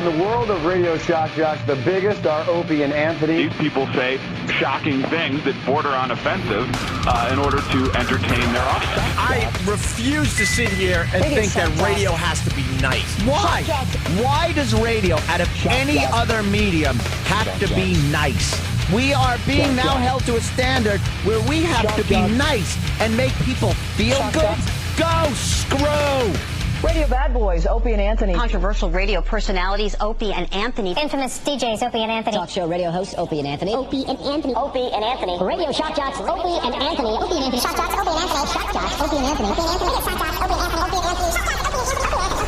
the world of radio shock jocks, the biggest are Opie and Anthony. These people say shocking things that border on offensive in order to entertain their audience. I refuse to sit here and think that radio has to be nice. Why? Why does radio, out of any other medium, have to be nice? We are being now held to a standard where we have to be nice and make people feel good. Go screw! Radio bad boys, Opie and Anthony. Controversial radio personalities, Opie and Anthony. Infamous DJs, Opie and Anthony. Talk show radio hosts, Opie and Anthony. Opie and Anthony. Opie and Anthony. Radio shock jocks, Opie and Anthony. Opie and Anthony. Shock jocks, Opie and Anthony. Shock jocks, Opie and Anthony. Opie and Anthony. Shock jocks, Opie and Anthony. Opie and Anthony. Shock jocks, Opie and Anthony.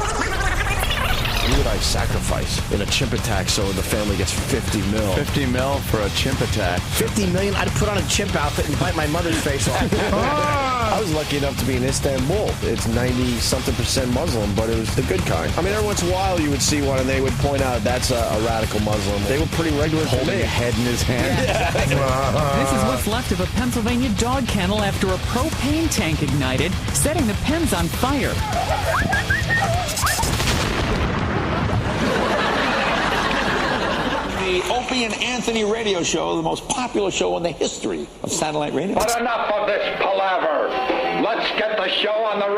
What would I sacrifice in a chimp attack so the family gets 50 mil? 50 mil for a chimp attack. 50 million? I'd put on a chimp outfit and bite my mother's face off. I was lucky enough to be in Istanbul. It's 90-something% Muslim, but it was the good kind. I mean, every once in a while you would see one and they would point out that's a radical Muslim. They were pretty regular. Holding a head in his hand. This is what's left of a Pennsylvania dog kennel after a propane tank ignited, setting the pens on fire. The Opie and Anthony radio show, the most popular show in the history of satellite radio. But enough of this palaver. Let's get the show on the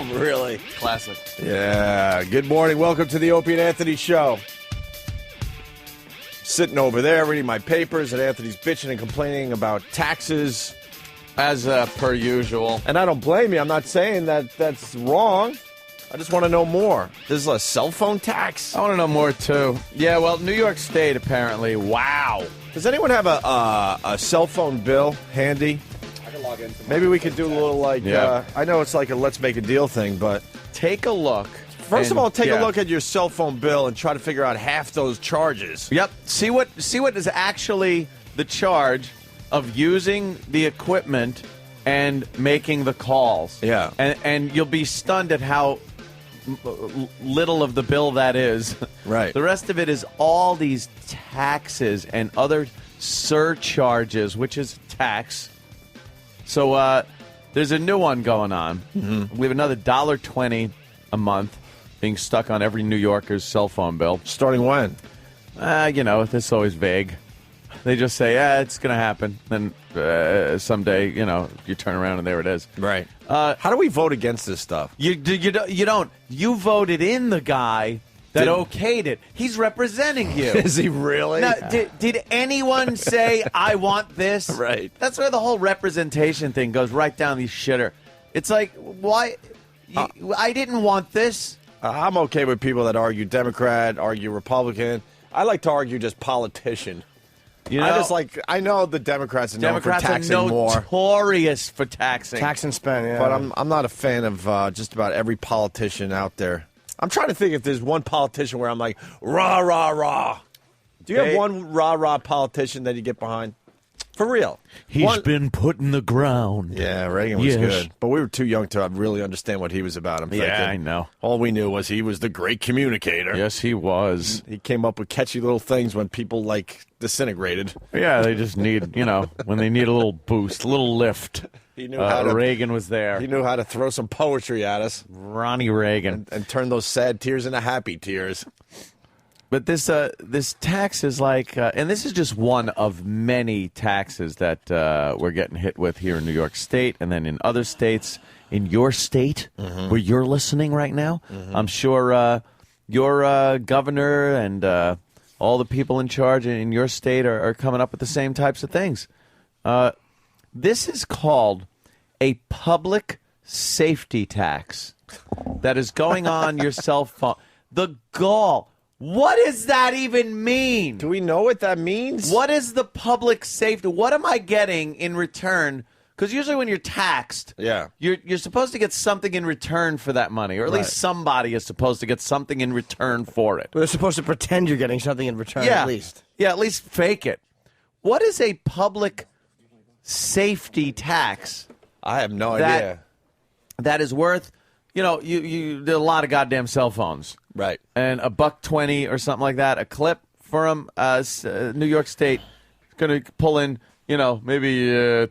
road. Really? Classic. Yeah. Good morning. Welcome to the Opie and Anthony show. Sitting over there reading my papers, and Anthony's bitching and complaining about taxes. As per usual. And I don't blame you. I'm not saying that that's wrong. I just want to know more. This is a cell phone tax? I want to know more, too. Yeah, well, New York State, apparently. Wow. Does anyone have a cell phone bill handy? I can log in. Maybe we could do a little like, I know it's like a let's make a deal thing, but take a look. First of all, take a look at your cell phone bill and try to figure out half those charges. Yep. See what is actually the charge of using the equipment and making the calls. Yeah. And you'll be stunned at how little of the bill that is. Right. The rest of it is all these taxes and other surcharges, which is tax. So there's a new one going on. Mm-hmm. We have another $1.20 a month being stuck on every New Yorker's cell phone bill. Starting when? This is always vague. They just say, it's going to happen. Then someday, you turn around and there it is. Right. How do we vote against this stuff? You don't. You voted in the guy that okayed it. He's representing you. Is he really? Now, did anyone say, I want this? Right. That's where the whole representation thing goes right down the shitter. It's like, why? I didn't want this. I'm okay with people that argue Democrat, argue Republican. I like to argue just politician. I know the Democrats are known for taxing more. Democrats are notorious for taxing. Tax and spend, yeah. But I'm not a fan of just about every politician out there. I'm trying to think if there's one politician where I'm like, rah, rah, rah. Do you have one rah, rah politician that you get behind? For real. He's been put in the ground. Yeah, Reagan was good. But we were too young to really understand what he was about. I'm thinking. I know. All we knew was he was the great communicator. Yes, he was. He came up with catchy little things when people, disintegrated. Yeah, they just need, when they need a little boost, a little lift. He knew how to, Reagan was there. He knew how to throw some poetry at us. Ronnie Reagan. And turn those sad tears into happy tears. But this tax is and this is just one of many taxes that we're getting hit with here in New York State, and then in other states. In your state, where you're listening right now, I'm sure your governor and all the people in charge in your state are coming up with the same types of things. This is called a public safety tax that is going on your cell phone. The gall. What does that even mean? Do we know what that means? What is the public safety? What am I getting in return? Because usually when you're taxed, you're supposed to get something in return for that money, or at least somebody is supposed to get something in return for it. Well, they're supposed to pretend you're getting something in return, at least. Yeah, at least fake it. What is a public safety tax? I have no idea. That is worth, there are a lot of goddamn cell phones. Right. And $1.20 or something like that, a clip from New York State is going to pull in, maybe $10,000,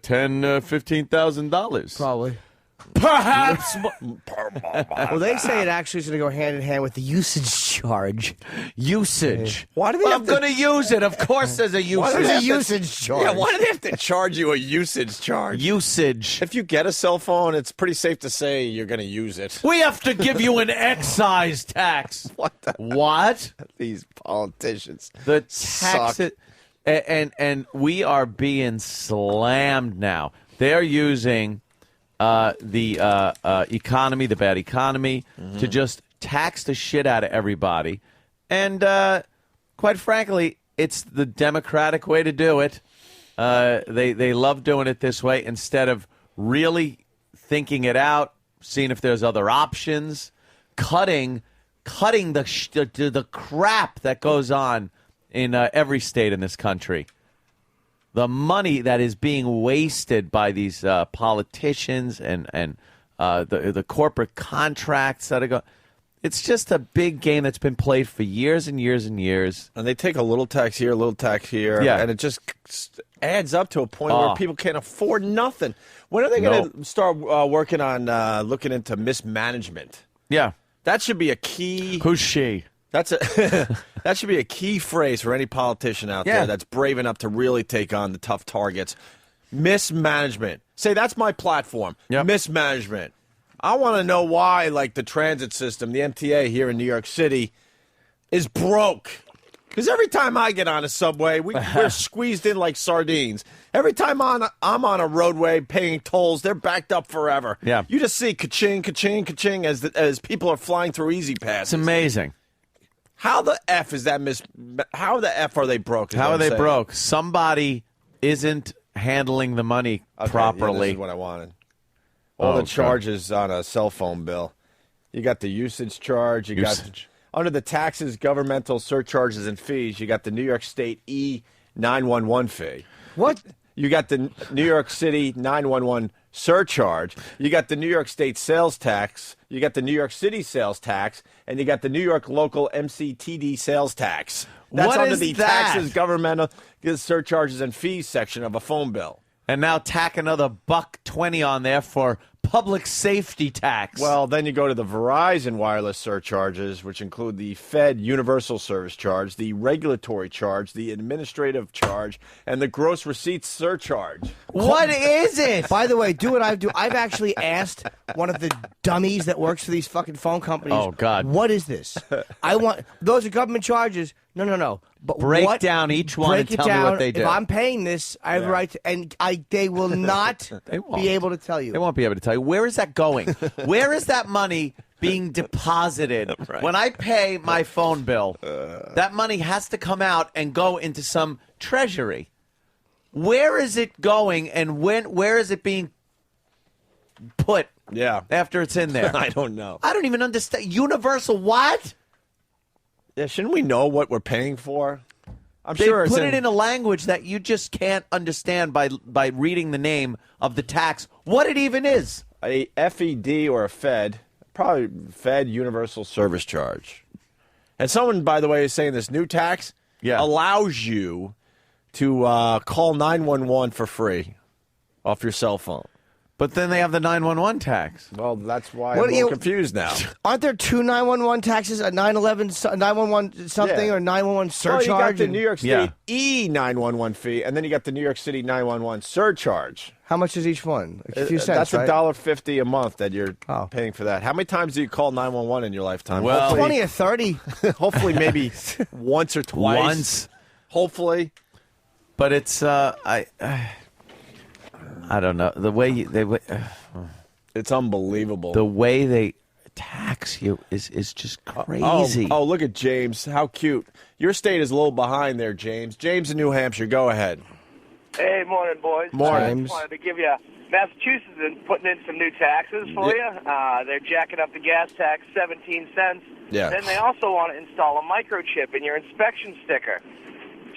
$15,000. Probably. Perhaps. Well, they say it actually is going to go hand in hand with the usage charge. Usage. Why do they I'm going to use it. Of course there's a usage. There's a usage charge. Yeah, why do they have to charge you a usage charge? Usage. If you get a cell phone, it's pretty safe to say you're going to use it. We have to give you an excise tax. What? These politicians. The suck. tax. And we are being slammed now. They're using the economy, the bad economy, to just tax the shit out of everybody. And quite frankly, it's the democratic way to do it. They love doing it this way instead of really thinking it out, seeing if there's other options, cutting the crap that goes on in every state in this country. The money that is being wasted by these politicians and the corporate contracts that are going. It's just a big game that's been played for years and years and years. And they take a little tax here, a little tax here, and it just adds up to a point where people can't afford nothing. When are they going to start working on looking into mismanagement? Yeah. That should be a key. Who's she? That should be a key phrase for any politician out there that's brave enough to really take on the tough targets. Mismanagement. Say, that's my platform. Yep. Mismanagement. I want to know why, like, the transit system, the MTA here in New York City, is broke. Because every time I get on a subway, we're squeezed in like sardines. Every time I'm on a roadway paying tolls, they're backed up forever. Yeah. You just see ka-ching, ka-ching, ka-ching as people are flying through Easy Pass. It's amazing. How the F is that How the F are they broke? How are they broke? Somebody isn't handling the money properly. Yeah, this is what I wanted. All the charges on a cell phone bill. You got the usage charge. You got under the taxes, governmental surcharges and fees. You got the New York State E911 fee. What? You got the New York City 911 surcharge. You got the New York State sales tax. You got the New York City sales tax, and you got the New York local MCTD sales tax. That's What under is the that? taxes, governmental surcharges and fees section of a phone bill. And now tack another $1.20 on there for public safety tax. Well, then you go to the Verizon wireless surcharges, which include the Fed universal service charge, the regulatory charge, the administrative charge, and the gross receipts surcharge. What is it? By the way, do what I do. I've actually asked one of the dummies that works for these fucking phone companies. Oh, God. What is this? Those are government charges. No. But break down each one and tell me what they do. If I'm paying this, I have a right to, and they will not be able to tell you. They won't be able to tell you. Where is that going? Where is that money being deposited? Right. When I pay my phone bill, that money has to come out and go into some treasury. Where is it going, and where is it being put after it's in there? I don't know. I don't even understand. Universal what? Yeah, shouldn't we know what we're paying for? I'm They sure put it in a language that you just can't understand by reading the name of the tax. What it even is. A FED or a Fed, probably Fed universal service charge. And someone, by the way, is saying this new tax allows you to call 911 for free off your cell phone. But then they have the 911 tax. Well, that's why I'm a little confused now. Aren't there two 911 taxes, a 911 something or 911 surcharge? Well, you got the New York State E911 fee, and then you got the New York City 911 surcharge. How much is each one? A few cents, That's right? $1.50 a month that you're paying for that. How many times do you call 911 in your lifetime? Well, 20 or 30. Hopefully maybe once or twice. Once. Hopefully. But it's I don't know. The way it's unbelievable. The way they tax you is just crazy. Oh, look at James. How cute. Your state is a little behind there, James. James in New Hampshire. Go ahead. Hey, morning, boys. Morning. I just wanted to give you Massachusetts is putting in some new taxes for you. They're jacking up the gas tax 17 cents. Yeah. Then they also want to install a microchip in your inspection sticker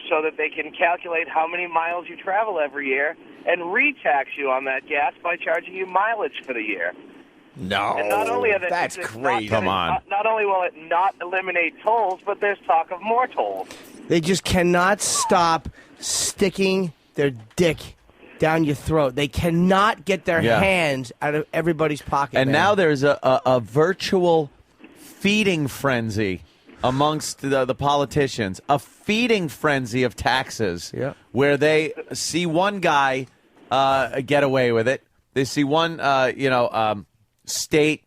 so that they can calculate how many miles you travel every year and re-tax you on that gas by charging you mileage for the year. No, and not only are that's crazy. Come on. Not only will it not eliminate tolls, but there's talk of more tolls. They just cannot stop sticking their dick down your throat. They cannot get their hands out of everybody's pocket. And man. now there's a virtual feeding frenzy amongst the politicians, a feeding frenzy of taxes, where they see one guy get away with it. They see one, state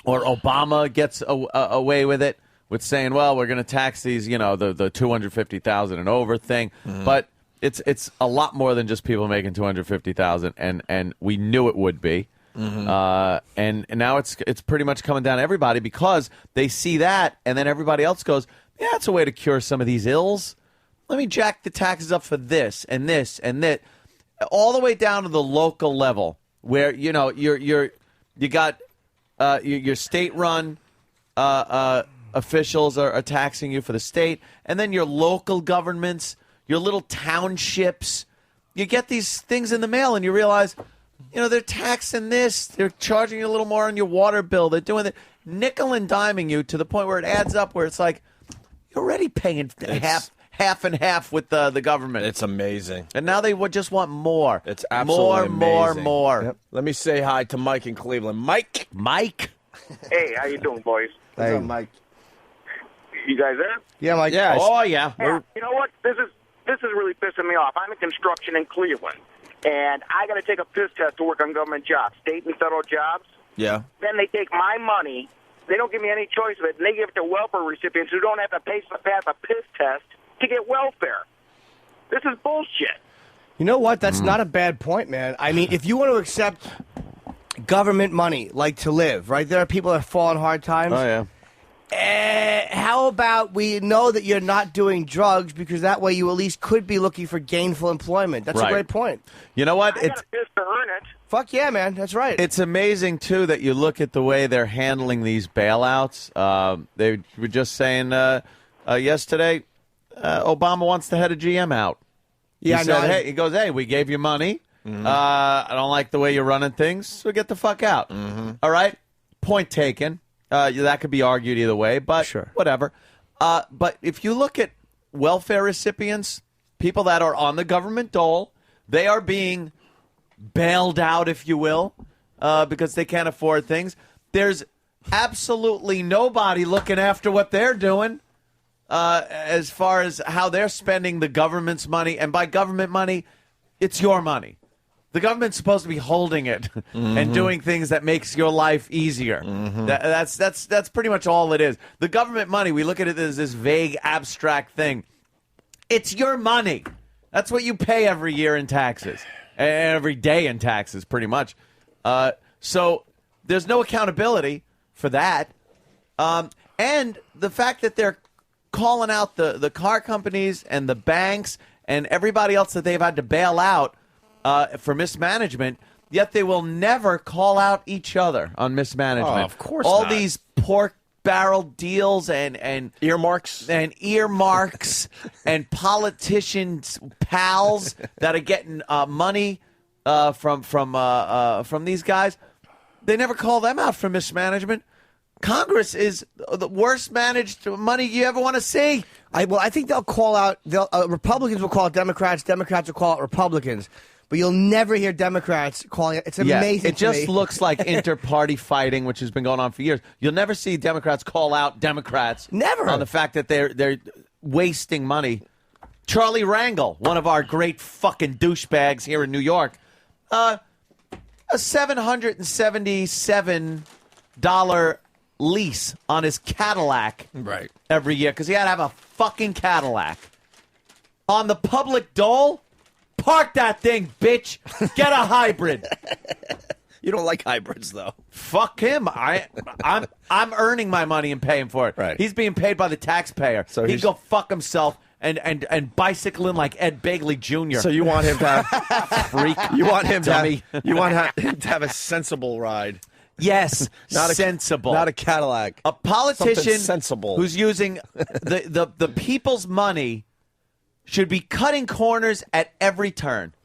or Obama gets away with it, with saying, well, we're going to tax these, the 250,000 and over thing. Mm-hmm. But it's a lot more than just people making 250,000, and we knew it would be. Mm-hmm. And now it's pretty much coming down to everybody because they see that, and then everybody else goes, yeah, it's a way to cure some of these ills. Let me jack the taxes up for this and this and that, all the way down to the local level where you got your state-run officials are taxing you for the state, and then your local governments, your little townships. You get these things in the mail, and you realize, they're taxing this. They're charging you a little more on your water bill. They're doing it, nickel and diming you to the point where it adds up, where it's like you're already paying half and half with the government. It's amazing. And now they would just want more. It's absolutely amazing. More. Yep. Let me say hi to Mike in Cleveland. Mike. Hey, how you doing, boys? What's up, Mike? You guys there? Yeah, Mike. Yeah. Oh, yeah. You know what? This is really pissing me off. I'm in construction in Cleveland, and I got to take a piss test to work on government jobs, state and federal jobs. Yeah. Then they take my money. They don't give me any choice of it, and they give it to welfare recipients who don't have to pass a piss test to get welfare. This is bullshit. You know what? That's not a bad point, man. I mean, if you want to accept government money, like to live, right? There are people that fall on hard times. Oh, yeah. How about we know that you're not doing drugs, because that way you at least could be looking for gainful employment. That's a great point. You know what? I got a piss to earn it. Fuck yeah, man. That's right. It's amazing, too, that you look at the way they're handling these bailouts. They were just saying yesterday, Obama wants the head of GM out. Yeah, he goes, hey, we gave you money. Mm-hmm. I don't like the way you're running things, so get the fuck out. Mm-hmm. All right? Point taken. That could be argued either way, but whatever. But if you look at welfare recipients, people that are on the government dole, they are being bailed out, if you will, because they can't afford things. There's absolutely nobody looking after what they're doing as far as how they're spending the government's money. And by government money, it's your money. The government's supposed to be holding it and doing things that makes your life easier. Mm-hmm. That's pretty much all it is. The government money, we look at it as this vague, abstract thing. It's your money. That's what you pay every year in taxes, every day in taxes, pretty much. So there's no accountability for that. And the fact that they're calling out the car companies and the banks and everybody else that they've had to bail out for mismanagement, yet they will never call out each other on mismanagement. Oh, of course All not. these pork barrel deals and earmarks and politicians' pals that are getting money from these guys. They never call them out for mismanagement. Congress is the worst managed money you ever want to see. I think they'll call out. Republicans will call out Democrats. Democrats will call out Republicans. But you'll never hear Democrats calling it. It's amazing. It just looks like inter-party fighting, which has been going on for years. You'll never see Democrats call out Democrats. Never. On the fact that they're wasting money. Charlie Rangel, one of our great fucking douchebags here in New York, a $777 lease on his Cadillac every year because he had to have a fucking Cadillac. On the public dole? Park that thing, bitch. Get a hybrid. You don't like hybrids, though. Fuck him. I'm earning my money and paying for it. Right. He's being paid by the taxpayer. So he'd go fuck himself and bicycling like Ed Begley Jr. So you want him to have freak? You want him dummy. him to have a sensible ride. Yes, not sensible. Not a Cadillac. A politician Something sensible. Who's using the people's money should be cutting corners at every turn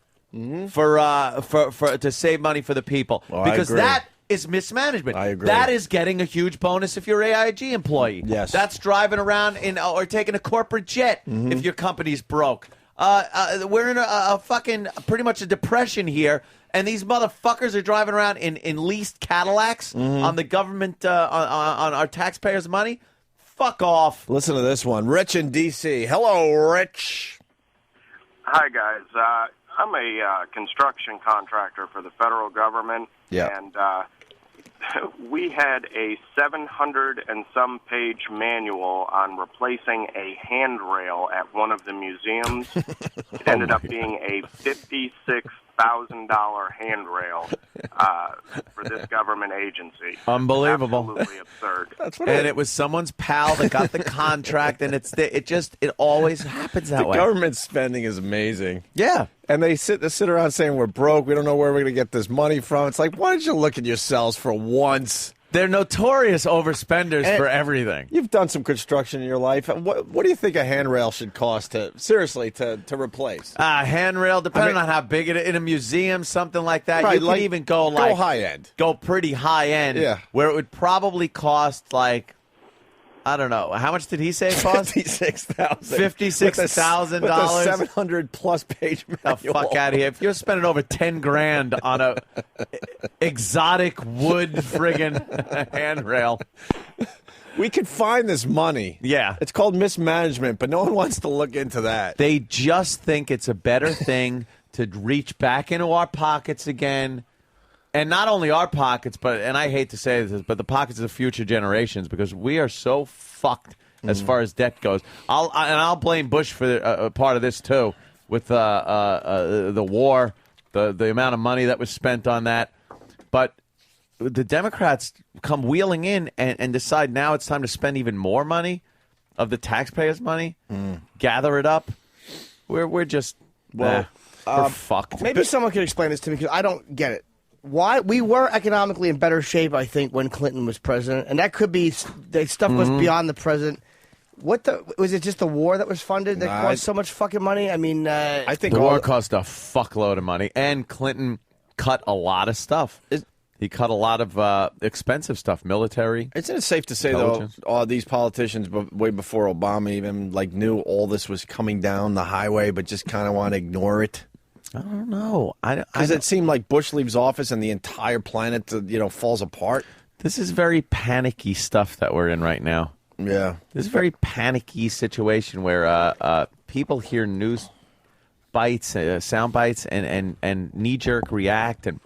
for to save money for the people, because that is mismanagement. I agree. That is getting a huge bonus if you're an AIG employee. Yes. That's driving around or taking a corporate jet if your company's broke. We're in a fucking pretty much a depression here, and these motherfuckers are driving around in leased Cadillacs on the government on our taxpayers' money. Fuck off. Listen to this one. Rich in D.C. Hello, Rich. Hi, guys. I'm a construction contractor for the federal government, and we had a 700 and some page manual on replacing a handrail at one of the museums. It ended up being a $56,000 handrail for this government agency. Unbelievable. Absolutely absurd. And it was someone's pal that got the contract, and it always happens that way. The government spending is amazing. Yeah. And they sit around saying we're broke, we don't know where we're going to get this money from. It's like, why don't you look at yourselves for once? They're notorious overspenders for everything. You've done some construction in your life. What do you think a handrail should cost to replace? Handrail, depending on how big it is. In a museum, something like that. Right, You can even go high end. Go pretty high end. Yeah. Where it would probably cost I don't know. How much did he say it cost? $56,000. $56,000. With a 700-plus page manual. The fuck out of here. If you're spending over $10,000 on a exotic wood friggin' handrail. We could find this money. Yeah. It's called mismanagement, but no one wants to look into that. They just think it's a better thing to reach back into our pockets again. And not only our pockets, and I hate to say this, but the pockets of future generations, because we are so fucked as far as debt goes. I'll blame Bush for a part of this too, with the war, the amount of money that was spent on that. But the Democrats come wheeling in and decide now it's time to spend even more money of the taxpayers' money, gather it up. We're just we're fucked. Maybe someone could explain this to me because I don't get it. Why we were economically in better shape, I think, when Clinton was president, and that could be the stuff was beyond the president. Was it just the war that was funded that cost so much fucking money? I mean, I think the war cost a fuckload of money, and Clinton cut a lot of stuff. He cut a lot of expensive stuff, military. Isn't it safe to say, though, all these politicians, way before Obama even knew all this was coming down the highway, but just kind of want to ignore it? I don't know. Because it seemed like Bush leaves office and the entire planet, falls apart. This is very panicky stuff that we're in right now. Yeah. This is a very panicky situation where people hear news bites, sound bites, and knee-jerk react and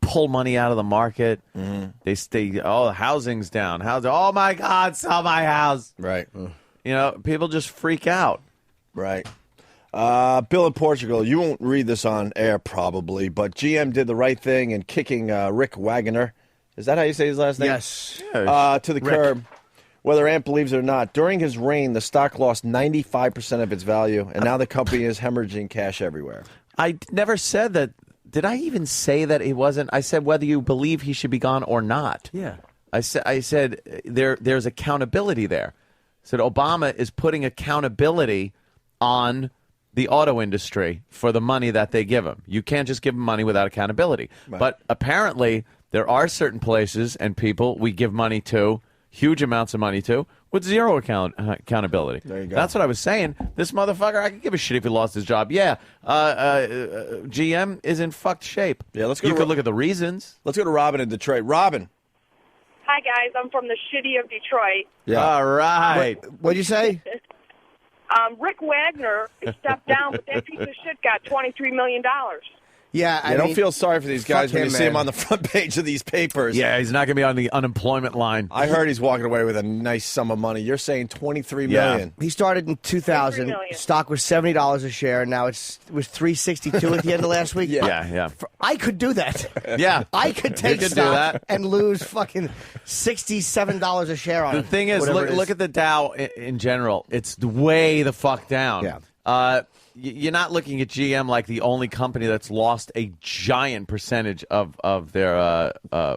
pull money out of the market. They stay, housing's down. Oh, my God, sell my house. Right. People just freak out. Right. Bill in Portugal, you won't read this on air probably, but GM did the right thing in kicking Rick Wagoner. Is that how you say his last name? Yes. To the curb, whether Ant believes it or not. During his reign, the stock lost 95% of its value, and now the company is hemorrhaging cash everywhere. I never said that. Did I even say that it wasn't? I said whether you believe he should be gone or not. Yeah. I said there's accountability there. I said Obama is putting accountability on the auto industry for the money that they give him. You can't just give him money without accountability. Right. But apparently there are certain places and people we give money to, huge amounts of money to, with zero accountability. There you go. That's what I was saying. This motherfucker, I could give a shit if he lost his job. Yeah, GM is in fucked shape. Yeah, let's go. You could look at the reasons. Let's go to Robin in Detroit. Robin. Hi, guys. I'm from the shitty of Detroit. Yeah. All right. What'd you say? Rick Wagner stepped down, but that piece of shit got $23 million. Yeah, I don't feel sorry for these guys when you see him on the front page of these papers. Yeah, he's not going to be on the unemployment line. I heard he's walking away with a nice sum of money. You're saying $23 million. He started in 2000. Stock was $70 a share. Now it was $3.62 at the end of last week. Yeah. I could do that. Yeah. I could take stock and lose fucking $67 a share on it. The thing is, look at the Dow in general. It's way the fuck down. Yeah. You're not looking at GM like the only company that's lost a giant percentage of their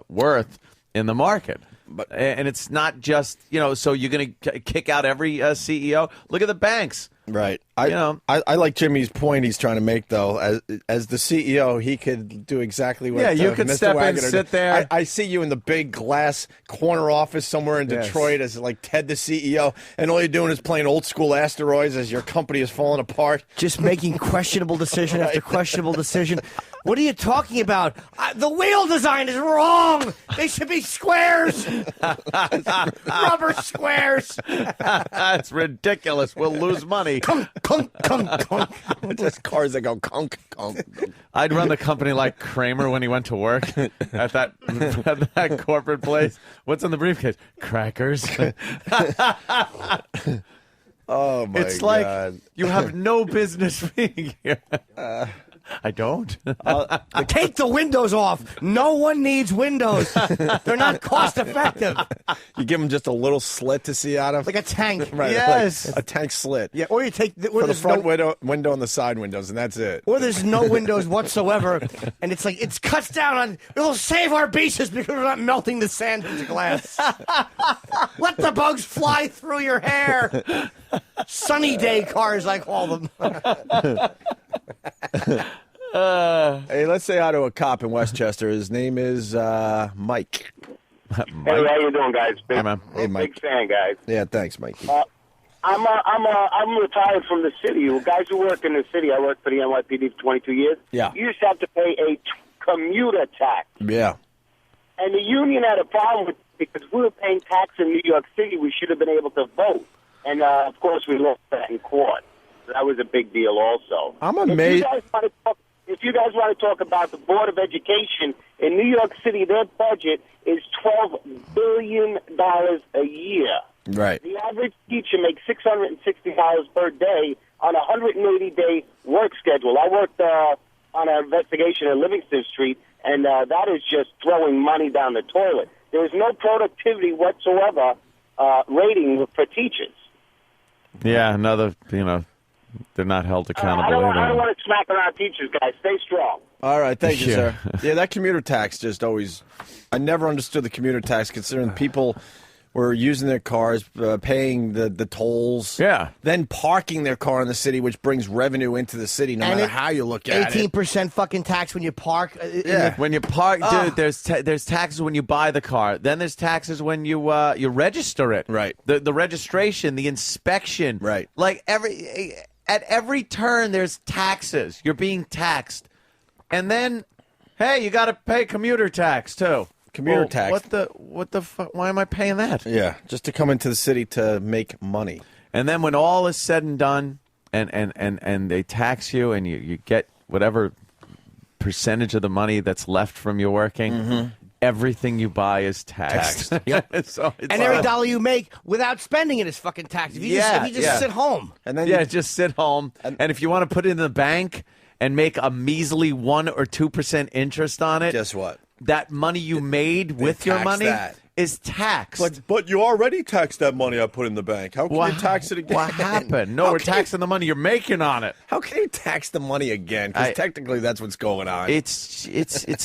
worth in the market. And it's not just, so you're going to kick out every CEO. Look at the banks. Right. I like Jimmy's point he's trying to make, though. As the CEO, he could do exactly what you could Mr. step in, Wagner sit did. there. I see you in the big glass corner office somewhere in Detroit as like Ted the CEO, and all you're doing is playing old school asteroids as your company is falling apart. Just making questionable decision after questionable decision. What are you talking about? The wheel design is wrong. They should be squares. Rubber squares. That's ridiculous. We'll lose money. Kunk, kunk, kunk, kunk. Just cars that go kunk, kunk. I'd run the company like Kramer when he went to work at that corporate place. What's in the briefcase? Crackers. Oh, my God. It's like you have no business being here. I don't. Take the windows off. No one needs windows. They're not cost effective. You give them just a little slit to see out of? Like a tank. Right, Yes. like a tank slit. Yeah, or you take For the front window and the side windows, and that's it. Or there's no windows whatsoever, and it's like, it's cuts down on, it'll save our beaches because we're not melting the sand into glass. Let the bugs fly through your hair. Sunny day cars, I call them. Hey, let's say hi to a cop in Westchester. His name is Mike. Hey, how you doing, guys? Hey, man. Hey, Mike. Big fan, guys. Yeah, thanks, Mike. I'm retired from the city. Guys who work in the city, I worked for the NYPD for 22 years. Yeah. You used to have to pay a commuter tax. Yeah. And the union had a problem with it because we were paying tax in New York City. We should have been able to vote. And, of course, we lost that in court. So that was a big deal also. I'm amazed. If you guys want to talk about the Board of Education, in New York City, their budget is $12 billion a year. Right. The average teacher makes $660 per day on a 180-day work schedule. I worked on an investigation at Livingston Street, and that is just throwing money down the toilet. There is no productivity whatsoever rating for teachers. Yeah, they're not held accountable. I don't want to smack around teachers, guys. Stay strong. All right, thank you, Yeah. sir. Yeah, that commuter tax just always... I never understood the commuter tax, considering people were using their cars, paying the tolls, then parking their car in the city, which brings revenue into the city, no matter how you look at it. 18% fucking tax when you park. When you park, dude, there's taxes when you buy the car. Then there's taxes when you register it. Right. The registration, the inspection. Right. Like at every turn, there's taxes. You're being taxed, and then, hey, you got to pay commuter tax too. Commuter tax. What the fuck? Why am I paying that? Yeah, just to come into the city to make money. And then when all is said and done, and they tax you, and you get whatever percentage of the money that's left from your working, everything you buy is taxed. Yep. So and every dollar you make without spending it is fucking taxed. If you just sit home. And then just sit home. And if you want to put it in the bank and make a measly 1 or 2% interest on it, guess what? That money you made with your money is taxed. But you already taxed that money I put in the bank. How can you tax it again? What happened? No, we're taxing the money you're making on it. How can you tax the money again? Because technically that's what's going on. It's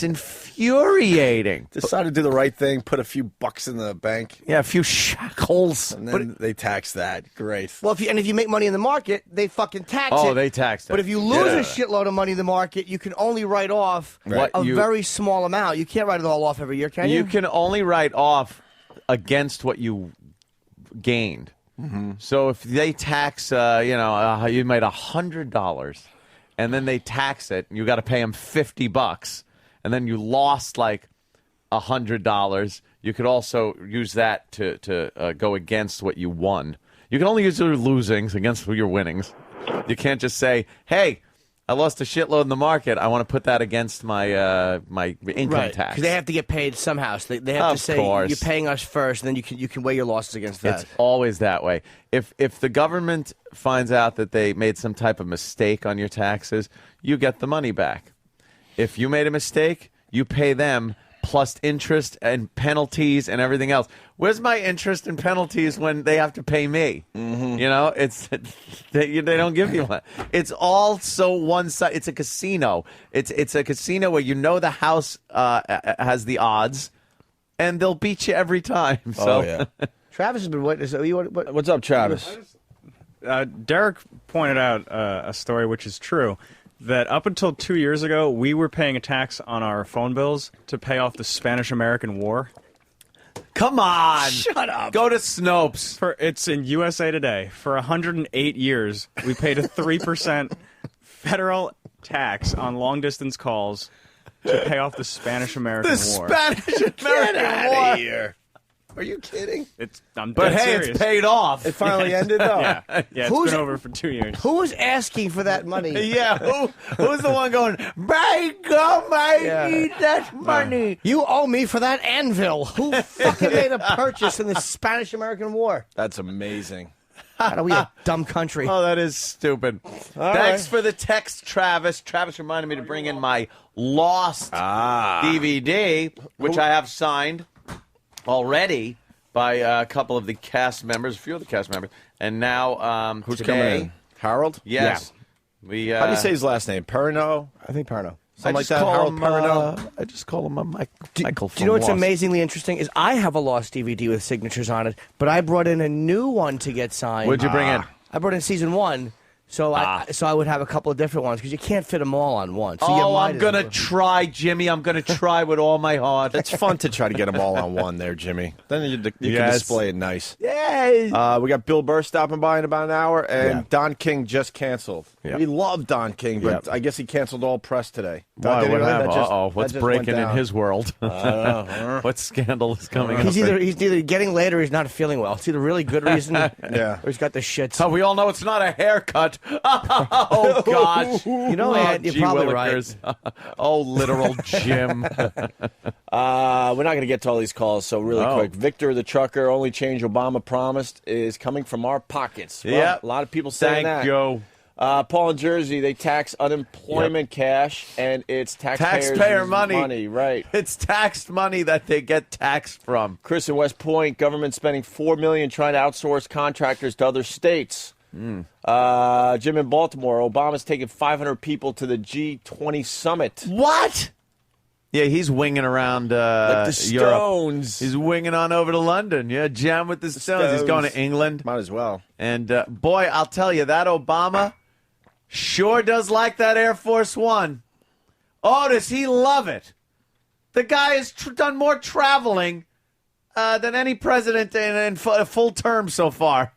infuriating. Decide to do the right thing, put a few bucks in the bank. Yeah, a few shekels. And then they tax that. Great. Well, if you make money in the market, they fucking tax it. Oh, they tax it. But if you lose a shitload of money in the market, you can only write off a very small amount. You can't write it all off every year, can you? You can only write off against what you gained. So if they tax, you made $100, and then they tax it, and you got to pay them $50, and then you lost like $100. You could also use that to go against what you won. You can only use your losings against your winnings. You can't just say, "Hey, I lost a shitload in the market. I want to put that against my my income tax." Because they have to get paid somehow. So they have to say, "You're paying us first," and then you can weigh your losses against that. It's always that way. If the government finds out that they made some type of mistake on your taxes, you get the money back. If you made a mistake, you pay them plus interest and penalties and everything else. Where's my interest and penalties when they have to pay me? They don't give you one. It's all so one side. It's a casino. It's a casino where the house has the odds, and they'll beat you every time. So. Travis has been waiting. What's up, Travis? Derek pointed out a story which is true, that up until 2 years ago, we were paying a tax on our phone bills to pay off the Spanish-American War. Come on. Shut up. Go to Snopes. It's in USA Today. For 108 years, we paid a 3% federal tax on long-distance calls to pay off the Spanish-American War. Spanish-American War. Here. Are you kidding? I'm But dead hey, serious. it's paid off. It finally ended, though. Yeah, it's been over for 2 years. Who was asking for that money? Yeah, who's the one going, by God, I need that money? You owe me for that anvil. Who fucking made a purchase in the Spanish-American War? That's amazing. God, are we a dumb country? Oh, that is stupid. Thanks for the text, Travis. Travis reminded me to bring in my Lost DVD, which I have signed already by a couple of the cast members, a few of the cast members. And now Who's today, coming in? Harold? Yes. Yeah. We, How do you say his last name? Perrineau? I think Perrineau. Something like that. Harold Perrineau? I just call him a Michael from Do you know what's Lost. amazingly interesting is I have a Lost DVD with signatures on it, but I brought in a new one to get signed. What'd you bring in? I brought in season 1. So I would have a couple of different ones because you can't fit them all on one. So I'm going to try, Jimmy. I'm going to try with all my heart. It's fun to try to get them all on one there, Jimmy. Then you can display it nice. Yay! We got Bill Burr stopping by in about an hour, and Don King just canceled. Yeah. We love Don King, but I guess he canceled all press today. Why? What happened? Uh-oh. What's breaking in his world? What scandal is coming up? He's either getting late or he's not feeling well. It's either a really good reason or he's got the shits. So we all know it's not a haircut. Oh, gosh. You know, Ed, you're probably right. Oh, literal Jim. We're not going to get to all these calls, so really quick. Victor the trucker, only change Obama promised is coming from our pockets. Well, a lot of people saying that. Thank you. Paul in Jersey, they tax unemployment cash, and it's taxpayer money. Right. It's taxed money that they get taxed from. Chris in West Point, government spending $4 million trying to outsource contractors to other states. Jim in Baltimore, Obama's taking 500 people to the G20 summit. What? Yeah, he's winging around like the Stones. Europe. He's winging on over to London. Yeah, jam with the Stones. He's going to England. Might as well. And, boy, I'll tell you, that Obama sure does like that Air Force One. Oh, does he love it? The guy has done more traveling than any president in a full term so far.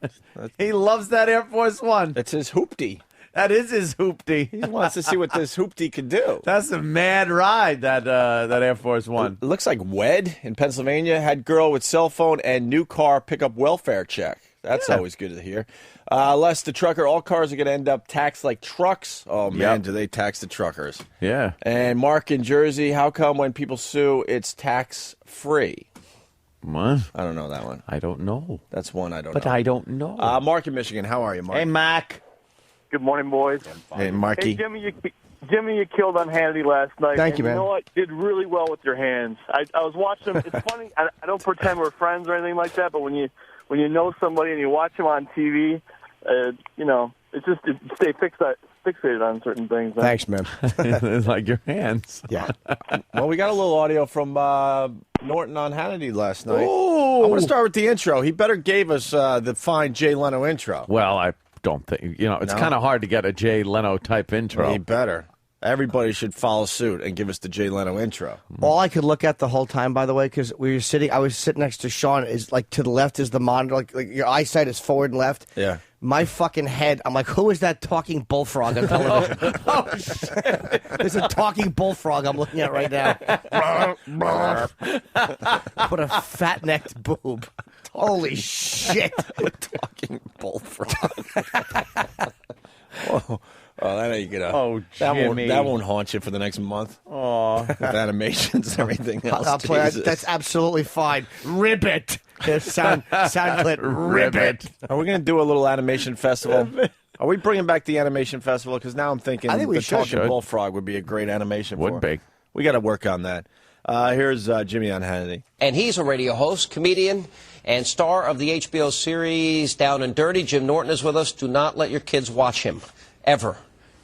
He loves that Air Force One. It's his hoopty. That is his hoopty. He wants to see what this hoopty could do. That's a mad ride, that Air Force One. It looks like WED in Pennsylvania had girl with cell phone and new car pick up welfare check. That's always good to hear. Les the trucker, all cars are going to end up taxed like trucks. Oh, man, do they tax the truckers. Yeah. And Mark in Jersey, how come when people sue, it's tax-free? What? I don't know that one. I don't know. That's one I don't know. But I don't know. Mark in Michigan, how are you, Mark? Hey, Mac. Good morning, boys. Hey, Marky. Hey, Jimmy, you killed on Hannity last night. Thank you, man. You know what? You did really well with your hands. I was watching him. It's funny. I don't pretend we're friends or anything like that, but when you know somebody and you watch him on TV, it's just you stay fixated on certain things. Man. Thanks, man. It's like your hands. Yeah. Well, we got a little audio from Norton on Hannity last night. Ooh. I want to start with the intro. He better gave us the fine Jay Leno intro. Well, I don't think, it's kind of hard to get a Jay Leno type intro. He better. Everybody should follow suit and give us the Jay Leno intro. All I could look at the whole time, by the way, because I was sitting next to Sean, is like to the left is the monitor, like your eyesight is forward and left. Yeah. My fucking head, I'm like, who is that talking bullfrog on television? Oh, shit. There's a talking bullfrog I'm looking at right now. What a fat-necked boob. Holy shit. Talking bullfrog. Whoa. Oh, that ain't gonna. Oh, Jimmy. That won't haunt you for the next month. Oh, with animations and everything else. I'll play. That's absolutely fine. Ribbit. Sound clip. Ribbit. Are we gonna do a little animation festival? Are we bringing back the animation festival? Because now I'm thinking I think we the should. talking bullfrog would be a great animation. Would be. We got to work on that. Here's Jimmy on Hannity. And he's a radio host, comedian, and star of the HBO series Down and Dirty. Jim Norton is with us. Do not let your kids watch him. Ever.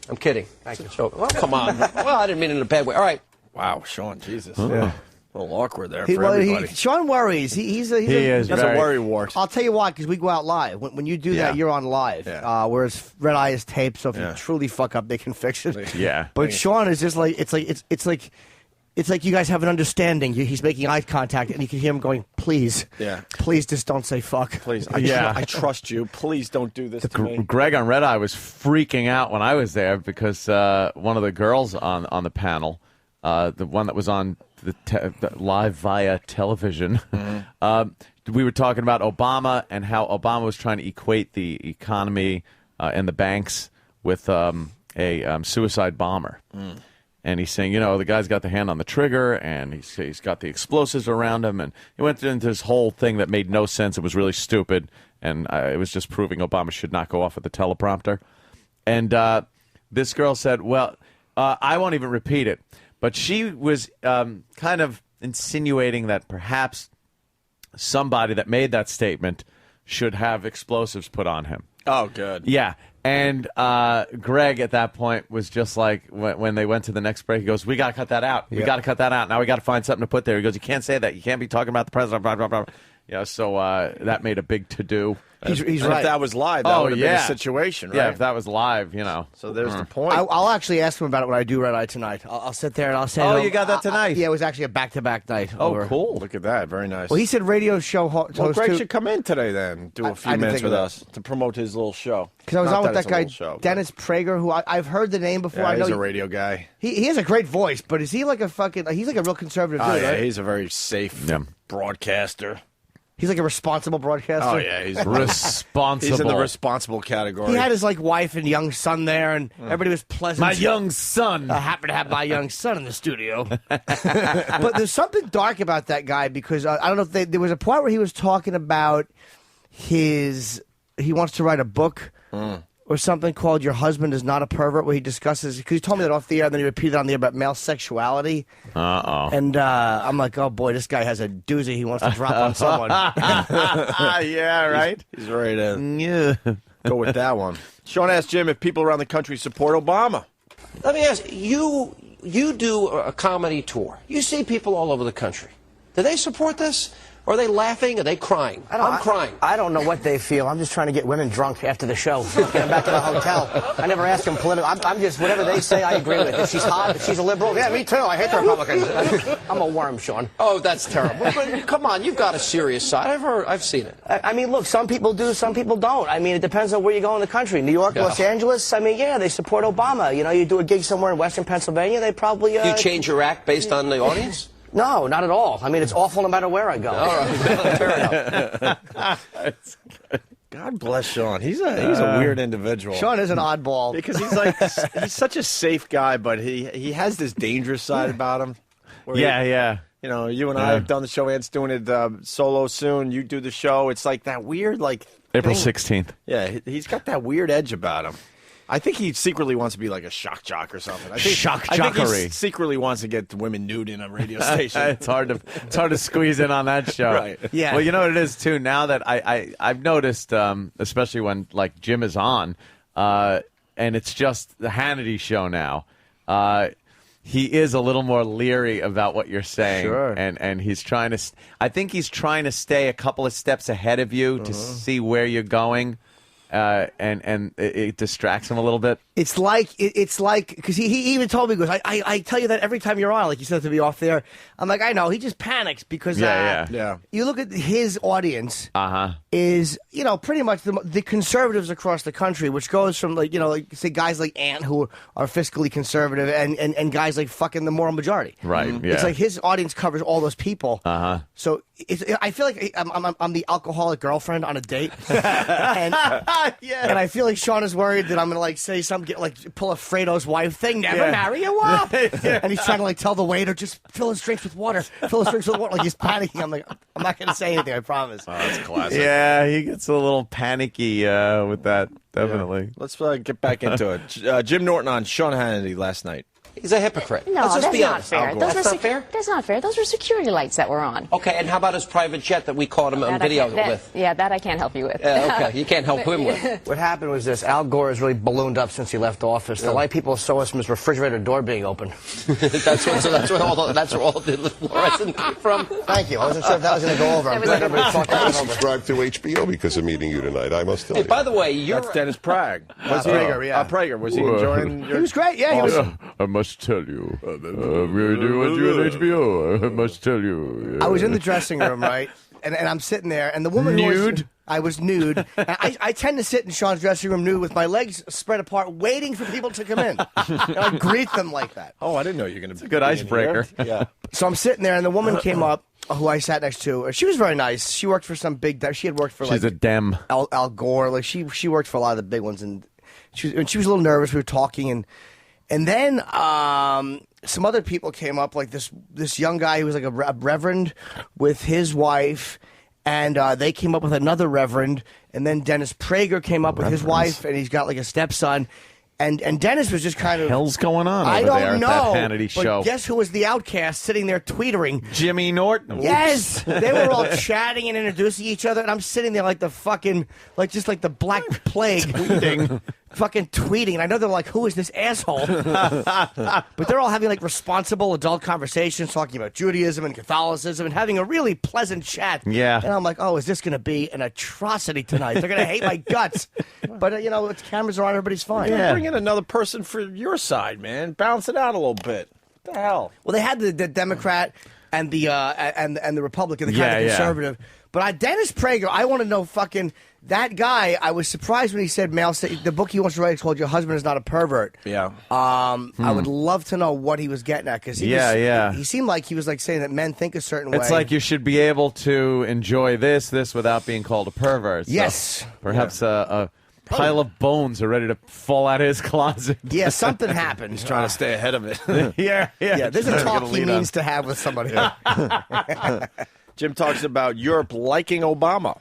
I'm kidding. Thank you. So, well, come on. Well, I didn't mean it in a bad way. All right. Wow, Sean, Jesus. Yeah. A little awkward there for everybody. Sean worries. He's That's a worry wart. I'll tell you why, because we go out live. When you do that, you're on live. Yeah. Whereas Red Eye is taped, so if you truly fuck up, they can fix it. Yeah. But Sean is just like it's like you guys have an understanding. He's making eye contact, and you can hear him going, "Please, please, just don't say fuck." Please, I trust you. Please don't do this to me. Greg on Red Eye was freaking out when I was there because one of the girls on the panel, the one that was on the live via television, we were talking about Obama and how Obama was trying to equate the economy and the banks with a suicide bomber. And he's saying, the guy's got the hand on the trigger, and he's got the explosives around him, and he went into this whole thing that made no sense. It was really stupid, and it was just proving Obama should not go off with the teleprompter. And this girl said, well, I won't even repeat it, but she was kind of insinuating that perhaps somebody that made that statement should have explosives put on him. Oh, good. Yeah. And Greg at that point was just like, when they went to the next break, he goes, we got to cut that out. We got to cut that out. Now we got to find something to put there. He goes, you can't say that. You can't be talking about the president, blah, blah, blah. So that made a big to-do. He's right. If that was live, that would have been a situation, right? Yeah, if that was live, So there's the point. I'll actually ask him about it when I do Red Eye tonight. I'll sit there and I'll say, oh, you got that tonight? Yeah, it was actually a back-to-back night. Oh, cool. Look at that. Very nice. Well, he said radio show host. Well, Greg should come in today then, do a few minutes with us to promote his little show. Because I was on with that guy, show, Dennis Prager, who I've heard the name before. Yeah, I know he's a radio guy. He has a great voice, but is he like a fucking... He's like a real conservative dude, Yeah, right? he's a very safe broadcaster. He's like a responsible broadcaster. Oh, yeah, he's responsible. He's in the responsible category. He had his wife and young son there, and everybody was pleasant. My young son. I happen to have my young son in the studio. But there's something dark about that guy because I don't know if there was a point where he was talking about he wants to write a book or something called Your Husband is Not a Pervert, where he discusses, because he told me that off the air, and then he repeated on the air about male sexuality. Uh-oh. And I'm like, oh, boy, this guy has a doozy he wants to drop on someone. Yeah, right? He's ready to go with that one. Sean asked Jim if people around the country support Obama. Let me ask you, you do a comedy tour. You see people all over the country. Do they support this? Are they laughing? Are they crying? I'm crying. I don't know what they feel. I'm just trying to get women drunk after the show. Get them back to the hotel. I never ask them political. I'm just, whatever they say, I agree with. If she's hot, if she's a liberal, yeah, me too. I hate the Republicans. I'm a worm, Sean. Oh, that's terrible. But come on, you've got a serious side. I've seen it. I mean, look, some people do, some people don't. I mean, it depends on where you go in the country. New York, Los Angeles, I mean, yeah, they support Obama. You do a gig somewhere in Western Pennsylvania, they probably... You change your act based on the audience? No, not at all. I mean, it's awful no matter where I go. All right. Fair enough. God bless Sean. He's a weird individual. Sean is an oddball. Because he's such a safe guy, but he has this dangerous side about him. Yeah. You and I have done the show. Ant's doing it solo soon. You do the show. It's like that weird, April thing. 16th. Yeah, he's got that weird edge about him. I think he secretly wants to be like a shock jock or something. I think he secretly wants to get women nude in a radio station. It's hard to squeeze in on that show. Right. Yeah. Well, you know what it is too. Now that I've noticed, especially when Jim is on, and it's just the Hannity show now. He is a little more leery about what you're saying, sure. and he's trying to. I think he's trying to stay a couple of steps ahead of you to see where you're going. And it distracts him a little bit. It's like because he even told me, he goes, I tell you that every time you're on, like you said to be off there. I'm like, I know, he just panics because yeah. You look at his audience is pretty much the conservatives across the country, which goes from say guys like Ant who are fiscally conservative and guys like fucking the moral majority. Right. Yeah. It's like his audience covers all those people. So I feel like I'm the alcoholic girlfriend on a date. And I feel like Sean is worried that I'm going to say something, pull a Fredo's wife thing, never marry a wop. And he's trying to tell the waiter, just fill his drinks with water. Like he's panicking. I'm like, I'm not going to say anything, I promise. Oh, that's classic. Yeah, he gets a little panicky with that, definitely. Yeah. Let's get back into it. Jim Norton on Sean Hannity last night. He's a hypocrite. No, Let's just that's be not honest. fair. That's not fair? That's not fair. Those were security lights that were on. Okay, and how about his private jet that we caught him on video with? Yeah, that I can't help you with. Okay, you can't help him with. What happened was this. Al Gore has really ballooned up since he left office. The light people saw us from his refrigerator door being open. That's where all the fluorescent came from. Thank you. I wasn't sure if that was going to go over. I'm glad everybody talked I that over. subscribed to HBO because of meeting you tonight. I must tell Hey, you. by the way, you're That's Dennis Prague. Was he? Prager, yeah. Prager. Was he enjoying? He was great. Yeah, he was. I must tell you, we do want you on HBO. I must tell you. I was in the dressing room, right? And I'm sitting there, and the woman Nude? I was nude. And I tend to sit in Sean's dressing room nude with my legs spread apart, waiting for people to come in. And I greet them like that. Oh, I didn't know you were going to be a good icebreaker. Yeah. So I'm sitting there, and the woman came up, who I sat next to. She was very nice. She worked for some big. She had worked for She's a Dem. Al Gore. Like she worked for a lot of the big ones, and she was a little nervous. We were talking, and then some other people came up, like this young guy who was like a reverend with his wife, and they came up with another reverend, and then Dennis Prager came up with his wife, and he's got like a stepson. And Dennis was just kind of... Hell's going on I over don't there at know, that Hannity but show? guess who was the outcast sitting there tweetering? Jimmy Norton. Yes! They were all chatting and introducing each other, and I'm sitting there like the fucking... just like the Black Plague. Tweeting. Fucking tweeting. And I know they're like, who is this asshole? But they're all having like responsible adult conversations, talking about Judaism and Catholicism and having a really pleasant chat. Yeah. And I'm like, oh, is this going to be an atrocity tonight? They're going to hate my guts. But, it's cameras are on, everybody's fine. Yeah. Bring in another person for your side, man. Balance it out a little bit. What the hell? Well, they had the Democrat and the Republican, the kind of Yeah. conservative. But Dennis Prager, I want to know fucking that guy. I was surprised when he said the book he wants to write is called "Your Husband Is Not a Pervert." Yeah. I would love to know what he was getting at because he seemed like he was like saying that men think a certain way. It's like you should be able to enjoy this without being called a pervert. So yes. Perhaps a pile of bones are ready to fall out of his closet. Yeah, something happened. He's trying to stay ahead of it. Yeah. There's a talk he means to have with somebody. Jim talks about Europe liking Obama.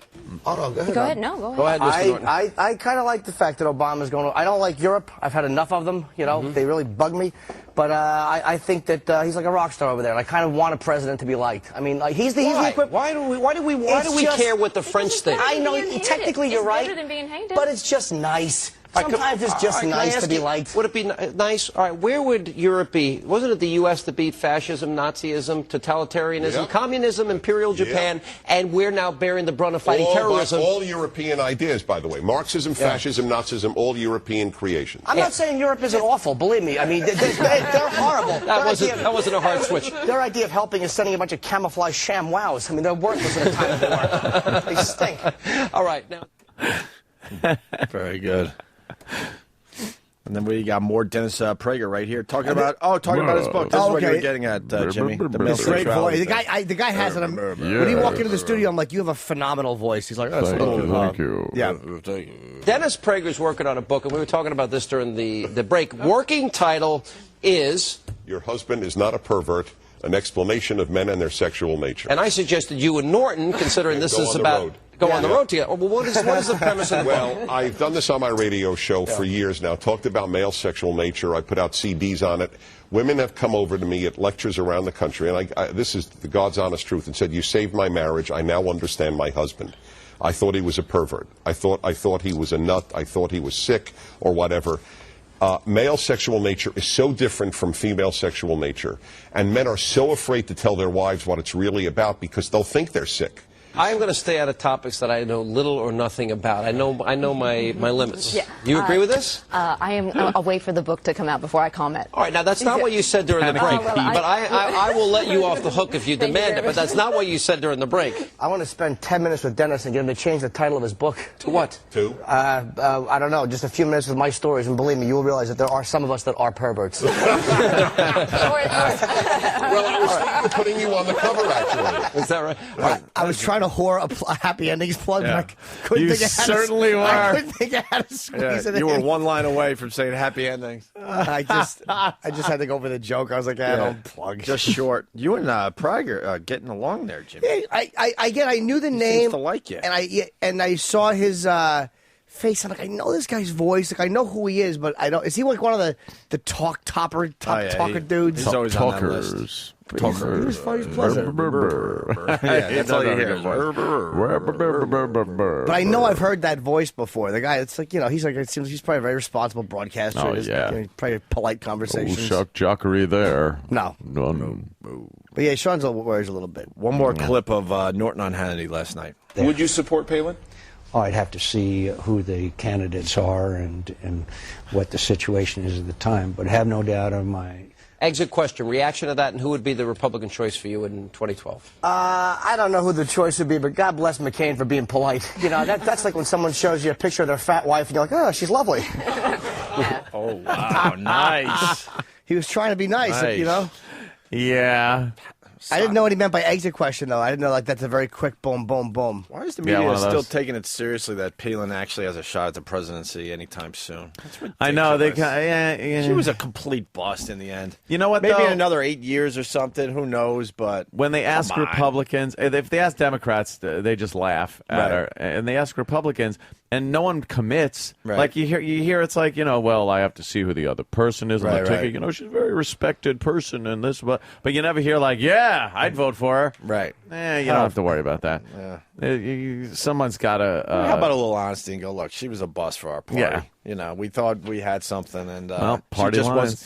Oh, no, go ahead. Go ahead. No, go ahead. Go ahead, Mr. Norton. I kind of like the fact that Obama's going. I don't like Europe. I've had enough of them. They really bug me. But I think that he's like a rock star over there. And I kind of want a president to be liked. I mean, he's the equivalent. Why do we care what the French think? I know technically you're right, better than being hated. but it's just nice. Sometimes it's just nice to be liked. Would it be nice? All right, where would Europe be? Wasn't it the U.S. that beat fascism, Nazism, totalitarianism, communism, Imperial Japan, and we're now bearing the brunt of fighting terrorism? All European ideas, by the way. Marxism, fascism, Nazism, all European creations. I'm not saying Europe isn't awful. Believe me. I mean, they're horrible. That wasn't a hard switch. Their idea of helping is sending a bunch of camouflage sham wows. I mean, they're worthless at a time of war. They stink. All right, now. Very good. And then we got more Dennis Prager right here talking about his book. This is what you were getting at, Jimmy. The male Great sexuality voice. The guy has it. When he walked into the studio, I'm like, you have a phenomenal voice. He's like, oh, Thank you. Yeah. Dennis Prager's working on a book, and we were talking about this during the break. Working title is Your Husband Is Not a Pervert, an explanation of men and their sexual nature. And I suggested you and Norton, considering this is about go on the road together. Well, what is the premise of the book? Well, I've done this on my radio show for years now, talked about male sexual nature. I put out CDs on it. Women have come over to me at lectures around the country, and this is the God's honest truth, and said, you saved my marriage. I now understand my husband. I thought he was a pervert. I thought he was a nut. I thought he was sick or whatever. Male sexual nature is so different from female sexual nature, and men are so afraid to tell their wives what it's really about because they'll think they're sick. I am going to stay out of topics that I know little or nothing about. I know my limits. Yeah. You agree with this? I am. I'll wait for the book to come out before I comment. All right. Now that's not what you said during the break. Well, but I will let you off the hook if you demand it. But that's not what you said during the break. I want to spend 10 minutes with Dennis and get him to change the title of his book. To what? To? I don't know. Just a few minutes with my stories, and believe me, you will realize that there are some of us that are perverts. Well, I was thinking of putting you on the cover, actually. Is that right? I was trying to whore a happy endings plug, but I couldn't You think of certainly were. I couldn't think of how to squeeze it in. You were one line away from saying happy endings. I just had to go for the joke. I was like, don't plug. Just short. You and Prager getting along there, Jimmy. Yeah, I knew the name. Seems to like you. And I saw his face. I'm like, I know this guy's voice. Like, I know who he is, but I don't. Is he like one of the top talker dudes? He's always on that list. Talker. He's funny. He's pleasant. Yeah, that's all you hear. But I know I've heard that voice before. The guy, it's like, he's like, it seems he's probably a very responsible broadcaster. Oh, yeah. Probably polite conversations. Oh, shuck jockery there. No. But yeah, Sean's worries a little bit. One more clip of Norton on Hannity last night. Would you support Palin? Oh, I'd have to see who the candidates are and what the situation is at the time. But have no doubt on my... Exit question, reaction to that, and who would be the Republican choice for you in 2012? I don't know who the choice would be, but God bless McCain for being polite. That's like when someone shows you a picture of their fat wife, and you're like, oh, she's lovely. Oh, wow, nice. He was trying to be nice. Yeah. I didn't know what he meant by exit question, though. I didn't know that's a very quick boom, boom, boom. Why is the media still taking it seriously that Palin actually has a shot at the presidency anytime soon? That's ridiculous. I know. She was a complete bust in the end. You know what, Maybe though? in another 8 years or something. Who knows? But when they ask Republicans, if they ask Democrats, they just laugh at her. And they ask Republicans, and no one commits. Right. Like you hear it's like, well, I have to see who the other person is on the ticket. She's a very respected person and this, but you never hear like, yeah, I'd vote for her. Right. You don't have to worry about that. Yeah. Someone's got to. How about a little honesty and go, look, she was a bust for our party. Yeah. We thought we had something, and party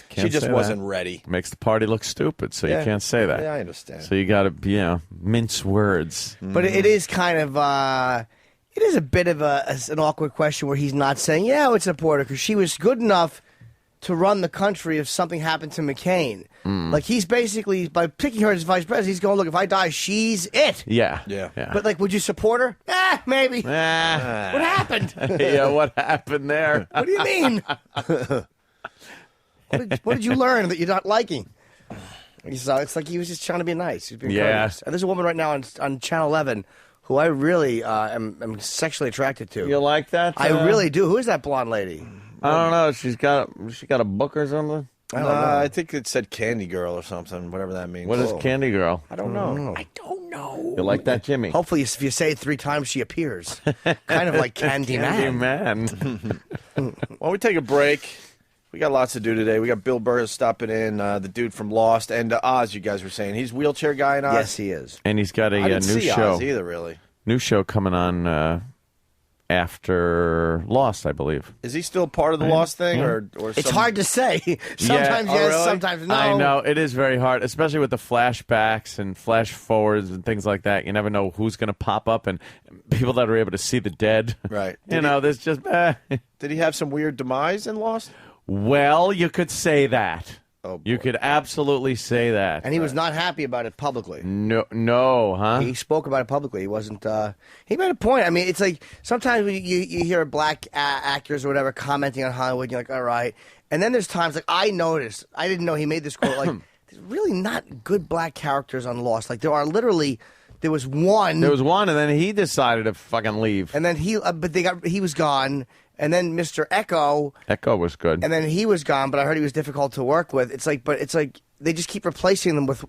she just wasn't ready. Makes the party look stupid, so you can't say that. Yeah, I understand. So you got to, mince words. But it is kind of. It is a bit of an awkward question where he's not saying, yeah, I would support her, because she was good enough to run the country if something happened to McCain. Like, he's basically, by picking her as vice president, he's going, look, if I die, she's it. Yeah. But, like, would you support her? Maybe. What happened? Yeah, what happened there? What do you mean? What did you learn that you're not liking? So it's like he was just trying to be nice. He was being courteous. And there's a woman right now on Channel 11 who I really am sexually attracted to. You like that? I really do. Who is that blonde lady? I don't know. She got a book or something? I don't know. I think it said Candy Girl or something, whatever that means. What is Candy Girl? I don't know. I don't know. You like that, Jimmy? Hopefully, if you say it 3 times, she appears. Kind of like Candy Man. While we take a break, we got lots to do today. We got Bill Burr stopping in, the dude from Lost, and Oz, you guys were saying. He's wheelchair guy in Oz? Yes, he is. And he's got a I didn't new see show. Oz either, really. New show coming on after Lost, I believe. Is he still part of the Lost thing? Or it's hard to say. Sometimes yes, really? sometimes no. I know. It is very hard, especially with the flashbacks and flash forwards and things like that. You never know who's going to pop up, and people that are able to see the dead. Right. There's just... Did he have some weird demise in Lost? Well, you could say that. Oh, boy. You could absolutely say that. And he was not happy about it publicly. No, huh? He spoke about it publicly. He wasn't. He made a point. I mean, it's like sometimes when you hear black actors or whatever commenting on Hollywood, you're like, all right. And then there's times like I noticed. I didn't know he made this quote. Like, there's really not good black characters on Lost. Like there are literally. There was one, and then he decided to fucking leave. And then he was gone. And then Mr. Echo was good. And then he was gone, but I heard he was difficult to work with. It's like they just keep replacing them with,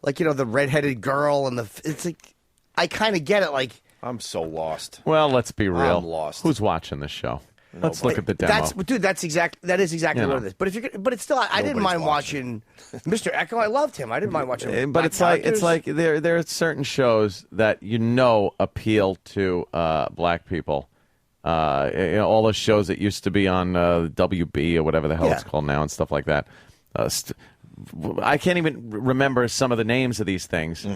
like, the redheaded girl and it's like, I kind of get it. Like, I'm so lost. Well, let's be real. I'm lost. Who's watching the show? Let's look at the demo. That is exactly what it is. But it's still, I didn't mind watching Mr. Echo. I loved him. I didn't mind watching him. But it's like there are certain shows that appeal to black people. All the shows that used to be on WB or whatever the hell it's called now and stuff like that. I can't even remember some of the names of these things,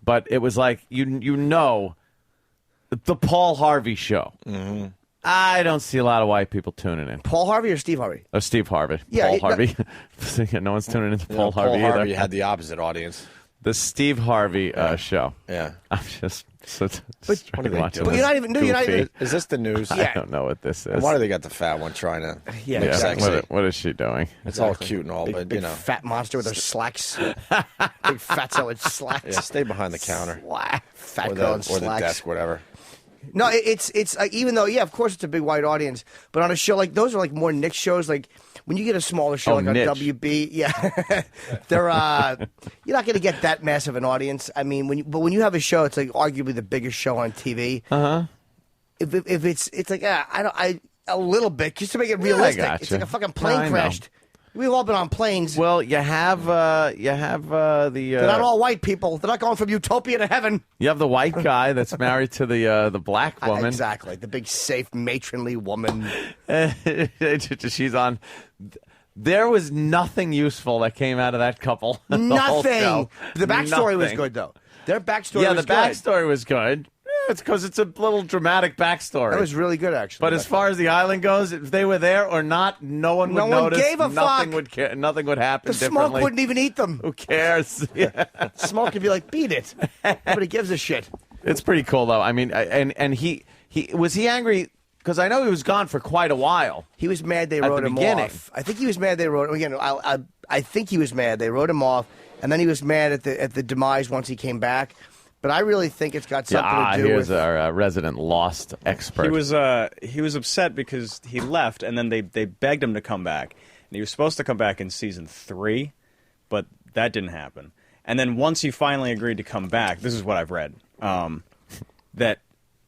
but it was like the Paul Harvey show. I don't see a lot of white people tuning in. Paul Harvey or Steve Harvey? Oh, Steve Harvey. Yeah, Paul Harvey. No one's tuning into Paul Harvey either. Paul Harvey had the opposite audience. The Steve Harvey show. Yeah. I'm just But you're not even. No, you're not even. Is this the news? I don't know what this is. And why do they got the fat one trying to make sexy? What is she doing? It's all cute and all, but big fat monster with her slacks. Big fatso with slacks. Yeah, stay behind the counter. Fat girl in or the slacks. desk, whatever. No, it's even though of course it's a big white audience, but on a show like those are like more niche shows. Like when you get a smaller show like niche. on WB, they're you're not going to get that massive an audience. I mean, when you have a show, it's like arguably the biggest show on TV. if it's like a little bit just to make it realistic. gotcha. It's like a fucking plane crashed. We've all been on planes. Well, you have the. They're not all white people. They're not going from utopia to heaven. You have the white guy that's married to the black woman. Exactly, the big, safe, matronly woman. She's on. There was nothing useful that came out of that couple. Nothing. The backstory was good, though. Their backstory was good. Yeah, the backstory was good. It's because it's a little dramatic backstory. That was really good, actually. But as far as the island goes, if they were there or not, no one would notice. Gave a nothing fuck. would care. Nothing would happen. The smoke differently. wouldn't even eat them. Who cares? Yeah. Smoke would be like, beat it. Nobody gives a shit. It's pretty cool, though. I mean, and he was he angry? Because I know he was gone for quite a while. He was mad they wrote him off. I think he was mad they wrote him. Again, I think he was mad they wrote him off, and then he was mad at the demise once he came back. But I really think it's got something to do here's with our resident Lost expert. He was upset because he left, and then they begged him to come back, and he was supposed to come back in season 3, but that didn't happen. And then once he finally agreed to come back, this is what I've read, that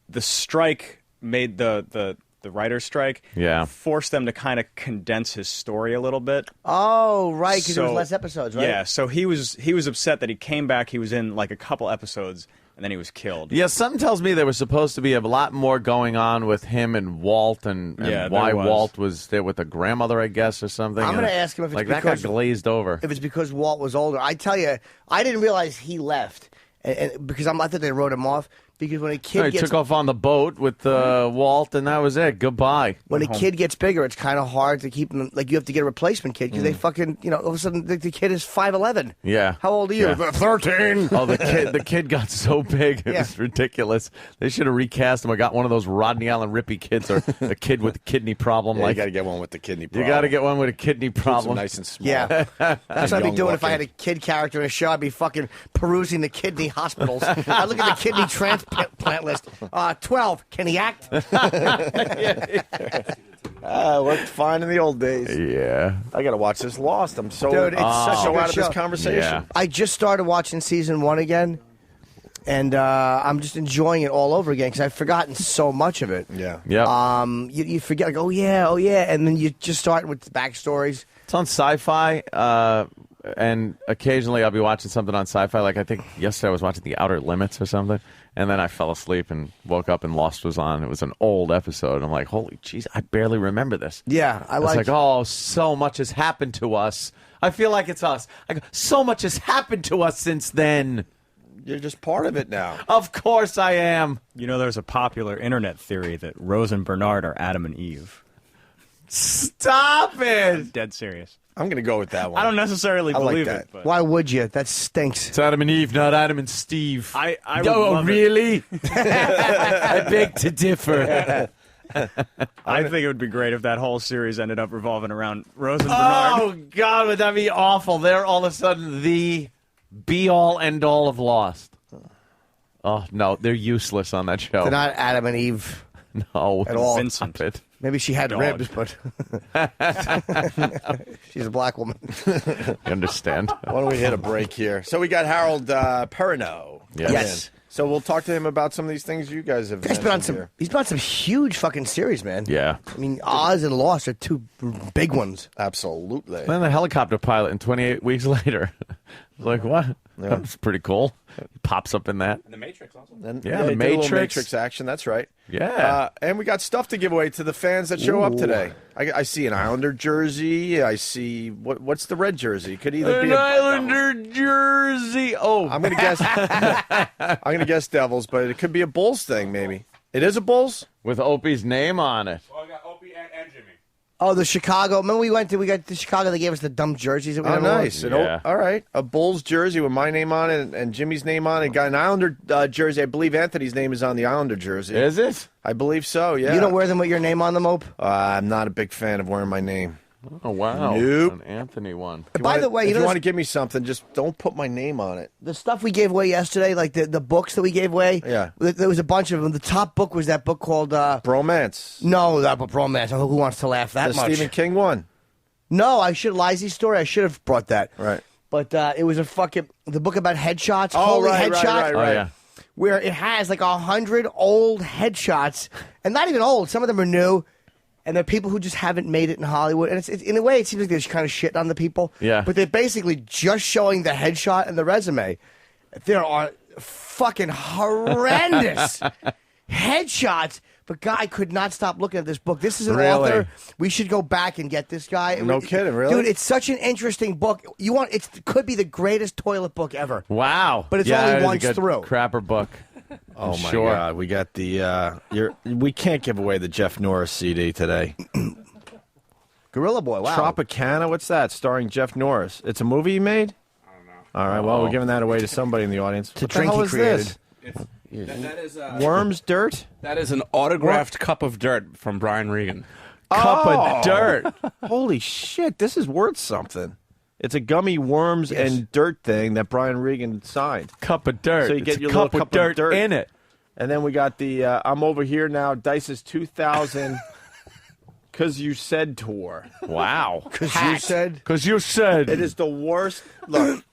the strike made the writer's strike forced them to kind of condense his story a little bit. Oh, right, because there was less episodes, right? Yeah, so he was upset that he came back. He was in like a couple episodes, and then he was killed. Yeah, something tells me there was supposed to be a lot more going on with him and Walt, and why Walt was there with the grandmother, I guess, or something. I'm going to ask him if it's that got glazed over. If it's because Walt was older. I tell you, I didn't realize he left, and because I thought they wrote him off. Because when a kid he took off on the boat with Walt, and that was it. Goodbye. When a kid gets bigger, it's kind of hard to keep him. Like, you have to get a replacement kid because they fucking, all of a sudden, the kid is 5'11". Yeah. How old are you? Yeah. 13. Oh, the kid got so big, it was ridiculous. They should have recast him or got one of those Rodney Allen Rippy kids or a kid with a kidney problem. Yeah, you got to get one with the kidney problem. You got to get one with a kidney problem. Nice and small. Yeah. That's what I'd be doing if I had a kid character in a show. I'd be fucking perusing the kidney hospitals. I'd look at the kidney transplant list. 12. Can he act? Worked fine in the old days. Yeah. I got to watch this Lost. I'm so, Dude, it's such a good out of show. this conversation. Yeah. I just started watching season 1 again, and I'm just enjoying it all over again because I've forgotten so much of it. Yeah. Yeah. You forget, like, oh yeah, and then you just start with the backstories. It's on Sci-Fi, and occasionally I'll be watching something on Sci-Fi. Like, I think yesterday I was watching The Outer Limits or something, and then I fell asleep and woke up and Lost was on. It was an old episode. And I'm like, holy jeez, I barely remember this. Yeah, It's like, oh, so much has happened to us. I feel like it's us. I go, so much has happened to us since then. You're just part of it now. Of course I am. You know, there's a popular internet theory that Rose and Bernard are Adam and Eve. Stop it! I'm dead serious. I'm going to go with that one. I don't necessarily believe that. it. But Why would you? That stinks. It's Adam and Eve, not Adam and Steve. I would oh, love really? I beg to differ. I think it would be great if that whole series ended up revolving around Rose and Bernard. Oh, God, would that be awful? They're all of a sudden the be-all, end-all of Lost. Oh, no, they're useless on that show. They're not Adam and Eve. No. At all. Vincent. Stop it. Maybe she had Dog. ribs, but she's a black woman. I understand. Why don't we hit a break here? So we got Harold Perrineau. Yes. So we'll talk to him about some of these things you guys have. He's been on some huge fucking series, man. Yeah. I mean, Oz and Lost are two big ones. Absolutely. Then the helicopter pilot in 28 weeks later. Like, what? Yeah. That's pretty cool. He pops up in that. And the Matrix also. And, Yeah, they the did a little Matrix. Matrix action. That's right. Yeah. And we got stuff to give away to the fans that show up today. I see an Islander jersey. I see what's the red jersey? Could either be an Islander jersey. Oh, I'm gonna guess. I'm gonna guess Devils, but it could be a Bulls thing. Maybe it is a Bulls with Opie's name on it. Well, I got Opie and Jimmy. Oh, the Chicago. Remember we got to Chicago. They gave us the dumb jerseys. That we never wore? Nice. Yeah. All right, a Bulls jersey with my name on it and Jimmy's name on it. Got an Islander jersey. I believe Anthony's name is on the Islander jersey. Is it? I believe so. Yeah. You don't wear them with your name on them, Ope? I'm not a big fan of wearing my name. Oh, wow. Nope. An Anthony one. By the way, if you want to give me something, just don't put my name on it. The stuff we gave away yesterday, like the books that we gave away. Yeah. There was a bunch of them. The top book was that book called Bromance. No, that book Bromance. Who wants to laugh that The much? Stephen King one. No, I should Lisey's story. I should have brought that. Right. But it was the book about headshots. Oh, Holy right, headshots. right. Oh, yeah. where it has like 100 old headshots, and not even old. Some of them are new, and they're people who just haven't made it in Hollywood. And it's in a way, it seems like they're just kind of shitting on the people. Yeah. But they're basically just showing the headshot and the resume. There are fucking horrendous headshots. But Guy could not stop looking at this book. This is an author. We should go back and get this guy. No kidding, really? Dude, it's such an interesting book. It could be the greatest toilet book ever. Wow. But it's Yeah, only it is a once good through. Crapper book. Oh, my Sure. God. We got the... we can't give away the Jeff Norris CD today. Gorilla Boy, wow. Tropicana, what's that? Starring Jeff Norris. It's a movie he made? I don't know. All right, well, we're giving that away to somebody in the audience. It's a What the drink hell he is created. this? That is Worms Dirt? That is an autographed cup of dirt from Brian Regan. Cup of dirt. Holy shit, this is worth something. It's a gummy worms and dirt thing that Brian Regan signed. Cup of dirt. So you get It's a your cup little with cup of dirt in it. And then we got the I'm Over Here Now, Dice's 2000 Cause You Said tour. Wow. Because you said? Because you said. It is the worst. Look,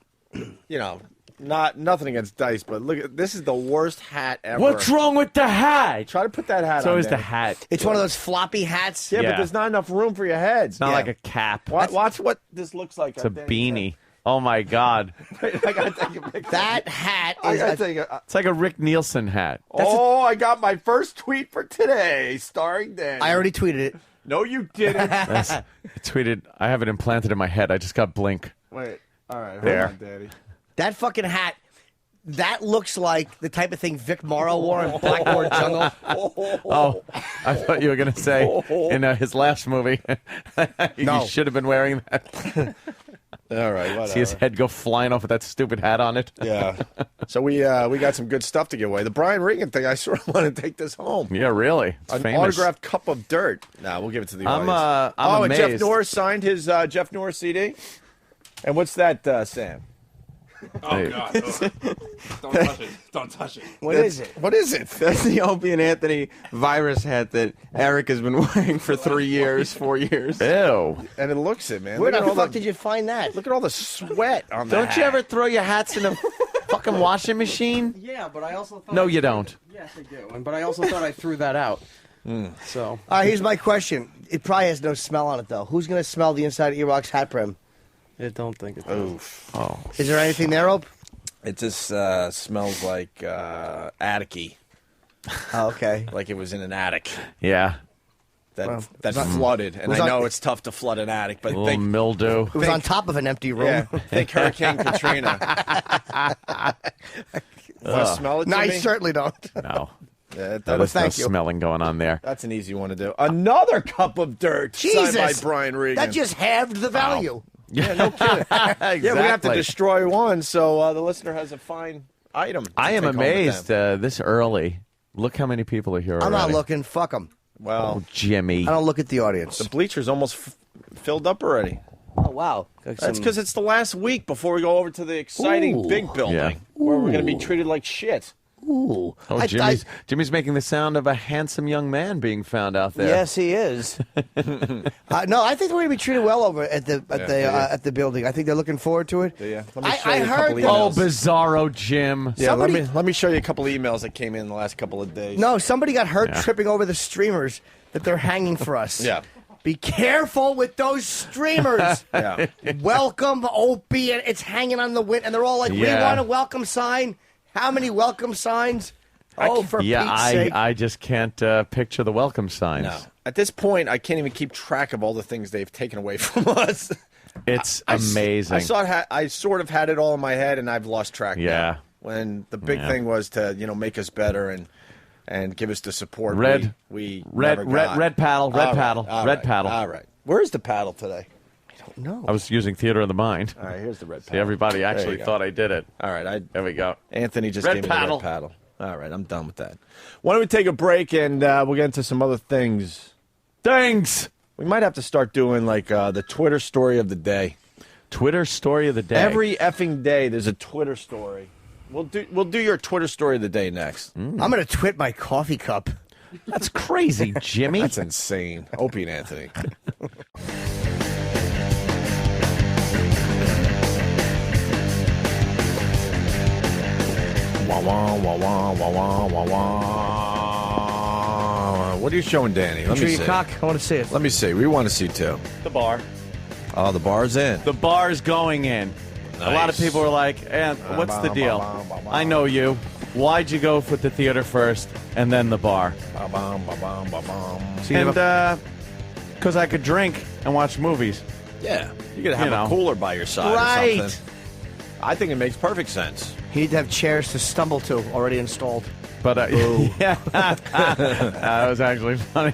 nothing against Dice, but look, this is the worst hat ever. What's wrong with the hat? Try to put that hat on. So is the Danny. hat. It's one of those floppy hats. Yeah, but there's not enough room for your heads. It's not like a cap. Watch what this looks like. It's a beanie. Oh, my God. I gotta take a picture. That hat I is... gotta take a, It's like a Rick Nielsen hat. I got my first tweet for today, starring Dan. I already tweeted it. No, you didn't. I tweeted, I have it implanted in my head. I just got Blink. Wait. All right. There. Hold on, Daddy. That fucking hat, that looks like the type of thing Vic Morrow wore in Blackboard Jungle. Oh, I thought you were going to say in his last movie. No. You should have been wearing that. All right. Whatever. See his head go flying off with that stupid hat on it. Yeah. So we got some good stuff to give away. The Brian Regan thing, I sort of want to take this home. Yeah, really. It's An famous. autographed cup of dirt. Nah, we'll give it to the I'm audience. I'm and amazed. Jeff Norris signed his Jeff Norris CD. And what's that, Sam? Oh, God. Don't touch it. Don't touch it. What is it? What is it? That's the Opie and Anthony virus hat that Eric has been wearing for 3 years, 4 years. Ew. And it looks it, man. Where Look the at fuck all did you find that? Look at all the sweat on that. Don't you ever throw your hats in a fucking washing machine? Yeah, but I also thought... No, you don't. Yes, I do. But I also thought I threw that out. So... All right, here's my question. It probably has no smell on it, though. Who's going to smell the inside of E-Rock's hat brim? I don't think it does. Oof. Oh. Is there anything there, Ope? It just smells like attic-y. Oh, okay. Like it was in an attic. Yeah. That flooded. And I know it's tough to flood an attic, but A little mildew. It was on top of an empty room. Yeah, think Hurricane Katrina. Want to smell it, No, I Jimmy? certainly don't. No. Yeah, That is no thank you. smelling going on there. That's an easy one to do. Another cup of dirt Jesus. signed by Brian Regan. That just halved the value. Yeah, no kidding. Exactly. Yeah, we have to destroy one, so the listener has a fine item. to I am take home with amazed them. this early. Look how many people are here already. I'm not looking. Fuck them. Well, Oh, Jimmy. I don't look at the audience. the bleachers almost filled up already. Oh, wow. That's because it's the last week before we go over to the exciting big building Yeah. where we're going to be treated like shit. Ooh. Oh, Jimmy's making the sound of a handsome young man being found out there. Yes, he is. No, I think we're going to be treated well over at the building. I think they're looking forward to it. Yeah. Let me show I you a heard couple that. Oh, emails. bizarro Jim. Yeah, Somebody- let me show you a couple of emails that came in the last couple of days. No, somebody got hurt tripping over the streamers that they're hanging for us. Yeah. Be careful with those streamers. Yeah. Welcome, Opie, and it's hanging on the wind, and they're all like, "We Yeah. want a welcome sign." How many welcome signs? Oh, for Pete's sake! I just can't picture the welcome signs. No. At this point, I can't even keep track of all the things they've taken away from us. It's amazing. I sort of had it all in my head, and I've lost track. Yeah. Now. When the big thing was to make us better and give us the support. Red never got. red paddle, All red right, paddle, all red right, paddle. All right. Where's the paddle today? No. I was using theater of the mind. All right, here's the red See, paddle. everybody There you actually go. thought I did it. All right, There we go. Anthony just Red gave me paddle. the red paddle. All right, I'm done with that. Why don't we take a break and we'll get into some other things. Thanks. We might have to start doing like the Twitter story of the day. Twitter story of the day. Every effing day, there's a Twitter story. We'll do your Twitter story of the day next. I'm going to twit my coffee cup. That's crazy, Jimmy. That's insane. Opie and Anthony. Wah, wah, wah, wah, wah, wah, wah, wah. What are you showing, Danny? Let me Tree see. cock. I want to see it. Let me see. We want to see too. The bar. Oh, the bar's in. The bar's going in. A lot of people are like, what's the deal? I know you. Why'd you go with the theater first and then the bar? And because I could drink and watch movies. Yeah, you gotta have a cooler by your side Right. or something. I think it makes perfect sense. You need to have chairs to stumble to already installed. But yeah, that was actually funny.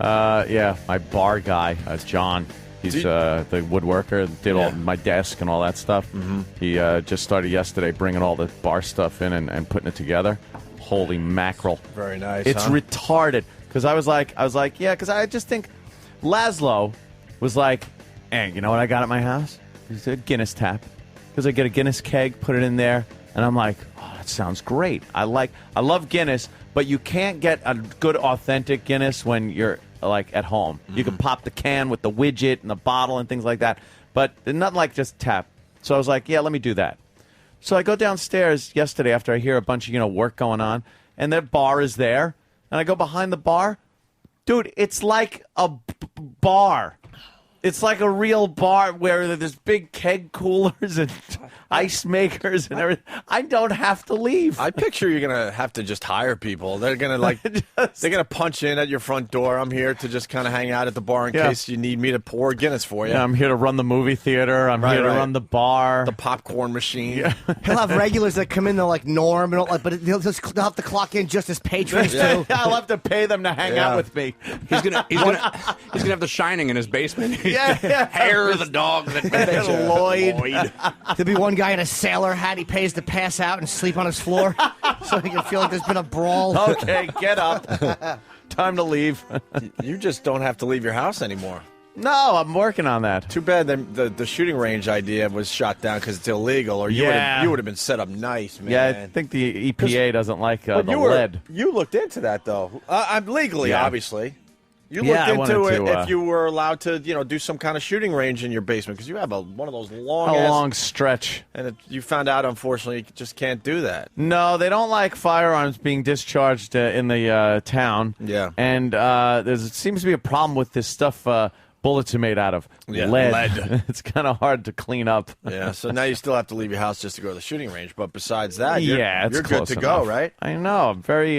Yeah, my bar guy, John. He's the woodworker, did all my desk and all that stuff. He just started yesterday bringing all the bar stuff in and putting it together. Holy mackerel! Very nice. It's retarded because I was like, yeah, because I just think Laszlo was like, hey, you know what I got at my house? He said Guinness tap because I get a Guinness keg, put it in there, and I'm like, oh, that sounds great. I love Guinness, but you can't get a good authentic Guinness when you're like at home. You can pop the can with the widget and the bottle and things like that, but nothing like just tap. So I was like, yeah, let me do that. So I go downstairs yesterday after I hear a bunch of work going on, and their bar is there, and I go behind the bar. Dude, it's like a bar. It's like a real bar where there's big keg coolers and ice makers and everything. I don't have to leave. I picture you're gonna have to just hire people. They're gonna they're gonna punch in at your front door. I'm here to just kind of hang out at the bar in case you need me to pour Guinness for you. Yeah, I'm here to run the movie theater. I'm here to run the bar, the popcorn machine. Yeah. He'll have regulars that come in. They're like Norm, and but they'll have to clock in just as patrons too. I'll have to pay them to hang out with me. He's gonna have The Shining in his basement. Hair of the dog that Lloyd. There'll be one guy in a sailor hat. He pays to pass out and sleep on his floor so he can feel like there's been a brawl. Okay, get up. Time to leave. You just don't have to leave your house anymore. No, I'm working on that. Too bad the shooting range idea was shot down because it's illegal, or you would have been set up nice, man. Yeah, I think the EPA doesn't like the lead. You looked into that, though. I'm legally, obviously. You Yeah, looked into it to, if you were allowed to, do some kind of shooting range in your basement because you have one of those long, a long stretch, and you found out, unfortunately, you just can't do that. No, they don't like firearms being discharged in the town. Yeah, and there seems to be a problem with this stuff. Bullets are made out of lead. It's kind of hard to clean up. Yeah, so now you still have to leave your house just to go to the shooting range. But besides that, you're good to go, right? I know. I'm very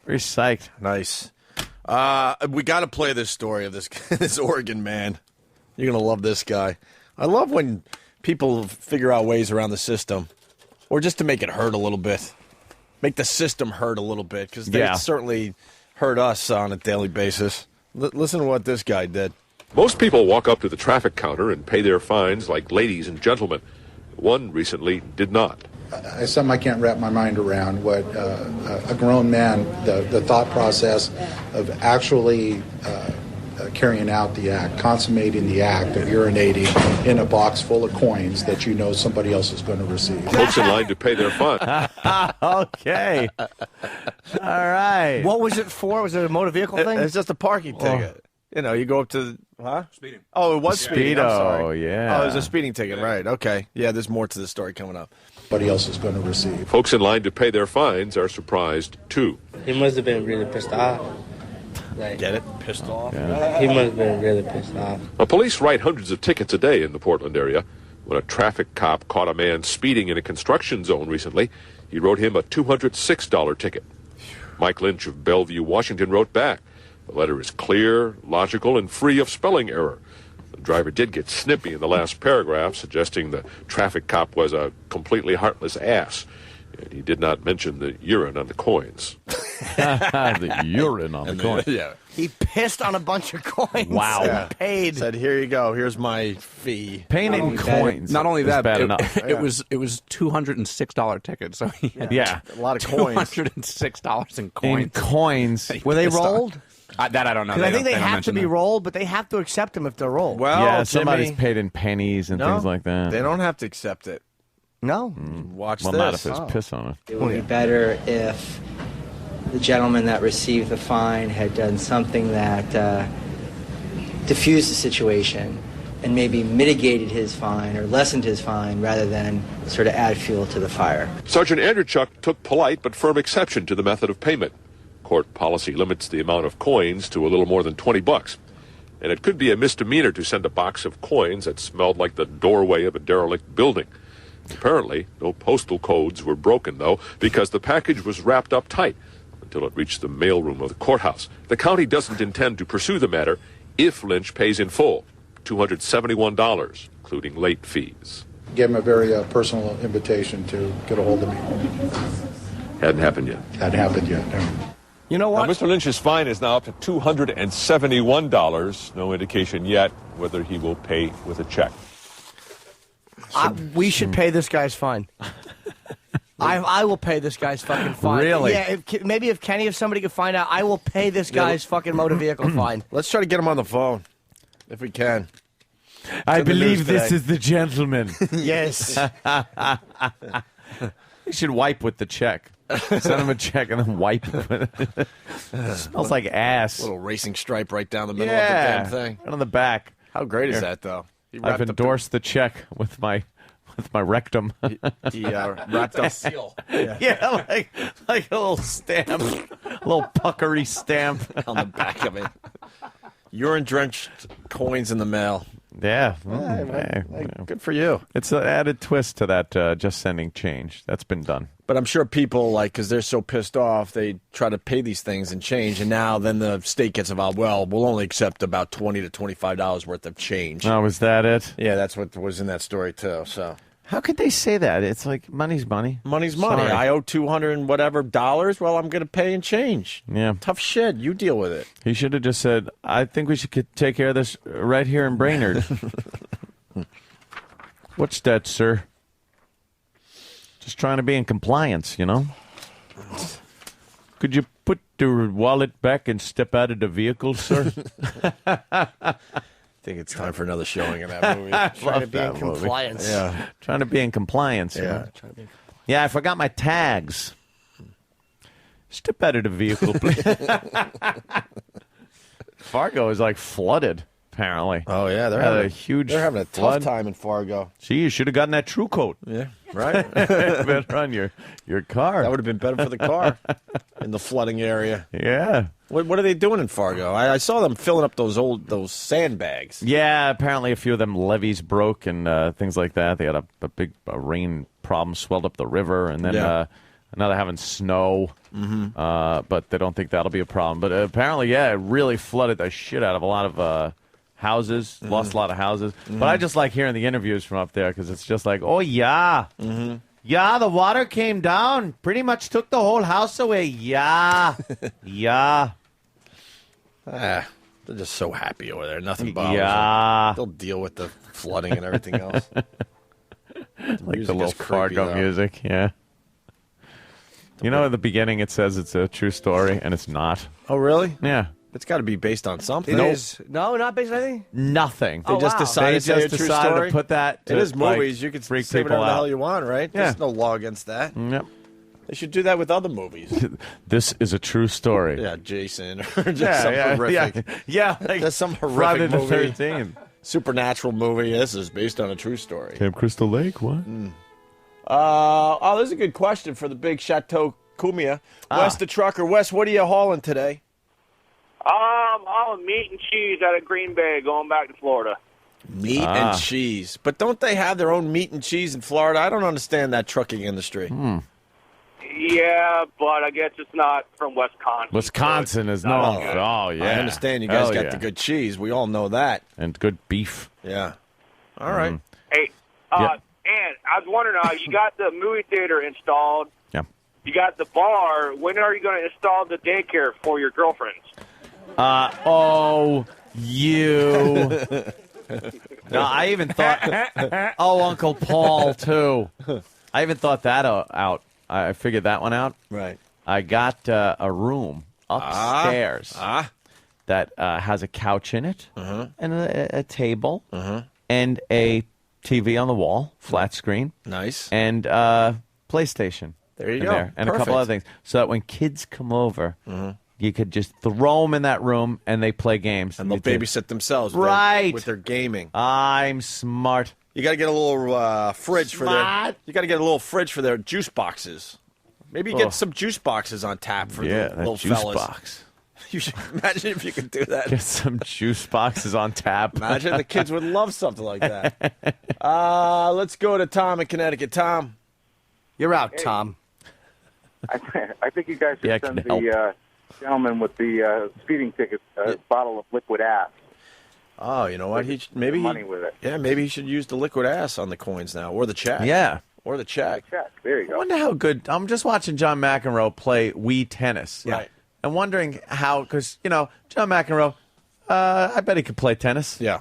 psyched. Nice. We got to play this story of this Oregon man. You're going to love this guy. I love when people figure out ways around the system, or just to make it hurt a little bit. Make the system hurt a little bit, because they certainly hurt us on a daily basis. Listen to what this guy did. Most people walk up to the traffic counter and pay their fines like ladies and gentlemen. One recently did not. Something I can't wrap my mind around, what a grown man, the thought process of actually carrying out the act, consummating the act of urinating in a box full of coins that you know somebody else is going to receive. Folks in line to pay their fine. Okay. All right. What was it for? Was it a motor vehicle thing? It's just a parking ticket. You go up to speeding. Oh, it was speeding. I'm sorry. Yeah. Oh, it was a speeding ticket, right? Okay. Yeah, there's more to the story coming up. Somebody else is going to receive. Folks in line to pay their fines are surprised too. He must have been really pissed off. Get it? Pissed off? He must have been really pissed off. Police write hundreds of tickets a day in the Portland area. When a traffic cop caught a man speeding in a construction zone recently, he wrote him a $206 ticket. Mike Lynch of Bellevue, Washington, wrote back. The letter is clear, logical, and free of spelling error. The driver did get snippy in the last paragraph, suggesting the traffic cop was a completely heartless ass. And he did not mention the urine on the coins. The urine on the coins. Yeah. He pissed on a bunch of coins. Wow. And paid. Said, here you go. Here's my fee. Paying in coins. Not only that, bad enough. It was $206 ticket. So he had Yeah. A lot of coins. $206 in coins. In coins. Were they rolled? That I don't know. Because I think they don't have to mention be that. rolled, but they have to accept them if they're rolled. Well, Yeah, somebody's Jimmy, paid in pennies and things like that. They don't have to accept it. No. Watch Well, this. not if there's piss on it. It would be better if the gentleman that received the fine had done something that diffused the situation and maybe mitigated his fine or lessened his fine rather than sort of add fuel to the fire. Sergeant Anderchuk took polite but firm exception to the method of payment. Court policy limits the amount of coins to a little more than $20. And it could be a misdemeanor to send a box of coins that smelled like the doorway of a derelict building. Apparently, no postal codes were broken, though, because the package was wrapped up tight until it reached the mailroom of the courthouse. The county doesn't intend to pursue the matter if Lynch pays in full, $271, including late fees. Gave him a very personal invitation to get a hold of me. Hadn't happened yet. Hadn't happened yet, no. You know what? Now, Mr. Lynch's fine is now up to $271. No indication yet whether he will pay with a check. We should pay this guy's fine. I will pay this guy's fucking fine. Really? Yeah, if Kenny, if somebody could find out, I will pay this guy's fucking motor vehicle fine. Let's try to get him on the phone, if we can. I believe this is the gentleman. Yes. You should wipe with the check. Send him a check and then wipe it. It smells like ass. A little racing stripe right down the middle Yeah, of the damn thing. right on the back. How great is Here. that, though? He I've wrapped up endorsed the check with my rectum. He wrapped up seal. Yeah, like a little stamp, a little puckery stamp on the back of it. Urine-drenched coins in the mail. Yeah. Good for you. It's an added twist to that just sending change. That's been done. But I'm sure people, because they're so pissed off, they try to pay these things and change, and now then the state gets involved. Well, we'll only accept about $20 to $25 worth of change. Oh, was that it? Yeah, that's what was in that story, too. So how could they say that? It's like money's money. Money's money. Sorry. I owe $200 and whatever dollars. Well, I'm going to pay in change. Yeah. Tough shit. You deal with it. He should have just said, I think we should take care of this right here in Brainerd. What's that, sir? Just trying to be in compliance, you know? Could you put the wallet back and step out of the vehicle, sir? I think it's time for another showing of that movie. Trying to be in compliance. Yeah. Trying to be in compliance. you know? Yeah, I forgot my tags. Step out of the vehicle, please. Fargo is like flooded, apparently. Oh, yeah. They're having a tough time in Fargo. Gee, you should have gotten that True Coat. Yeah, right? Better on your car. That would have been better for the car in the flooding area. Yeah. What are they doing in Fargo? I saw them filling up those sandbags. Yeah, apparently a few of them levees broke and things like that. They had a big rain problem, swelled up the river, and then now they're having snow. Mm-hmm. But they don't think that'll be a problem. But apparently, yeah, it really flooded the shit out of a lot of houses, lost a lot of houses. Mm-hmm. But I just like hearing the interviews from up there because it's just like, oh, yeah. Mm-hmm. Yeah, the water came down, pretty much took the whole house away. Yeah. Yeah. They're just so happy over there. Nothing bothers them. They'll deal with the flooding and everything else. Like the little Fargo music, yeah. You know, at the beginning it says it's a true story, and it's not. Oh, really? Yeah. It's got to be based on something. It is. No, not based on anything? Nothing. They just decided to put that. It is movies. You can say whatever the hell you want, right? Yeah. There's no law against that. Yep. They should do that with other movies. This is a true story. Yeah, Jason, or just some horrific. Yeah, like just some horrific Friday the movie. 13th. Supernatural movie. This is based on a true story. Camp Crystal Lake. What? There's a good question for the big Chateau Cumia. Wes the trucker. Wes, what are you hauling today? Hauling meat and cheese out of Green Bay, going back to Florida. Meat and cheese. But don't they have their own meat and cheese in Florida? I don't understand that trucking industry. Yeah, but I guess it's not from Wisconsin. Wisconsin is no. Oh, yeah. I understand you guys got the good cheese. We all know that. And good beef. Yeah. All right. Hey, and I was wondering, you got the movie theater installed. Yeah. You got the bar. When are you going to install the daycare for your girlfriends? You. No, I even thought. Oh, Uncle Paul, too. I even thought that out. I figured that one out. Right. I got a room upstairs that has a couch in it and a table and a TV on the wall, flat screen. Nice. And PlayStation. There you go. There, and a couple other things. So that when kids come over, You could just throw them in that room and they play games. And they'll babysit themselves with their gaming. I'm smart. You got to get a little fridge for their. You got to get a little fridge for their juice boxes. Maybe get some juice boxes on tap for the little juice fellas. box. You should imagine if you could do that. Get some juice boxes on tap. Imagine the kids would love something like that. Let's go to Tom in Connecticut. Tom, you're out, Tom. I think you guys should send the gentleman with the speeding ticket a bottle of liquid ass. Oh, you know what? Money with it. Yeah, maybe he should use the liquid ass on the coins now, or the check. Yeah. Or the check. There you go. I wonder how good. I'm just watching John McEnroe play Wii tennis. Right. And wondering how, because, John McEnroe, I bet he could play tennis. Yeah.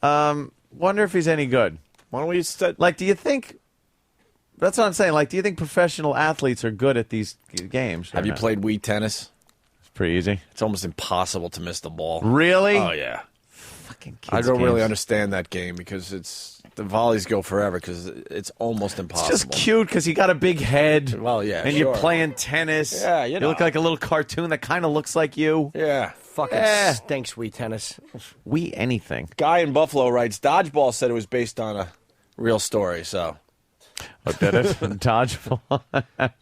Wonder if he's any good. Why don't we do you think, that's what I'm saying, do you think professional athletes are good at these games? Have you played Wii tennis? It's pretty easy. It's almost impossible to miss the ball. Really? Oh, yeah. Fucking kids I don't really games. understand that game because the volleys go forever because it's almost impossible. It's just cute because you got a big head. Well, yeah, and you're playing tennis. Yeah, you look like a little cartoon that kind of looks like you. Yeah. Fucking stinks, Wii tennis. Wii anything. Guy in Buffalo writes, Dodgeball said it was based on a real story, so. Oh, did it? Dodgeball.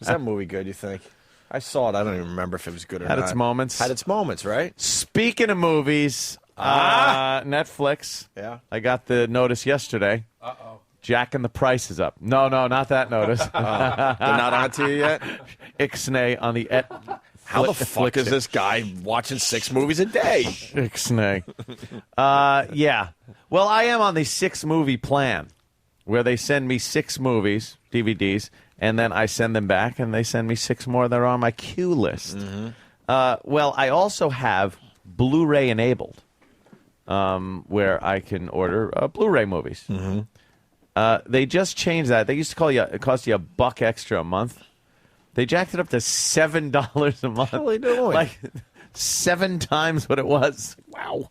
Is that movie good, you think? I saw it. I don't even remember if it was good or Had not. its moments. Had its moments, right? Speaking of movies, Netflix. Yeah. I got the notice yesterday. Uh-oh. Jack and the Price is up. No, not that notice. They're not on to you yet? Ixnay on the How the fuck is this guy watching 6 movies a day? Ixnay. Yeah. Well, I am on the 6-movie plan where they send me 6 movies, DVDs, and then I send them back and they send me 6 more that are on my queue list. Mm-hmm. Well, I also have Blu-ray enabled where I can order Blu-ray movies. Mm-hmm. They just changed that. They used to cost you $1 extra a month. They jacked it up to $7 a month. What are they doing? Like 7 times what it was. Wow.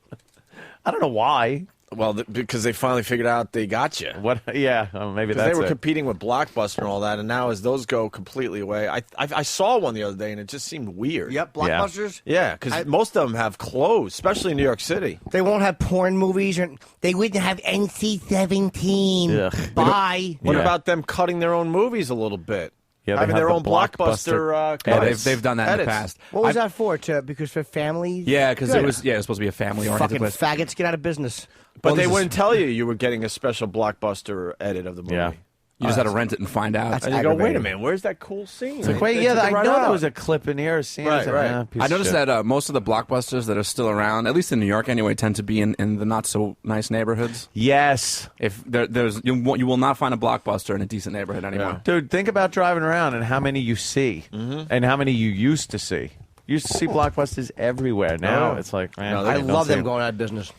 I don't know why. Well, because they finally figured out they got you. What? Yeah, maybe that's they were it. competing with Blockbuster and all that, and now as those go completely away, I saw one the other day and it just seemed weird. Yep, Blockbusters. Yeah, because most of them have closed, especially in New York City. They won't have porn movies, or they wouldn't have NC-17. Bye. What about them cutting their own movies a little bit? Yeah, they having have their the own Blockbuster Yeah, they've done that in the edits. past. What was that for? Because for families? Yeah, because it was supposed to be a family-oriented Fucking list. faggots, get out of business. But they wouldn't tell you were getting a special Blockbuster edit of the movie. Yeah. You just had to rent it and find out. And you go, wait a minute, where's that cool scene? It's like, wait, They yeah, took it I right know out. there was a clip in here. Scene. Right, right. I noticed that most of the Blockbusters that are still around, at least in New York anyway, tend to be in the not-so-nice neighborhoods. Yes. If you will not find a Blockbuster in a decent neighborhood anymore. Dude, think about driving around and how many you see and how many you used to see. You used to see Blockbusters everywhere. Now it's like, man. I love them going out of business.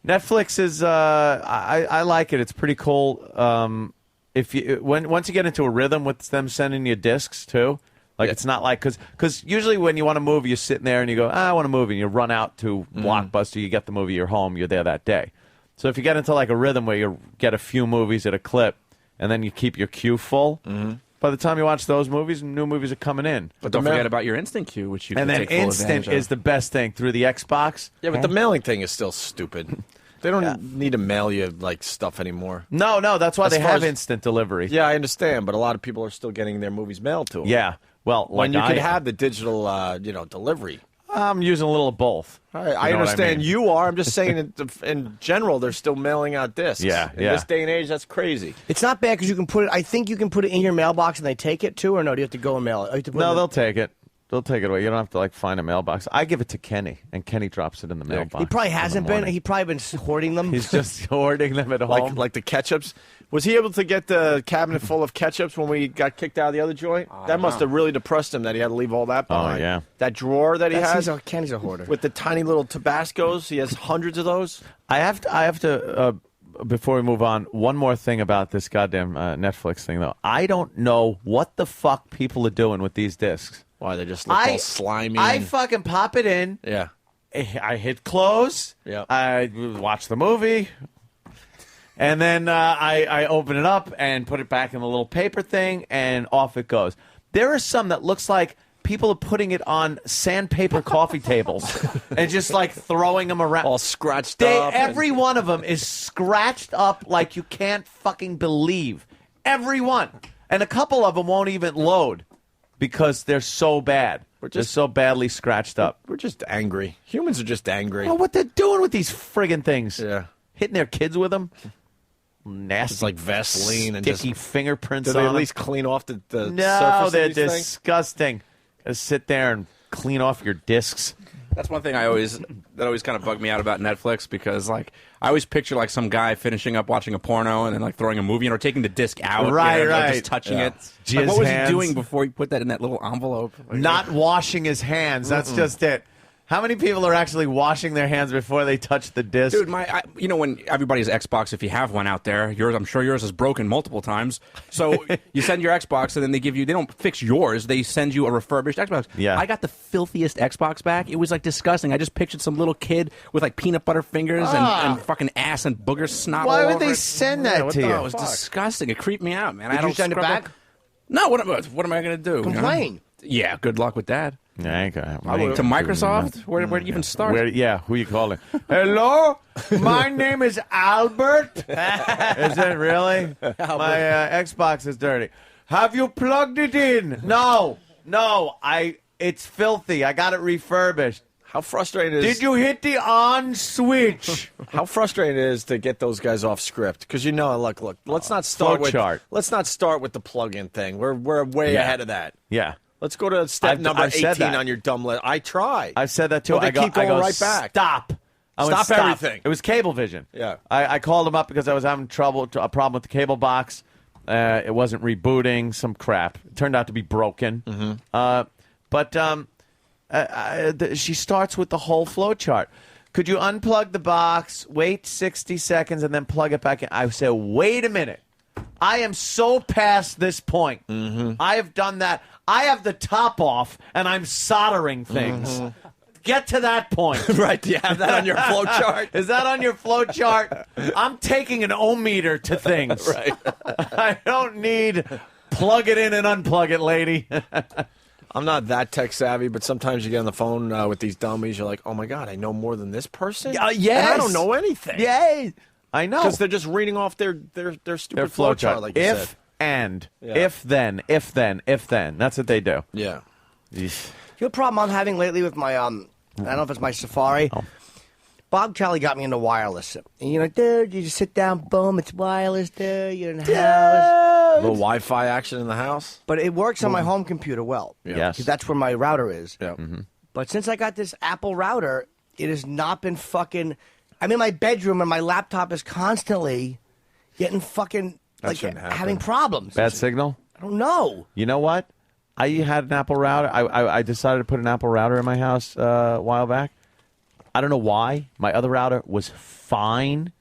Netflix is, I like it. It's pretty cool. If you once you get into a rhythm with them sending you discs too, like it's not like because usually when you want a movie, you're sitting there and you go, I want a movie, and you run out to Blockbuster, you get the movie, you're home, you're there that day. So if you get into like a rhythm where you get a few movies at a clip, and then you keep your queue full, by the time you watch those movies, new movies are coming in. But don't forget about your Instant Queue, which you and can then take full Instant advantage of. is the best thing through the Xbox. Yeah, but the mailing thing is still stupid. They don't need to mail you like stuff anymore. No, that's why As they far have as- instant delivery. Yeah, I understand, but a lot of people are still getting their movies mailed to them. Yeah, well, when like you could I am. have the digital, delivery. I'm using a little of both. I You know what understand mean? you are. I'm just saying in general, they're still mailing out discs. Yeah, In yeah. this day and age, that's crazy. It's not bad because you can put it. I think you can put it in your mailbox and they take it too, or no? Do you have to go and mail it? You have to put No, it in they'll take it. They'll take it away. You don't have to like find a mailbox. I give it to Kenny, and Kenny drops it in the mailbox. He probably in the hasn't been. morning. He probably been hoarding them. He's just hoarding them at home. Like the ketchups. Was he able to get the cabinet full of ketchups when we got kicked out of the other joint? That must have really depressed him that he had to leave all that behind. yeah. That drawer that he has Kenny's a hoarder. with the tiny little Tabascos. He has hundreds of those. I have to. Before we move on, one more thing about this goddamn Netflix thing, though. I don't know what the fuck people are doing with these discs. Why they just look all slimy? I fucking pop it in. Yeah. I hit close. Yeah. I watch the movie. And then I open it up and put it back in the little paper thing, and off it goes. There are some that looks like people are putting it on sandpaper coffee tables and just like throwing them around. All scratched up. Every one of them is scratched up like you can't fucking believe. Every one. And a couple of them won't even load because they're so bad. They're so badly scratched up. We're just angry. Humans are just angry. Oh, what they're doing with these friggin' things. Yeah. Hitting their kids with them. Nasty. It's like Vaseline and sticky just, fingerprints do they on at them. least clean off the surface No, of they're these things? disgusting. Just sit there and clean off your discs. That's one thing that always kind of bugged me out about Netflix, because like I always picture like some guy finishing up watching a porno and then like throwing a movie or taking the disc out, Right, like, right. just touching Yeah. it. Like, what was Jizz he doing hands. before he put that in that little envelope? Like, Not washing his hands. That's just it. How many people are actually washing their hands before they touch the disc? Dude, you know, when everybody's Xbox, if you have one out there, I'm sure yours is broken multiple times. So you send your Xbox, and then they don't fix yours. They send you a refurbished Xbox. Yeah. I got the filthiest Xbox back. It was like disgusting. I just pictured some little kid with like peanut butter fingers and fucking ass and booger snot. Why all would over they it. send that to you? It was disgusting. It creeped me out, man. Did I don't you send it scrub back? No. What am I going to do? Complain. Yeah. Good luck with that. Yeah, I ain't gonna, To Microsoft? Where do you even start? Who you calling? Hello? My name is Albert. Is it really? My Xbox is dirty. Have you plugged it in? No. It's filthy. I got it refurbished. How frustrating it is. Did you hit the on switch? How frustrating it is to get those guys off script, because look. Let's not start with Flowchart. Let's not start with the plug-in thing. We're way ahead of that. Yeah. Let's go to step number I've said 18 that. on your dumb list. I try. I've said that too. But they keep going right back. Stop. I went, Stop everything. It was Cablevision. Yeah. I called them up because I was having a problem with the cable box. It wasn't rebooting, some crap. It turned out to be broken. She starts with the whole flow chart. Could you unplug the box, wait 60 seconds, and then plug it back in? I said, wait a minute. I am so past this point. I have done that. I have the top off, and I'm soldering things. Get to that point. Right. Do you have that on your flow chart? Is that on your flow chart? I'm taking an ohm-meter to things. Right. I don't need plug it in and unplug it, lady. I'm not that tech savvy, but sometimes you get on the phone with these dummies. You're like, oh, my God, I know more than this person? Yes. And I don't know anything. Yay. I know. Because they're just reading off their stupid Their flow chart, like you said. If and. Yeah. If then. If then. If then. That's what they do. Yeah. You know, problem I'm having lately with my I don't know if it's my Safari. Bob Kelly got me into wireless. And you're like, dude, you just sit down, boom, it's wireless, dude. You're in the house. A little Wi-Fi action in the house. But it works on my home computer well. Yeah. Yes. Because that's where my router is. Yeah. But since I got this Apple router, it has not been fucking. I'm in my bedroom and my laptop is constantly getting fucking having problems. Bad signal? I don't know. You know what? I had an Apple router. I decided to put an Apple router in my house a while back. I don't know why. My other router was fine,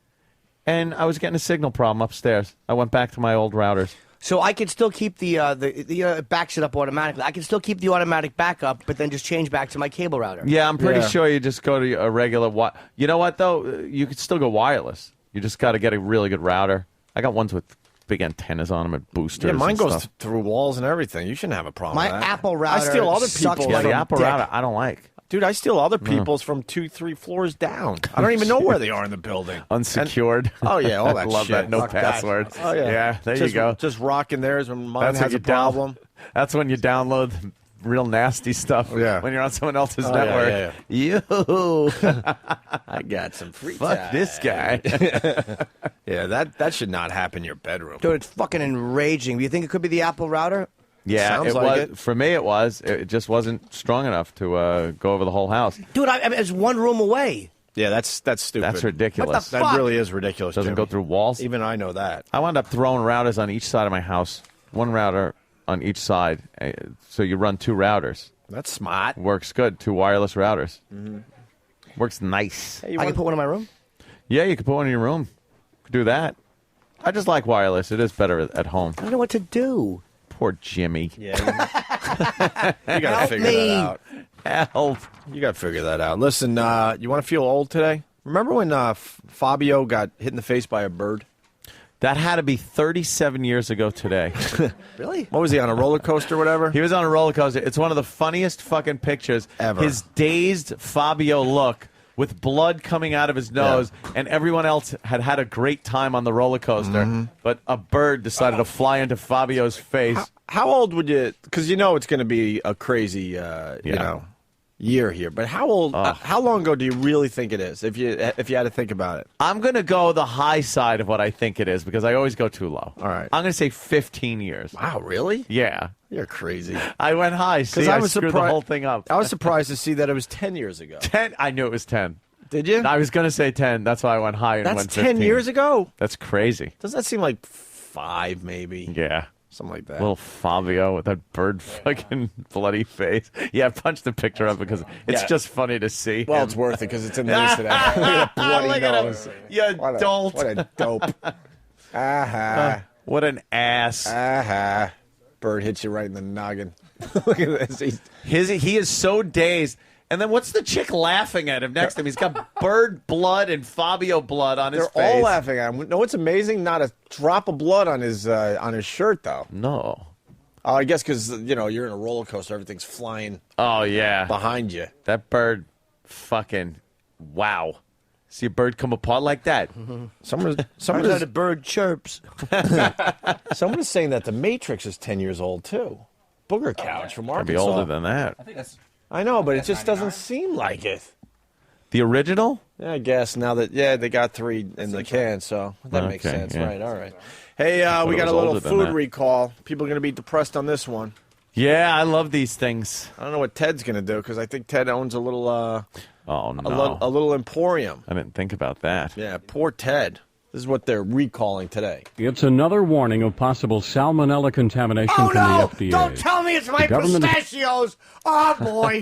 and I was getting a signal problem upstairs. I went back to my old routers. So I can still keep the it backs it up automatically. I can still keep the automatic backup, but then just change back to my cable router. Yeah, I'm pretty sure you just go to a regular. You know what though? You could still go wireless. You just got to get a really good router. I got ones with big antennas on them and boosters. Yeah, mine and goes stuff. through walls and everything. You shouldn't have a problem My with that. Apple router I steal other sucks people's. Yeah, the from Apple dick. router I don't like. Dude, I steal other people's from 2-3 floors down. I don't even know where they are in the building. Unsecured. Oh yeah, all that Love shit. that. No Fuck that. password. Oh yeah. Yeah, there Just- you go. Just rocking theirs when mine That's has when a problem. That's when you download real nasty stuff. Yeah. When you're on someone else's Oh, network. yeah. You. I got some free Fuck time. this guy. Yeah, that should not happen in your bedroom. Dude, it's fucking enraging. Do you think it could be the Apple router? Yeah, Sounds it like was. it. For me, it was. It just wasn't strong enough to go over the whole house. Dude, I mean, it's one room away. Yeah, that's stupid. That's ridiculous. What the That fuck? really is ridiculous. Doesn't Jimmy. go through walls. Even I know that. I wound up throwing routers on each side of my house. One router on each side. So you run two routers. That's smart. Works good. Two wireless routers. Works nice. Hey, I can put one in my room? Yeah, you could put one in your room. Could do that. I just like wireless. It is better at home. I don't know what to do. Poor Jimmy. Yeah. You got to Help figure me. that out. Help. You got to figure that out. Listen, you want to feel old today? Remember when Fabio got hit in the face by a bird? That had to be 37 years ago today. Really? What was he on a roller coaster or whatever? He was on a roller coaster. It's one of the funniest fucking pictures ever. His dazed Fabio look with blood coming out of his nose, and everyone else had a great time on the roller coaster, but a bird decided to fly into Fabio's face. How old would you? Because you know it's going to be a crazy, year here. But how old? How long ago do you really think it is? If you had to think about it, I'm going to go the high side of what I think it is because I always go too low. All right, I'm going to say 15 years. Wow, really? Yeah, you're crazy. I went high. See, I screwed the whole thing up. I was surprised to see that it was 10 years ago. 10? I knew it was 10. Did you? I was going to say 10. That's why I went high and That's went 10 15. years ago? That's crazy. Doesn't that seem like 5 maybe? Yeah. Something like that. Little Fabio with that bird fucking bloody face. Yeah, punch the picture up because it's just funny to see. Well, it's worth it because it's in the news today. Look at that bloody Look at him. nose. You adult. What a dope. What an ass. Bird hits you right in the noggin. Look at this. He is so dazed. And then what's the chick laughing at him next to him? He's got bird blood and Fabio blood on his face. They're all laughing at him. No, what's amazing? Not a drop of blood on his shirt, though. No. Oh, I guess because, you're in a roller coaster. Everything's flying behind you. That bird fucking, wow. See a bird come apart like that. Someone a bird chirps. Someone is saying that The Matrix is 10 years old, too. Booger Couch from Arkansas. Could be older than that. I know, but it just doesn't seem like it. The original? Yeah, I guess now that they got 3 in the can, so that makes sense. Yeah. Right, all right. Hey, we got a little food recall. People are going to be depressed on this one. Yeah, I love these things. I don't know what Ted's going to do because I think Ted owns a little oh no. a little emporium. I didn't think about that. Yeah, poor Ted. This is what they're recalling today. It's another warning of possible salmonella contamination from the FDA. Don't tell me it's my pistachios. Oh, boy.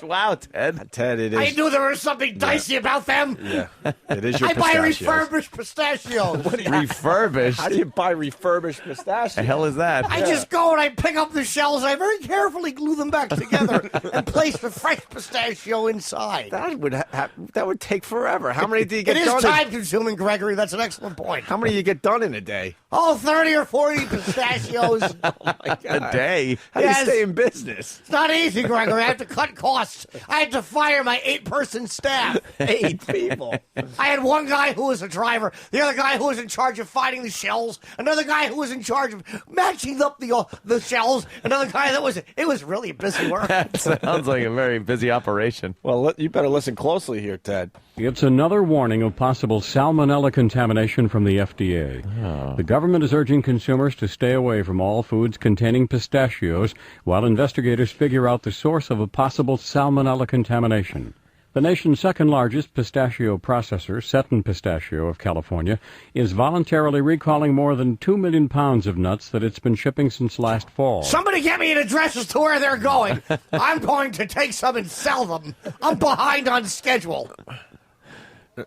Wow, Ted. Ted, it is. I knew there was something dicey about them. Yeah, it is your I buy pistachios. refurbished pistachios. Refurbished? How do you buy refurbished pistachios? The hell is that? I just go and I pick up the shells. I very carefully glue them back together and place the fresh pistachio inside. That would take forever. How many do you get It done? is time-consuming, Gregory. That's an excellent point. How many do you get done in a day? Oh, 30 or 40 pistachios. Oh, my God. A day? How do you stay in business? It's not easy, Gregory. I have to cut costs. I had to fire my 8-person staff. 8 people. I had one guy who was a driver, the other guy who was in charge of finding the shells, another guy who was in charge of matching up the shells, another guy it was really busy work. That sounds like a very busy operation. Well, you better listen closely here, Ted. It's another warning of possible salmonella contamination from the FDA. The government is urging consumers to stay away from all foods containing pistachios while investigators figure out the source of a possible salmonella contamination. The nation's second-largest pistachio processor, Seton Pistachio of California, is voluntarily recalling more than 2 million pounds of nuts that it's been shipping since last fall. Somebody get me an address as to where they're going. I'm going to take some and sell them. I'm behind on schedule.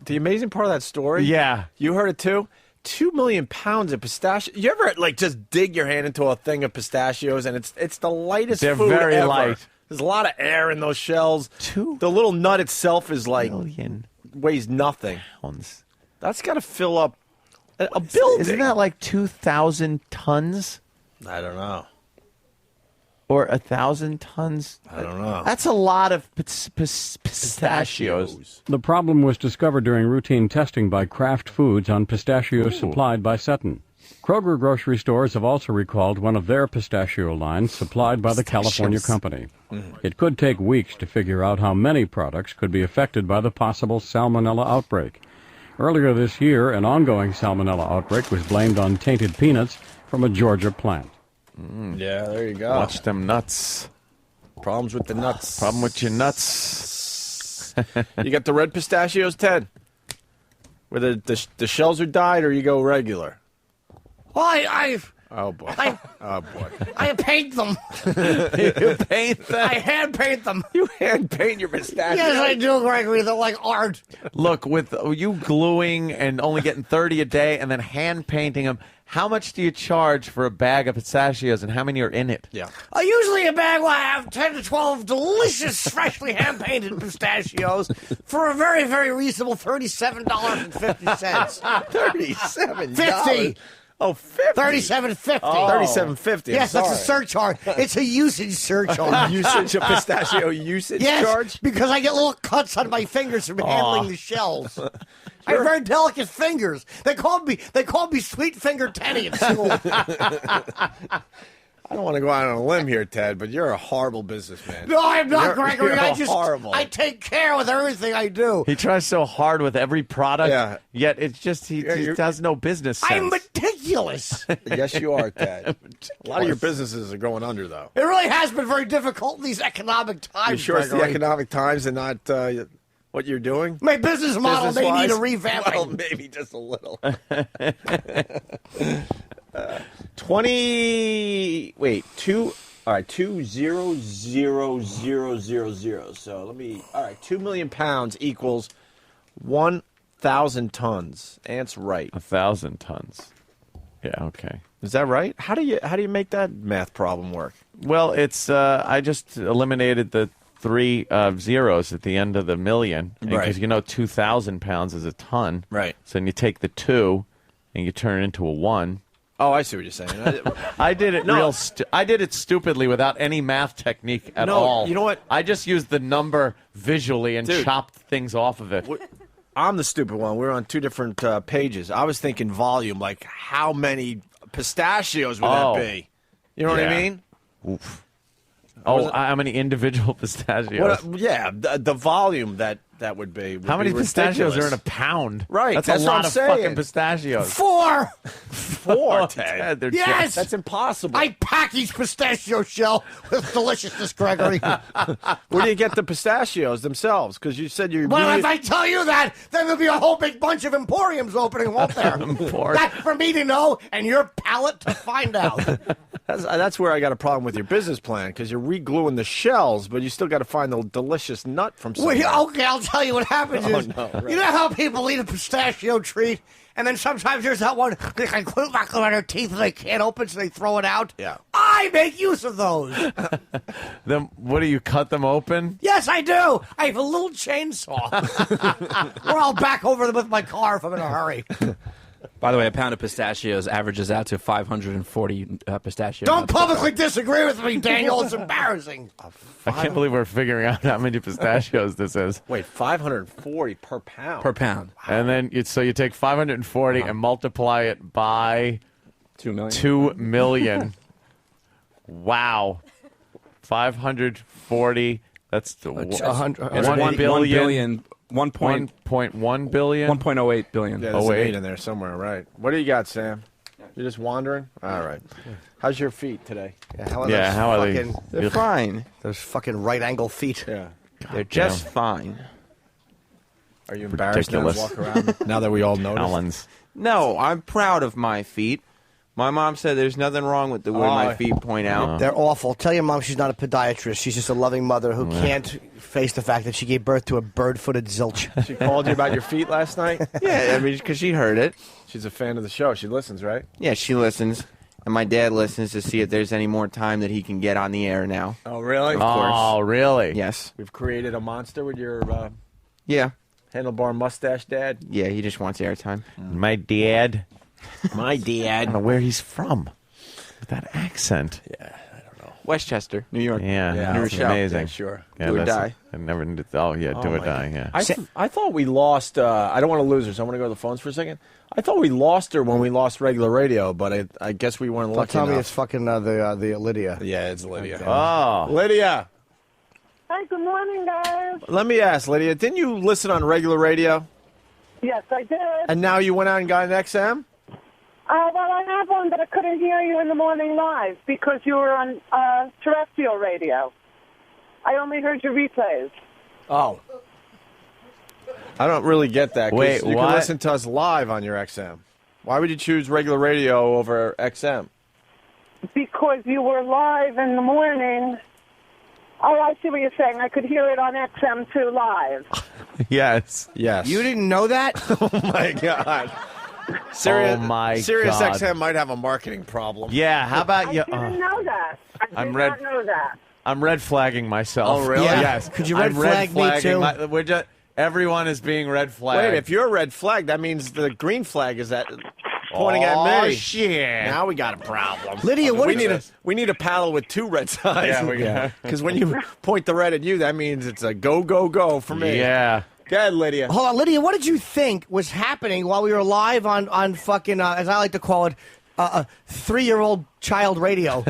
The amazing part of that story? Yeah. You heard it too? 2 million pounds of pistachio. You ever just dig your hand into a thing of pistachios and it's the lightest They're food very ever. light. There's a lot of air in those shells. 2 The little nut itself is million weighs nothing. pounds. That's got to fill up a building. Isn't that like 2,000 tons? I don't know. Or 1,000 tons? I don't know. That's a lot of pistachios. The problem was discovered during routine testing by Kraft Foods on pistachios supplied by Seton. Kroger grocery stores have also recalled one of their pistachio lines supplied by the California company. It could take weeks to figure out how many products could be affected by the possible salmonella outbreak. Earlier this year, an ongoing salmonella outbreak was blamed on tainted peanuts from a Georgia plant. Yeah, there you go. Watch them nuts. Problems with the nuts. Problem with your nuts. You got the red pistachios, Ted? Where the shells are dyed or you go regular? Well, Oh, boy. Oh, boy. I paint them. You paint them? I hand paint them. You hand paint your pistachios? Yes, I do, Gregory. They're like art. Look, with you gluing and only getting 30 a day and then hand painting them, how much do you charge for a bag of pistachios, and how many are in it? Yeah. Usually a bag will have 10 to 12 delicious, freshly hand-painted pistachios for a very, very reasonable $37.50. $37. 50. Oh, 50. $37.50. Oh. $37.50. Yes, that's a surcharge. It's a usage surcharge. Usage, a pistachio usage charge? Because I get little cuts on my fingers from handling the shells. I have very delicate fingers. They called me Sweet Finger Teddy at school. I don't want to go out on a limb here, Ted, but you're a horrible businessman. No, I'm not, Gregory. Horrible. I take care with everything I do. He tries so hard with every product, yet it's just he has no business sense. I'm meticulous. Yes, you are, Ted. A lot of your businesses are going under, though. It really has been very difficult in these economic times, You sure it's the Gregory. economic times and not what you're doing? My business model may need a revamping. Well, maybe just a little. 20. Wait, 2. All right, 2,000,000. So let me. All right, 2 million pounds equals 1,000 tons. Ant's right. 1,000 tons. Yeah. Okay. Is that right? How do you make that math problem work? Well, it's I just eliminated the 3 zeros at the end of the million, because 2,000 pounds is a ton. Right. So then you take the 2 and you turn it into a 1. Oh, I see what you're saying. I did it I did it stupidly without any math technique at all. You know what? I just used the number visually and chopped things off of it. I'm the stupid one. We're on 2 different pages. I was thinking volume, like how many pistachios would that be? You know what I mean? Oof. Oh, how many individual pistachios? The volume that would be. How many pistachios are in a pound? Right, That's that's a what lot I'm of saying. fucking pistachios. 4. 4, Ted. They're Yes. That's impossible. I package pistachio shell with deliciousness, Gregory. Where do you get the pistachios themselves? Because you said you. Well, if I tell you that, then there'll be a whole big bunch of emporiums opening, won't there? That's for me to know and your palate to find out. That's where I got a problem with your business plan, because you're re-gluing the shells, but you still got to find the delicious nut from somewhere. Okay, I'll tell you what happens is, right. you know how people eat a pistachio treat, and then sometimes there's that one, they can glue back on their teeth and they can't open, so they throw it out? Yeah. I make use of those. Then what do you cut them open? Yes, I do. I have a little chainsaw. Or I'll back over them with my car if I'm in a hurry. By the way, a pound of pistachios averages out to 540 pistachios. Don't publicly disagree with me, Daniel. It's embarrassing. I can't believe we're figuring out how many pistachios this is. Wait, 540 per pound. Per pound. And then you take 540 and multiply it by 2 million. 2 million. Wow. 540. That's the 100. It's 1 billion. 1.1 billion. 1.08 billion. Yeah, there's an 8 in there somewhere, right? What do you got, Sam? You're just wandering? All right. How's your feet today? How are They're those fine. Those fucking right angle feet. Yeah. They're just fine. Are you embarrassed now to Ridiculous. walk around now that we all noticed? Collins. No, I'm proud of my feet. My mom said there's nothing wrong with the way my feet point out. They're awful. Tell your mom she's not a podiatrist. She's just a loving mother who can't face the fact that she gave birth to a bird-footed zilch. She called you about your feet last night? Yeah, I mean, because she heard it. She's a fan of the show. She listens, right? Yeah, she listens. And my dad listens to see if there's any more time that he can get on the air now. Oh, really? Of course. Oh, really? Yes. We've created a monster with your Yeah. handlebar mustache dad. Yeah, he just wants airtime. My dad. My I dad. don't know where he's from. With that accent. Yeah, I don't know. Westchester, New York. Yeah, Yeah, New that's Rochelle. Amazing. Yeah, sure. Yeah, Do or that's- die. I never did. Oh, yeah, do or my die. God. Yeah. I thought we lost. I don't want to lose her, so I want to go to the phones for a second. I thought we lost her when we lost regular radio, but I guess we weren't Don't lucky tell me enough. it's fucking the Lydia. Yeah, it's Lydia. Oh, Lydia, Hi, good morning, guys. let me ask, Lydia, didn't you listen on regular radio, Yes, I did. and now you went out and got an XM? Well, I have one, but I couldn't hear you in the morning live because you were on terrestrial radio. I only heard your replays. Oh. I don't really get that. 'cause Wait, you what? can listen to us live on your XM. Why would you choose regular radio over XM? Because you were live in the morning. Oh, I see what you're saying. I could hear it on XM too live. yes. Yes. You didn't know that? Oh, my God. Sirius, Oh, my Sirius God. XM might have a marketing problem. Yeah, how about you? I didn't know that. I did not know that. I'm red flagging myself. Oh, really? Yeah. Yes. Could you I'm red flag me, too? we're just, everyone is being red flagged. Wait, if you're a red flag, that means the green flag is pointing at me. Oh, shit. Now we got a problem. Lydia, what we did need we need a paddle with two red sides. Yeah, we got- Because when you point the red at you, that means it's a go, go, go for me. Yeah. Go ahead, Lydia. Hold on, Lydia, what did you think was happening while we were live on fucking, as I like to call it, 3-year-old child radio?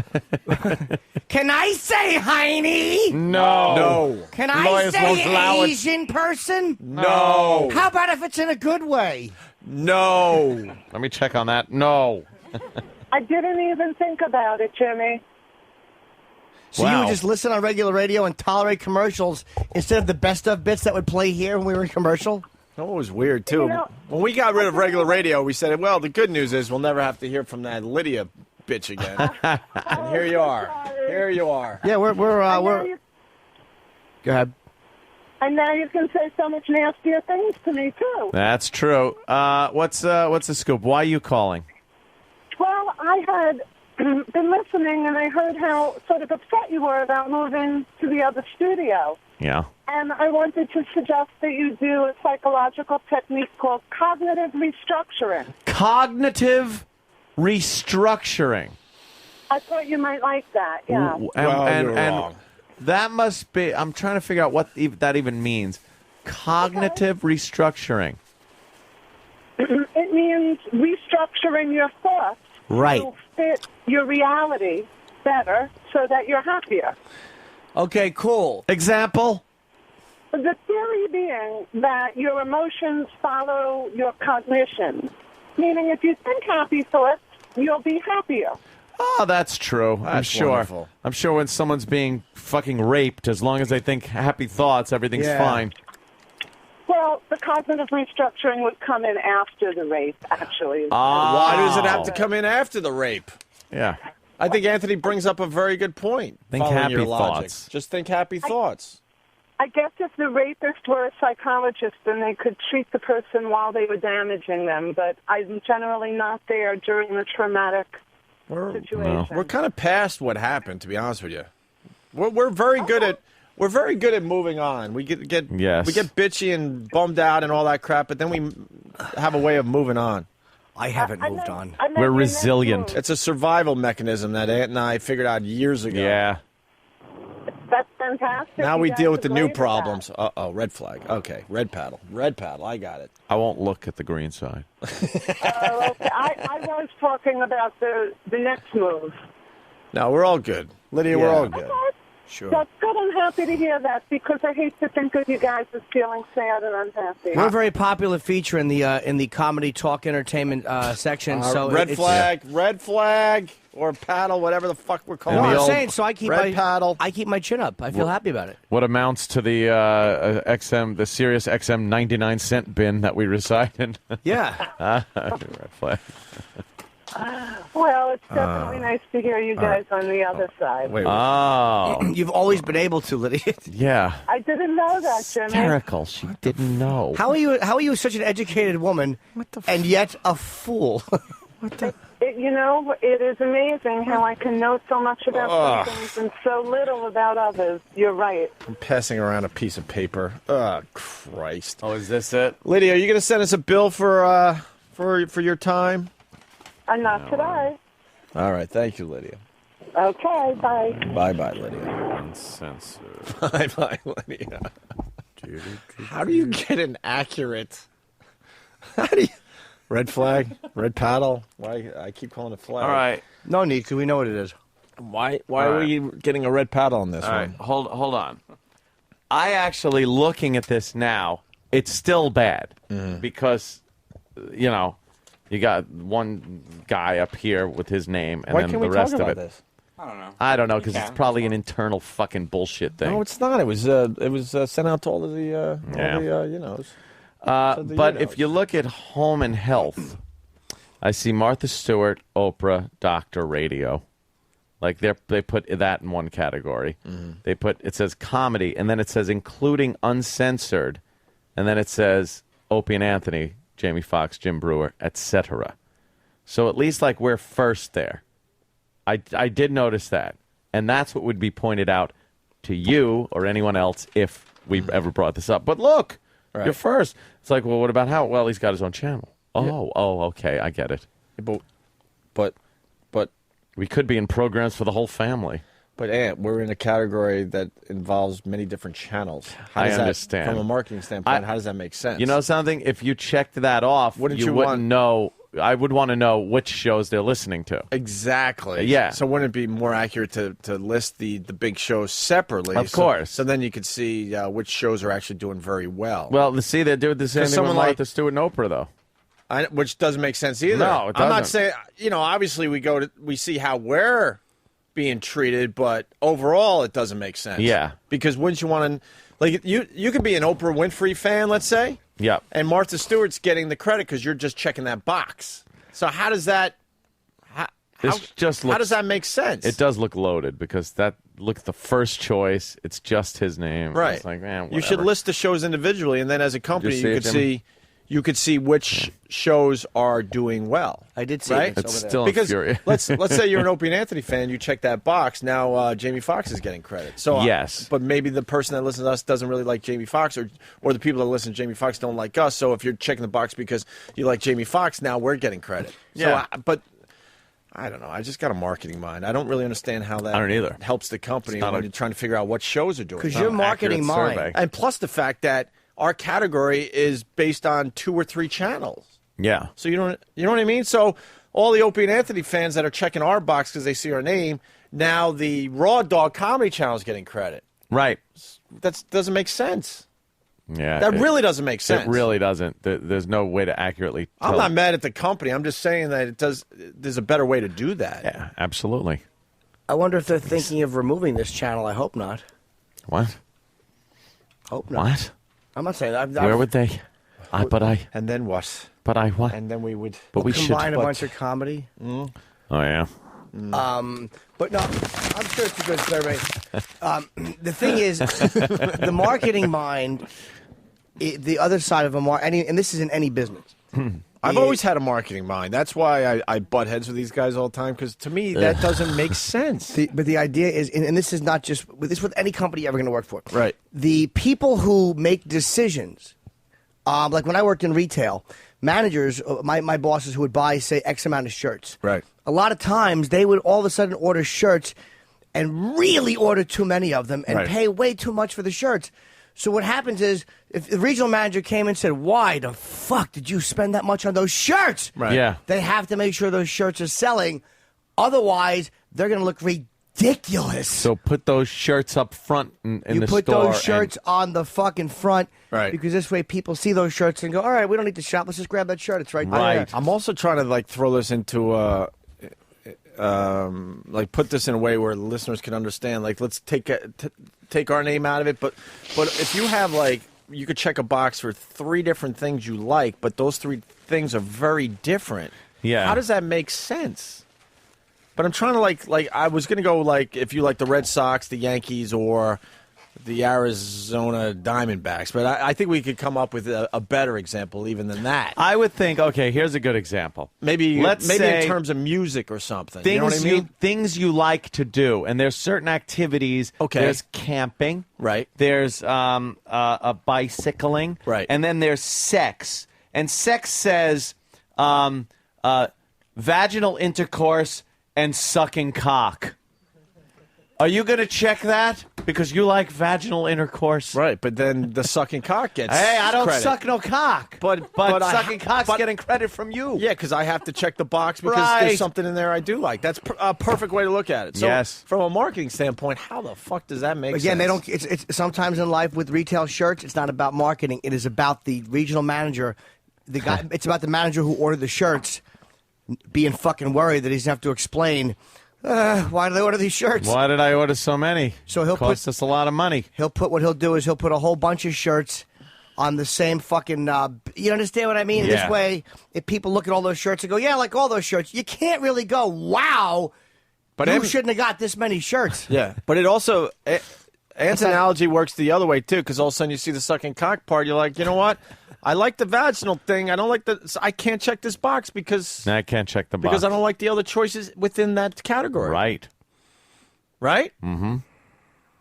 Can I say Heine? No. No. Can I Lawyers won't allow say it. Asian person? No. How about if it's in a good way? No. Let me check on that. No. I didn't even think about it, Jimmy. So you Wow. would just listen on regular radio and tolerate commercials instead of the best of bits that would play here when we were in commercial? That was weird, too. You know, when we got rid of regular radio, we said, well, the good news is we'll never have to hear from that Lydia bitch again. And here you are. Here you are. Yeah, we're Go ahead. And now you can say so much nastier things to me, too. That's true. What's the scoop? Why are you calling? Well, I had been listening, and I heard how sort of upset you were about moving to the other studio. Yeah. And I wanted to suggest that you do a psychological technique called cognitive restructuring. Cognitive restructuring. I thought you might like that, yeah. And that must be. I'm trying to figure out what that even means. Cognitive restructuring. It means restructuring your thoughts Right. to fit your reality better so that you're happier. Okay, cool. Example? The theory being that your emotions follow your cognition, meaning if you think happy thoughts, you'll be happier. Oh, that's true. I'm That's sure. wonderful. I'm sure when someone's being fucking raped, as long as they think happy thoughts, everything's Yeah. fine. Well, the cognitive restructuring would come in after the rape, actually. Why does it have to come in after the rape? Yeah. I think Anthony brings up a very good point. Think following happy your logic. thoughts. Just think happy thoughts. I guess if the rapist were a psychologist, then they could treat the person while they were damaging them, but I'm generally not there during the traumatic situation. We're kind of past what happened, to be honest with you. We're very good at moving on. We get Yes. we get bitchy and bummed out and all that crap, but then we have a way of moving on. I haven't moved on. We're resilient. It's a survival mechanism that Aunt and I figured out years ago. Yeah. That's fantastic. Now You we guys deal are with the great new at that. problems. Uh-oh, red flag. Okay, red paddle. Red paddle. I got it. I won't look at the green side. Oh, okay. I was talking about the next move. No, we're all good. Lydia, we're Yeah. all good. Sure. That's good. I'm happy to hear that because I hate to think of you guys as feeling sad and unhappy. We're a very popular feature in the comedy talk entertainment section. So red it's- flag, or paddle, whatever the fuck we're calling No, it. I'm saying so. I keep red paddle. I keep my chin up. I feel happy about it. What amounts to the the Sirius XM 99-cent bin that we reside in? Yeah. Red flag. Well, it's definitely nice to hear you guys on the other side. Oh. You've always been able to, Lydia. Yeah. I didn't know that, Jimmy. Hysterical. She didn't know. How are you such an educated woman and yet a fool? You know, it is amazing how I can know so much about some things and so little about others. You're right. I'm passing around a piece of paper. Oh, Christ. Oh, is this it? Lydia, are you going to send us a bill for your time? Not today. All right. Thank you, Lydia. Okay, bye. Bye-bye, Lydia. Uncensored. Bye-bye, Lydia. How do you get an accurate... How do you... Red flag? Red paddle? Why? I keep calling it flag. All right. No need, because we know what it is. Why All are right. we getting a red paddle on this All one? right. Hold on. I actually, looking at this now, it's still bad because, you know, you got one guy up here with his name and Why then can't the we rest talk of about it. this? I don't know because it's probably an internal fucking bullshit thing. No, it's not. It was sent out to all of the But if you look at home and health, I see Martha Stewart, Oprah, Doctor, Radio. Like they put that in one category. It says comedy, and then it says including uncensored, and then it says Opie and Anthony Jamie Foxx, Jim Brewer, etc. So at least like we're first there. I did notice that. And that's what would be pointed out to you or anyone else if we ever brought this up. But look, you're first. It's like, well, what about Howard? Well, he's got his own channel. Oh, okay, I get it. But we could be in programs for the whole family. But Ant, we're in a category that involves many different channels. I understand. From a marketing standpoint, how does that make sense? You know something? If you checked that off, you wouldn't know. I would want to know which shows they're listening to. Exactly. Yeah. So wouldn't it be more accurate to list the big shows separately? Of course. So then you could see which shows are actually doing very well. Well, see, they're doing the same thing with Martha Stewart and Oprah, though. Which doesn't make sense either. No, it doesn't. I'm not saying, obviously we see how we're being treated, but overall it doesn't make sense. Yeah. Because wouldn't you want to, like, you could be an Oprah Winfrey fan, let's say. Yeah. And Martha Stewart's getting the credit because you're just checking that box. So how does that, how does that make sense? It does look loaded because look, the first choice, it's just his name. Right. It's like, man, you should list the shows individually, and then as a company, you could see which shows are doing well. I did see right? It's still because infuriating. let's say you're an Opie and Anthony fan, you check that box. Now Jamie Foxx is getting credit. So yes, but maybe the person that listens to us doesn't really like Jamie Foxx, or the people that listen to Jamie Foxx don't like us. So if you're checking the box because you like Jamie Foxx, now we're getting credit. Yeah, but I don't know. I just got a marketing mind. I don't really understand how that I don't either. helps the company when you're trying to figure out what shows are doing. Because your marketing mind, and plus the fact that our category is based on 2 or 3 channels. Yeah. So you know what I mean? So all the Opie and Anthony fans that are checking our box because they see our name, now the Raw Dog Comedy Channel is getting credit. Right. That doesn't make sense. Yeah. That really doesn't make sense. It really doesn't. There's no way to accurately tell. I'm not mad at the company. I'm just saying that there's a better way to do that. Yeah, absolutely. I wonder if they're thinking of removing this channel. I hope not. What? Hope not. What? I'm not saying that. Where would they? And then what? But I what? And then we would. But we should combine a bunch of comedy. Oh yeah. But no, I'm sure it's a good survey. The thing is, the marketing mind, the other side of and this is in any business. I've always had a marketing mind. That's why I butt heads with these guys all the time, because to me, that doesn't make sense. But the idea is, and this is not just with any company you're ever going to work for. Right. The people who make decisions, like when I worked in retail, managers, my bosses who would buy, say, X amount of shirts. Right. A lot of times, they would all of a sudden order shirts and really order too many of them and pay way too much for the shirts. So what happens is, if the regional manager came and said, why the fuck did you spend that much on those shirts? Right. Yeah. They have to make sure those shirts are selling. Otherwise, they're going to look ridiculous. So put those shirts up front in the store. You put those shirts on the fucking front. Right. Because this way people see those shirts and go, all right, we don't need to shop. Let's just grab that shirt. It's right there. Right. I'm also trying to throw this into put this in a way where listeners can understand. Like, let's take our name out of it, but if you have you could check a box for 3 different things you like, but those 3 things are very different. Yeah. How does that make sense? But I'm trying to I was gonna go if you like the Red Sox, the Yankees, or the Arizona Diamondbacks, but I think we could come up with a better example even than that. I would think, okay, here's a good example. Maybe say in terms of music or something. Things you know what I mean? Things you like to do, and there's certain activities. Okay. There's camping. Right. There's a bicycling. Right. And then there's sex. And sex says vaginal intercourse and sucking cock. Are you going to check that? Because you like vaginal intercourse. Right, but then the sucking cock gets Hey, I don't credit. suck no cock. But sucking cock's getting credit from you. Yeah, because I have to check the box because Right. there's something in there I do like. That's a perfect way to look at it. So Yes. from a marketing standpoint, how the fuck does that make sense? Again, they don't. It's sometimes in life with retail shirts, it's not about marketing. It is about the regional manager, the guy. It's about the manager who ordered the shirts, being fucking worried that he's going to have to explain. Why did I order these shirts? Why did I order so many? So he'll cost us a lot of money. What he'll do is he'll put a whole bunch of shirts on the same fucking. You understand what I mean? Yeah. This way, if people look at all those shirts and go, "Yeah, I like all those shirts," you can't really go, "Wow." But you shouldn't have got this many shirts. Yeah, but it also Ant's analogy works the other way too, because all of a sudden you see the sucking cock part, you're like, you know what? I like the vaginal thing. I don't like the. I can't check this box because I can't check the box because I don't like the other choices within that category. Right. Right. Mm-hmm.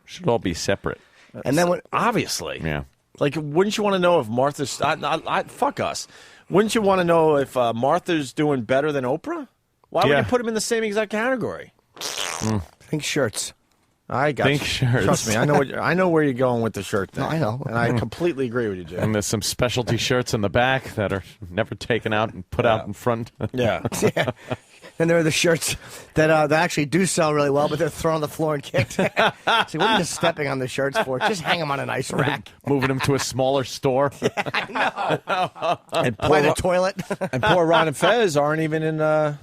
Should all be separate. And then obviously, yeah. Like, wouldn't you want to know if Martha's? Fuck us. Wouldn't you want to know if Martha's doing better than Oprah? Why would you put them in the same exact category? Pink shirts. I got Pink you. shirts. Trust me, I know where you're going with the shirt thing. No, I know. And I completely agree with you, Jay. And there's some specialty shirts in the back that are never taken out and put out in front. Yeah. Yeah. And there are the shirts that actually do sell really well, but they're thrown on the floor and kicked. So what are you just stepping on the shirts for? Just hang them on a nice rack. Moving them to a smaller store. And By the toilet. And poor Ron and Fez aren't even in, an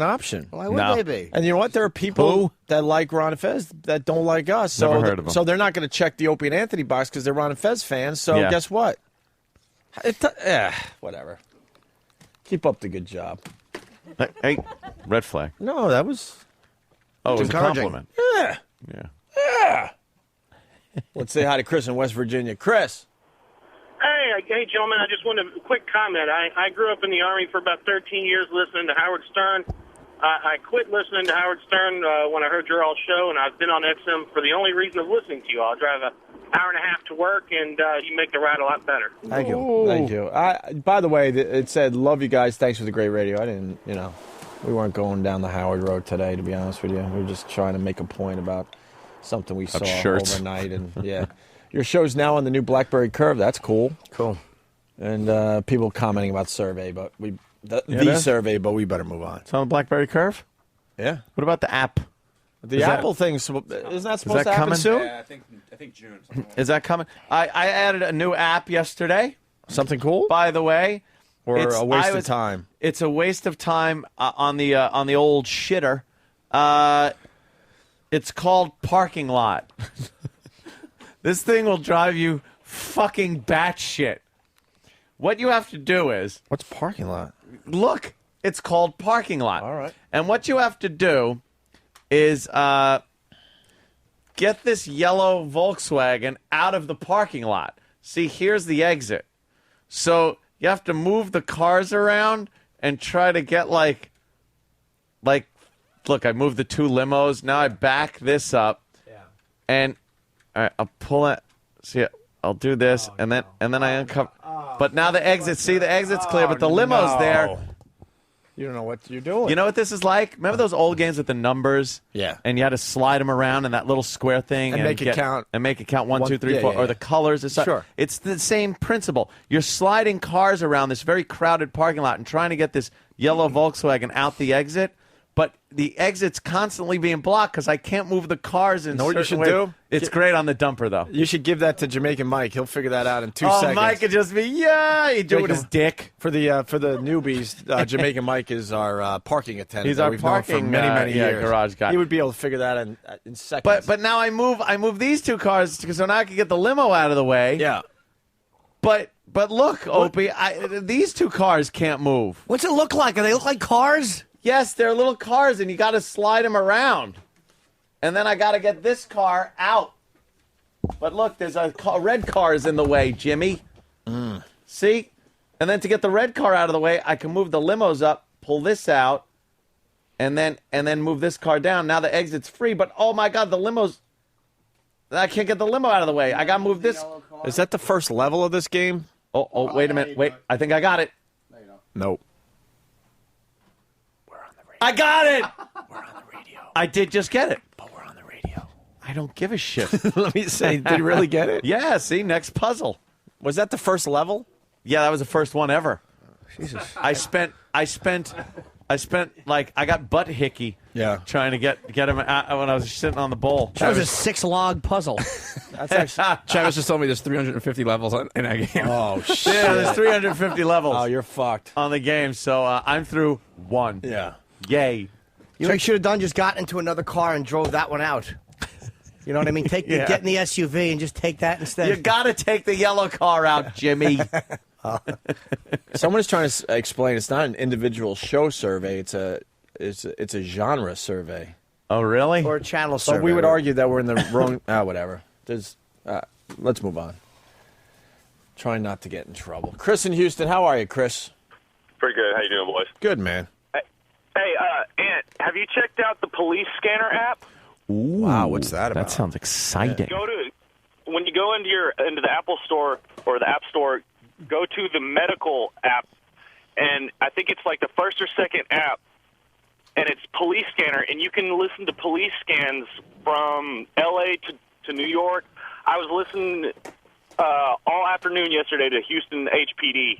option. Why would they be? And you know what? There are people that like Ron and Fez that don't like us. So, Never heard of them. So they're not going to check the Opie and Anthony box because they're Ron and Fez fans. So guess what? Whatever. Keep up the good job. Hey, red flag. No, that was. Oh, it was a encouraging. compliment. Yeah. Yeah. Let's say hi to Chris in West Virginia. Chris. Hey, gentlemen, I just wanted a quick comment. I grew up in the Army for about 13 years listening to Howard Stern. I quit listening to Howard Stern when I heard your all show, and I've been on XM for the only reason of listening to you. I'll drive an hour and a half to work, and you make the ride a lot better. Thank you. Thank you. By the way, it said, love you guys. Thanks for the great radio. I didn't, we weren't going down the Howard Road today, to be honest with you. We were just trying to make a point about something we saw shirts. overnight. And yeah, your show's now on the new BlackBerry Curve. That's cool. Cool. And people commenting about survey, but the survey, but we better move on. It's on the BlackBerry Curve? Yeah. What about the app? The Apple thing, isn't that supposed to happen coming? soon? Yeah, I think June. Is that coming? I added a new app yesterday. Something cool? By the way. Or a waste of time? It's a waste of time on the old shitter. It's called Parking Lot. This thing will drive you fucking batshit. What you have to do is... What's Parking Lot? Look, it's called Parking Lot. All right. And what you have to do is get this yellow Volkswagen out of the parking lot. See, here's the exit. So you have to move the cars around and try to get like, look, I moved the two limos. Now I back this up. Yeah. And I'll pull it. See, I'll do this, and then I uncover. But now the exit. See, the exit's clear, but the limo's there. You don't know what you're doing. You know what this is like? Remember those old games with the numbers? Yeah. And you had to slide them around in that little square thing And make it count. And make it count 1, 2, 3, yeah, 4, yeah, or yeah. the colors. Sure. It's the same principle. You're sliding cars around this very crowded parking lot and trying to get this yellow Volkswagen out the exit. But the exit's constantly being blocked because I can't move the cars in. Know what you should way. do? It's great on the dumper, though. You should give that to Jamaican Mike. He'll figure that out in 2 Oh, seconds. Mike could just be, he'd do it with his dick. For the newbies, Jamaican Mike is our parking attendant. He's that our we've known parking for many years. garage guy. He would be able to figure that in seconds. But now I move these two cars so now I can get the limo out of the way. Yeah. But look, Opie, these two cars can't move. What's it look like? Do they look like cars? Yes, they're little cars, and you got to slide them around. And then I got to get this car out. But look, there's a red car is in the way, Jimmy. See? And then to get the red car out of the way, I can move the limos up, pull this out, and then move this car down. Now the exit's free, but oh my God, the limos. I can't get the limo out of the way. I got to move this. Is that the first level of this game? Oh, wait a minute. Wait, I think I got it. Nope. I got it! We're on the radio. I did just get it. But we're on the radio. I don't give a shit. Let me say, did you really get it? Yeah, see, next puzzle. Was that the first level? Yeah, that was the first one ever. Jesus. I spent like I got butt hickey. Yeah. Trying to get him out when I was sitting on the bowl. That was a 6-log puzzle. That's actually. Travis just told me there's 350 levels in that game. Oh shit! Yeah, there's 350 levels. Oh, you're fucked on the game. So I'm through 1. Yeah. Yay. You know what you should have done? Just got into another car and drove that one out. You know what I mean? Get in the SUV and just take that instead. You got to take the yellow car out, Jimmy. Someone is trying to explain it's not an individual show survey. It's a genre survey. Oh, really? Or a channel survey. But we would argue that we're in the wrong. Whatever. Let's move on. Trying not to get in trouble. Chris in Houston, how are you, Chris? Pretty good. How you doing, boys? Good, man. Hey, Ant, have you checked out the police scanner app? Ooh, wow, what's that about? That sounds exciting. When you go into the Apple Store or the App Store, go to the medical app, and I think it's like the first or second app, and it's police scanner, and you can listen to police scans from L.A. to New York. I was listening all afternoon yesterday to Houston HPD.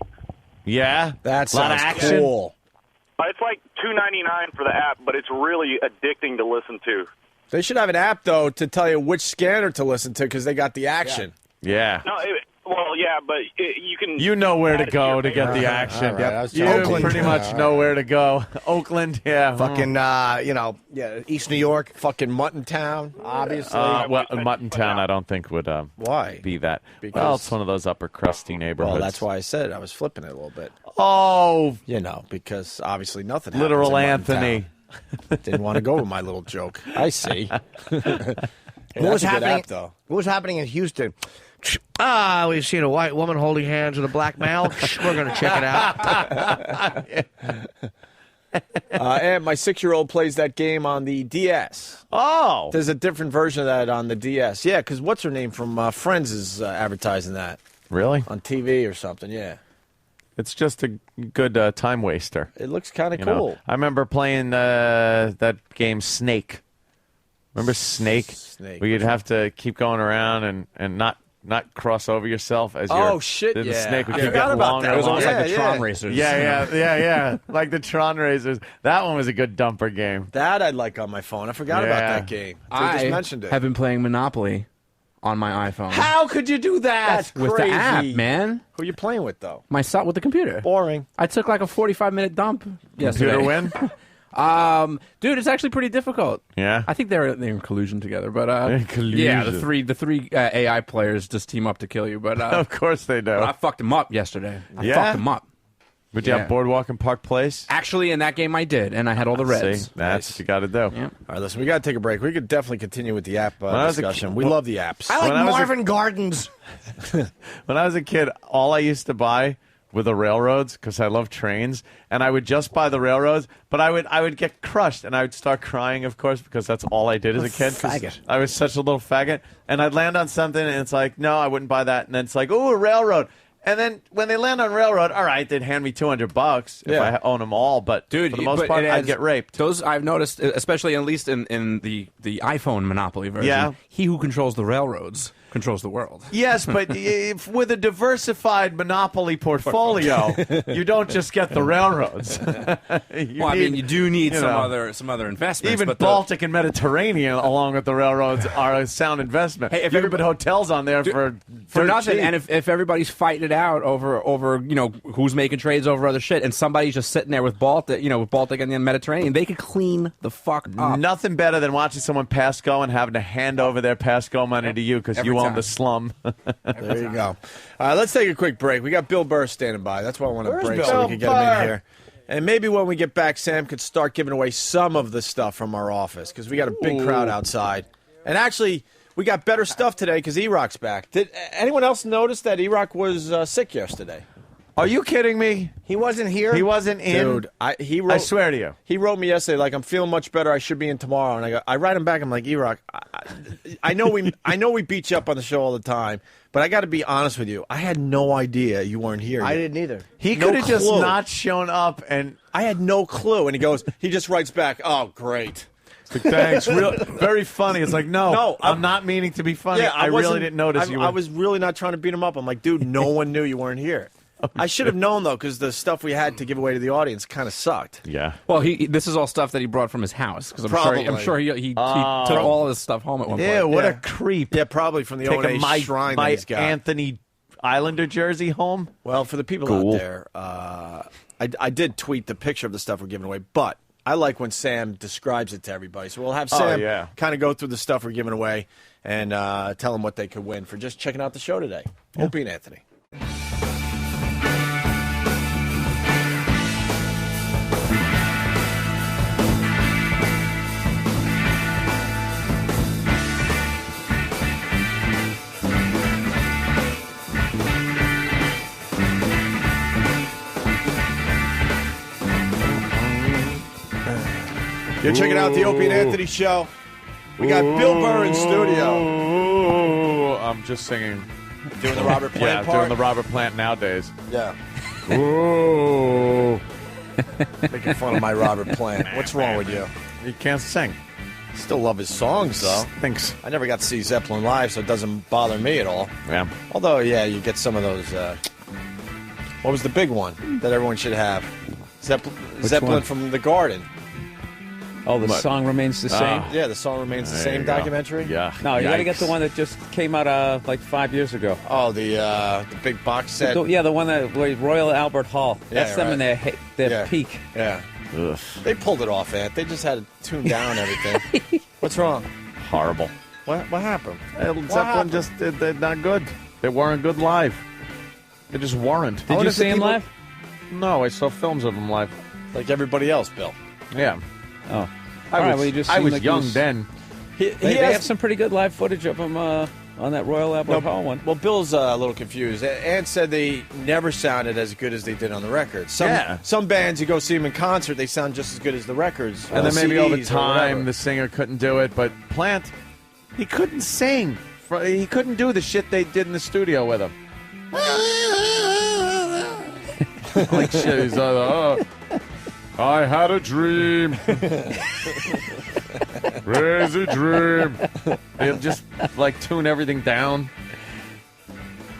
Yeah, that a lot of sounds action. cool. It's like $2.99 for the app, but it's really addicting to listen to. They should have an app, though, to tell you which scanner to listen to because they got the action. Yeah. No, well, yeah, but you can. You know where to add it go your to get the favorite. action. right, You Oakland. pretty much know where to go. Oakland, yeah. Fucking, East New York. Fucking Mutton Town, obviously. Mutton Town, I don't think would Why? be that. Because- Well, it's one of those upper crusty neighborhoods. Well, that's why I said I was flipping it a little bit. Oh, because obviously nothing literal happens in Mutton Anthony. Town. Didn't want to go with my little joke. I see. What was happening? Though. What was happening in Houston? We've seen a white woman holding hands with a black male. We're going to check it out. And my 6-year-old plays that game on the DS. Oh. There's a different version of that on the DS. Yeah, because what's her name from Friends is advertising that. Really? On TV or something, yeah. It's just a good time waster. It looks kind of You cool. know, I remember playing that game Snake. Remember Snake? Snake. Where you'd have to keep going around and not cross over yourself as you're... The yeah. snake would I keep forgot getting about longer. that. It was almost and like the longer. Tron Racers. Yeah. Like the Tron Racers. That one was a good dumper game. That I'd like on my phone. I forgot about Yeah. that game. They I just mentioned it. have been playing Monopoly on my iPhone. How could you do that? That's with crazy. the app, man. Who are you playing with, though? Myself with the computer. Boring. I took like a 45-minute dump yesterday. Computer win? Dude, it's actually pretty difficult. Yeah. I think they're in collusion together, but Collusion. yeah, the three AI players just team up to kill you. But Of course they do. but I fucked them up yesterday. I Yeah? fucked them up. Would you Yeah. have Boardwalk and Park Place? Actually, in that game, I did, and I had all the reds. See, that's what you got to do. Yeah. All right, listen, we got to take a break. We could definitely continue with the app I was a discussion. kid- We love the apps. I like When I was a- Marvin Gardens. When I was a kid, all I used to buy were the railroads because I love trains, and I would just buy the railroads, but I would get crushed, and I would start crying, of course, because that's all I did as a kid. 'cause Faggot. I was such a little faggot, and I'd land on something, and it's like, no, I wouldn't buy that, and then it's like, ooh, a railroad. And then when they land on railroad, all right, they'd hand me $200 if I own them all, but Dude, for the most but part, it I'd has- get raped. Those I've noticed, especially at least in the iPhone Monopoly version. Yeah. He who controls the railroads controls the world. Yes, but if with a diversified monopoly portfolio, you don't just get the railroads. You do need some other investments. Even but Baltic and Mediterranean, along with the railroads, are a sound investment. Hey, if you can everybody- put hotels on there for nothing, cheap. and if everybody's fighting it out over who's making trades over other shit, and somebody's just sitting there with Baltic, with Baltic and the Mediterranean, they could clean the fuck up. Nothing better than watching someone pass go and having to hand over their pass go money to you because Every you own time. the slum. There you go. Let's take a quick break. We got Bill Burr standing by. That's why I want to Where's break Bill? so we can get him Burr? in here. And maybe when we get back, Sam could start giving away some of the stuff from our office because we got a big crowd outside. And actually, we got better stuff today because E-Rock's back. Did anyone else notice that E-Rock was sick yesterday? Are you kidding me? He wasn't here. He wasn't in. Dude, I swear to you. He wrote me yesterday like, I'm feeling much better. I should be in tomorrow. And I write him back. I'm like, E-Rock, I know we beat you up on the show all the time, but I got to be honest with you. I had no idea you weren't here. I yet. didn't either. He No could have just clue. not shown up and I had no clue. And he just writes back, oh, great. thanks. Very funny. It's like, no, I'm not meaning to be funny. Yeah, I really wasn't- didn't notice you. I was really not trying to beat him up. I'm like, dude, no one knew you weren't here. I should have known, though, because the stuff we had to give away to the audience kind of sucked. Yeah. Well, this is all stuff that he brought from his house because I'm Probably. sure he took all his stuff home at one point. Yeah, what a creep. Yeah, probably from the old Taking my shrine that my he's got. Anthony Islander jersey home. Well, for the people Cool. out there, I did tweet the picture of the stuff we're giving away, but I like when Sam describes it to everybody. So we'll have Sam yeah. kind of go through the stuff we're giving away and tell them what they could win for just checking out the show today. Opie and Anthony. You're checking out the Opie and Anthony show. We got Bill Burr in studio. I'm just singing. Doing the Robert Plant part? Doing the Robert Plant nowadays. Yeah. Ooh. Making fun of my Robert Plant. What's wrong with you? He can't sing. Still love his songs, though. Thanks. I never got to see Zeppelin live, so it doesn't bother me at all. Yeah. Although, yeah, you get some of those. What was the big one that everyone should have? Zeppelin one? from the Garden. Oh, the song remains the same. Yeah, the song remains the There same you go. documentary. Yeah. No, you got to get the Yikes. one that just came out like 5 years ago. Oh, the big box set. Yeah, the one that Royal Albert Hall. Yeah, That's them in their Yeah. peak. Yeah. Ugh. They pulled it off, Ant. They just had to tune down everything. What's wrong? Horrible. What happened? Zeppelin just they're not good. They weren't good live. They just weren't. Did you see him live? No, I saw films of him live. Like everybody else, Bill. Yeah. Oh. I All right, was, well, you just I seemed was like he young was- then. They have some pretty good live footage of him on that Royal Albert Hall one. Well, Bill's a little confused. Ant said they never sounded as good as they did on the records. Some bands, you go see them in concert, they sound just as good as the records. And then maybe over CDs or whatever. time, the singer couldn't do it. But Plant, he couldn't sing. He couldn't do the shit they did in the studio with him. Like shit. He's I had a dream. Crazy dream. They'll just like tune everything down.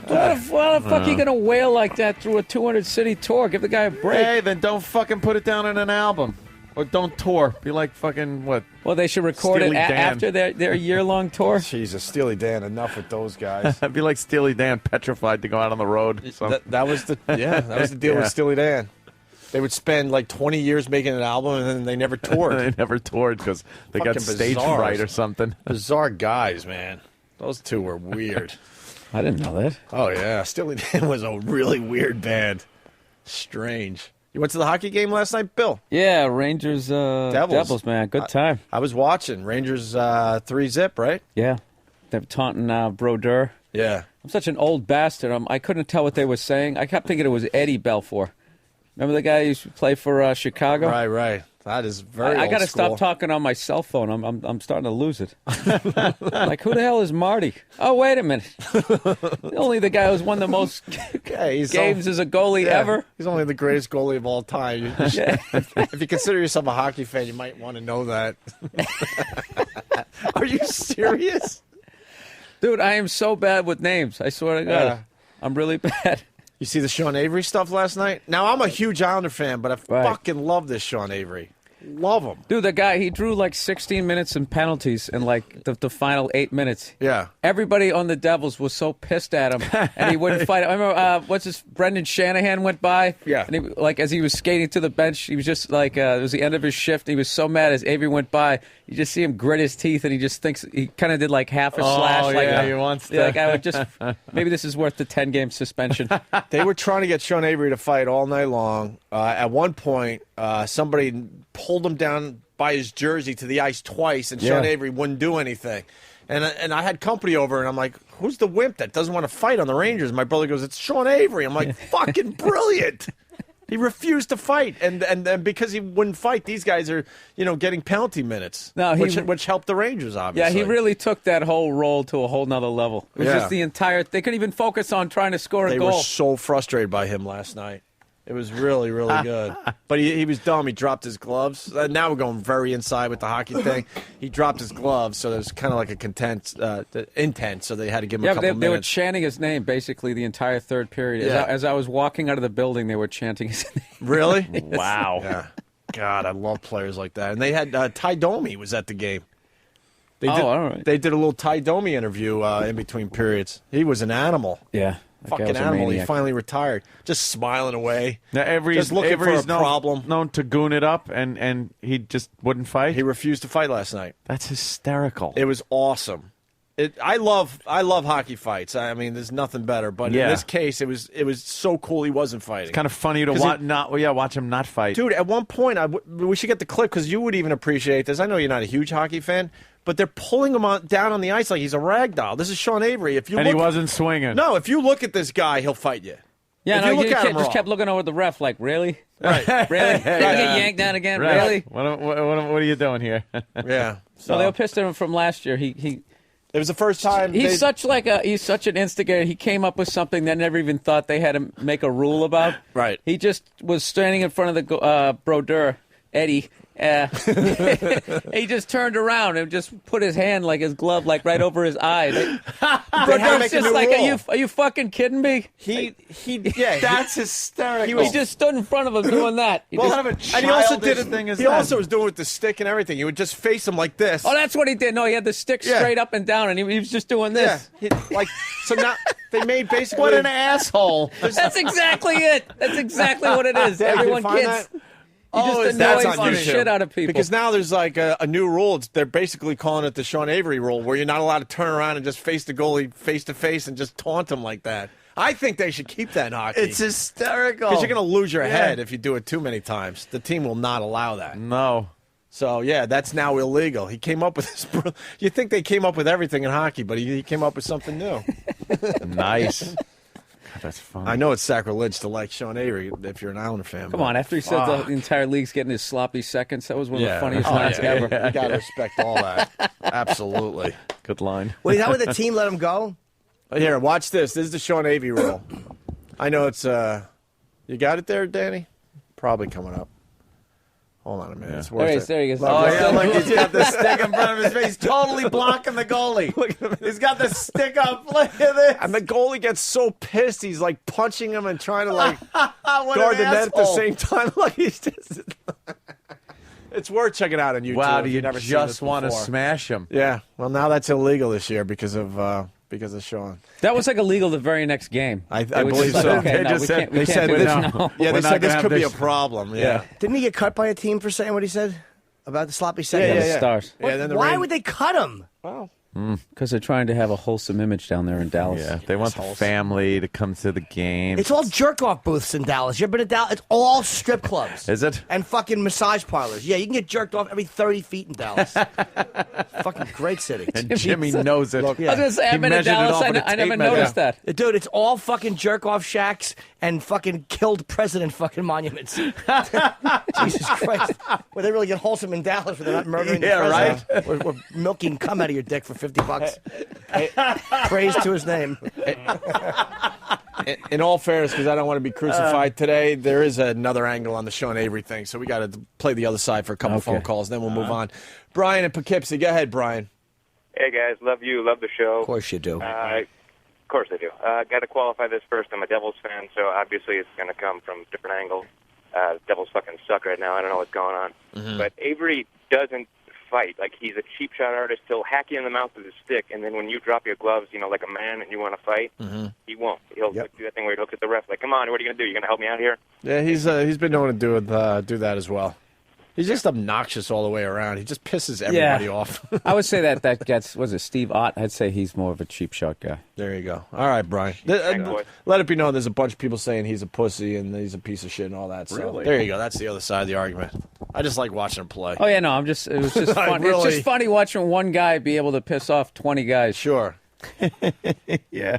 Why the fuck are you going to wail like that through a 200-city tour? Give the guy a break. Hey, then don't fucking put it down in an album. Or don't tour. Be like fucking what? Well, they should record Steely it Dan. after their year-long tour. Jesus, Steely Dan, enough with those guys. I'd be like Steely Dan, petrified to go out on the road. That was the deal with Steely Dan. They would spend like 20 years making an album, and then they never toured. They never toured because they got Fucking stage bizarres. fright or something. Bizarre guys, man. Those two were weird. I didn't know that. Oh, yeah. Steely Dan was a really weird band. Strange. You went to the hockey game last night, Bill? Yeah, Rangers, Devils, man. Good time. I was watching. Rangers 3-0, right? Yeah. They're taunting Brodeur. Yeah. I'm such an old bastard. I couldn't tell what they were saying. I kept thinking it was Eddie Belfour. Remember the guy who used to play for Chicago? Right. That is very I old got to school. stop talking on my cell phone. I'm starting to lose it. Like, who the hell is Marty? Oh, wait a minute. Only the guy who's won the most games as a goalie ever. He's only the greatest goalie of all time. If you consider yourself a hockey fan, you might want to know that. Are you serious? Dude, I am so bad with names. I swear to God. Yeah. I'm really bad. You see the Sean Avery stuff last night? Now, I'm a huge Islander fan, but I fucking love this Sean Avery. Love him. Dude, the guy, he drew like 16 minutes in penalties in like the final 8 minutes. Yeah. Everybody on the Devils was so pissed at him, and he wouldn't fight. I remember, Brendan Shanahan went by. Yeah. And he, like, as he was skating to the bench, he was just like, it was the end of his shift. And he was so mad as Avery went by. You just see him grit his teeth, and he just thinks, he kind of did like half a slash. Like, yeah, he wants to. Like, I would just, maybe this is worth the 10-game suspension. They were trying to get Sean Avery to fight all night long. At one point, somebody pulled him down by his jersey to the ice twice, and Sean Avery wouldn't do anything. And I had company over, and I'm like, who's the wimp that doesn't want to fight on the Rangers? My brother goes, it's Sean Avery. I'm like, fucking brilliant. He refused to fight, and because he wouldn't fight, these guys are, getting penalty minutes, which helped the Rangers, obviously. Yeah, he really took that whole role to a whole nother level. It was just the entire, they couldn't even focus on trying to score a They goal. were so frustrated by him last night. It was really, really good. But he was dumb. He dropped his gloves. Now we're going very inside with the hockey thing. He dropped his gloves, so there's kind of like a intent, so they had to give him a couple they were minutes. chanting his name basically the entire third period. As I was walking out of the building, they were chanting his name. Really? Wow. Yeah. God, I love players like that. And they had Ty Domi was at the game. All right. They did a little Ty Domi interview in between periods. He was an animal. Yeah. Fucking animal. He finally retired. Just smiling away. Now, just looking for a problem. Known to goon it up, and he just wouldn't fight. He refused to fight last night. That's hysterical. It was awesome. I love hockey fights. I mean, there's nothing better. But in this case, it was so cool he wasn't fighting. It's kind of funny to watch him not fight. Dude, at one point, we should get the clip because you would even appreciate this. I know you're not a huge hockey fan, but they're pulling him down on the ice like he's a rag doll. This is Sean Avery. He wasn't swinging. No, if you look at this guy, he'll fight you. Yeah, If no, you look at him just wrong. kept looking over the ref like, really? Right. Really? Did I get yanked down again? Right. Really? What are you doing here? Yeah. So they were pissed at him from last year. It was the first time. He's such an instigator. He came up with something they never even thought they had to make a rule about. Right. He just was standing in front of the brodeur, Eddie. He just turned around and just put his hand, like his glove, like right over his eye. Brodeur's just like, are you fucking kidding me? That's hysterical. He just stood in front of him doing that. He And he also did it. He also was doing it with the stick and everything. You would just face him like this. Oh, that's what he did. No, he had the stick straight up and down, and he was just doing this. Yeah. So now they made basically. What an asshole! That's exactly it. That's exactly what it is. Dad, Everyone you find gets. that? He just annoys the shit out of people. Because now there's like a new rule. They're basically calling it the Sean Avery rule, where you're not allowed to turn around and just face the goalie face to face and just taunt him like that. I think they should keep that in hockey. It's hysterical. Because you're going to lose your head if you do it too many times. The team will not allow that. No. So, yeah, that's now illegal. He came up with this. You think they came up with everything in hockey, but he came up with something new. Nice. God, that's funny. I know it's sacrilege to like Sean Avery if you're an Islander fan. Come on, after he said the entire league's getting his sloppy seconds, that was one of the funniest lines ever. You got to respect all that. Absolutely. Good line. Wait, is that where the team let him go? Here, watch this. This is the Sean Avery rule. I know it's. You got it there, Danny? Probably coming up. Hold on a minute. It's worth it. There he goes. Oh, yeah, look, he's got the stick in front of his face, totally blocking the goalie. Look at him. He's got the stick up. Look at this. And the goalie gets so pissed, he's like punching him and trying to like What guard an the net at the asshole. same time. Like he's just. It's worth checking out on YouTube. Wow, if do you've you never seen just this want to before. smash him? Yeah. Well, now that's illegal this year because of Sean. That was like illegal the very next game. I They were believe just so. like, okay, They no, just we said- can't- we they can't said do this- this no. now. Yeah, We're they not said this gonna could have be a this. problem. Yeah. Didn't he get cut by a team for saying what he said about the sloppy Yeah, second? yeah, yeah. Stars. Yeah, then the Why rain- would they cut him? Well, Because they're trying to have a wholesome image down there in Dallas. Yeah, they want the family to come to the game. It's all jerk-off booths in Dallas. You ever been to Dallas? It's all strip clubs. Is it? And fucking massage parlors. Yeah, you can get jerked off every 30 feet in Dallas. Fucking great city. And Jimmy knows it. I was going to say, I've been to Dallas. I never noticed that. Dude, it's all fucking jerk-off shacks and fucking killed president fucking monuments. Jesus Christ. Where they really get wholesome in Dallas where they're not murdering the president. right? We're milking cum out of your dick for $50. Praise to his name. in all fairness, because I don't want to be crucified today, there is another angle on the Sean Avery thing, so we got to play the other side for a couple phone calls, then we'll move on. Brian in Poughkeepsie, go ahead, Brian. Hey guys, love you, love the show. Of course you do. Of course I do. Got to qualify this first. I'm a Devils fan, so obviously it's going to come from different angles. Devils fucking suck right now. I don't know what's going on. But Avery doesn't fight. Like, he's a cheap shot artist. He'll hack you in the mouth with his stick, and then when you drop your gloves, you know, like a man, and you want to fight, he won't. He'll do that thing where he looks at the ref like, come on, what are you going to do? You going to help me out here? Yeah, he's been known to do that as well. He's just obnoxious all the way around. He just pisses everybody off. I would say that gets, was it Steve Ott? I'd say he's more of a cheap shot guy. There you go. All right, Brian. Let it be known there's a bunch of people saying he's a pussy and he's a piece of shit and all that. So Really? there you go. That's the other side of the argument. I just like watching him play. Oh, yeah, no, it was just fun. Really? It's just funny watching one guy be able to piss off 20 guys. Sure. Yeah.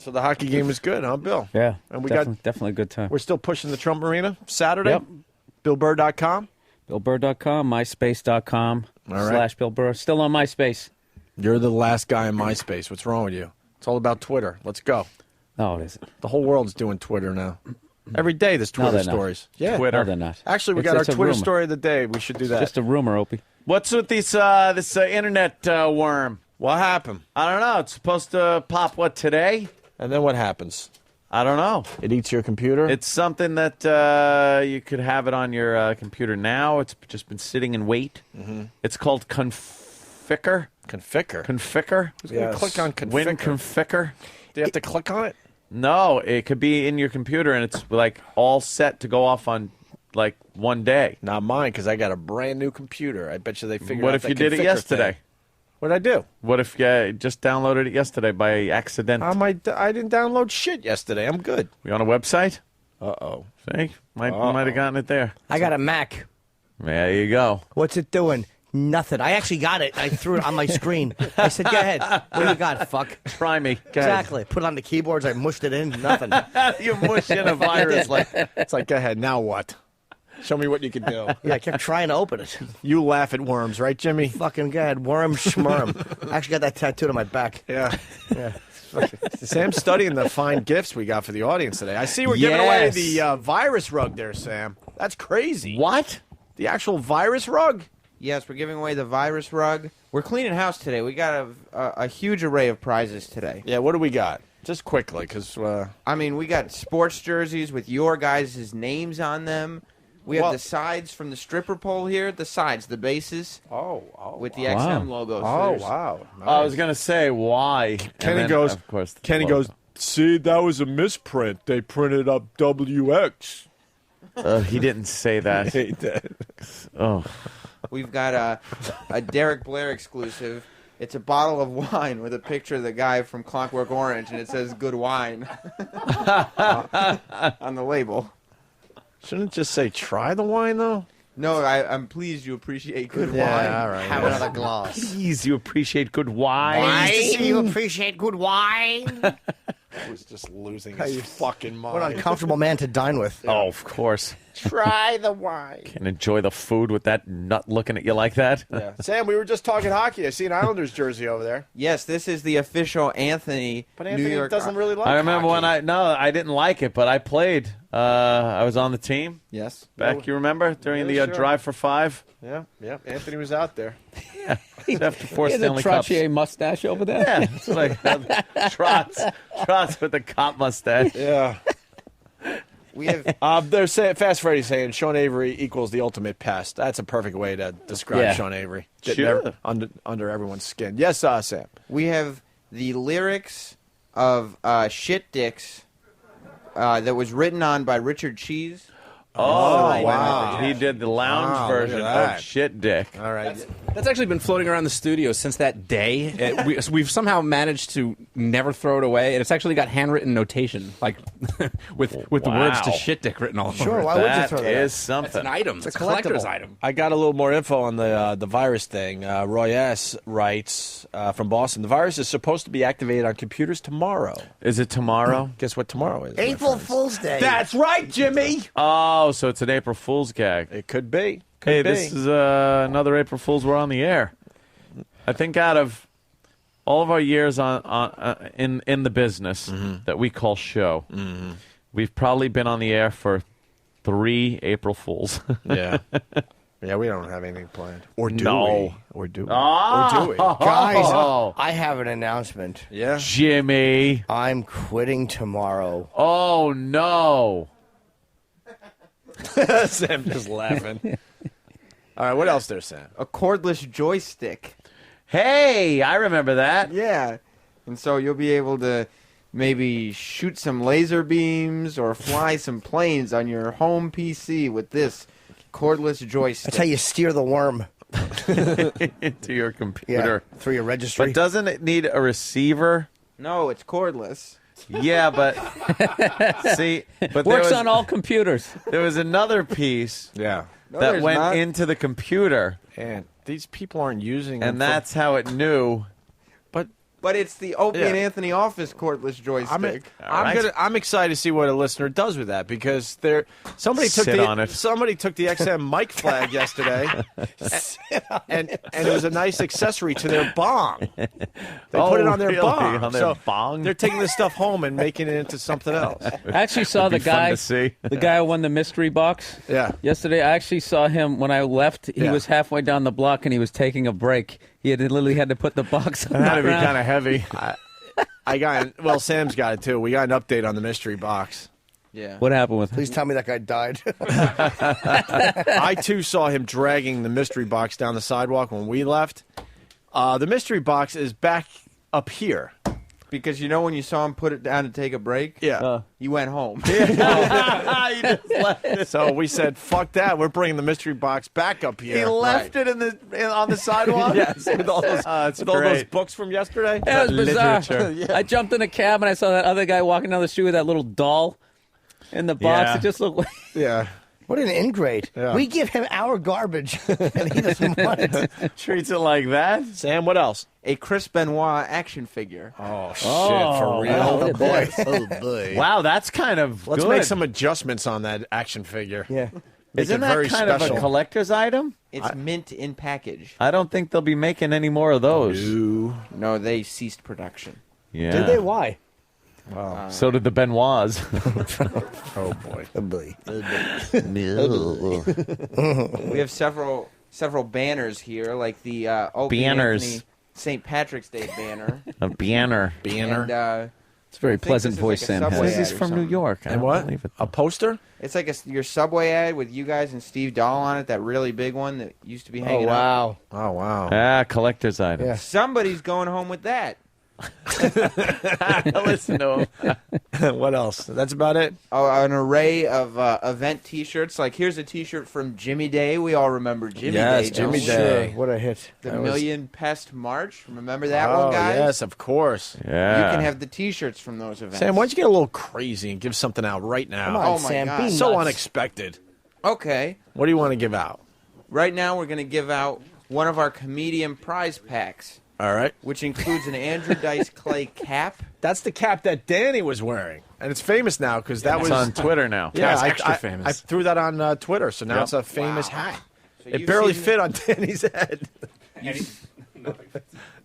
So the hockey game is good, huh, Bill? Yeah, And we definitely a good time. We're still pushing the Trump Arena Saturday. Yep. BillBurr.com. BillBurr.com, MySpace.com All right. / Bill Burr. Still on MySpace. You're the last guy on MySpace. What's wrong with you? It's all about Twitter. Let's go. No, it isn't. The whole world's doing Twitter now. Every day there's No, Twitter they're not. stories. Yeah. No, they're not. Actually, we It's- got our it's a Twitter rumor. story of the day. We should do that. Just a rumor, Opie. What's with this internet worm? What happened? I don't know. It's supposed to pop, what, today? And then what happens? I don't know. It eats your computer? It's something that you could have it on your computer now. It's just been sitting in wait. It's called Conficker. Conficker? Conficker. Who's going to click on Conficker? Win Conficker. Do you have to click on it? No, it could be in your computer, and it's like all set to go off on like one day. Not mine, because I got a brand new computer. I bet you they figured What out if that you did it Conficker yesterday? thing. What'd I do? What if you just downloaded it yesterday by accident? I didn't download shit yesterday. I'm good. We on a website? Uh-oh. See? Might have gotten it there. I got a Mac. There you go. What's it doing? Nothing. I actually got it. I threw it on my screen. I said, go ahead. What do you got, fuck? Try me. Go Exactly. Put it on the keyboards. I mushed it in. Nothing. You mush in a virus. It's like, go ahead. Now what? Show me what you can do. Yeah, I kept trying to open it. You laugh at worms, right, Jimmy? Fucking go ahead. Worm schmerm. I actually got that tattooed on my back. Yeah. Yeah. Sam's studying the fine gifts we got for the audience today. I see we're giving away the virus rug there, Sam. That's crazy. What? The actual virus rug? Yes, we're giving away the virus rug. We're cleaning house today. We got a huge array of prizes today. Yeah, what do we got? Just quickly, because... I mean, we got sports jerseys with your guys' names on them. We have the sides from the stripper pole here. The sides, the bases. With the XM logos. Oh, wow. Nice. I was going to say, why? Kenny goes, see, that was a misprint. They printed up WX. He didn't say that. He did. Oh. We've got a Derek Blair exclusive. It's a bottle of wine with a picture of the guy from Clockwork Orange, and it says "Good Wine" on the label. Shouldn't it just say "Try the wine," though? No, I'm pleased you appreciate good wine. All right. Have another glass. Please, you appreciate good wine. Nice to see you appreciate good wine. He was just losing his fucking mind. What an uncomfortable man to dine with. Oh, of course. Try the wine. Can enjoy the food with that nut looking at you like that. Yeah. Sam, we were just talking hockey. I see an Islanders jersey over there. Yes, this is the official Anthony. But Anthony New York doesn't really like I remember hockey. when I didn't like it, but I played. I was on the team. Yes. Back, you remember, during Yeah, the sure. Drive for Five? Yeah. Anthony was out there. Yeah. After four He had the Stanley Cups. Trottier mustache over there. Yeah, that's what I had. Trots with the cop mustache. Yeah. We have. They're saying, Fast Freddy's saying Sean Avery equals the ultimate pest. That's a perfect way to describe Sean Avery. Sure. Under everyone's skin. Yes, Sam. We have the lyrics of Shit Dicks that was written on by Richard Cheese. Oh, wow. He did the lounge Wow, version look at that. of Shit Dick. All right. That's actually been floating around the studio since that day. We've somehow managed to never throw it away, and it's actually got handwritten notation, like with the words to "shit dick" written all over. Sure, it. why would you throw that? That is something. It's an item. It's a collector's item. I got a little more info on the virus thing. Roy S. writes from Boston, the virus is supposed to be activated on computers tomorrow. Is it tomorrow? Guess what tomorrow is? my April friends? Fool's Day. That's right, Jimmy. Oh, so it's an April Fool's gag. It could be. Hey, this is another April Fool's. We're on the air. I think out of all of our years in the business that we call show, we've probably been on the air for 3 April Fools. Yeah. Yeah, we don't have anything planned. Or do No. we? Or do we? Oh. Or do we? Guys, I have an announcement. Yeah. Jimmy. I'm quitting tomorrow. Oh, no. Sam just laughing. All right, what else there, Sam? A cordless joystick. Hey, I remember that. Yeah. And so you'll be able to maybe shoot some laser beams or fly some planes on your home PC with this cordless joystick. That's how you steer the worm. Into your computer. Yeah, through your registry. But doesn't it need a receiver? No, it's cordless. Yeah, but see, but Works on all computers. There was another piece Yeah. that went into the computer, And these people aren't using and them that's how it knew. But it's the Opie and Yeah. Anthony office cordless joystick. I'm excited to see what a listener does with that because somebody took Sit on it. somebody took the XM mic flag yesterday, and it was a nice accessory to their bong. They put it on their really? bong. On their so bong? They're taking this stuff home and making it into something else. I actually saw the Be fun guy, to see. the guy who won the mystery box. Yeah. Yesterday, I actually saw him when I left. He Yeah. was halfway down the block and he was taking a break. He had literally had to put the box on It had the to be ground. kind of heavy. I got Sam's got it too. We got an update on the mystery box. Yeah. What happened with him? Please tell me that guy died. I too saw him dragging the mystery box down the sidewalk when we left. The mystery box is back up here. Because you know when you saw him put it down to take a break? Yeah. You went home. So we said, "Fuck that! We're bringing the mystery box back up here." He left it on the sidewalk. Yes, with all those all those books from yesterday. Yeah, it was bizarre. Literature. I jumped in a cab and I saw that other guy walking down the street with that little doll in the box. Yeah. It just looked like... Yeah. What an ingrate. Yeah. We give him our garbage, and he doesn't want it. Treats it like that. Sam, what else? A Chris Benoit action figure. Oh, shit, for real? Oh, boy. Oh, boy. Wow, that's kind of Let's good. make some adjustments on that action figure. Yeah. Make Isn't it that very kind special. of a collector's item? It's mint in package. I don't think they'll be making any more of those. No, they ceased production. Yeah. Did they? Why? Wow. So did the Benoits. Oh, boy. Oh, boy. We have several banners here, like the Opie Banners. Anthony St. Patrick's Day banner. A banner. And, It's a very I think pleasant this is voice like a Sam Subway has. This is ad or from New something. York. I And don't what? believe it. A poster? It's like your Subway ad with you guys and Steve Dahl on it, that really big one that used to be hanging up. wow. Oh, wow. Ah, collector's item. Yeah. Somebody's going home with that. Listen to him. What else? That's about it? Oh, an array of event T-shirts. Like, here's a T-shirt from Jimmy Day. We all remember Jimmy Yes, Day. Jimmy don't we? Day. Sure. What a hit. The That was- Million Pest March. Remember that Oh, one, guys? yes, of course. Yeah. You can have the T-shirts from those events. Sam, why don't you get a little crazy and give something out right now? Come on, Oh, my Sam. God. Be So nuts. unexpected. Okay. What do you want to give out? Right now, we're going to give out one of our comedian prize packs, All right. which includes an Andrew Dice Clay cap. That's the cap that Danny was wearing. And it's famous now because that It's was on Twitter now. Yeah, it's I, extra I- famous. I threw that on Twitter, so now Yep. it's a famous Wow. hat. So It you've barely seen- fit on Danny's head.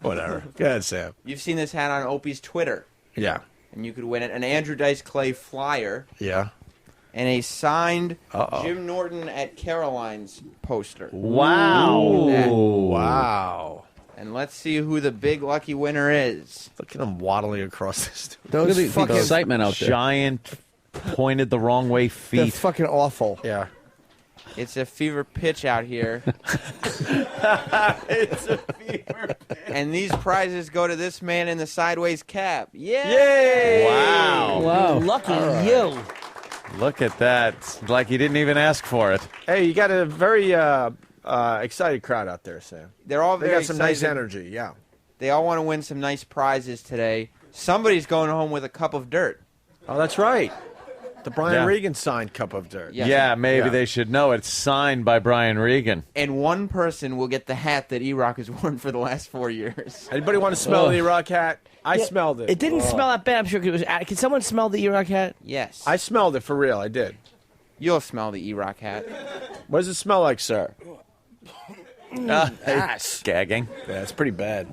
Whatever. Go ahead, Sam. You've seen this hat on Opie's Twitter, Yeah. and you could win it. An Andrew Dice Clay flyer Yeah. and a signed Uh-oh. Jim Norton at Caroline's poster. Wow. Yeah. Wow. And let's see who the big lucky winner is. Look at him waddling across this. Look at the fucking, excitement out there. Giant, pointed the wrong way they're feet. fucking awful. Yeah. It's a fever pitch out here. It's a fever. And these prizes go to this man in the sideways cap. Yay! Yay! Wow. Wow. Lucky you. Look at that. Like he didn't even ask for it. Hey, you got a very excited crowd out there, Sam. They're all They very got some nice excited. energy, yeah. They all want to win some nice prizes today. Somebody's going home with a cup of dirt. Oh, that's right. The Brian Yeah. Regan signed cup of dirt. Yeah. Yeah, maybe Yeah. they should know it's signed by Brian Regan. And one person will get the hat that E-Rock has worn for the last 4 years. Anybody want to smell Oh. the Iraq hat? I Yeah, smelled it. It didn't smell that bad. I'm sure it was. Can someone smell the Iraq hat? Yes. I smelled it for real. I did. You'll smell the E-Rock hat. What does it smell like, sir? Ass. Gagging. Yeah, it's pretty bad.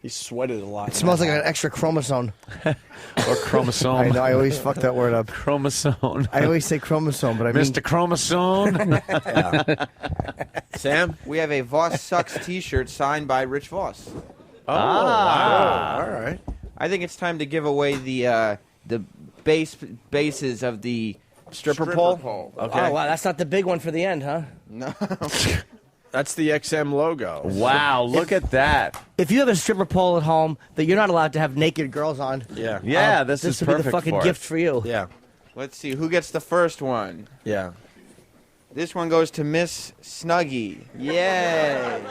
He sweated a lot. It smells like an extra chromosome. Or chromosome. I know. I always fuck that word up. Chromosome. I always say chromosome, but I mean Mr. Chromosome. Sam? We have a Voss Sucks t-shirt signed by Rich Voss. Oh, wow. All right. I think it's time to give away the bases of the Stripper pole? Okay. Oh wow, that's not the big one for the end, huh? No. That's the XM logo. Wow, look at that. If you have a stripper pole at home that you're not allowed to have naked girls on, Yeah. Yeah, this is would be the perfect fucking for gift it. for you. Yeah. Let's see who gets the first one. Yeah. This one goes to Miss Snuggie. Yay!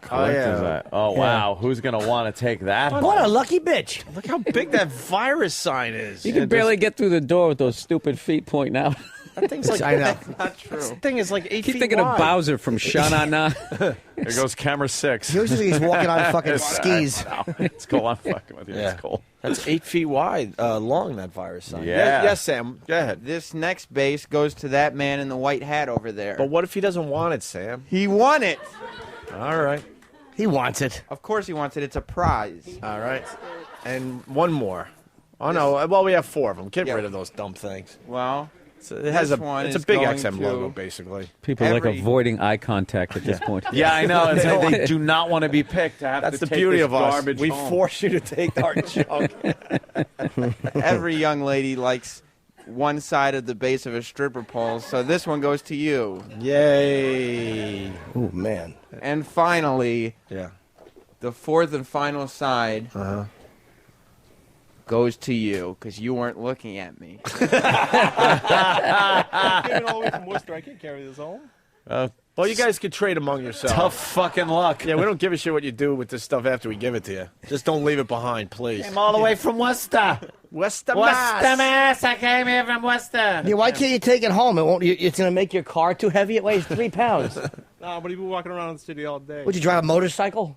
Collector's eye. Oh, wow. Who's going to want to take that? What a lucky bitch! Look how big that virus sign is. You can barely get through the door with those stupid feet pointing out. That thing's like, I know. Not true. This thing is like 8 Keep feet thinking wide. of Bowser from Sha Na Na. Here goes camera 6. Usually he's walking on fucking skis. It's cool. I'm fucking with you. Yeah. It's cool. That's 8 feet wide, long, that virus sign. Yeah. Yes, Sam. Go ahead. This next base goes to that man in the white hat over there. But what if he doesn't want it, Sam? He won it. All right. He wants it. Of course he wants it. It's a prize. All right. And one more. Oh, no. Well, we have 4 of them. Get Yeah. rid of those dumb things. Well, It has this one it's a is big going XM to- logo, basically. People are like Every- avoiding eye contact at this point. Yeah, I know. It's like they do not want to be picked to have That's to the take beauty this of us. garbage We home. force you to take our junk. Every young lady likes one side of the base of a stripper pole, so this one goes to you. Yay. Oh man. And finally, Yeah. the fourth and final side goes to you because you weren't looking at me. I can't carry this home. Well, you guys can trade among yourselves. Tough fucking luck. Yeah, we don't give a shit what you do with this stuff after we give it to you. Just don't leave it behind, please. Came all the way from Worcester. Worcester, Mass. I came here from Worcester. Yeah, why can't you take it home? It won't. It's going to make your car too heavy. It weighs 3 pounds. No, but he'd be walking around the city all day. Would you drive a motorcycle?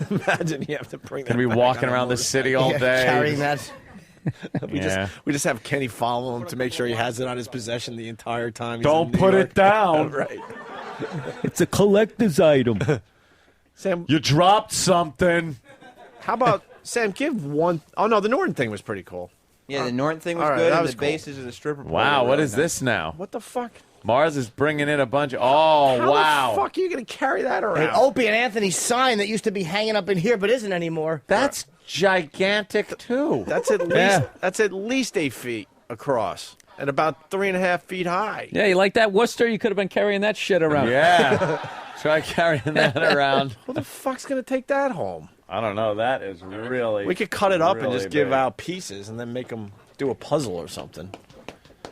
Imagine you have to bring that. Gonna be back walking on a around the city all motorcycle. day. Carrying that. We just have Kenny follow him to make sure he has it on his possession the entire time. He's Don't in New put York. it down. Right. It's a collector's item. Sam, you dropped something. How about Sam? Give one. Oh no, the Norton thing was pretty cool. Yeah, the Norton thing was All right, good. that And was the cool. bases of the stripper pole. Wow, were what really is nice. this now? What the fuck? Mars is bringing in a bunch of. Oh, How wow. the fuck are you going to carry that around? And Opie and Anthony's sign that used to be hanging up in here but isn't anymore. That's gigantic too. That's at least Yeah. that's at least 8 feet across and about 3.5 feet high. Yeah, you like that Worcester? You could have been carrying that shit around. Yeah. Try carrying that around. Who the fuck's going to take that home? I don't know. That is really. We could cut it up and really just give big. out pieces and then make them do a puzzle or something.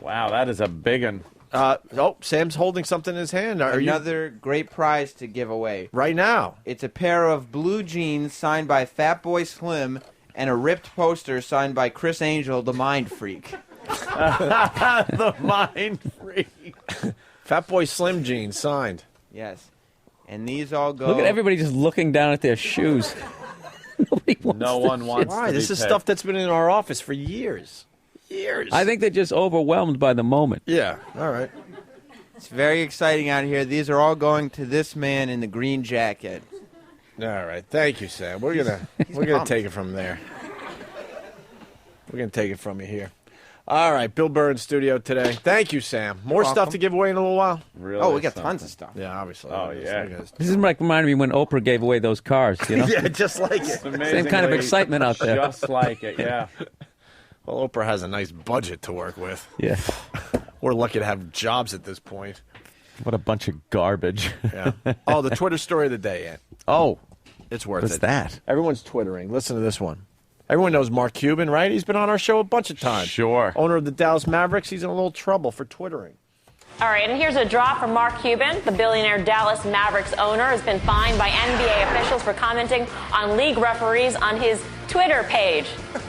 Wow, that is a big one. Sam's holding something in his hand. Are you Another great prize to give away. right now? It's a pair of blue jeans signed by Fatboy Slim and a ripped poster signed by Chris Angel, the Mind Freak. The mind freak. Fatboy Slim jeans signed. Yes. And these all go... Look at everybody just looking down at their shoes. Nobody wants No this one shit. wants. Why? to This be is picked. stuff that's been in our office for years. Years. I think they're just overwhelmed by the moment. Yeah. All right. It's very exciting out here. These are all going to this man in the green jacket. All right. Thank you, Sam. We're gonna take it from there. We're gonna take it from you here. All right, Bill Burr in studio today. Thank you, Sam. More stuff to give away in a little while. Really Oh, we got something. tons of stuff. Yeah, obviously. Oh, yeah. This is like reminding me when Oprah gave away those cars, you know? Yeah, just like it. Same kind of excitement out there. Just like it, yeah. Well, Oprah has a nice budget to work with. Yeah. We're lucky to have jobs at this point. What a bunch of garbage. Yeah. Oh, the Twitter story of the day, Ant. Oh, It's worth what's it. that? Everyone's twittering. Listen to this one. Everyone knows Mark Cuban, right? He's been on our show a bunch of times. Sure. Owner of the Dallas Mavericks. He's in a little trouble for twittering. All right, and here's a drop from Mark Cuban. The billionaire Dallas Mavericks owner has been fined by NBA officials for commenting on league referees on his Twitter page.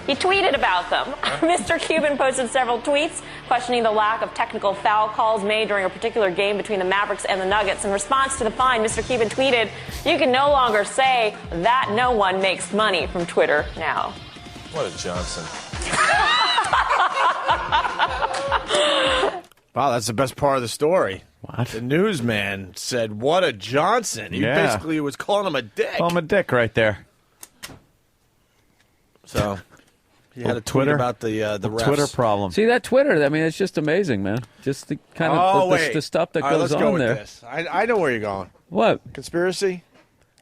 He tweeted about them. Mr. Cuban posted several tweets questioning the lack of technical foul calls made during a particular game between the Mavericks and the Nuggets. In response to the fine, Mr. Cuban tweeted, "You can no longer say that no one makes money from Twitter now." What a Johnson. Wow, that's the best part of the story. What? The newsman said, "What a Johnson." He Yeah. basically was calling him a dick. Call him a dick right there. So he had a tweet Twitter about the refs. Twitter problem. See that Twitter? I mean, it's just amazing, man. Just the kind of the stuff that All right, goes let's go on with there. This. I know where you're going. What? Conspiracy?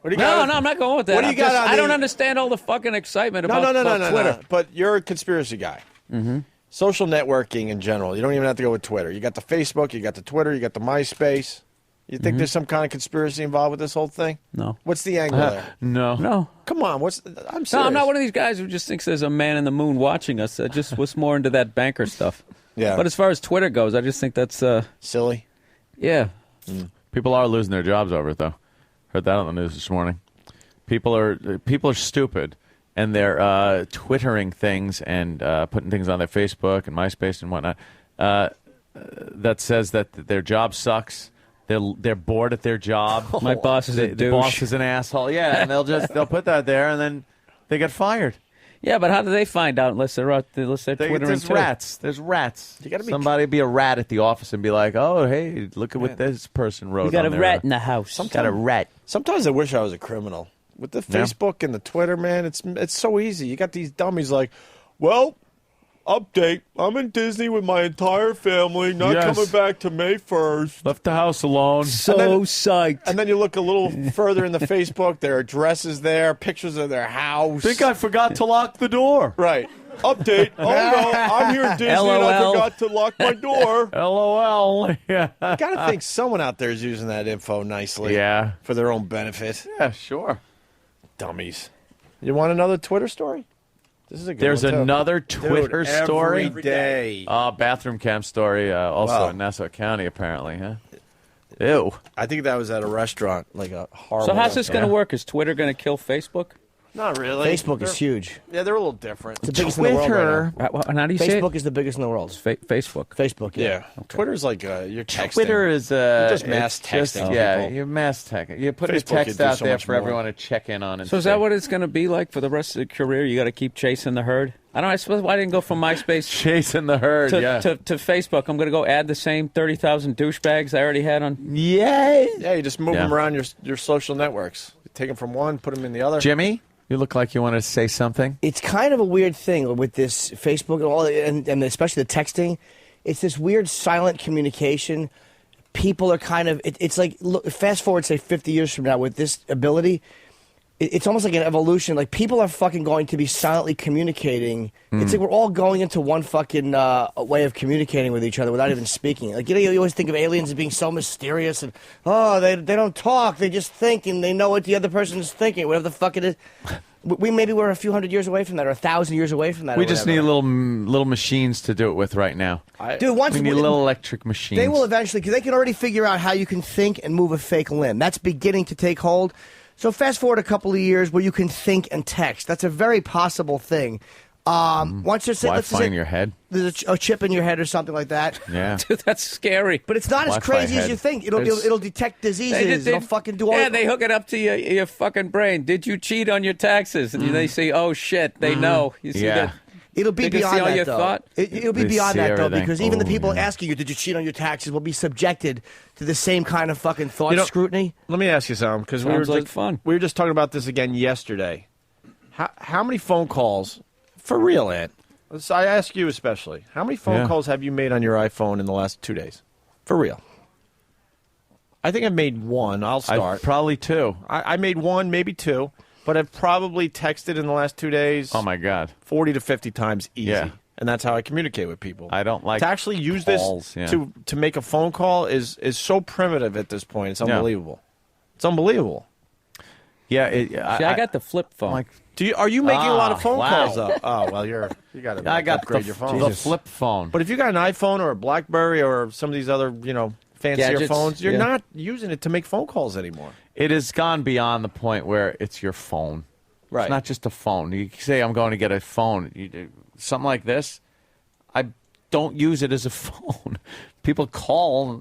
What do you No, got? no, I'm not going with that. What do you got on I don't the- understand all the fucking excitement No, about, no, about Twitter. no. But you're a conspiracy guy. Mm-hmm. Social networking in general. You don't even have to go with Twitter. You got the Facebook, you got the Twitter, you got the MySpace. You think there's some kind of conspiracy involved with this whole thing? No. What's the angle there? No. No. Come on, I'm serious. No, I'm not one of these guys who just thinks there's a man in the moon watching us. I just was more into that banker stuff. Yeah. But as far as Twitter goes, I just think that's silly. Yeah. People are losing their jobs over it, though. Heard that on the news this morning. People are stupid, and they're twittering things and putting things on their Facebook and MySpace and whatnot that says that their job sucks. They're bored at their job. My boss is a The douche. boss is an asshole. Yeah, and they'll put that there, and then they get fired. Yeah, but how do they find out unless they're twittering There's too? rats. There's rats. You gotta be Somebody be a rat at the office and be like, "Oh, hey, look at what this person wrote." You got on a their, rat in the house. Got a rat. Sometimes I wish I was a criminal. With the Yeah. Facebook and the Twitter, man, it's so easy. You got these dummies like, well, update. I'm in Disney with my entire family, not Yes. coming back to May 1st. Left the house alone. So psyched. And then you look a little further in the Facebook, their address is there, pictures of their house. Think I forgot to lock the door. Right. Update. Oh, no, I'm here in Disney and I LOL. forgot to lock my door. LOL. Yeah. You got to think someone out there is using that info nicely. Yeah. For their own benefit. Yeah, sure. Dummies. You want another Twitter story? This is a good There's one, too. another Twitter Dude, story. every day. Bathroom cam story, also Wow. in Nassau County, apparently, huh? Ew. I think that was at a restaurant, like a horrible So how's this restaurant. going to work? Is Twitter going to kill Facebook? Not really. Facebook is huge. Yeah, they're a little different. It's the biggest in the world right now. And how do you say it? Facebook is the biggest in the world. Facebook. Facebook, yeah. Yeah. Twitter's like you're texting. Twitter is You're just mass it's just- texting. Yeah, people. you're mass texting. You put a Facebook, you text do out so there much for more. everyone to check in on. And So is that what it's going to be like for the rest of your career? You got to keep chasing the herd? I suppose why didn't go from MySpace chasing the herd to Facebook? I'm going to go add the same 30,000 douchebags I already had on. Yay! Yeah, you just move them around your social networks. You take them from one, put them in the other. Jimmy, you look like you wanted to say something. It's kind of a weird thing with this Facebook and all, and especially the texting. It's this weird silent communication. People are kind of. It's like look, fast forward, say 50 years from now, with this ability, it's almost like an evolution. Like people are fucking going to be silently communicating. It's like we're all going into one fucking way of communicating with each other without even speaking. Like you always think of aliens as being so mysterious and they don't talk, they just think and they know what the other person is thinking, whatever the fuck it is. Maybe we're a few hundred years away from that, or 1,000 years away from that. We just need little machines to do it with right now. Dude, once we need little electric machines. They will eventually, because they can already figure out how you can think and move a fake limb. That's beginning to take hold. So fast forward a couple of years where you can think and text. That's a very possible thing. Once you're Wi-Fi in your head. There's a chip in your head or something like that. Yeah, Dude, that's scary. But it's not as Wi-Fi crazy as head. you think. It'll detect diseases. It'll fucking do all. Yeah, they hook it up to your fucking brain. Did you cheat on your taxes? And they say, "Oh shit," they know. You see that? It'll be They can beyond see all that, your though. thought? It'll be They beyond see that, though, everything. because even the Oh, people yeah. asking you, did you cheat on your taxes, will be subjected to the same kind of fucking thought scrutiny. Let me ask you something, because Sounds like fun. We were just talking about this again yesterday. How many phone calls, for real, Ed? I ask you especially, how many phone calls have you made on your iPhone in the last 2 days? For real. I think I've made one. I'll start. Probably two. I made one, maybe two, but I've probably texted in the last 2 days. Oh my God, 40 to 50 times easy. Yeah. And that's how I communicate with people. I don't like to actually use calls, this yeah. to make a phone call is so primitive at this point. It's unbelievable. It's unbelievable. Yeah, See, I got the flip phone. Like, Are you making a lot of phone wow. calls though? Oh well, you got to I got upgrade the, your phone. the flip phone. But if you got an iPhone or a BlackBerry or some of these other fancier Gadgets, phones, you're yeah. not using it to make phone calls anymore. It has gone beyond the point where it's your phone. Right. It's not just a phone. You say, I'm going to get a phone. Something like this, I don't use it as a phone. People call.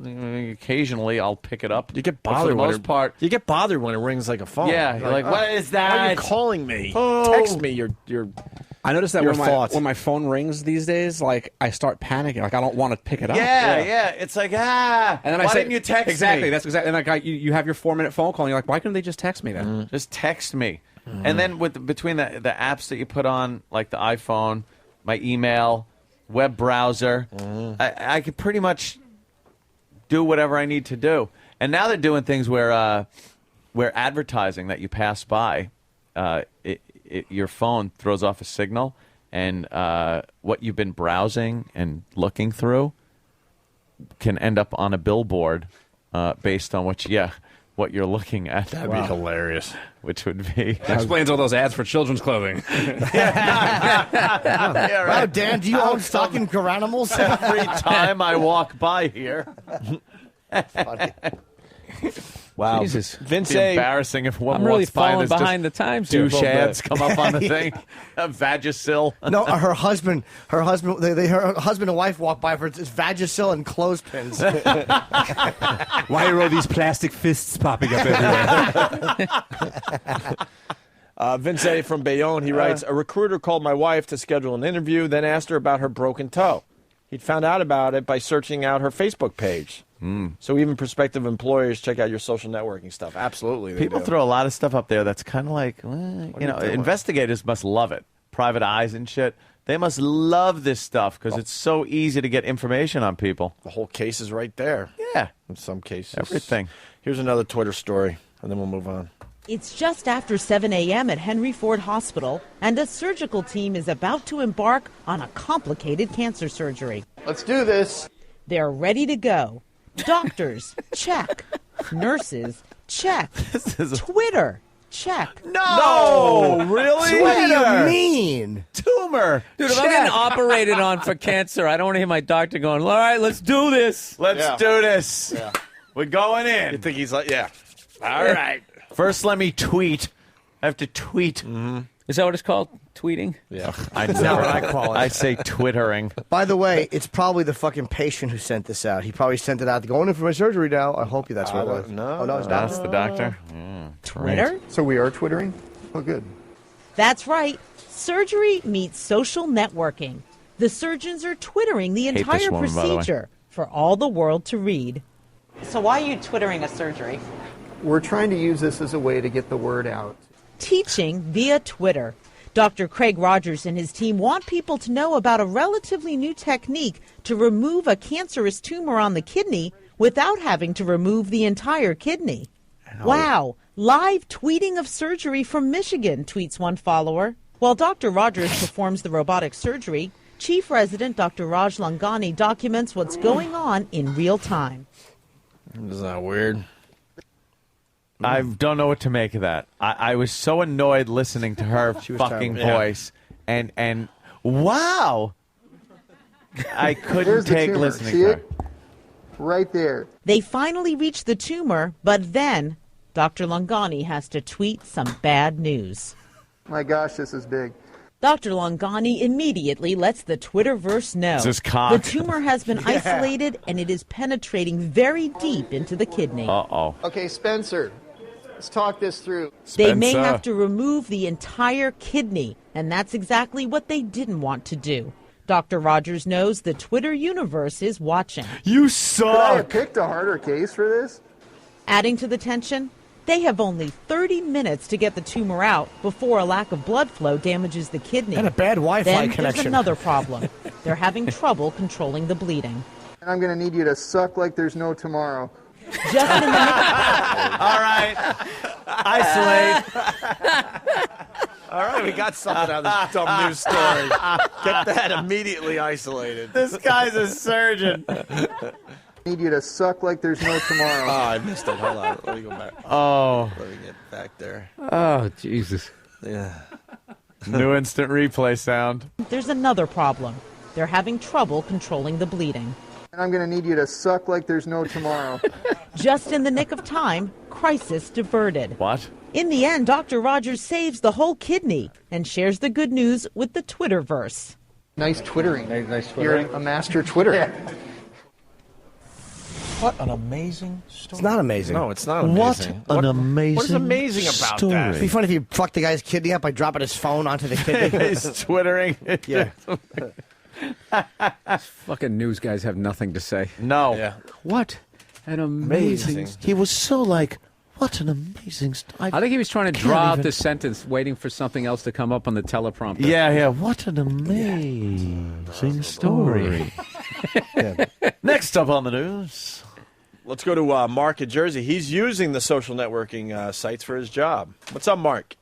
Occasionally, I'll pick it up. You get But bothered for the most part. You get bothered when it rings like a phone. Yeah, you're like, what is that? Why are you calling me? Oh. Text me. Your I noticed that your when thoughts. my phone rings these days, like I start panicking. Like I don't want to pick it up. Yeah. It's like, And then why I say, didn't you text exactly, me? That's exactly. And like you have your 4-minute phone call, and you're like, why couldn't they just text me then? Just text me. And then between the apps that you put on, like the iPhone, my email, web browser, I could pretty much do whatever I need to do. And now they're doing things where advertising that you pass by, your phone throws off a signal, and what you've been browsing and looking through can end up on a billboard based on what you're looking at. That'd be hilarious. Which would be That explains all those ads for children's clothing. yeah, Wow, Dan, do you own stock in Garanimals? Every time I walk by here. Wow. Jesus. Vince, It'd be embarrassing if one I'm really walks by and falling there's just behind the times here a douche little bit. ads come up on the thing. A Vagisil. No, her husband, her husband and wife walk by for it's Vagisil and clothespins. Why are all these plastic fists popping up everywhere? Vince from Bayonne, he writes, a recruiter called my wife to schedule an interview, then asked her about her broken toe. He'd found out about it by searching out her Facebook page. So even prospective employers check out your social networking stuff. Absolutely. People throw a lot of stuff up there that's kind of like, investigators must love it. Private eyes and shit. They must love this stuff because it's so easy to get information on people. The whole case is right there. Yeah. In some cases. Everything. Here's another Twitter story, and then we'll move on. It's just after 7 a.m. at Henry Ford Hospital, and a surgical team is about to embark on a complicated cancer surgery. Let's do this. They're ready to go. Doctors, check. Nurses, check. Twitter, check. No, really? What do you mean? Tumor. Dude, if I'm getting operated on for cancer, I don't want to hear my doctor going, all right, let's do this. Let's do this. Yeah. We're going in. You think he's like, yeah. All right. First, let me tweet I have to tweet. Mm-hmm. Is that what it's called? Tweeting? Yeah. That's not what I call it. I say twittering. By the way, it's probably the fucking patient who sent this out. He probably sent it out going in for my surgery now. I hope that's what it was. No. Oh, no, it's That's not. the doctor. Twitter? So we are twittering? Oh, good. That's right. Surgery meets social networking. The surgeons are twittering the Hate this entire woman, by the way. procedure for all the world to read. So why are you twittering a surgery? We're trying to use this as a way to get the word out. Teaching via Twitter. Dr. Craig Rogers and his team want people to know about a relatively new technique to remove a cancerous tumor on the kidney without having to remove the entire kidney. Wow, live tweeting of surgery from Michigan, tweets one follower. While Dr. Rogers performs the robotic surgery, Chief Resident Dr. Raj Langani documents what's going on in real time. Isn't that weird? I don't know what to make of that. I was so annoyed listening to her fucking terrible. voice, and wow, I couldn't There's the take tumor. listening See to her. it? Right there. They finally reach the tumor, but then Dr. Langani has to tweet some bad news. My gosh, this is big. Dr. Langani immediately lets the Twitterverse know. This is cock. The tumor has been isolated and it is penetrating very deep into the kidney. Uh-oh. Okay, Spencer, let's talk this through. They may have to remove the entire kidney, and that's exactly what they didn't want to do. Dr. Rogers knows the Twitter universe is watching. You Could I have suck! picked a harder case for this? Adding to the tension, they have only 30 minutes to get the tumor out before a lack of blood flow damages the kidney. And a bad Wi-Fi then connection. There's another problem. They're having trouble controlling the bleeding. And I'm going to need you to suck like there's no tomorrow. Just in the nick All right. Isolate. All right, we got something out of this dumb news story. Get that immediately isolated. This guy's a surgeon. Need you to suck like there's no tomorrow. Oh, I missed it. Hold on. Let me go back. Oh. Let me get back there. Oh, Jesus. Yeah. New instant replay sound. There's another problem. They're having trouble controlling the bleeding. And I'm going to need you to suck like there's no tomorrow. Just in the nick of time, crisis diverted. What? In the end, Dr. Rogers saves the whole kidney and shares the good news with the Twitterverse. Nice twittering. Nice twittering. You're a master twitterer. What an amazing story. It's not amazing. No, it's not amazing. What an amazing What is amazing about story. that? It'd be fun if you fucked the guy's kidney up by dropping his phone onto the kidney. He's twittering. Yeah. Fucking news guys have nothing to say. No. Yeah. What an amazing. He was so like, what an amazing story. I think he was trying to draw out the sentence, waiting for something else to come up on the teleprompter. Yeah. What an amazing story. Next up on the news. Let's go to Mark in Jersey. He's using the social networking sites for his job. What's up, Mark?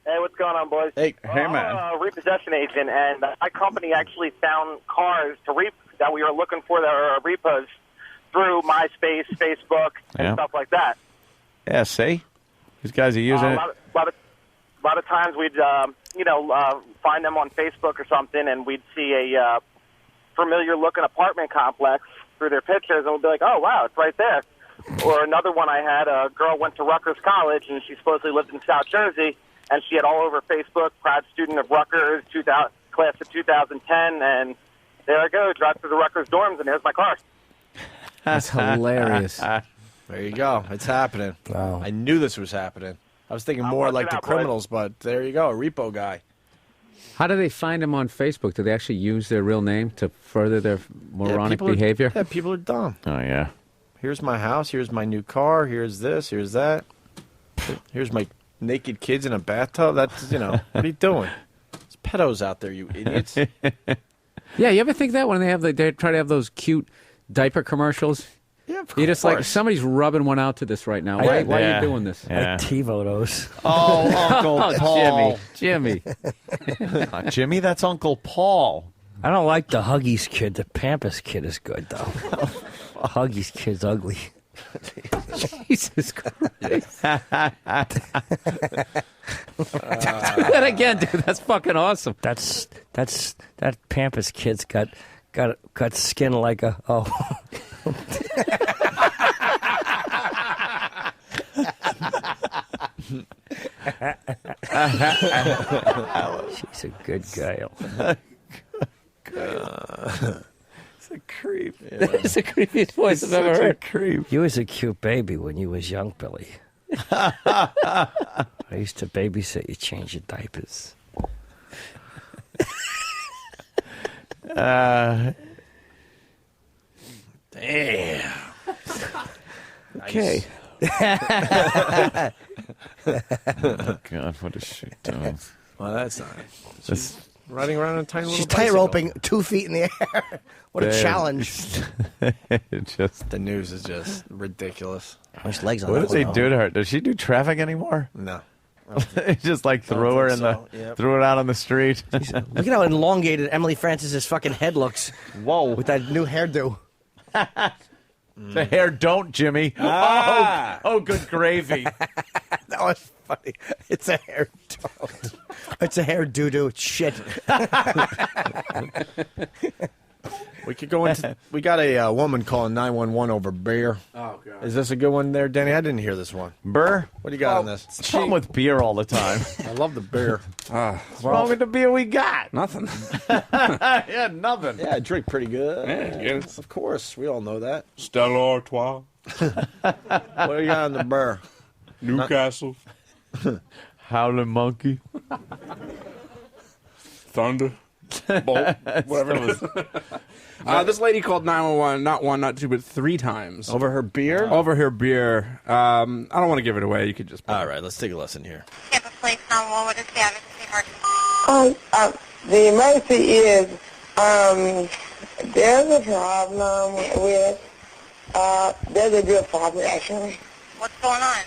Hey, what's going on, boys? Hey, I'm a repossession agent, and my company actually found cars that we were looking for that are repos through MySpace, Facebook, and stuff like that. Yeah, see? These guys are using it. A lot of times we'd, find them on Facebook or something, and we'd see a familiar-looking apartment complex through their pictures, and we'd be like, oh, wow, it's right there. Or another one I had, a girl went to Rutgers College, and she supposedly lived in South Jersey, and she had all over Facebook, proud student of Rutgers, class of 2010, and there I go, drive through the Rutgers dorms, and there's my car. That's hilarious. There you go. It's happening. Wow. I knew this was happening. I was thinking more like the criminals, but there you go, a repo guy. How do they find him on Facebook? Do they actually use their real name to further their moronic behavior? People are dumb. Oh, yeah. Here's my house. Here's my new car. Here's this. Here's that. Here's my naked kids in a bathtub. That's, what are you doing? There's pedos out there, you idiots. Yeah, you ever think that when they try to have those cute diaper commercials? Yeah, of You're just like, course. somebody's rubbing one out to this right now. Why are you doing this? I TiVo those. Oh, Uncle Paul. Jimmy. Not Jimmy, that's Uncle Paul. I don't like the Huggies kid. The Pampas kid is good, though. Huggies kid's ugly. Jesus Christ. Do that again, dude. That's fucking awesome. That Pampas kid's got skin like a She's a good girl. It's a creep. Yeah. That's the creepiest voice I've ever heard. Creep. You was a cute baby when you was young, Billy. I used to babysit you, change your diapers. Damn. Okay. Oh, God, what is she doing? Well, that's not. She's riding around on a tiny little She's bicycle. tightroping 2 feet in the air. What a challenge. The news is just ridiculous. There's legs on What that did they one. do to her? Does she do traffic anymore? No. Just like threw her in threw it out on the street. Look at how elongated Emily Francis's fucking head looks. Whoa. With that new hairdo. The hair don't, Jimmy. Ah. Oh, good gravy. That was funny. It's a hair don't. It's a hair doo-doo. Shit. We could go into. We got a woman calling 911 over beer. Oh, God. Is this a good one there, Danny? I didn't hear this one. Burr? What do you got on this? What's wrong with beer all the time? I love the beer. What's wrong with the beer we got? Nothing. Yeah, nothing. Yeah, I drink pretty good. Yeah, Of course, we all know that. Stella Artois, What do you got on the burr? Newcastle, Howling Monkey. Thunder, Bolt, whatever it is. This lady called 911 not one, not two, but 3 times. Over her beer? Over her beer. I don't want to give it away. You could just... All right, let's take a listen here. The emergency is there's a problem with there's a real problem actually. What's going on?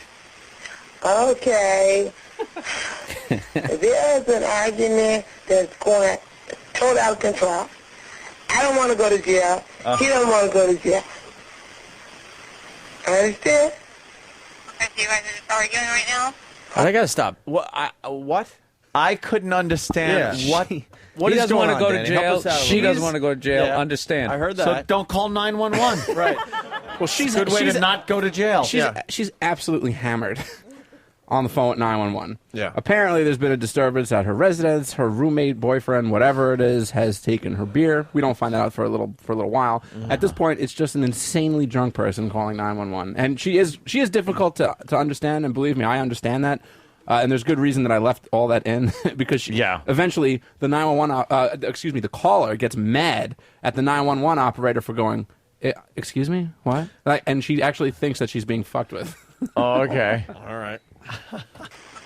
Okay. There's an argument that's going totally out of control. I don't want to go to jail. He don't want to go to jail. Understand? Okay, so you guys are just arguing right now? I gotta stop. What? I couldn't understand what. What he is doesn't going want to on, go Danny? to Help jail. us out a She little. doesn't want to go to jail. Yeah. Understand. I heard So that. don't call 911. Right. Well, she's Good way to not go to jail. She's absolutely hammered on the phone at 911. Yeah. Apparently, there's been a disturbance at her residence. Her roommate, boyfriend, whatever it is, has taken her beer. We don't find that out for a little while. At this point, it's just an insanely drunk person calling 911, and she is difficult to understand. And believe me, I understand that. And there's good reason that I left all that in because eventually the 911, the caller gets mad at the 911 operator for going, excuse me, what? And she actually thinks that she's being fucked with. Oh, okay. All right. Okay,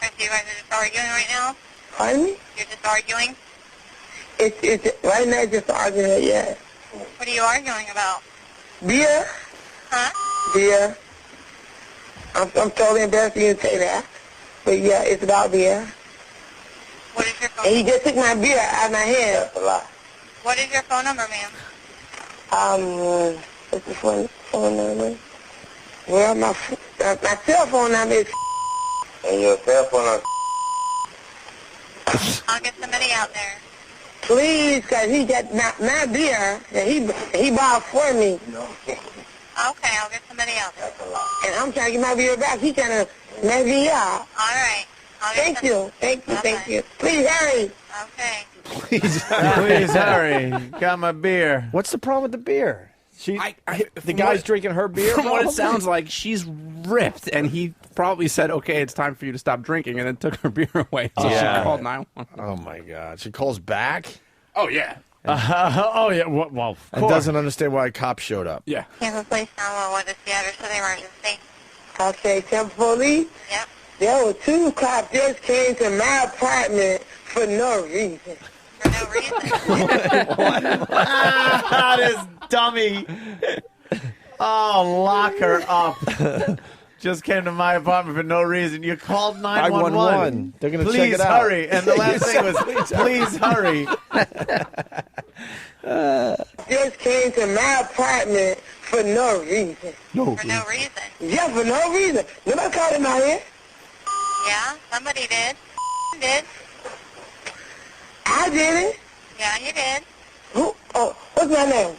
so you guys are just arguing right now? Pardon me? You're just arguing? It's right now it's just an argument, yeah. What are you arguing about? Beer? Huh? Beer. I'm totally embarrassed for you to say that. But yeah, it's about beer. What is your phone And he just took my beer out of my hand. That's a lot. What is your phone number, ma'am? What's the phone number? Well, my cell phone number is and your cell phone number. I'll get somebody out there. Please, because he got my beer that he bought for me. Okay, I'll get somebody out there. And I'm trying to get my beer back. He trying to mess me up. All right. Thank you. Please hurry. Okay. Please hurry. Got my beer. What's the problem with the beer? The guy's drinking her beer? From what it probably? sounds like, she's ripped, and he probably said, okay, it's time for you to stop drinking, and then took her beer away. So she called 911. Oh, my God. She calls back? Oh, yeah. Oh, yeah. Well, And doesn't understand why a cop showed up. Yeah. Kansas Police 911 is the address of the emergency. Okay, Temple Police? Yep. There were 2 cops just came to my apartment for no reason. For no reason. This dummy. Oh, lock her up. Just came to my apartment for no reason. You called 911. They're going to Please check it out. hurry. And the last thing was, please hurry. Just came to my apartment for no reason. For no reason. Yeah, for no reason. Nobody called him out here. Yeah, somebody did. Did. I didn't. Yeah, you did. Who? Oh, what's my name?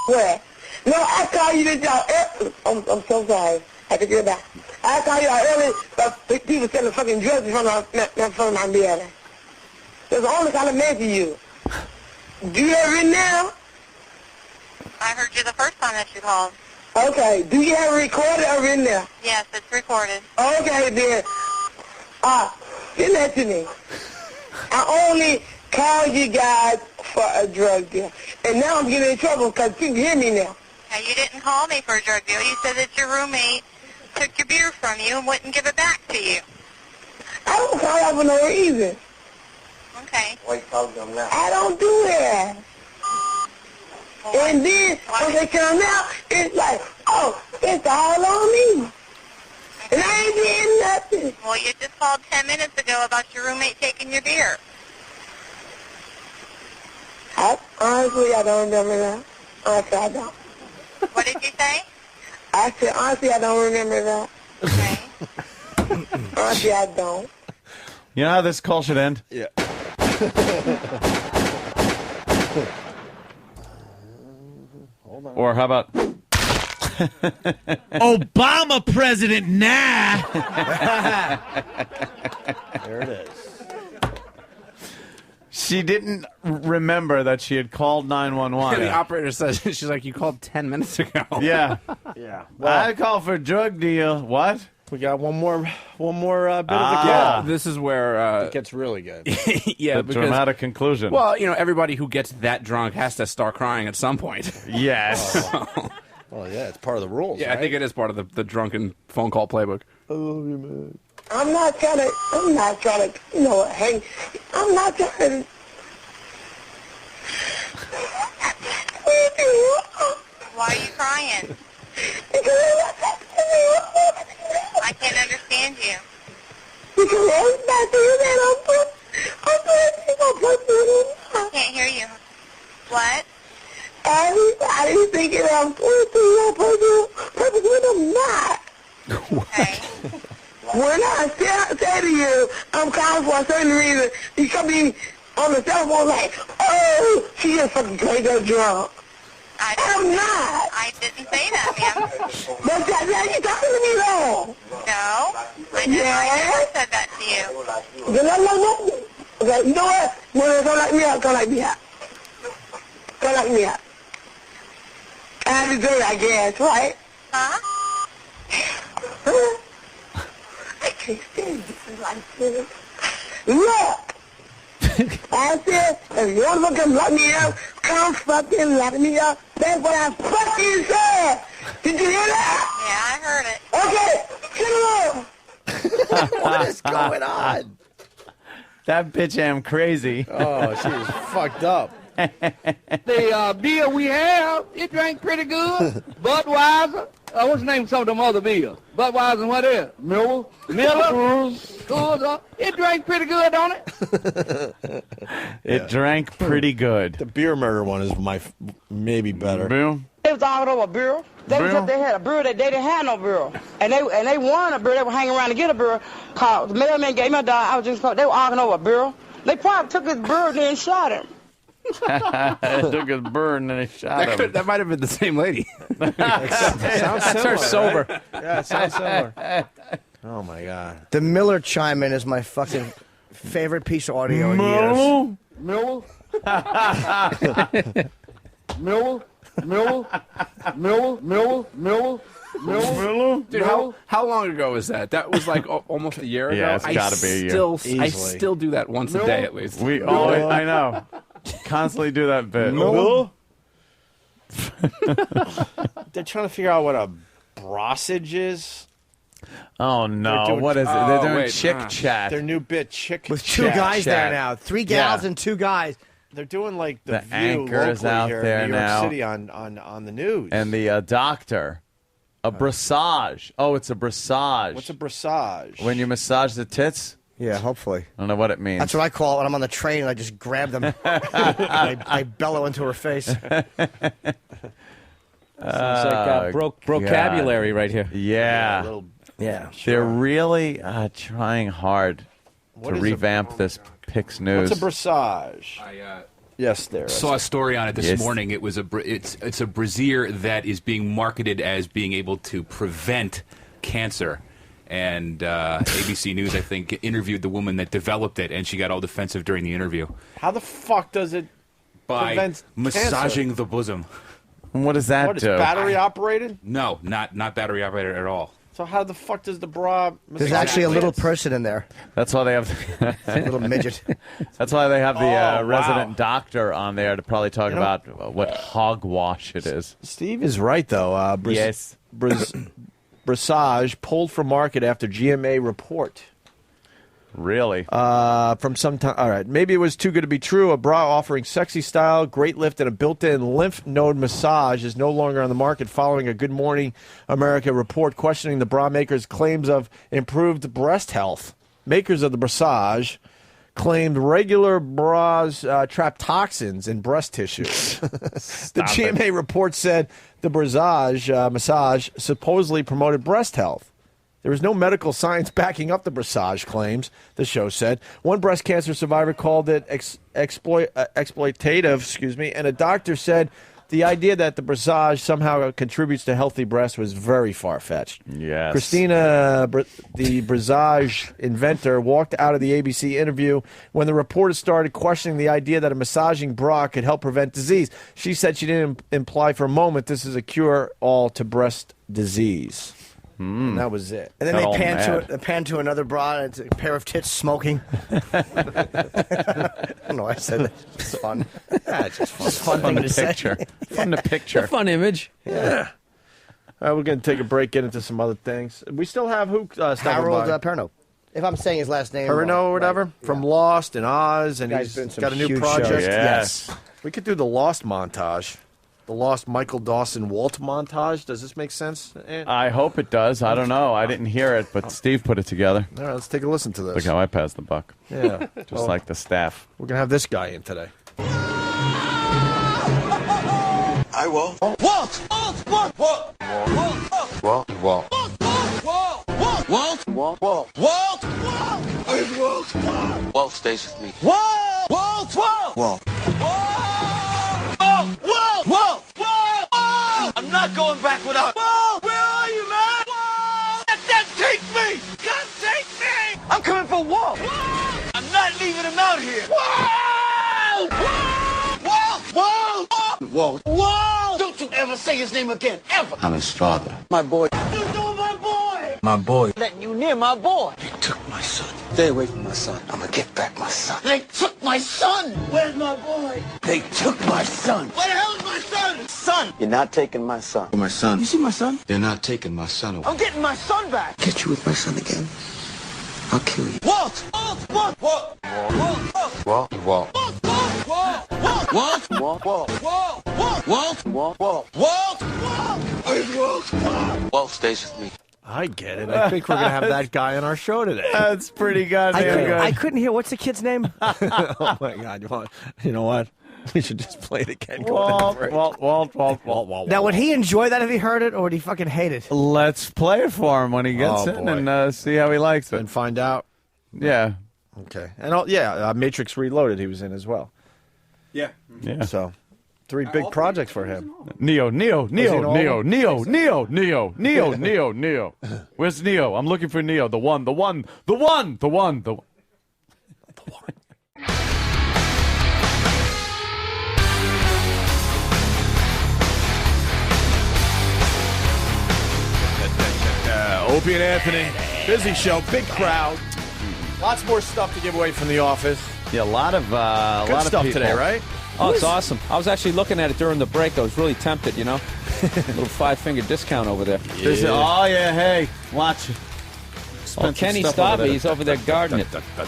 Where? No, I called you this job. I'm so sorry. I have to get it back. I call you out early, but people selling fucking drugs in front of my building. That's the only kind of man you. Do you have it now? I heard you the first time that you called. Okay. Do you have it recorded or written there? Yes, it's recorded. Okay, then. Send that to me. I only called you guys for a drug deal. And now I'm getting in trouble because people hear me now. Now, you didn't call me for a drug deal. You said that your roommate took your beer from you and wouldn't give it back to you. I don't call out for no reason. Okay. Why you calling them now? I don't do that. And then when they come out, it's like, oh, it's all on me. And I ain't doing nothing. Well, you just called 10 minutes ago about your roommate taking your beer. Honestly, I don't remember that. Honestly, I don't. What did you say? I said, honestly, I don't remember that. Okay. Honestly, I don't. You know how this call should end? Yeah. Hold on. Or how about... Obama president now. There it is. She didn't remember that she had called 911. The operator says, she's like, you called 10 minutes ago. Yeah. Yeah. Well, I called for a drug deal. What? We got one more bit of the Yeah, this is where it gets really good. Yeah, the because, dramatic conclusion. well, you know, everybody who gets that drunk has to start crying at some point. Yes. Well, yeah, it's part of the rules. Yeah, right? I think it is part of the drunken phone call playbook. I love you, man. I'm not trying to, you know, hang. I'm not trying to. Why are you crying? I can't understand you. I can't hear you. What? Everybody's thinking I'm going through your purpose when I'm not. Okay. When I say to you, I'm calling for a certain reason, you come be on the cell phone like, oh, she just fucking played her drunk. I'm not. I didn't say that, ma'am. But now you talking to me though. No, I never said that to you. No. Okay, you know what? When it's gonna like me out, gonna like me out. Gonna like me out. I have to do it, I guess, right? Huh? I can't stand this like this. Look! I said, if you want to fucking lock me up, come fucking lock me up. That's what I fucking said. Did you hear that? Yeah, I heard it. Okay, get him on. What is going on? That bitch am crazy. Oh, she is fucked up. The beer we have, it drank pretty good. Budweiser. What's the name of some of them other beers? Budweiser and what else? Miller. It drank pretty good, don't it? It drank pretty good. The beer murder one is maybe better. Boom. They was all over a bureau. They had a bureau that they didn't have no bureau. And they won a bureau. They were hanging around to get a bureau. Called the mailman gave me a dog. I was just they were arguing over a bureau. They probably took his bureau and then shot him. Took his bird and then they shot him. That might have been the same lady. Sounds her similar, sober. right? Yeah, it sounds similar. Oh my god. The Miller chime in is my fucking favorite piece of audio in years. Miller. Miller. Dude, how long ago was that? That was like almost a year ago. Yeah, it's got to be a year. I still do that once a day at least. We always, I know. Constantly do that bit. They're trying to figure out what a brossage is. Oh no! What is it? They're doing chick chat. Their new bit, chick With two chat. guys there now. 3 gals and 2 guys. They're doing like The View anchor is locally out here there in New York now. City on the news. And the doctor. A brassage. Oh, it's a brassage. What's a brassage? When you massage the tits? Yeah, hopefully. I don't know what it means. That's what I call it when I'm on the train and I just grab them. I bellow into her face. It's like vocabulary right here. Yeah. They're really trying hard to revamp this Pix News. What's a brassage? Yes, there. Saw a story on it this Yes. morning. It was it's a brassiere that is being marketed as being able to prevent cancer, And ABC News, I think, interviewed the woman that developed it, and she got all defensive during the interview. How the fuck does it By prevent massaging cancer? the bosom. What does that What, is do? battery operated? No, not battery operated at all. So how the fuck does the bra... There's actually a little person in there. That's why they have a little midget. That's why they have the wow. resident doctor on there to probably talk about what hogwash it is. Steve is right, though. Yes. Brassage pulled from market after GMA report. Really? From some time. All right. Maybe it was too good to be true. A bra offering sexy style, great lift, and a built-in lymph node massage is no longer on the market following a Good Morning America report questioning the bra maker's claims of improved breast health. Makers of the Brassage claimed regular bras trap toxins in breast tissue. The GMA report said the Brassage massage supposedly promoted breast health. There was no medical science backing up the Brassage claims, the show said. One breast cancer survivor called it exploitative, and a doctor said the idea that the Brassage somehow contributes to healthy breasts was very far-fetched. Yes. Christina, the Brassage inventor, walked out of the ABC interview when the reporter started questioning the idea that a massaging bra could help prevent disease. She said she didn't imply for a moment this is a cure-all to breast disease. And that was it. And then they pan to another bra, and it's a pair of tits smoking. I don't know why I said that. It's fun. Yeah, it's just fun. Just fun thing to picture. say. Fun to picture. It's a fun image. Yeah. All right, we're going to take a break, get into some other things. We still have who? Harold Perrineau. If I'm saying his last name Perrineau or whatever, right. from Lost and Oz, and Guy's he's been some got a new huge project. shows. Yes. We could do the Lost montage. The Lost Michael Dawson Walt montage. Does this make sense? I hope it does. I don't know. I didn't hear it, but Steve put it together. All right, let's take a listen to this. Look how I passed the buck. Yeah. Just like the staff. We're going to have this guy in today. I will. Walt! Walt! Walt! Walt! Walt! Walt! Walt! Walt! Walt! Walt! Where's Walt? Walt stays with me. Walt! Walt! Walt! Walt! Walt! Walt! Walt! Walt! I'm not going back without Walt! Where are you, man? Walt! Then take me! God, take me! I'm coming for Walt! Walt! I'm not leaving him out here! Walt! Walt! Walt! Walt! Walt! Don't you ever say his name again, ever! I'm his father. My boy. You know my boy! My boy. Letting you near my boy. They took my son. Stay away from my son. I'm gonna get back my son. They took my son! Where's my boy? They took my son. Where the hell is my son? Son! You're not taking my son. My son. You see my son? They're not taking my son away. I'm getting my son back. Get you with my son again. I'll kill you. Walt! Walt! Walt! Walt! Walt! Walt! Walt! Walt! Walt! Walt! Walt! Walt! Walt! Walt! Walt! Walt! Walt! Where's Walt? Walt stays with me. I get it. I think we're going to have that guy on our show today. That's pretty goddamn good. I couldn't hear. What's the kid's name? Oh, my God. You know what? We should just play it again. Walt. Now, would he enjoy that if he heard it, or would he fucking hate it? Let's play it for him when he gets in and see how he likes it. And find out. Yeah. Okay. And Matrix Reloaded he was in as well. Yeah. So, 3 big projects for him. Neo. Where's Neo? I'm looking for Neo. The one. Opie and Anthony, busy show, big crowd. Lots more stuff to give away from the office. Yeah, a lot of stuff people today, right? Oh, it's awesome. I was actually looking at it during the break. I was really tempted, you know. Little 5-finger discount over there. Oh, yeah, hey, watch it. Oh, Kenny Stabby, he's over there guarding it.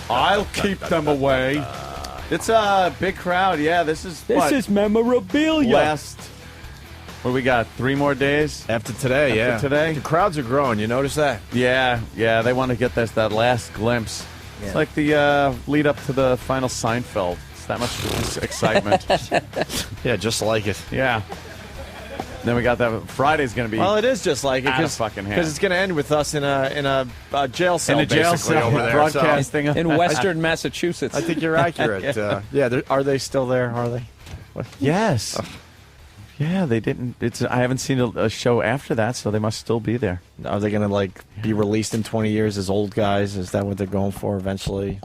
I'll keep them away. It's a big crowd, yeah. This is memorabilia. What we got? 3 more days after today. After today, the crowds are growing. You notice that? Yeah. They want to get that last glimpse. Yeah. It's like the lead up to the final Seinfeld. It's that much excitement. Yeah, just like it. Yeah. Then we got that Friday's going to be. Well, it is just like it because it's going to end with us in a jail cell. In a jail cell over there, broadcasting in Western Massachusetts. I think you're accurate. Are they still there? Are they? What? Yes. Yeah, they didn't. I haven't seen a show after that, so they must still be there. Are they going to be released in 20 years as old guys? Is that what they're going for eventually?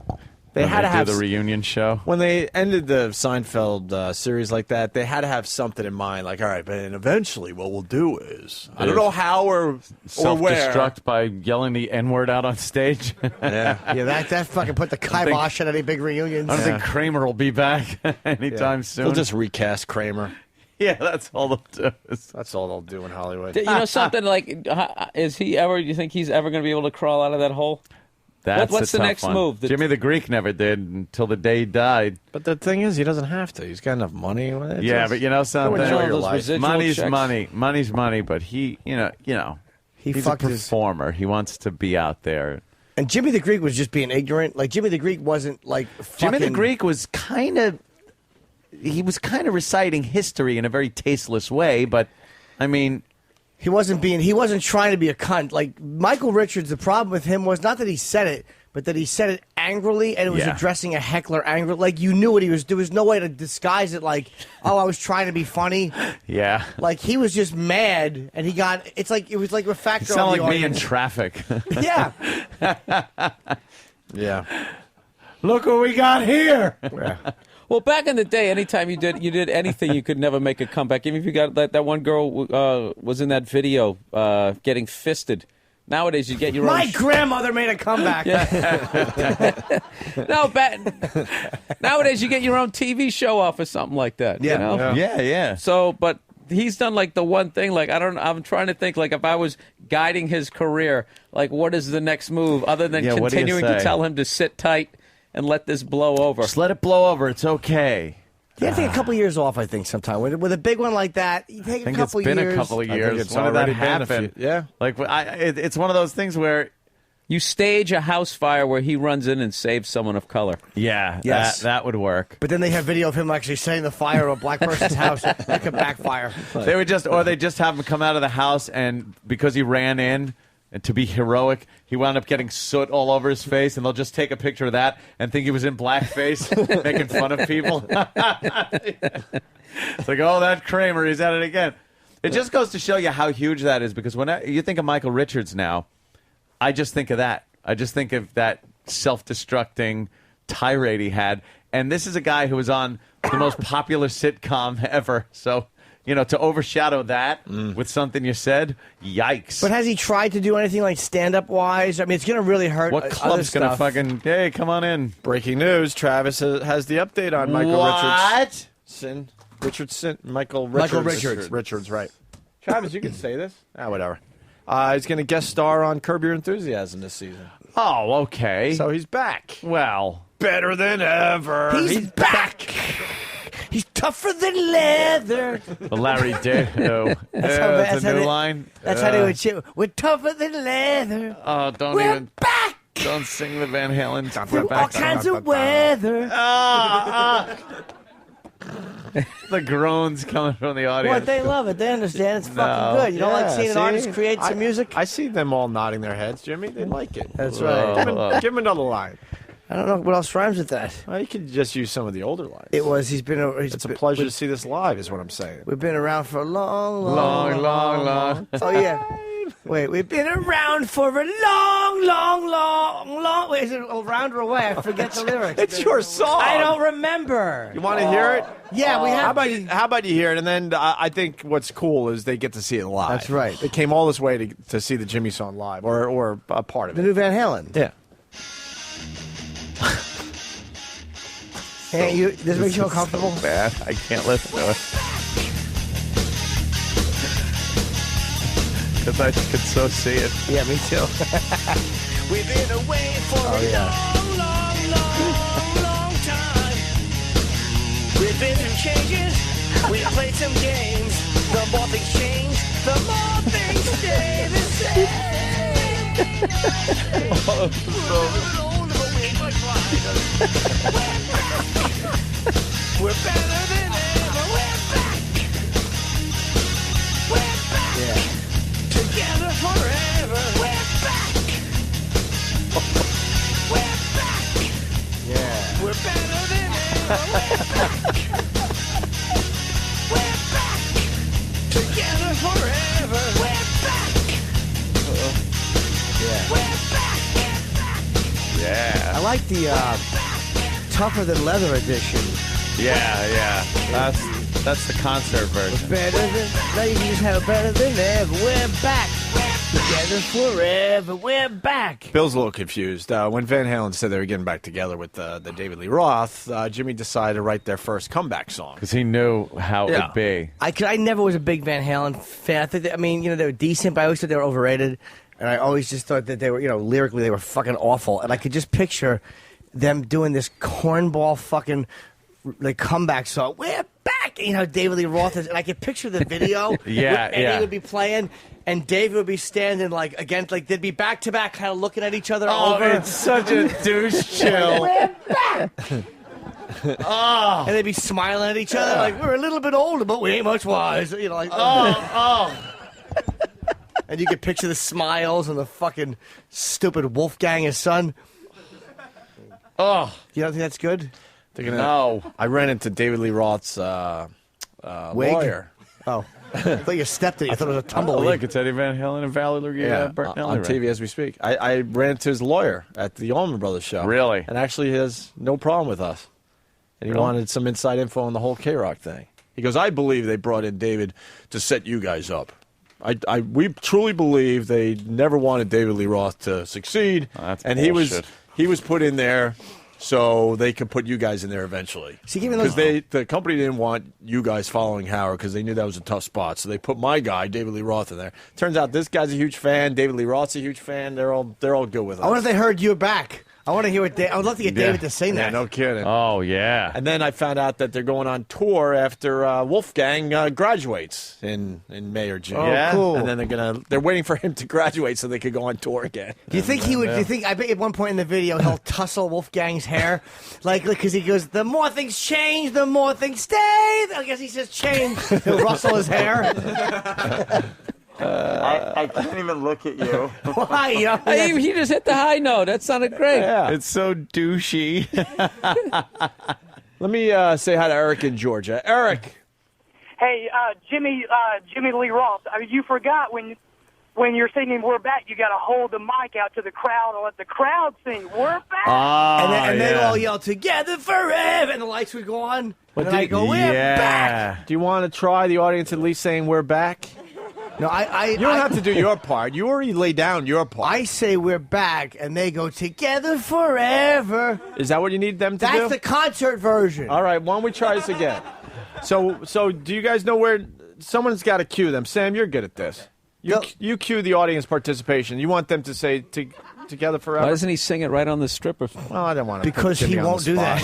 They When had to do have the reunion show. When they ended the Seinfeld series like that, they had to have something in mind. Like, all right, but eventually, what we'll do is I don't know how or where. Self-destruct by yelling the N-word out on stage. Yeah, that fucking put the kibosh on any big reunions. I don't think Kramer will be back anytime soon. They'll just recast Kramer. Yeah, that's all they'll do. That's all they'll do in Hollywood. You know something like, is he ever? You think he's ever going to be able to crawl out of that hole? What's the next move? Jimmy the Greek never did until the day he died. But the thing is, he doesn't have to. He's got enough money. But you know something. Enjoy your life. Money's money. Money's money. But he's a performer. He wants to be out there. And Jimmy the Greek was just being ignorant. Like Jimmy the Greek wasn't like Jimmy the Greek was kind of reciting history in a very tasteless way. But I mean. He wasn't trying to be a cunt. Like Michael Richards, the problem with him was not that he said it, but that he said it angrily and it was addressing a heckler angrily. Like you knew what he was. There was no way to disguise it. Like, I was trying to be funny. Yeah. Like he was just mad, and it was like a factor. You sound of the like me in audience. traffic. Yeah. Yeah. Look what we got here. Well, back in the day, anytime you did anything, you could never make a comeback. Even if you got that one girl was in that video getting fisted. Nowadays, you get your own. My grandmother made a comeback. Nowadays, you get your own TV show off or something like that. Yeah. You know? Yeah. So, but he's done like the one thing. Like I'm trying to think. Like if I was guiding his career, like what is the next move other than continuing to tell him to sit tight and let this blow over? Just let it blow over. It's okay. You have to take a couple years off, I think, sometime. With a big one like that, you take a couple years. It's been a couple of years. When did that happen? Like, it's one of those things where you stage a house fire where he runs in and saves someone of color. Yeah, Yes. that would work. But then they have video of him actually setting the fire to a black person's house. That could backfire. They just have him come out of the house, and because he ran in and to be heroic, he wound up getting soot all over his face, and they'll just take a picture of that and think he was in blackface, making fun of people. It's like, oh, that Kramer, he's at it again. It just goes to show you how huge that is, because when you think of Michael Richards now, I just think of that. I just think of that self-destructing tirade he had. And this is a guy who was on the most popular sitcom ever, so... to overshadow that with something you said, yikes. But has he tried to do anything like stand-up wise? I mean, it's going to really hurt. What club's going to fucking, hey, come on in. Breaking news, Travis has the update on Michael Richards. Michael Richards. Richards, right. Travis, you can say this. Whatever. He's going to guest star on Curb Your Enthusiasm this season. Oh, okay. So he's back. Well. Better than ever. He's back. He's tougher than leather. Larry Ditto. That's a new line. That's how they would say, we're tougher than leather. Oh, we're back. Don't sing the Van Halen. Through all kinds of weather. The groans coming from the audience. What, they love it. They understand. It's fucking good. You don't like seeing an artist create some music? I see them all nodding their heads, Jimmy. They like it. That's right. Give him another line. I don't know what else rhymes with that. Well, you could just use some of the older lines. It's a pleasure to see this live, is what I'm saying. We've been around for a long. Oh, yeah. Wait, we've been around for a long. Wait, is it around or away? I forget the lyrics. It's your song. I don't remember. You want to hear it? Yeah, we have. How about you hear it? And then I think what's cool is they get to see it live. That's right. They came all this way to see the Jimmy song live, or a part of it. The new Van Halen. Yeah. Hey, this makes you feel comfortable? So bad. I can't listen to it. Because I could so see it. Yeah, me too. We've been away for a long time. We've been through changes. We played some games. The more things change, the more things stay the same. We're better than ever. We're back. We're back. Together forever. We're back. We're back. Yeah. We're better than ever. We're back. We're back. like the tougher than leather edition. Yeah. That's the concert version. Better than ladies, how better than ever. We're back together forever. We're back. Bill's a little confused. When Van Halen said they were getting back together with the David Lee Roth, Jimmy decided to write their first comeback song. Because he knew how it would be. I never was a big Van Halen fan. I think they were decent, but I always thought they were overrated. And I always just thought that they were, lyrically they were fucking awful. And I could just picture them doing this cornball fucking comeback song. We're back! David Lee Roth is, and I could picture the video. Yeah. Eddie would be playing, and David would be standing they'd be back to back, kind of looking at each other. Oh, over. it's such a douche chill. We're back! And they'd be smiling at each other we're a little bit older, but we ain't much wise. And you could picture the smiles and the fucking stupid Wolfgang, his son. You don't think that's good? No. I ran into David Lee Roth's lawyer. Oh. I thought you stepped it. I thought it was a tumbleweed. Look, it's Eddie Van Halen and Valerie Bertinelli. On TV as we speak. I ran into his lawyer at the Allman Brothers show. Really? And actually he has no problem with us. And he wanted some inside info on the whole K-Rock thing. He goes, I believe they brought in David to set you guys up. We truly believe they never wanted David Lee Roth to succeed. That's and bullshit. he was put in there so they could put you guys in there eventually. Because the company didn't want you guys following Howard because they knew that was a tough spot. So they put my guy, David Lee Roth, in there. Turns out this guy's a huge fan. David Lee Roth's a huge fan. They're all good with us. I wonder if they heard you back. I want to hear what I would love to get David to sing that. Yeah, no kidding. Oh, yeah. And then I found out that they're going on tour after Wolfgang graduates in May or June. Oh, cool. And then they're waiting for him to graduate so they could go on tour again. Do you think he would? Do you think? I bet at one point in the video he'll tussle Wolfgang's hair, because he goes, "The more things change, the more things stay." I guess he says change. He'll rustle his hair. I can't even look at you. Why? He just hit the high note. That sounded great. Yeah. It's so douchey. Let me say hi to Eric in Georgia. Eric. Hey, Jimmy Lee Roth. I mean, you forgot when you're singing "We're Back," you got to hold the mic out to the crowd and let the crowd sing "We're Back." And then all yell "Together forever," and the lights would go on. And then I go, "We're back." Do you want to try the audience at least saying "We're back"? No, you don't have to do your part. You already laid down your part. I say we're back, and they go together forever. Is that what you need them to do? That's the concert version. All right, why don't we try this again? So do you guys know where someone's got to cue them? Sam, you're good at this. You cue the audience participation. You want them to say together forever. Why doesn't he sing it right on the stripper? Well, I don't want to. Because he won't do that.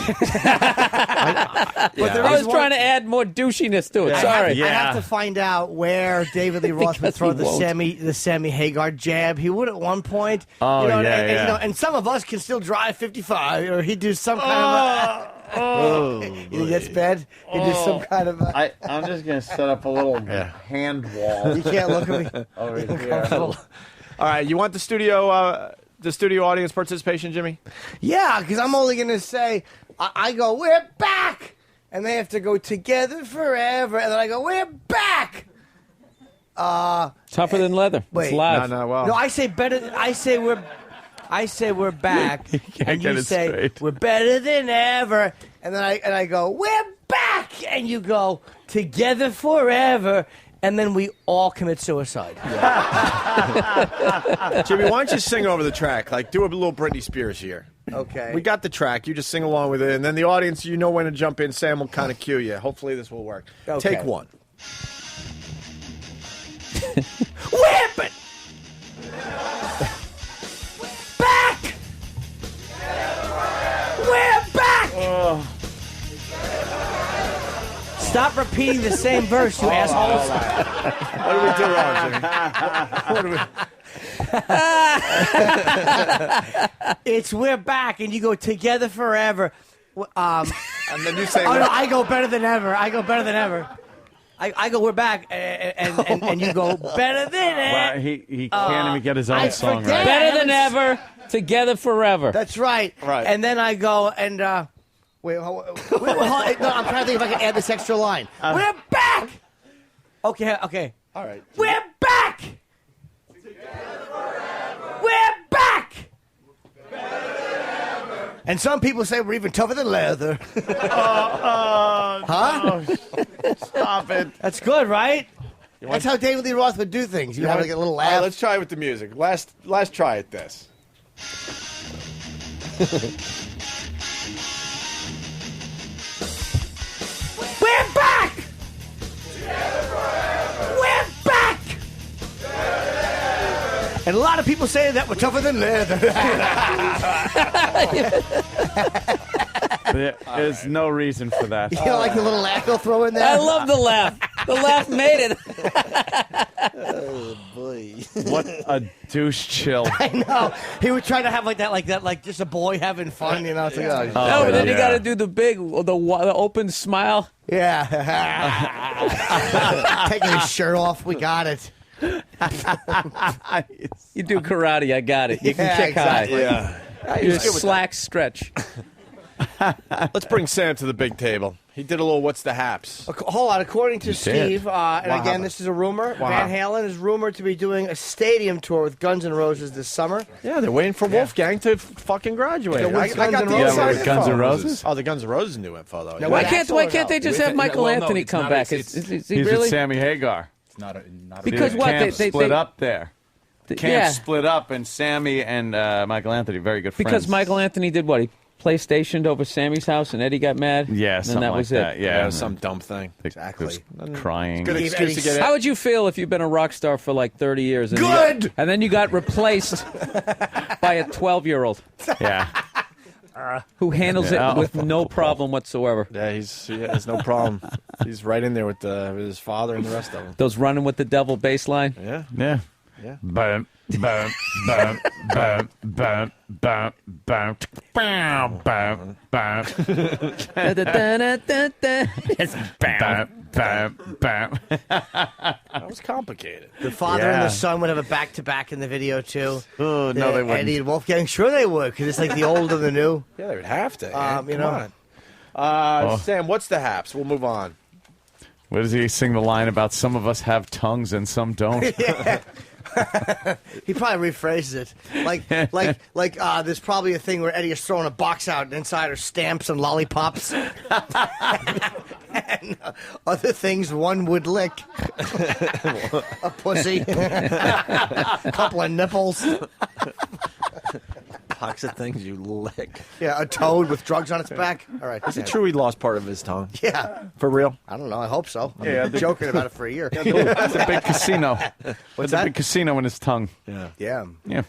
I was trying to add more douchiness to it. Sorry. I have to find out where David Lee Roth would throw the Sammy Hagar jab. He would at one point. Oh, and some of us can still drive 55, or he'd do some kind of. You think that's bad? He'd do some kind of. I'm just going to set up a little hand wall. You can't look at me. Over here. All right, you want the studio audience participation, Jimmy? Yeah, because I'm only going to say, I go, "We're back!" And they have to go "Together forever," and then I go, "We're back!" Tougher than leather. Wait. It's live. No, I say better. I say we're back, and you say straight. we're better than ever, and then I go, "We're back!" and you go, "Together forever." And then we all commit suicide. Jimmy, why don't you sing over the track? Do a little Britney Spears here. Okay. We got the track. You just sing along with it. And then the audience, you know when to jump in. Sam will kind of cue you. Hopefully this will work. Okay. Take one. Whip it! Back! We're back! Stop repeating the same verse, you assholes. What do we do wrong, Jimmy? It's "We're back," and you go "Together forever." And then you say, no, I go "Better than ever." I go "Better than ever." I go "We're back," and you go "Better than ever." Well, he can't even get his own song right. Better than ever, together forever. That's right. Right. And then I go and wait, hold, no, I'm trying to think if I can add this extra line. We're back. Okay. All right. We're back. Together forever. We're back. Better than ever. And some people say we're even tougher than leather. Huh? Huh? Stop it. That's good, right? That's how David Lee Roth would do things. You have like a little laugh. All right, let's try it with the music. Last try at this. We're back! We're back! And a lot of people say that we're tougher than leather. There's no reason for that. You don't like the little laugh they'll throw in there? I love the laugh. The laugh made it. Oh, boy. What a douche chill. I know. He would try to have like just a boy having fun, you know. It's like, oh, No, but then you got to do the big, the open smile. Yeah. Taking his shirt off. We got it. You do karate, I got it. You can Yeah, kick exactly. high. Yeah. You just slack stretch. Let's bring Sam to the big table. He did a little what's the haps. Hold on. According to You Steve, did. and Wow. again, this is a rumor, Wow. Van Halen is rumored to be doing a stadium tour with Guns N' Roses this summer. Yeah, they're waiting for Wolfgang to fucking graduate. Yeah, with I got Guns the N' Roses. inside with Guns N' info. Roses? Oh, the Guns N' Roses new info, though. Now, Why with can't Axl or they no? just have Michael Anthony it's come not- back? it's- Is he He's really? with Sammy Hagar. It's not a Because The what? camp They split up there. The camp yeah. split up, and Sammy and Michael Anthony, very good friends. Because Michael Anthony did what? He PlayStationed over Sammy's house, and Eddie got mad. Yeah, and something then that like was that. it. Yeah, it was some dumb thing. Exactly. Crying. Good excuse to get How it. would you feel if you've been a rock star for like 30 years? And Good! and then you got replaced by a 12-year-old Yeah. who handles Yeah. it with no problem whatsoever. Yeah, he has no problem. He's right in there with his father and the rest of them. Those running with the devil bass line. Yeah. Yeah. Yeah. Bum, bum, bum, bum, bum, bum, bum, bum, bum, bum. Bum, bum. That was complicated. The father and the son would have a back-to-back in the video, too. Oh, no, they wouldn't. Eddie and Wolfgang, sure they would, because it's like the old and the new. Yeah, they would have to. You Come know. on. Sam, what's the haps? We'll move on. What does he sing the line about? Some of us have tongues and some don't. He probably rephrases it. Like there's probably a thing where Eddie is throwing a box out, and inside are stamps and lollipops. And other things one would lick. A pussy. A couple of nipples. Box of things you lick. Yeah, a toad with drugs on its back. All right. Is it true he lost part of his tongue? Yeah. For real? I don't know. I hope so. Yeah, I've been joking about it for a year. It's a big casino. What's a that? big casino in his tongue. Yeah. Yeah. Yeah.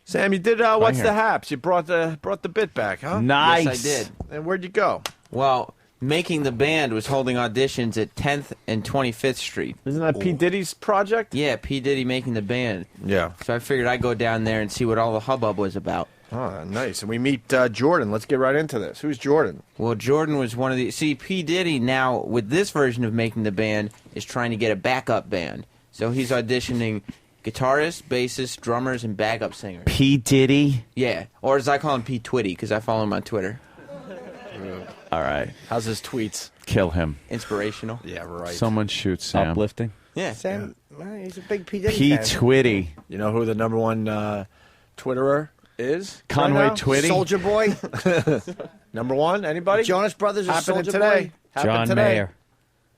Sam, you did what's here. the haps? You brought the bit back, huh? Nice. Yes, I did. And where'd you go? Well, Making the Band was holding auditions at 10th and 25th Street. Isn't that P. Diddy's project? Yeah, P. Diddy Making the Band. Yeah. So I figured I'd go down there and see what all the hubbub was about. Oh, nice. And we meet Jordan. Let's get right into this. Who's Jordan? Well, Jordan was one of the... See, P. Diddy now, with this version of Making the Band, is trying to get a backup band. So he's auditioning guitarists, bassists, drummers, and backup singers. P. Diddy? Yeah. Or as I call him, P. Twitty, because I follow him on Twitter. All right. How's his tweets? Kill him. Inspirational. Yeah, right. Someone shoot Sam. Uplifting. Yeah. Sam, he's a big P. Diddy P. fan. Twitty. You know who the number one Twitterer is? Conway right now? Twitty. Soldier Boy. Number one? Anybody? Jonas Brothers or Happening Soldier today. Boy? Happened John today.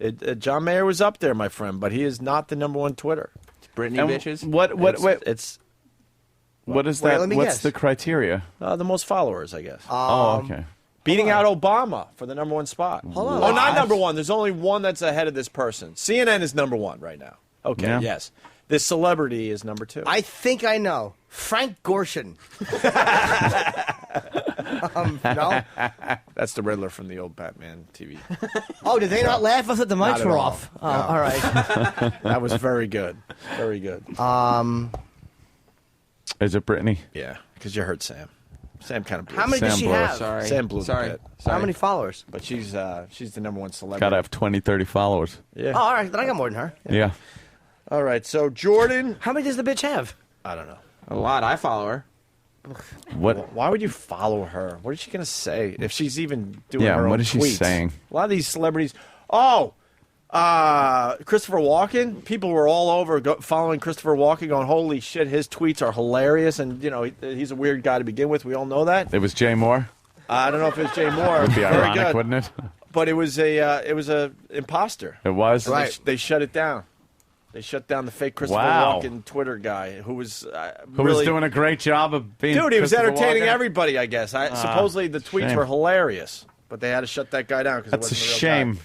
Mayer. John Mayer was up there, my friend, but he is not the number one Twitter. Britney And bitches. What It's what is Wait, that? let me What's guess. the criteria? the most followers, I guess. Oh, okay. Beating out Obama for the number one spot. Hold on. Oh, not number one. There's only one that's ahead of this person. CNN is number one right now. Okay, Yeah. yes. This celebrity is number two. I think I know. Frank Gorshin. No? That's the Riddler from the old Batman TV. Oh, did they not laugh? I thought the Not mics at were all. off. Oh, No. all right. That was very good. Very good. Is it Brittany? Yeah, because you heard Sam. Sam kind of blew How many does Sam she blew have? Sorry. Sam blew Sorry. the bit. How many followers? But she's the number one celebrity. Got to have 20, 30 followers. Yeah. Oh, all right. Then I got more than her. Yeah. All right, so Jordan. How many does the bitch have? I don't know. A lot. I follow her. What? Why would you follow her? What is she going to say if she's even doing Yeah, her own what is she tweets? saying? A lot of these celebrities. Oh, Christopher Walken. People were all over following Christopher Walken, going, "Holy shit, his tweets are hilarious." And you know, he's a weird guy to begin with. We all know that. It was Jay Moore. I don't know if it was Jay Moore. It would be Very ironic, good. wouldn't it? But it was a imposter. It was? And they shut it down. They shut down the fake Christopher Wow. Walken Twitter guy who was Who was doing a great job of being Dude, he was Christopher entertaining Walken? everybody, I guess. Supposedly the tweets shame. were hilarious, but they had to shut that guy down because it That's wasn't a the real shame. guy.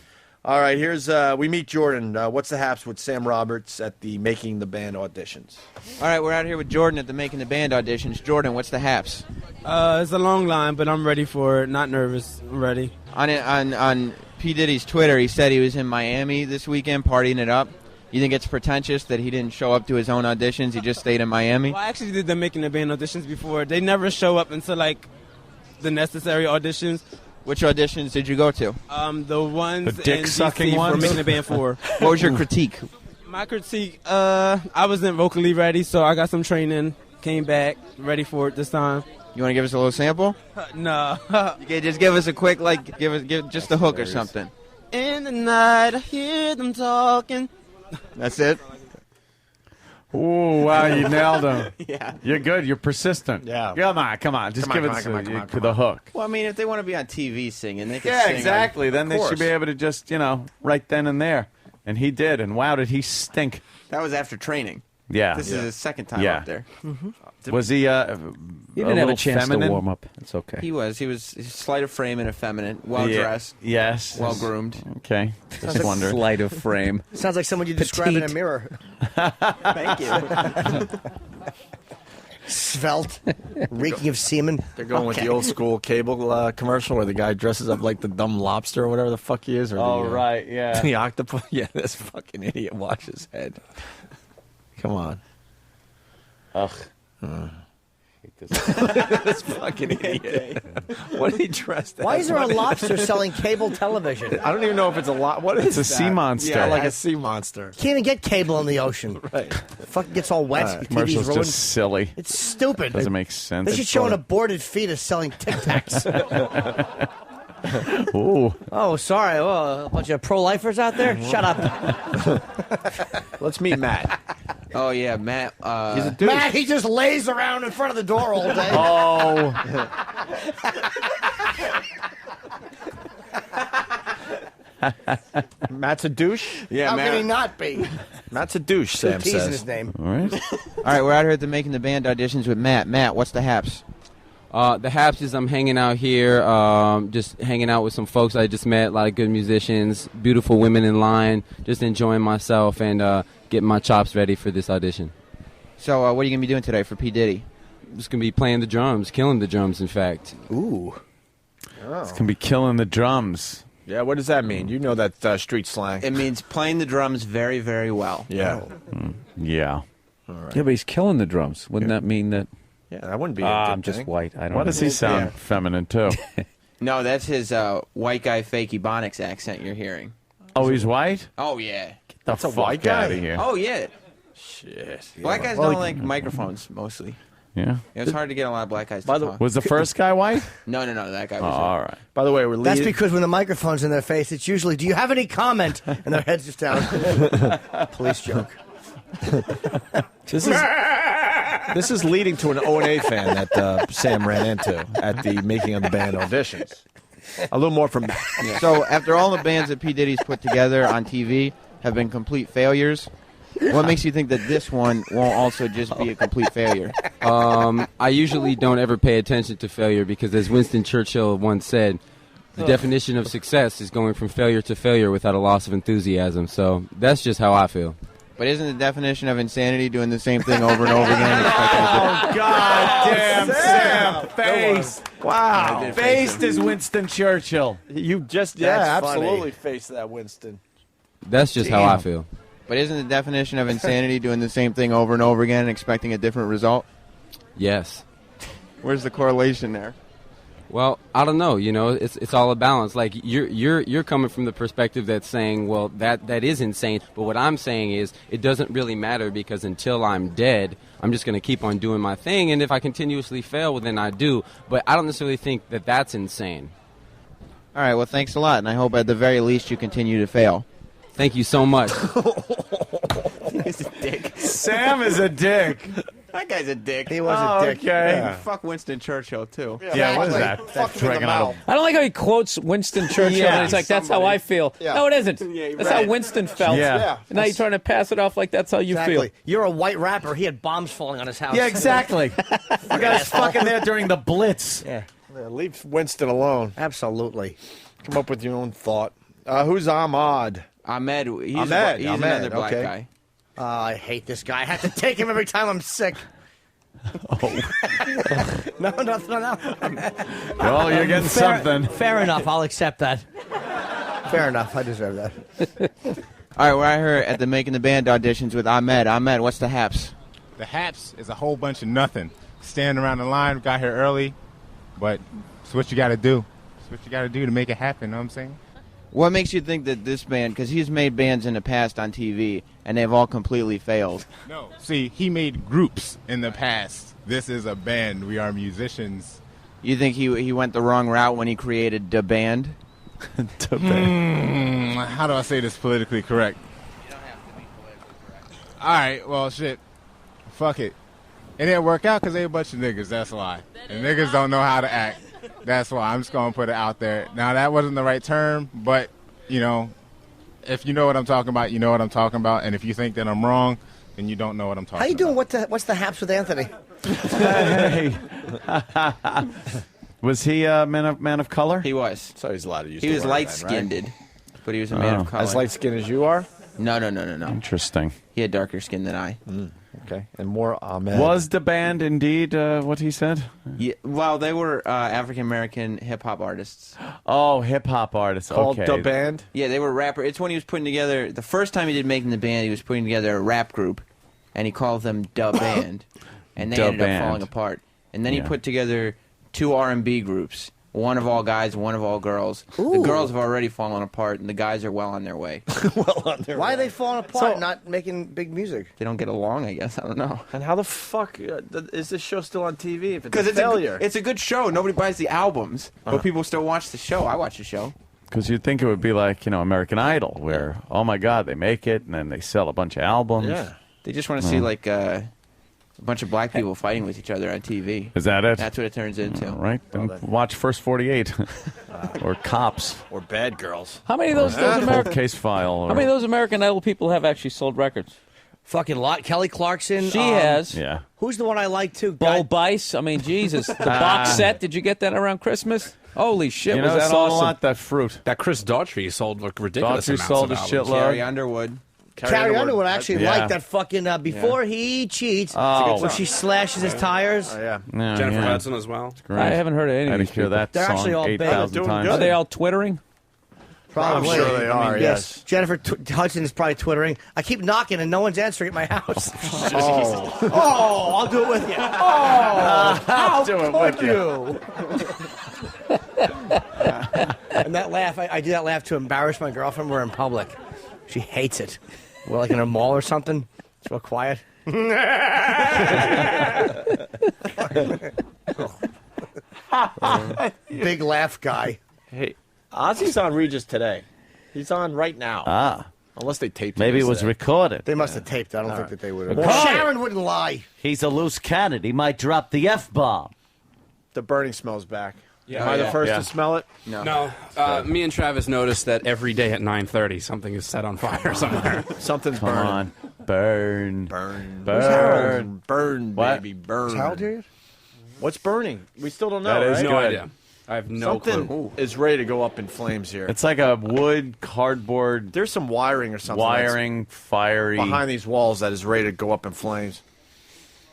All right, here's we meet Jordan. What's the haps with Sam Roberts at the Making the Band auditions? All right, we're out here with Jordan at the Making the Band auditions. Jordan, what's the haps? It's a long line, but I'm ready for it. Not nervous. I'm ready. On P. Diddy's Twitter, he said he was in Miami this weekend partying it up. You think it's pretentious that he didn't show up to his own auditions? He just stayed in Miami? Well, I actually did the Making the Band auditions before. They never show up until, like, the necessary auditions. Which auditions did you go to? The ones The dick-sucking in DC ones? for Making the Band 4. What was your critique? My critique, I wasn't vocally ready, so I got some training, came back, ready for it this time. You want to give us a little sample? No. Okay, just give us a quick, give just a hook or something. In the night, I hear them talking. That's it? Ooh, wow, you nailed him. Yeah. You're good. You're persistent. Yeah. Come on. Just give us the hook. Well, I mean, if they want to be on TV singing, they can Yeah, sing. exactly. Then they should course. be able to just, right then and there. And he did. And wow, did he stink. That was after training. Yeah. This is his second time Yeah. up there. Was he He didn't have a little chance feminine? to warm up. It's okay. He was slight of frame and effeminate, well-dressed. Yeah. Yes. Well-groomed. Okay. Just wonder. Sleight of frame. Sounds like someone you describe in a mirror. Thank you. Svelte, reeking of semen. They're going with the old school cable commercial where the guy dresses up like the dumb lobster or whatever the fuck he is. Or Oh, the, right, yeah. The octopus. Yeah, this fucking idiot. Watch his head. Come on. Ugh. This fucking idiot. What did he dress as? Why is there a lobster selling cable television? I don't even know if it's a lot. What It's is a that? sea monster. Yeah, like a sea monster. Can't even get cable in the ocean. Right. Fucking gets all wet. Your TV's Commercial's ruined. just silly. It's stupid. Doesn't make sense. They should show an aborted fetus selling Tic Tacs. Ooh. Oh, sorry. Oh, a bunch of pro-lifers out there? Shut up. Let's meet Matt. Oh, yeah, Matt. He's a dude. Matt, he just lays around in front of the door all day. Oh. Matt's a douche? Yeah, How Matt. can he not be? Matt's a douche, Sam T's in says. his name. All right. All right, we're out here at the Making the Band auditions with Matt. Matt, what's the haps? The haps is I'm hanging out here, just hanging out with some folks I just met, a lot of good musicians, beautiful women in line, just enjoying myself and getting my chops ready for this audition. So what are you going to be doing today for P. Diddy? Just going to be playing the drums, killing the drums, in fact. Ooh. It's going to be killing the drums. Yeah, what does that mean? You know that street slang. It means playing the drums very, very well. Yeah. Yeah. Yeah, but he's killing the drums. Wouldn't that mean that? Yeah, that wouldn't be a good I'm just thing. white. I don't Why know. does he sound feminine, too? No, that's his white guy fake Ebonics accent you're hearing. Oh, he's white? Oh, yeah. That's a white guy? out of here. Oh, yeah. Shit. Black guys don't like microphones, mostly. Yeah. It's hard to get a lot of black guys By to the talk. Was the first guy white? No, that guy Oh, was all right. By the way, we're That's leading. because when the microphone's in their face, it's usually, do you have any comment? And their head's just down. Police joke. This is leading to an O&A fan that Sam ran into at the Making of the Band auditions. A little more from Matt. Yeah. So after all the bands that P. Diddy's put together on TV have been complete failures, what makes you think that this one won't also just be a complete failure? I usually don't ever pay attention to failure because, as Winston Churchill once said, the definition of success is going from failure to failure without a loss of enthusiasm. So that's just how I feel. But isn't the definition of insanity doing the same thing over and over again? Oh, God damn, Sam. Faced. Wow. Faced is Winston Churchill. You just, That's absolutely faced that, Winston. That's just how I feel. But isn't the definition of insanity doing the same thing over and over again and expecting a different result? Yes. Where's the correlation there? Well, I don't know. You know, it's all a balance. Like you're coming from the perspective that's saying, well, that is insane. But what I'm saying is, it doesn't really matter because until I'm dead, I'm just going to keep on doing my thing. And if I continuously fail, well, then I do. But I don't necessarily think that that's insane. All right. Well, thanks a lot, and I hope at the very least you continue to fail. Thank you so much. He's a dick. Sam is a dick. That guy's a dick. He was a dick. Okay. Yeah. Fuck Winston Churchill, too. Yeah, what is that? Fuck him in the Dragging out mouth. I don't like how he quotes Winston Churchill, Yeah. and he's like, "That's how I feel." Yeah. No, it isn't. That's how right. Winston felt. Yeah. And now you're trying to pass it off like that's how you Exactly. feel. You're a white rapper. He had bombs falling on his house. Yeah, exactly. You guys fucking there during the Blitz. Yeah, Leave Winston alone. absolutely. Come up with your own thought. Who's Ahmad? Ahmed. He's Ahmed, another black okay. guy. I hate this guy. I have to take him every time I'm sick. No. Well, you're getting something. Fair enough. I'll accept that. Fair enough. I deserve that. All right, we're out here at the Making the Band auditions with Ahmed. Ahmed, what's the haps? The haps is a whole bunch of nothing. Standing around the line, got here early, but it's what you got to do. It's what you got to do to make it happen, know what I'm saying? What makes you think that this band, because he's made bands in the past on TV, and they've all completely failed. No. See, he made groups in the past. This is a band. We are musicians. You think he went the wrong route when he created the band? How do I say this politically correct? You don't have to be politically correct. All right, well, shit. Fuck it. It didn't work out because they a bunch of niggas, that's why. And niggas don't know how to act. That's why. I'm just going to put it out there. Now, that wasn't the right term, but, you know, if you know what I'm talking about, you know what I'm talking about. And if you think that I'm wrong, then you don't know what I'm talking about. How you doing? What's the haps with Anthony? Hey. Was he a man of color? He was. So he's allowed to use He the was word light-skinned, then, right? but he was a man of color. As light-skinned as you are? No. Interesting. He had darker skin than I. Okay. And more Ahmed. Was the band indeed what he said? Yeah, well, they were African-American hip-hop artists. Oh, hip-hop artists. Called okay. the band? Yeah, they were rapper. It's when he was putting together, the first time he did Making the Band, he was putting together a rap group, and he called them Da Band, and they Da ended Band. up falling apart. And then he Yeah. put together 2 R&B groups, one of all guys, one of all girls. Ooh. The girls have already fallen apart, and the guys are well on their way. Why are they falling apart, not making big music? They don't get along, I guess. I don't know. And how the fuck is this show still on TV if it's Because a failure? it's a good show. Nobody buys the albums, but people still watch the show. I watch the show. Because you'd think it would be like, American Idol, where, oh my God, they make it, and then they sell a bunch of albums. Yeah. They just want to see, like, a bunch of black people fighting with each other on TV. Is that it? That's what it turns into. All right. Then watch First 48. Or Cops. Or Bad Girls. How many of those Cold American? Case File. How many of those American Idol people have actually sold records? Fucking lot. Kelly Clarkson. She has. Yeah. Who's the one I like too? Bo Bice. I mean, Jesus. The box set. Did you get that around Christmas? Holy shit! Was that sold awesome? a lot, that fruit. That Chris Daughtry sold like ridiculous Daughtry amounts sold of a albums. shitload. Carrie Underwood. Carrie Underwood actually Yeah. liked that fucking Before He Cheats, Oh. where she slashes his tires. Oh, yeah. Jennifer Hudson as well. Great. I haven't heard of any I of had these to hear people. that They're song actually all big. 8,000 Doing times. good. Are they all twittering? Probably. I'm sure they are, yes. Jennifer Hudson is probably twittering. I keep knocking and no one's answering at my house. Oh. I'll do it with you. Oh, how do it could with you? And that laugh, I do that laugh to embarrass my girlfriend. We're in public. She hates it. We're like in a mall or something. It's real quiet. Big laugh guy. Hey, Ozzy's on Regis today. He's on right now. Ah. Unless they taped Maybe it this was today. recorded. They must have taped. I don't think that they would have. Recorded. Sharon wouldn't lie. He's a loose cannon. He might drop the F-bomb. The burning smell's back. Yeah. Am I the Yeah. first Yeah. to smell it? No, me and Travis noticed that every day at 9:30 something is set on fire somewhere. Something's Come burning. on. Burn. Burn. Burn. Burn, What? baby, burn. Is Harold here? What's burning? We still don't know, That is right? No good. idea. I have no Something clue. is ready to go up in flames here. It's like a wood, cardboard, There's some wiring or something wiring, fiery. that's behind these walls that is ready to go up in flames.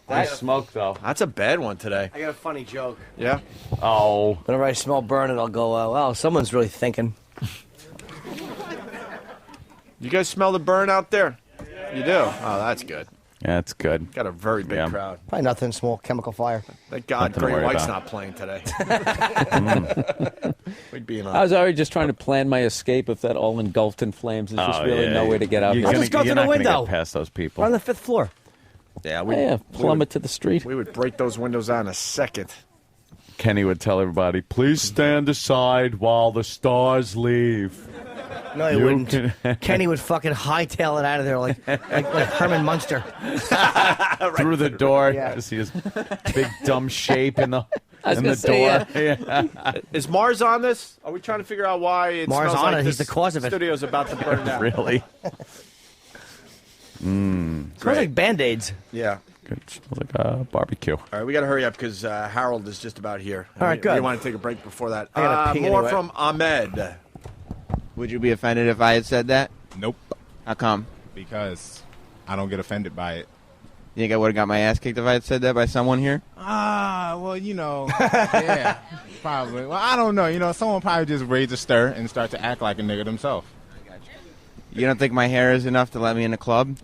Nice smoke, though. That's a bad one today. I got a funny joke. Yeah? Oh. Whenever I smell burning, I'll go, well, someone's really thinking. You guys smell the burn out there? You do? Oh, that's good. Yeah, it's good. Got a very big Yeah. crowd. Probably nothing, small chemical fire. Thank God Nothing to Great worry White's about. not playing today. We'd be in I was already just trying to plan my escape if that all engulfed in flames. There's just really no way to get out You're there. gonna, Just go you're through not the gonna window. Get past those people. We're on the 5th floor. Yeah, Yeah, plummet to the street. We would break those windows out in a second. Kenny would tell everybody, please stand aside while the stars leave. No, he wouldn't. Kenny would fucking hightail it out of there like Herman Munster. Through the door. Yeah. To see his big dumb shape in the was in gonna the say, door. Yeah. Is Mars on this? Are we trying to figure out why it Mars smells on like it. He's this the cause of it. studio's about to burn down? Really? Smells like Band-Aids. Yeah. Good. Smells like a barbecue. All right, we got to hurry up because Harold is just about here. All right, good. We want to take a break before that. I gotta pee more anyway. from Ahmed. Would you be offended if I had said that? Nope. How come? Because I don't get offended by it. You think I would have got my ass kicked if I had said that by someone here? Well, yeah, probably. Well, I don't know. Someone probably just raise a stir and start to act like a nigga themselves. You don't think my hair is enough to let me in the club?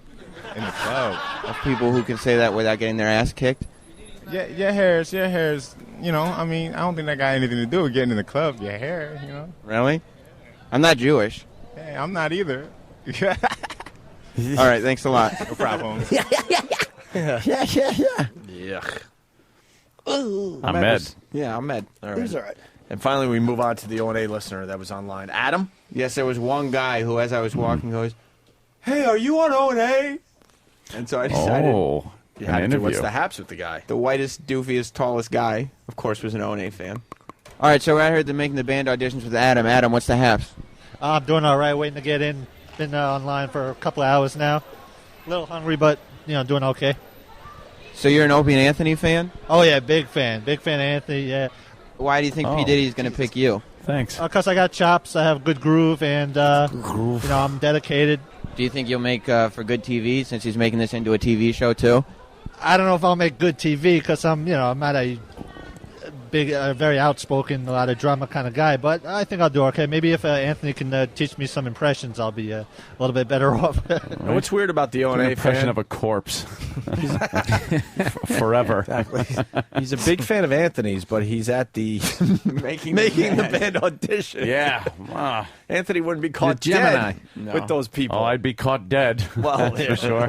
In the club? Of people who can say that without getting their ass kicked? Yeah, your hair's, I don't think that got anything to do with getting in the club. Your hair, Really? I'm not Jewish. Hey, I'm not either. All right, thanks a lot. No problem. Yuck. Ahmed. Yeah, Ahmed. All right. He's all right. And finally, we move on to the O&A listener that was online. Adam? Yes, there was one guy who, as I was walking, goes, Hey, are you on O&A? and so I decided Oh, You an had to do interview. what's the haps with the guy. the whitest, doofiest, tallest guy, of course, was an O&A fan. All right, so we're out here to making the band auditions with Adam. Adam, what's the haps? I'm doing all right, waiting to get in. Been online for a couple of hours now. A little hungry, but, doing okay. So you're an Opie and Anthony fan? Oh, yeah, big fan. Big fan of Anthony, yeah. Why do you think Oh. P. Diddy's going to pick you? Thanks. Because I got chops, I have good groove, and, I'm dedicated. Do you think you'll make for good TV since he's making this into a TV show, too? I don't know if I'll make good TV because I'm not a big, very outspoken, a lot of drama kind of guy, but I think I'll do okay. Maybe if Anthony can teach me some impressions, I'll be a little bit better off. And what's weird about the An O&A impression fan? of a corpse. Forever. Exactly. He's a big fan of Anthony's, but he's at the making the band audition. Yeah. Ah. Anthony wouldn't be caught Gemini. dead with those people. Oh, I'd be caught dead. Well, that's for sure.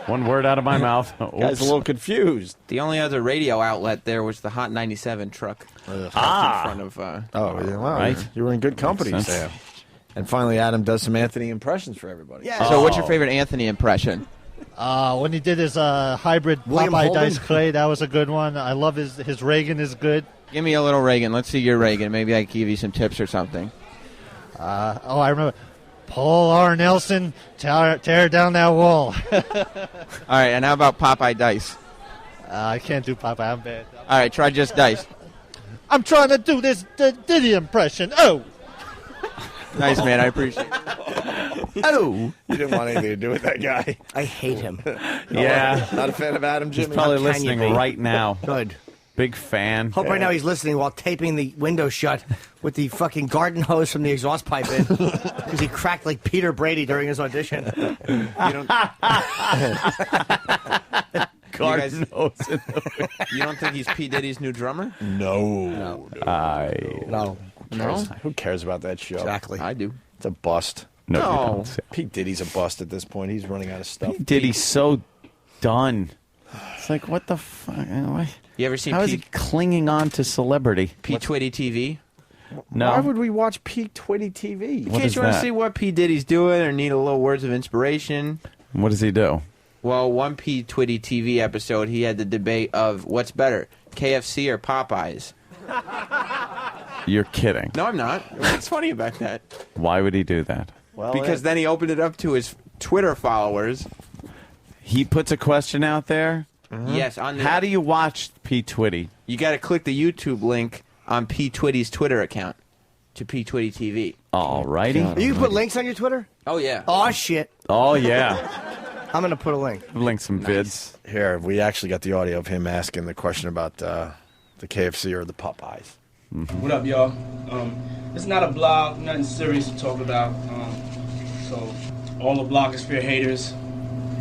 One word out of my mouth. Guy's Oops. a little confused. The only other radio outlet there was the Hot 97 truck in front of... Oh, yeah, wow. Right. You were in good company, Makes sense. Sam. And finally, Adam does some Anthony impressions for everybody. Yeah. So what's your favorite Anthony impression? When he did his hybrid William Popeye Holden? Dice Clay, that was a good one. I love his Reagan is good. Give me a little Reagan. Let's see your Reagan. Maybe I can give you some tips or something. I remember. Paul R. Nelson, tear down that wall. All right, and how about Popeye Dice? I can't do Popeye. I'm bad. All right, try just Dice. I'm trying to do this Diddy impression. Oh. Nice, man. I appreciate it. Oh, you didn't want anything to do with that guy. I hate him. Yeah. Not a fan of Adam, He's Jimmy. probably How can listening you be? right now. Good. Big fan. Hope right now he's listening while taping the window shut with the fucking garden hose from the exhaust pipe in because he cracked like Peter Brady during his audition. Garden hose. You don't think he's P. Diddy's new drummer? No. No. Who cares about that show? Exactly. I do. It's a bust. No, you don't. Pete Diddy's a bust at this point. He's running out of stuff. Diddy's so done. It's like, what the fuck? You ever seen How is he clinging on to celebrity? P. Twitty TV? No. Why would we watch Pete Twitty TV? In What case is you want to that? see what P. Diddy's doing or need a little words of inspiration. What does he do? Well, one P. Twitty TV episode, he had the debate of what's better, KFC or Popeyes. You're kidding. No, I'm not. What's funny about that? Why would he do that? Well, Because then he opened it up to his Twitter followers. He puts a question out there. Yes, on the, How do you watch P. Twitty? you got to click the YouTube link on P. Twitty's Twitter account to P. Twitty TV. All righty. You can put links on your Twitter? Oh, yeah. Oh, shit. Oh, yeah. I'm going to put a link. Link some vids. here, we actually got the audio of him asking the question about the KFC or the Popeyes. What up, y'all? It's not a blog, nothing serious to talk about. So, all the blogosphere haters,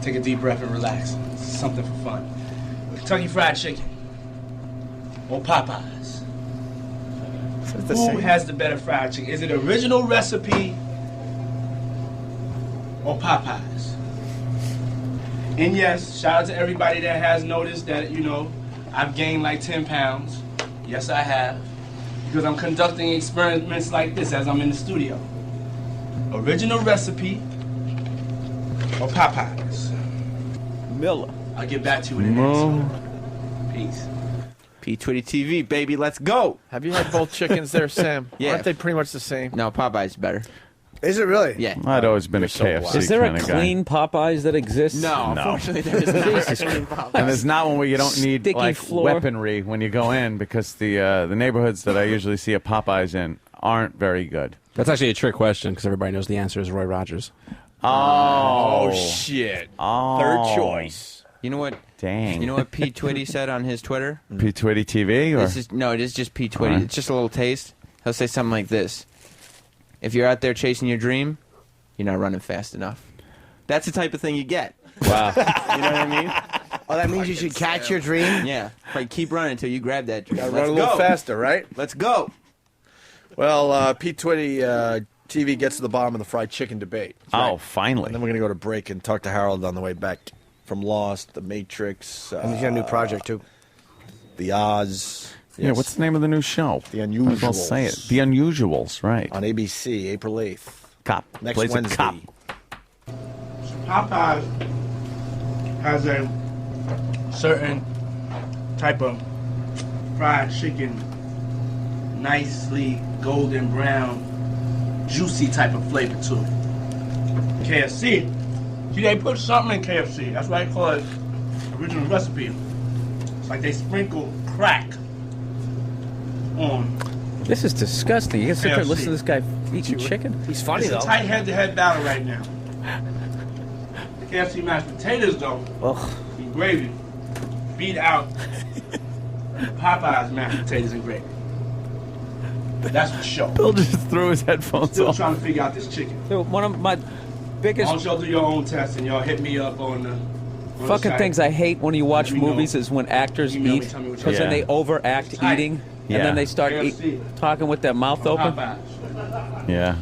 take a deep breath and relax. It's something for fun. Kentucky Fried Chicken or Popeyes? Who has the better fried chicken? Is it original recipe or Popeyes? And yes, shout out to everybody that has noticed that, I've gained like 10 pounds. Yes, I have. Because I'm conducting experiments like this as I'm in the studio. original recipe or Popeyes? Miller. I'll get back to you in the next Peace. P20 TV, baby, let's go. Have you had both chickens there, Sam? Yeah. Aren't they pretty much the same? No, Popeye's better. Is it really? Yeah. I'd always been a so KFC black. Is there kind a of guy. clean Popeyes that exists? No, unfortunately, there is not. Jesus And there's not one where you don't need Sticky like floor. weaponry when you go in because the neighborhoods that I usually see a Popeyes in aren't very good. That's actually a trick question because everybody knows the answer is Roy Rogers. Oh, shit. Oh. Third choice. You know what? Dang. You know what P. Twitty said on his Twitter? P20 TV? Or? It is just P. Twitty. All right. It's just a little taste. He'll say something like this. If you're out there chasing your dream, you're not running fast enough. That's the type of thing you get. Wow. You know what I mean? Oh, that means you should catch your dream? Yeah. Right, keep running until you grab that dream. Gotta Let's run a little go. faster, right? Let's go. Well, Pete Twitty TV gets to the bottom of the fried chicken debate. Oh, finally. And then we're going to go to break and talk to Harold on the way back from Lost, The Matrix. And he's got a new project, too. The Oz. Yeah, Yes. what's the name of the new show? The Might as well Unusuals. say it. The Unusuals, right. On ABC, April 8th. Cop. Next Plays a Wednesday. cop. Popeyes has a certain type of fried chicken, nicely golden brown, juicy type of flavor to it. KFC, see, they put something in KFC. That's why they call it original recipe. It's like they sprinkle crack on. This is disgusting. You can sit there and KFC. listen to this guy eat some chicken. He's funny, It's though. a tight head-to-head battle right now. The KFC mashed potatoes, though, Ugh. and gravy beat out Popeye's mashed potatoes and gravy. That's for sure. Bill just threw his headphones Still off. trying to figure out this chicken. Dude, one of my Why biggest don't y'all do your own test and y'all hit me up on the fucking site. things I hate when you watch Let me know. movies is when actors Email me, eat tell me what because then Yeah. they overact Tight. eating Yeah. and then they start KFC. talking with their mouth open. Popeyes. Yeah.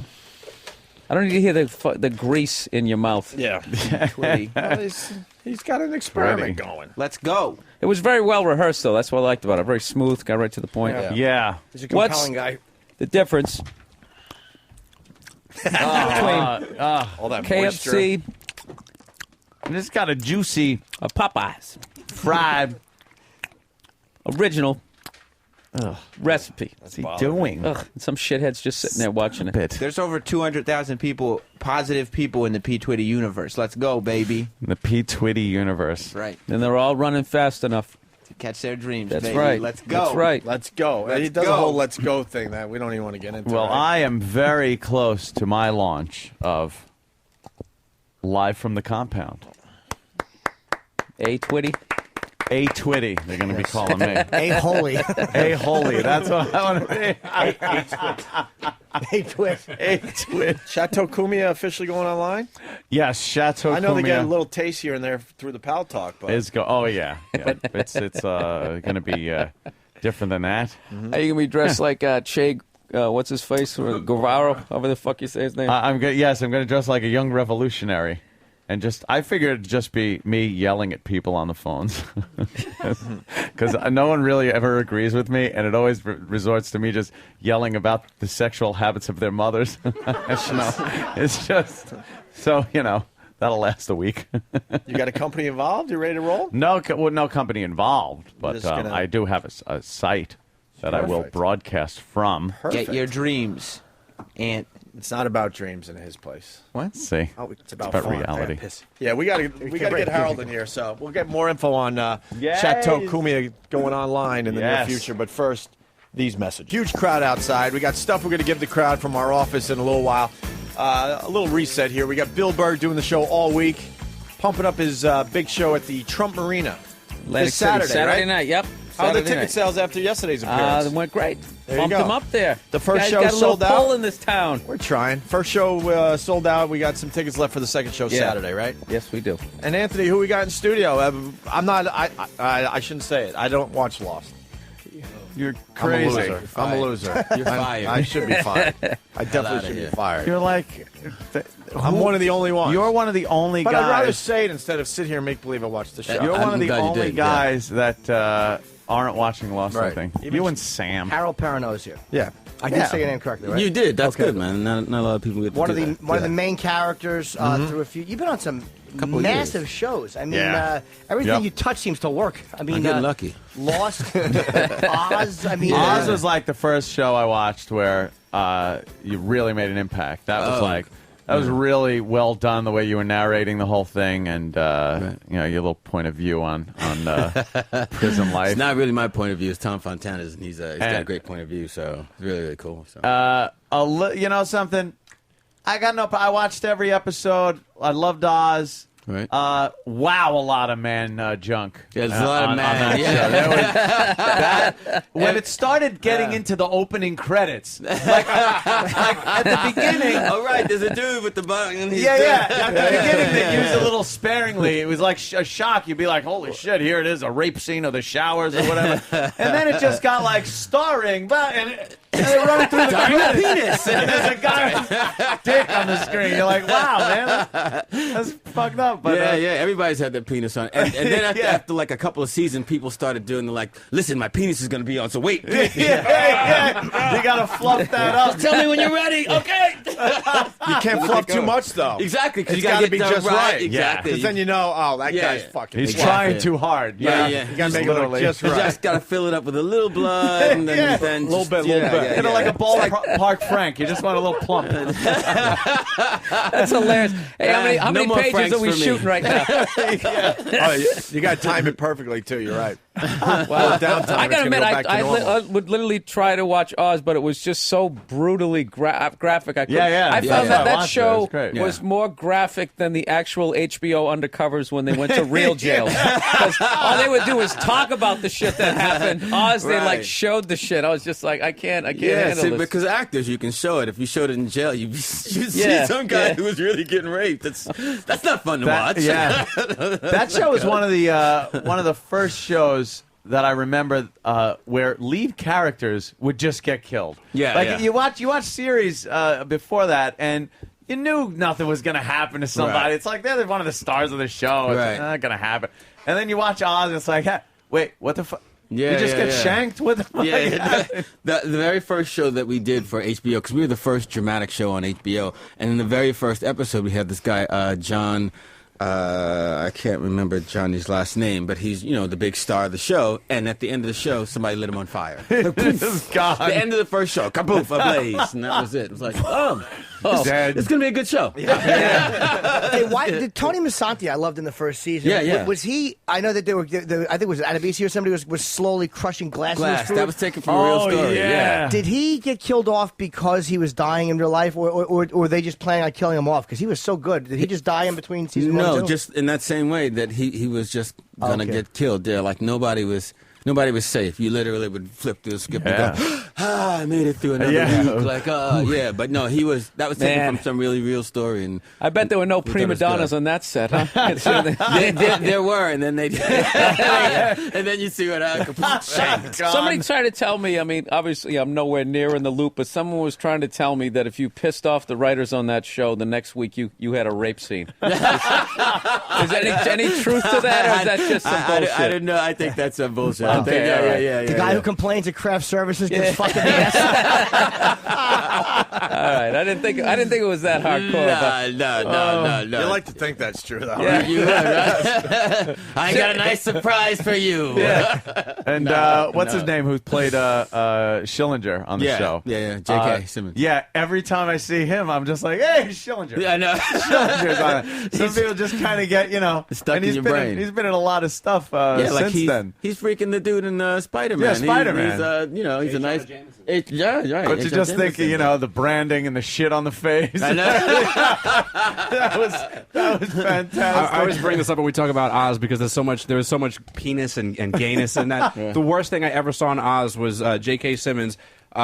I don't need to hear the grease in your mouth. Yeah. Twitty. Well, he's got an experiment Ready. going. Let's go. It was very well rehearsed, though. That's what I liked about it. Very smooth, got right to the point. Yeah. Yeah. He's a compelling What's guy. the difference between All that moisture. KFC And it's got a juicy and Popeyes fried. original recipe? What's he doing? Ugh, some shitheads just sitting there watching it. Bit. There's over 200,000 people, positive people in the P. Twitty universe. Let's go, baby. The P-Twitty universe. Right. And they're all running fast enough. To catch their dreams, That's baby. right. Let's go. That's right. Let's go. Let's he does go. a whole let's go thing that we don't even want to get into. Well, right? I am very close to my launch of Live from the Compound. A Twitty. A Twitty, they're going to be calling me. A holy. A Holy, that's what I want to be. A twist. A Twit. Chateau Cumia officially going online? Yes, Chateau I know they get a Cumia little taste here and there through the Pal Talk, but is oh yeah. It's going to be different than that. Are you going to be dressed like Che, what's his face? Guevara, however the fuck you say his name? I'm going to dress like a young revolutionary. And I figured it'd just be me yelling at people on the phones. Because no one really ever agrees with me, and it always resorts to me just yelling about the sexual habits of their mothers. It's just, so, that'll last a week. you got a company involved? You ready to roll? No company involved, but Just gonna- I do have a site that I will Perfect. broadcast from. Perfect. Get your dreams. And it's not about dreams in his place. What? Let's see. Oh, it's about fun. reality. Yeah, we got to get Harold in here, so we'll get more info on Yes. Chateau Cumia going online in the Yes. near future. But first, these messages. Huge crowd outside. We got stuff we're going to give the crowd from our office in a little while. A little reset here. We got Bill Burr doing the show all week, pumping up his big show at the Trump Marina Atlantic this City, Saturday, right? night, yep. How are the Saturday ticket night. sales after yesterday's appearance? They went great. There you Bumped go. them up there. The first Guys show got a sold little out? pull in this town. We're trying. First show sold out. We got some tickets left for the second show Yeah. Saturday, right? Yes, we do. And Anthony, who we got in studio? I'm not. I shouldn't say it. I don't watch Lost. You're I'm a crazy. loser. I'm a loser. You're fired. I should be fired. I definitely should be fired. You're like, I'm one of the only ones. You're one of the only but guys. I'd rather say it instead of sit here and make believe I watched the show. You're one of the glad you only did, guys that aren't watching Lost, I Right. think. Even You and Sam. Harold Perrineau's here. Yeah. I did say your name correctly, right? You did. That's Okay. good, man. Not a lot of people get to One do of the that. one of the main characters through a few. You've been on some Couple massive years. shows. I mean, Yeah. everything Yep. you touch seems to work. I mean, I get lucky. Lost, Oz. I mean, Oz was like the first show I watched where you really made an impact. That was that was really well done, the way you were narrating the whole thing, and you know, your little point of view on prison life. It's not really my point of view. It's Tom Fontana's, and he's got a great point of view. So it's really, really cool. So. You know something? I got no. I watched every episode. I loved Oz. Right. Wow, a lot of man junk. Yeah, there's a lot of man. that Yeah. show. There was, when it started getting into the opening credits, like at the beginning. All right, there's a dude with the button. At the beginning they used a little sparingly. It was like a shock. You'd be like, "Holy shit! Here it is, a rape scene of the showers or whatever." And then it just got like starring, and they're running through the credits. Penis. And there's a guy with dick on the screen. You're like, "Wow, man, that's fucked up." But, yeah. Everybody's had their penis on, and then after like a couple of seasons, people started doing like, "Listen, my penis is going to be on." So wait, you gotta fluff that up. Tell me when you're ready. Okay. You can't fluff too much, though. Exactly, because It's you got to be get just right. Exactly. Because then you know, that guy's fucking. He's trying too hard. Yeah. You gotta make it look just You right. just got to fill it up with a little blood, and then a little bit. Kind of like a ballpark Frank. You just want a little plump. That's hilarious. Hey, how many more pages Franks are we for me. shooting right now? Oh, you got to time it perfectly too. You're right. Wow. Downtime, I it's gotta gonna admit, go back to normal. I would literally try to watch Oz, but it was just so brutally graphic. I couldn't. Yeah. I found I that watched it. It show was great. was more graphic than the actual HBO undercovers when they went to real jails. Because all they would do was talk about the shit that happened. Oz, they like showed the shit. I was just like, I can't handle this. Because actors, you can show it. If you showed it in jail, you'd see some guy who was really getting raped. That's not fun to watch. Yeah, that show was one of the first shows that I remember where lead characters would just get killed. You watch series before that, and you knew nothing was going to happen to somebody. Right. It's like they're one of the stars of the show. It's not going to happen. And then you watch Oz, and it's like, wait, what the fuck? Yeah, you just get shanked with them? The very first show that we did for HBO, because we were the first dramatic show on HBO, and in the very first episode, we had this guy, John. I can't remember Johnny's last name, but he's, the big star of the show. And at the end of the show, somebody lit him on fire. Like, God. The end of the first show, kaboof, ablaze, and that was it. It was like, it's going to be a good show. Hey, why did Tony Masanti? I loved in the first season. Yeah. Was he? I know that they were. I think it was Adebisi or somebody was slowly crushing glass. In his food. That was taken from a real story. Yeah. Did he get killed off because he was dying in real life, or were they just planning on killing him off because he was so good? Did he just die in between season 1 and 2? No, just in that same way that he was just gonna get killed there. Like nobody was safe. You literally would flip through the script and go, I made it through another week. Like, but no, that was taken from some really real story. And I bet there were no prima donnas on that set, huh? there were, and then and then you see what happened. Somebody tried to tell me, I mean, obviously I'm nowhere near in the loop, but someone was trying to tell me that if you pissed off the writers on that show, the next week you had a rape scene. Is any truth to that, or is that just some bullshit? I don't know. I think that's some bullshit. Okay, yeah. The guy who complains at craft services gets fucking the ass. All right, I didn't think it was that hardcore. No. You like to think that's true, though. Yeah. You would. I got a nice surprise for you. Yeah. And what's his name who played Schillinger on the show? Yeah, J.K. Simmons. Yeah, every time I see him, I'm just like, hey, Schillinger. Yeah, I know. Schillinger's on it. Some people just kind of get, stuck and in your brain. He's been in a lot of stuff since then. He's freaking the dude in Spider-Man. Yeah, Spider-Man. He's a nice... right. But you just think, the branding and the shit on the face. I know. that was fantastic. I always bring this up when we talk about Oz because there was so much penis and gayness in that. Yeah. The worst thing I ever saw in Oz was J.K. Simmons they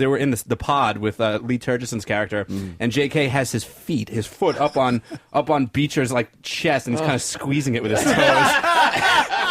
were in the pod with Lee Turgeson's character, and J.K. has his foot up on Beecher's like chest, and he's kind of squeezing it with his toes.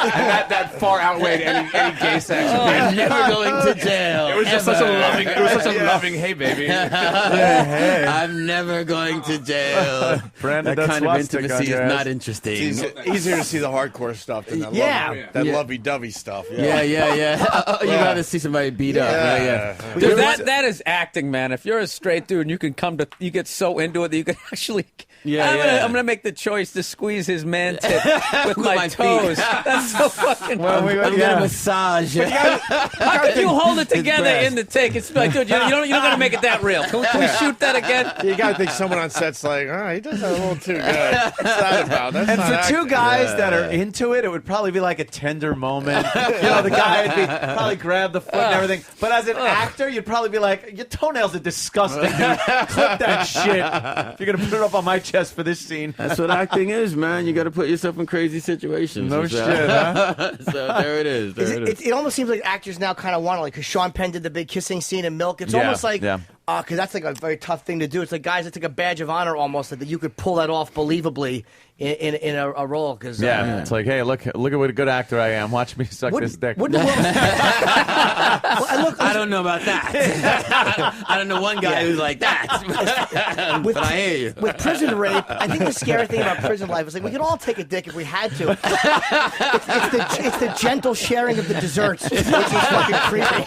that far outweighed any gay sex. I'm never going to jail. It was just such a loving. It was such a loving. Hey, baby. I'm never going to jail. Brandon, that that's kind of swastika intimacy on is your not ass. interesting. It's easier to see the hardcore stuff than that lovey-dovey stuff. Yeah. You gotta see somebody beat up. Yeah. Dude, that is acting, man. If you're a straight dude and you can you get so into it that you can actually. I'm gonna make the choice to squeeze his man tip with my toes. That's so fucking. I'm gonna massage. How can you hold it together in the take? It's like, dude, you're not gonna make it that real. Can we shoot that again? You gotta think someone on set's like, he does that a little too good. What's that about? That's And not for two acting. guys that are into it would probably be like a tender moment. The guy would probably grab the foot and everything. But as an actor, you'd probably be like, your toenails are disgusting, dude. Clip that shit. If you're gonna put it up on my chest for this scene. That's what acting is, man. You got to put yourself in crazy situations. No shit, huh? So there it is. It almost seems like actors now kind of want to, like, because Sean Penn did the big kissing scene in Milk. It's almost like, because that's like a very tough thing to do. It's like, guys, it's like a badge of honor almost that you could pull that off believably in a role. Cause, it's like, hey, look at what a good actor I am. Watch me suck this dick. I don't know about that. I don't know one guy who's like that. But I hear you. With prison rape, I think the scary thing about prison life is like we could all take a dick if we had to. It's the gentle sharing of the desserts, which is fucking creepy.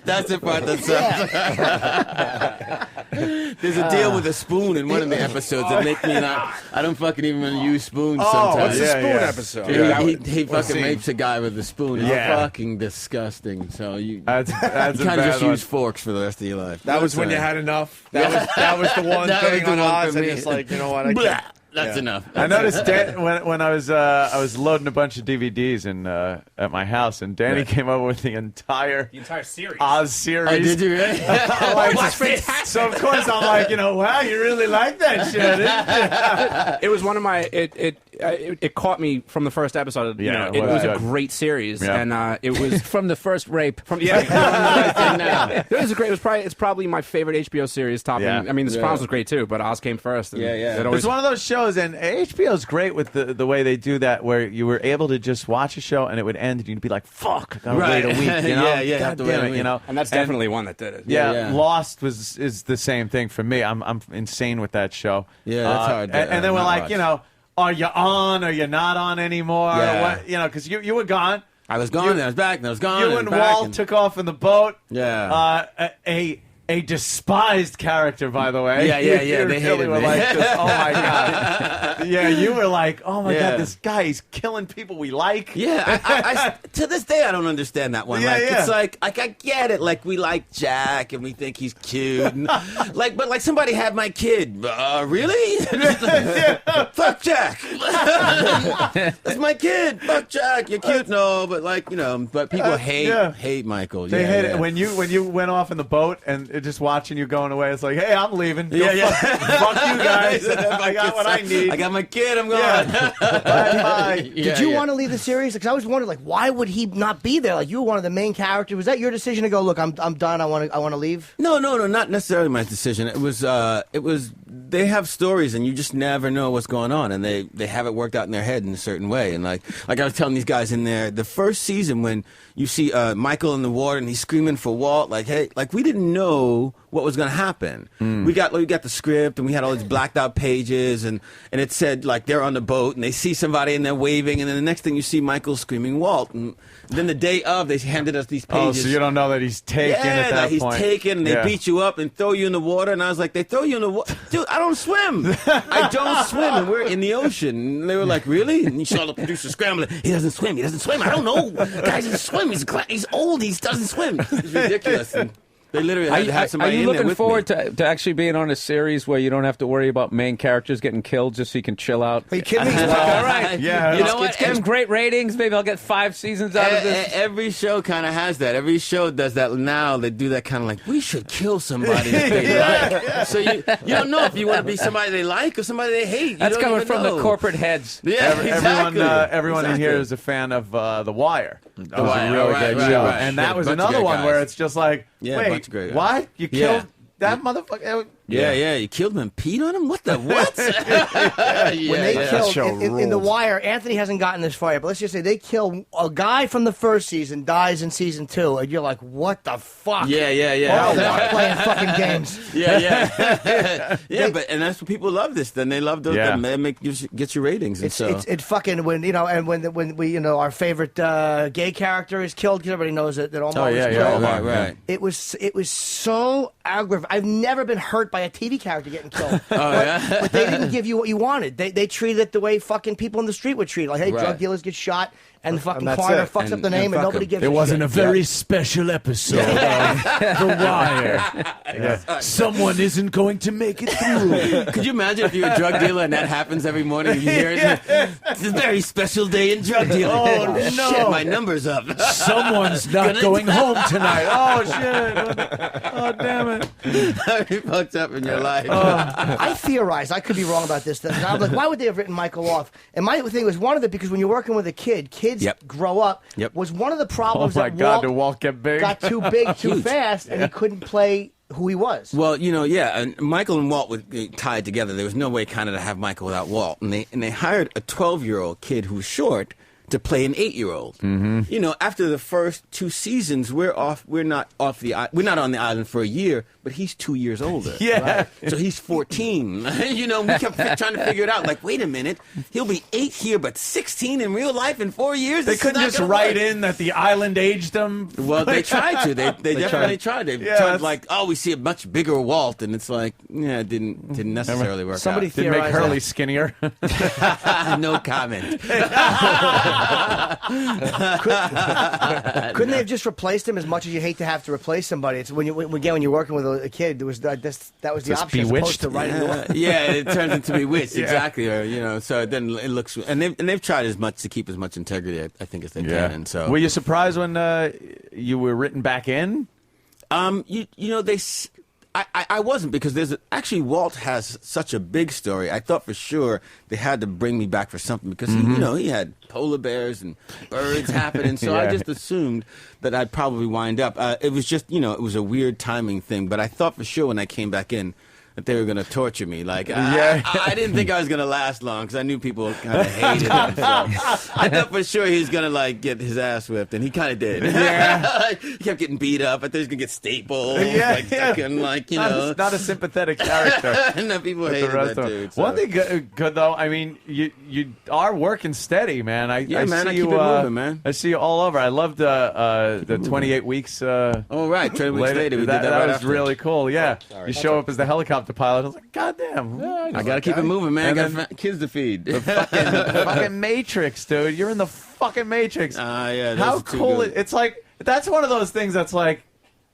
That's the part that sucks. There's a deal with a spoon in one of the episodes that make me not. I don't fucking even want to use spoons sometimes. What's the spoon episode? He fucking rapes a guy with a spoon. It's fucking disgusting. So you kind of just use forks for the rest of your life. That was when you had enough. That was the one thing on Oz, and it's like, you know what? I can't. That's enough. I noticed when I was loading a bunch of DVDs at my house, and Danny came over with the entire series, Oz series. Oh, did you really? It's fantastic. So of course I'm like, wow, you really like that shit, didn't you? It was one of my. It caught me from the first episode. Yeah, it was a great series, and it was from the first rape. It was great. It's probably my favorite HBO series. Topping. Yeah. I mean, The Sopranos was great too, but Oz came first. And It's one of those shows, and HBO's great with the way they do that, where you were able to just watch a show and it would end, and you'd be like, "Fuck, I gotta wait a week." God damn it, And that's definitely one that did it. Yeah, Lost is the same thing for me. I'm insane with that show. Yeah, that's hard. And then we're like, are you on? Are you not on anymore? Yeah. Because you were gone. I was gone. Then I was back. Then I was gone. You and Walt took off in the boat. Yeah. A despised character, by the way. Yeah. You They really hated were me. like, oh my god. Yeah, you were like, oh my god, this guy, he's killing people we like. Yeah, I to this day I don't understand that one. It's like I get it. Like we like Jack and we think he's cute. And, but somebody had my kid. Really? Fuck Jack. That's my kid. Fuck Jack. You're cute. No, but but people hate Michael. They hate it when you went off in the boat and just watching you going away. It's like, hey, I'm leaving. Fuck you guys. I got what I need. I got my kid. I'm going. Bye. Did you want to leave the series? Because I was wondering, like, why would he not be there? Like, you were one of the main characters. Was that your decision to go? Look, I'm done. I want to leave. No, not necessarily my decision. It was. They have stories, and you just never know what's going on, and they have it worked out in their head in a certain way. And like I was telling these guys in there, the first season when you see Michael in the water and he's screaming for Walt, like, hey, like we didn't know what was going to happen. We got the script, and we had all these blacked out pages, and it said like they're on the boat and they see somebody and they're waving, and then the next thing you see Michael screaming Walt, and then the day of they handed us these pages. Oh, so you don't know that he's taken at that he's point. taken, and they beat you up and throw you in the water, and I was like, they throw you in the water, dude. I don't swim. I don't swim, and we're in the ocean. And they were like, really? And you saw the producer scrambling. He doesn't swim. I don't know. Guys, he doesn't swim. He's old. He doesn't swim. It's ridiculous. And they literally had to have somebody in there with me. Are you looking forward to actually being on a series where you don't have to worry about main characters getting killed just so you can chill out? Are you kidding me? All right. Yeah. You know what? It's getting great ratings. Maybe I'll get 5 seasons out of this. Every show kind of has that. Every show does that now. They do that kind of like, we should kill somebody that they like. So you don't know if you want to be somebody they like or somebody they hate. That's coming from the corporate heads. Yeah, exactly. Everyone in here is a fan of The Wire. That was a really good show. Right. And that was another one where it's just like, wait, great what? You killed that motherfucker? Yeah, you killed him and peed on him? What the what? When they killed in The Wire, Anthony hasn't gotten this far yet, but let's just say they kill a guy from the first season, dies in season 2, and you're like, what the fuck? Yeah. Oh, they're not playing fucking games. Yeah. And that's what people love this. Then they love those. Yeah. That gets your ratings. And It's fucking when when we our favorite gay character is killed, because everybody knows that Omar was killed. Right. It was so aggravating. I've never been hurt by a TV character getting killed. But they didn't give you what you wanted. They treated it the way fucking people in the street would treat it. Like, hey, drug dealers get shot, and the fucking coroner fucks up the name, and nobody gives a shit. It wasn't a very special episode of The Wire. Someone isn't going to make it through. Could you imagine if you're a drug dealer and that happens every morning and you hear it? It's a very special day in drug dealing. Oh, no. Shit, my number's up. Someone's not going home tonight. Oh, shit. Oh, damn it. He fucked up in your life. I theorized, I could be wrong about this, that I was like, why would they have written Michael off? And my thing was one of the, because when you're working with a kid, kids grow up, was one of the problems Oh, my that God, did Walt get big? got too big too Huge. fast, and he couldn't play who he was. Well, and Michael and Walt were tied together. There was no way kind of to have Michael without Walt. And they hired a 12-year-old kid who's short to play an 8-year-old. Mm-hmm. After the first 2 seasons, we're not on the island for a year, but he's 2 years older. Yeah. Right? So he's 14. We kept trying to figure it out. Like, wait a minute, he'll be 8 here, but 16 in real life in 4 years? They couldn't just write in that the island aged them. Well, they tried to. They definitely tried. They tried like, we see a much bigger Walt, and it's like, it didn't necessarily work out. Did make Hurley skinnier? No comment. Couldn't they have just replaced him? As much as you hate to have to replace somebody, it's when you're working with a kid, that was the Just option as opposed to writing it turns into Bewitched, exactly. Or so then it looks, and they've tried as much to keep as much integrity, I think, as they can. And so, were you surprised when you were written back in? I wasn't, because actually Walt has such a big story. I thought for sure they had to bring me back for something, because he had polar bears and birds happening. So I just assumed that I'd probably wind up. It was just it was a weird timing thing. But I thought for sure when I came back in that they were going to torture me. Like, I didn't think I was going to last long, because I knew people kind of hated him. So I thought for sure he was going to get his ass whipped, and he kind of did. Yeah. He kept getting beat up. I thought he was going to get stapled. Not a sympathetic character. And people hated that dude. So. One thing good though, I mean, you are working steady, man. I see I you, keep it moving, man. I see you all over. I loved the 28 weeks. 28 weeks later, we did that right was after. really cool. Yeah, Sorry. You show up as the helicopter pilot. I was like, God damn. I got to keep it moving, man. I got kids to feed. The fucking Matrix, dude. You're in the fucking Matrix. How cool it's like. That's one of those things that's like,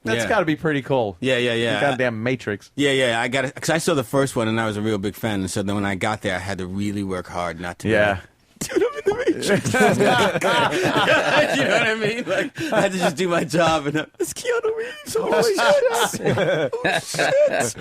that's got to be pretty cool. Yeah. The goddamn Matrix. Yeah. I got it, because I saw the first one and I was a real big fan. And so then when I got there, I had to really work hard not to. Yeah. Dude, I'm in the Matrix. You know what I mean? Like, I had to just do my job, and it's Keanu Reeves. Oh shit!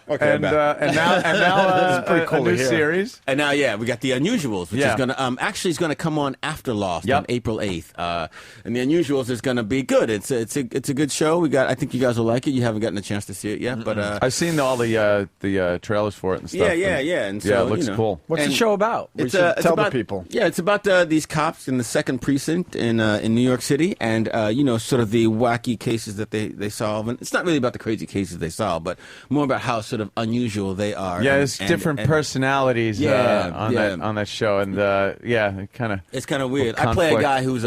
Okay, and now it's pretty cool a new series. And now, we got The Unusuals, which is going to actually is going to come on after Lost on April 8th. And The Unusuals is going to be good. It's a good show. I think you guys will like it. You haven't gotten a chance to see it yet, but I've seen all the trailers for it and stuff. Yeah. And so, it looks cool. What's the show about? It's tell about the people. Yeah, it's about these cops in the 2nd Precinct in New York City, and sort of the wacky cases that they solve. And it's not really about the crazy cases they solve, but more about how sort of unusual they are. Yeah, there's different personalities on that show, and it's kind of weird. I play a guy who's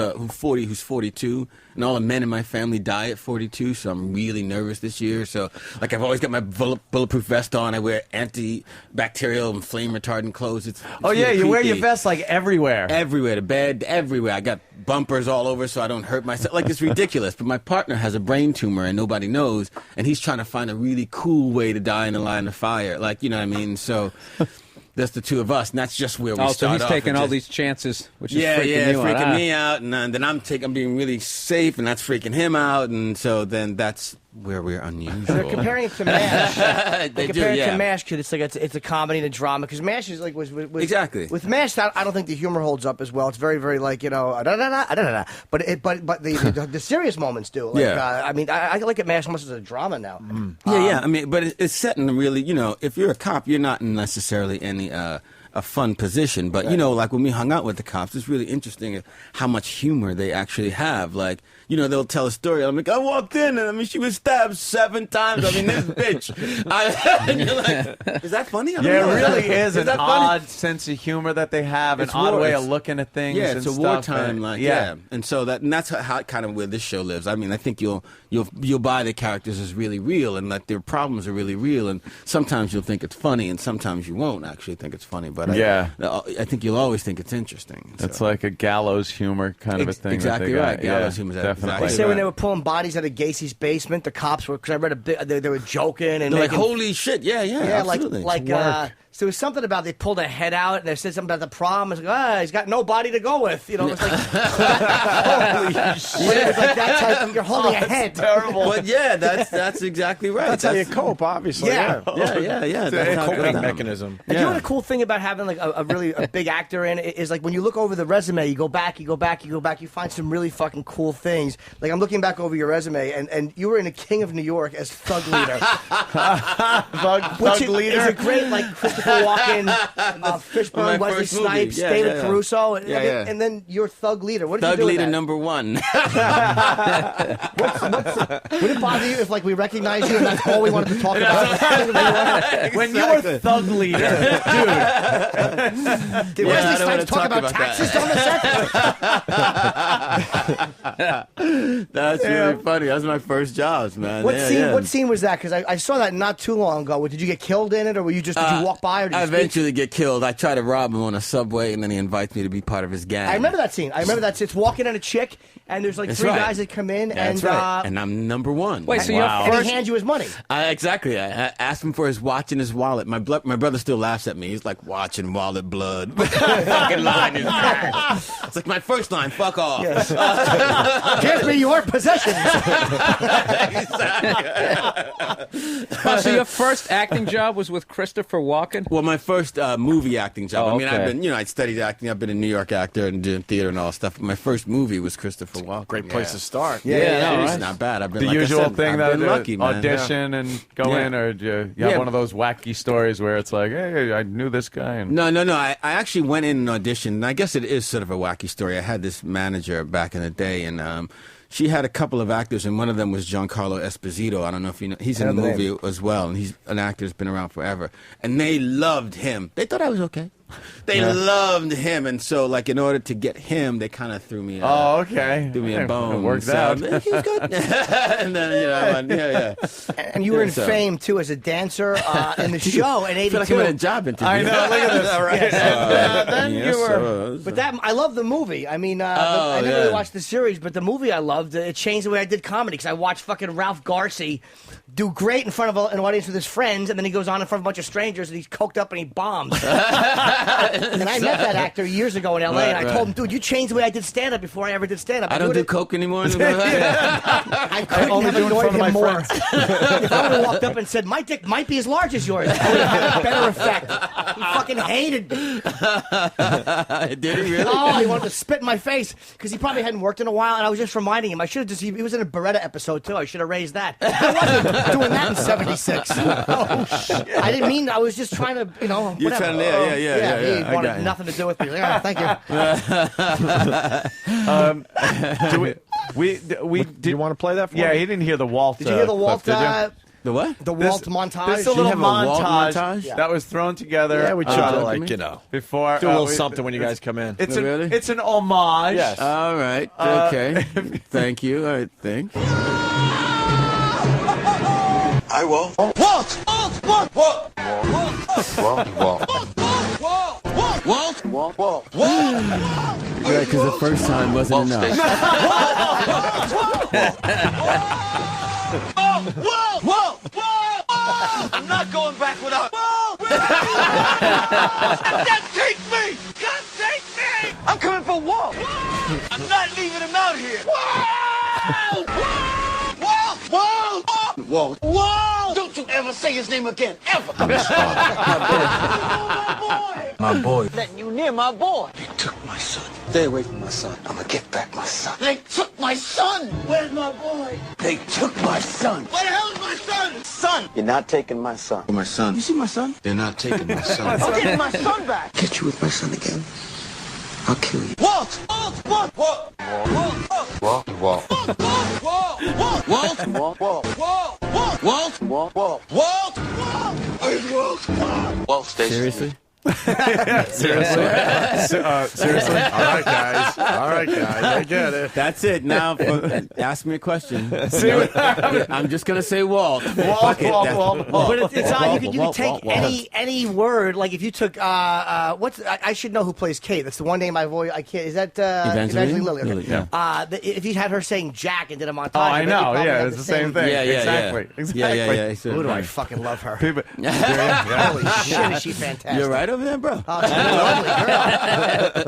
42, and all the men in my family die at 42, so I'm really nervous this year. So, like, I've always got my bulletproof vest on. I wear antibacterial and flame retardant clothes. It's really you wear your creepy. vest like everywhere. Everywhere, to bed, everywhere. I got bumpers all over so I don't hurt myself. Like, it's ridiculous. But my partner has a brain tumor and nobody knows, and he's trying to find a really cool way to die in a line of fire. Like, you know what I mean? So that's the two of us, and that's just where we start so he's off. taking all these chances, which is freaking you out. Me out, and then I'm being really safe, and that's freaking him out, and so then that's where we're unusual. They're comparing it to MASH. They do, comparing it yeah. to MASH because it's a comedy and a drama. Because MASH is like was Exactly. with MASH. I don't think the humor holds up as well. It's very like but the serious moments do. Like, Yeah. I mean, I like it MASH almost as a drama now. Yeah. I mean, but it's set in really, if you're a cop, you're not in necessarily any a fun position. But, like when we hung out with the cops, it's really interesting how much humor they actually have. Like, they'll tell a story. I'm like, I walked in and she was stabbed 7 times. I mean, this bitch. And you're like, is that funny? I don't know. It really is an that funny? odd sense of humor that they have, It's an odd way it's- of looking at things. Yeah, and it's a stuff. wartime, and so that's how kind of where this show lives. I mean, I think you'll buy the characters as really real, and that their problems are really real, and sometimes you'll think it's funny, and sometimes you won't actually think it's funny. But I think you'll always think it's interesting. So. It's like a gallows humor kind of a thing. Exactly that they right. got. Gallows humor. Definitely. They say when they were pulling bodies out of Gacy's basement, the cops were, because I read they were joking and They're like, making, holy shit, yeah, absolutely. like so there was something about they pulled a head out and they said something about the prom. It's like, he's got no body to go with. It's like, holy shit. It was like that type of, you're holding a head. Terrible. But yeah, that's exactly right. That's how you cope, obviously. Yeah. Yeah. It's That's a how it goes coping down. mechanism. And you know what a cool thing about having like a really big actor in it is like when you look over the resume, you go back, you find some really fucking cool things. Like I'm looking back over your resume, and you were in A King of New York as Thug Leader. Thug Leader is a great like Christopher Walken, Fishburne, Wesley Snipes, David Caruso, and then you're Thug Leader. What did Thug you do Leader with that? number 1. Would it bother you if like we recognize you and that's all we wanted to talk about? When you were Thug Leader, dude. Did Wesley Snipes talk about taxes on the set? That's really funny. That was my first jobs, man. What scene was that? Because I saw that not too long ago. Did you get killed in it, or did you walk by, or did you I speak? eventually get killed. I try to rob him on a subway, and then he invites me to be part of his gang. I remember that scene. It's walking in a chick, and there's like That's 3 right. guys that come in, That's and right. And I'm number 1. Wait, so and he hands you his money. Exactly. I asked him for his watch and his wallet. My brother still laughs at me. He's like, watch and wallet, blood. Fucking line is it's like my first line. Fuck off. Yes. Give me your possessions. So your first acting job was with Christopher Walken? Well, my first movie acting job. Oh, I mean, okay. I've been, I studied acting. I've been a New York actor and doing theater and all that stuff. But my first movie was Christopher Walken. Great place to start. Yeah, right. It's not bad. I've been The like I usual said, thing I've that been lucky, man. audition and go in, or do you have one of those wacky stories where it's like, hey, I knew this guy. And No. I actually went in and auditioned. And I guess it is sort of a wacky story. I had this manager back in the day, and she had a couple of actors, and one of them was Giancarlo Esposito. I don't know if you know. He's in the movie as well, and he's an actor that's been around forever. And they loved him. They thought I was okay. They loved him, and so like in order to get him, they kind of threw me. Threw me a bone. It worked so, out. He was good. And then And you were in so. fame too as a dancer in the show in '82. I feel like I'm in a job interview. I know. Look at this. Right. Then you were. But I love the movie. I mean, I never really watched the series, but the movie I loved. It changed the way I did comedy because I watched fucking Ralph Garcia do great in front of an audience with his friends, and then he goes on in front of a bunch of strangers and he's coked up and he bombs. And I met that actor years ago in L.A. and I told him, dude, you changed the way I did stand-up before I ever did stand-up. I don't do coke anymore. I couldn't have annoyed him more. If I would have walked up and said, my dick might be as large as yours, I would have had a better effect. He fucking hated me. Did he really? Oh, he wanted to spit in my face because he probably hadn't worked in a while, and I was just reminding him. I should have he was in a Beretta episode, too. I should have raised that. I wasn't doing that in 76. Oh, shit. I didn't mean, I was just trying to, whatever. You're trying to, yeah. He wanted nothing to do with me. Thank you. Do you want to play that for me? Yeah, he didn't hear the Walt. Did you hear the Walt? Clip, did you? The what? The Walt montage. This is a little have a Walt montage, montage? that was thrown together. Yeah, we try to before do a little something when you guys come in. It's Really? it's an homage. Yes. All right. Okay. Thank you. All right. Thanks. I will. Walt! Walt! Walt! Walt! Walt. Walt! Yeah, because the first time wasn't enough. Walt! I'm not going back without Walt! God take me! God take me! I'm coming for Walt! I'm not leaving him out here! Walt! Walt! Walt! Walt! Walt. Walt! Don't you ever say his name again, ever. I'm his father. My boy. Letting you near my boy. They took my son. Stay away from my son. I'm gonna get back my son. They took my son. Where's my boy? They took my son. Where the hell is my son? Son! You're not taking my son. My son. You see my son? They're not taking my son. I'm getting my son back. Get you with my son again. I'll kill you. Walt! Walt! Walt! Walt! Walt! Walt! Walt! Walt! Walt! Walt! Walt! Walt! Walt! Walt! Walt! Walt! Where's Walt? Walt, stay Seriously? Seriously? Seriously? All right, guys. I get it. That's it. Now, ask me a question. I'm just going to say Walt. Walt. But it's odd. You could take any word. Like if you took I should know who plays Kate. That's the one name I can't. Is that Evangeline Lilly? Okay. Yeah. If you had her saying Jack and did a montage. Oh, I know. Yeah, it's the same thing. Exactly. Yeah. Who do I fucking love her? People, Holy shit, is she fantastic? You're right over there, bro. Oh, she's a lovely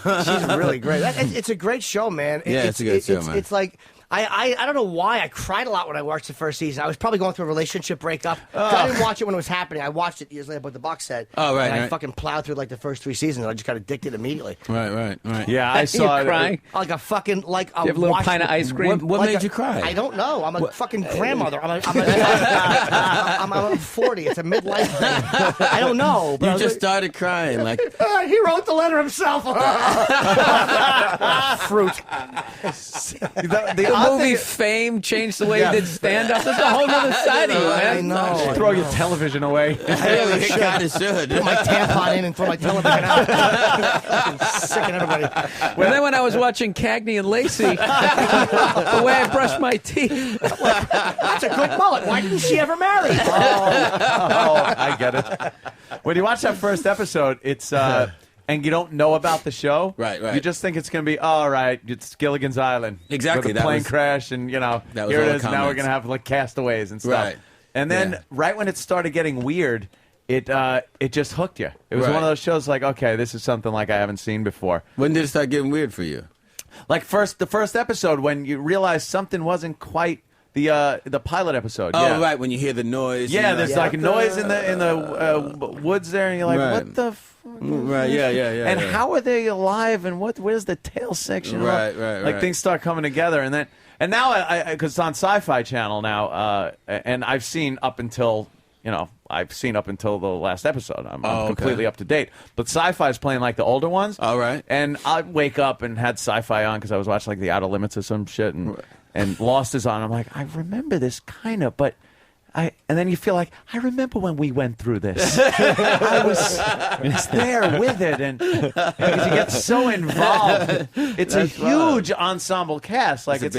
girl. She's really great. It's a great show, man. It's a good show, man. It's like I don't know why I cried a lot when I watched the first season. I was probably going through a relationship breakup. I didn't watch it when it was happening. I watched it years later, but the box set. Oh, right. And I fucking plowed through like the first 3 seasons. And I just got addicted immediately. Right. Yeah, I saw it. Crying? Like a fucking You have a little pint of ice cream. What made you cry? I don't know. I'm a fucking grandmother. I'm 40. It's a midlife thing. I don't know. But You just started crying like. He wrote the letter himself. Fruit. The movie Fame changed the way you did stand-up. There's a whole other side of you, man. I know. Throw your television away. I really should. Put my tampon in and throw my television out. Sicking everybody. And then when I was watching Cagney and Lacey, the way I brushed my teeth. That's a good mullet. Why didn't she ever marry? I get it. When you watch that first episode, it's and you don't know about the show, right? You just think it's going to be all right. It's Gilligan's Island, exactly. With a plane crash, and here it is. Now we're going to have like castaways and stuff. Right. And then right when it started getting weird, it just hooked you. It was one of those shows like, okay, this is something like I haven't seen before. When did it start getting weird for you? Like the first episode when you realized something wasn't quite the pilot episode. Oh, right, when you hear the noise. Yeah, there's like a noise in the woods there, and you're like, what the fuck? Right, yeah. And how are they alive? And where's the tail section? Right. Like things start coming together, and now because it's on Sci-Fi Channel now, and I've seen up until the last episode. I'm completely up to date. But Sci-Fi is playing like the older ones. All right. And I wake up and had Sci-Fi on because I was watching like the Outer Limits or some shit, and Lost is on. I'm like, I remember this kind of, but and then you feel like, I remember when we went through this. I was there with it, and because you get so involved. It's a huge ensemble cast. Like it's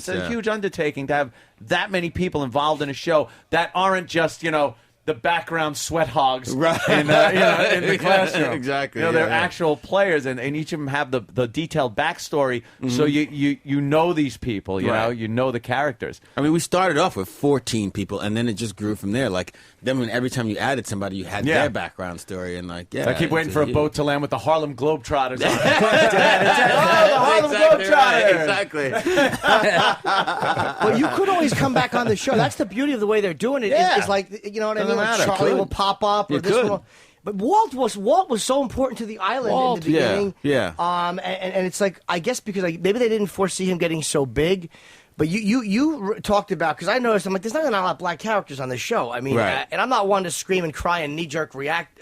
a huge undertaking to have that many people involved in a show that aren't just the background sweat hogs in the classroom. Exactly. They're actual players, and each of them have the detailed backstory, so you know these people, you know the characters. I mean, we started off with 14 people, and then it just grew from there. Like, then when every time you added somebody, you had their background story, and like, I keep waiting for a boat to land with the Harlem Globetrotters on it. Exactly. Well, you could always come back on the show. That's the beauty of the way they're doing it. It's like, you know what I mean? Like Charlie will pop up, or this one. But Walt was so important to the island in the beginning. Yeah. And it's like, I guess because maybe they didn't foresee him getting so big. But you talked about, because I noticed, I'm like, there's not a lot of black characters on this show. I mean, and I'm not one to scream and cry and knee-jerk react,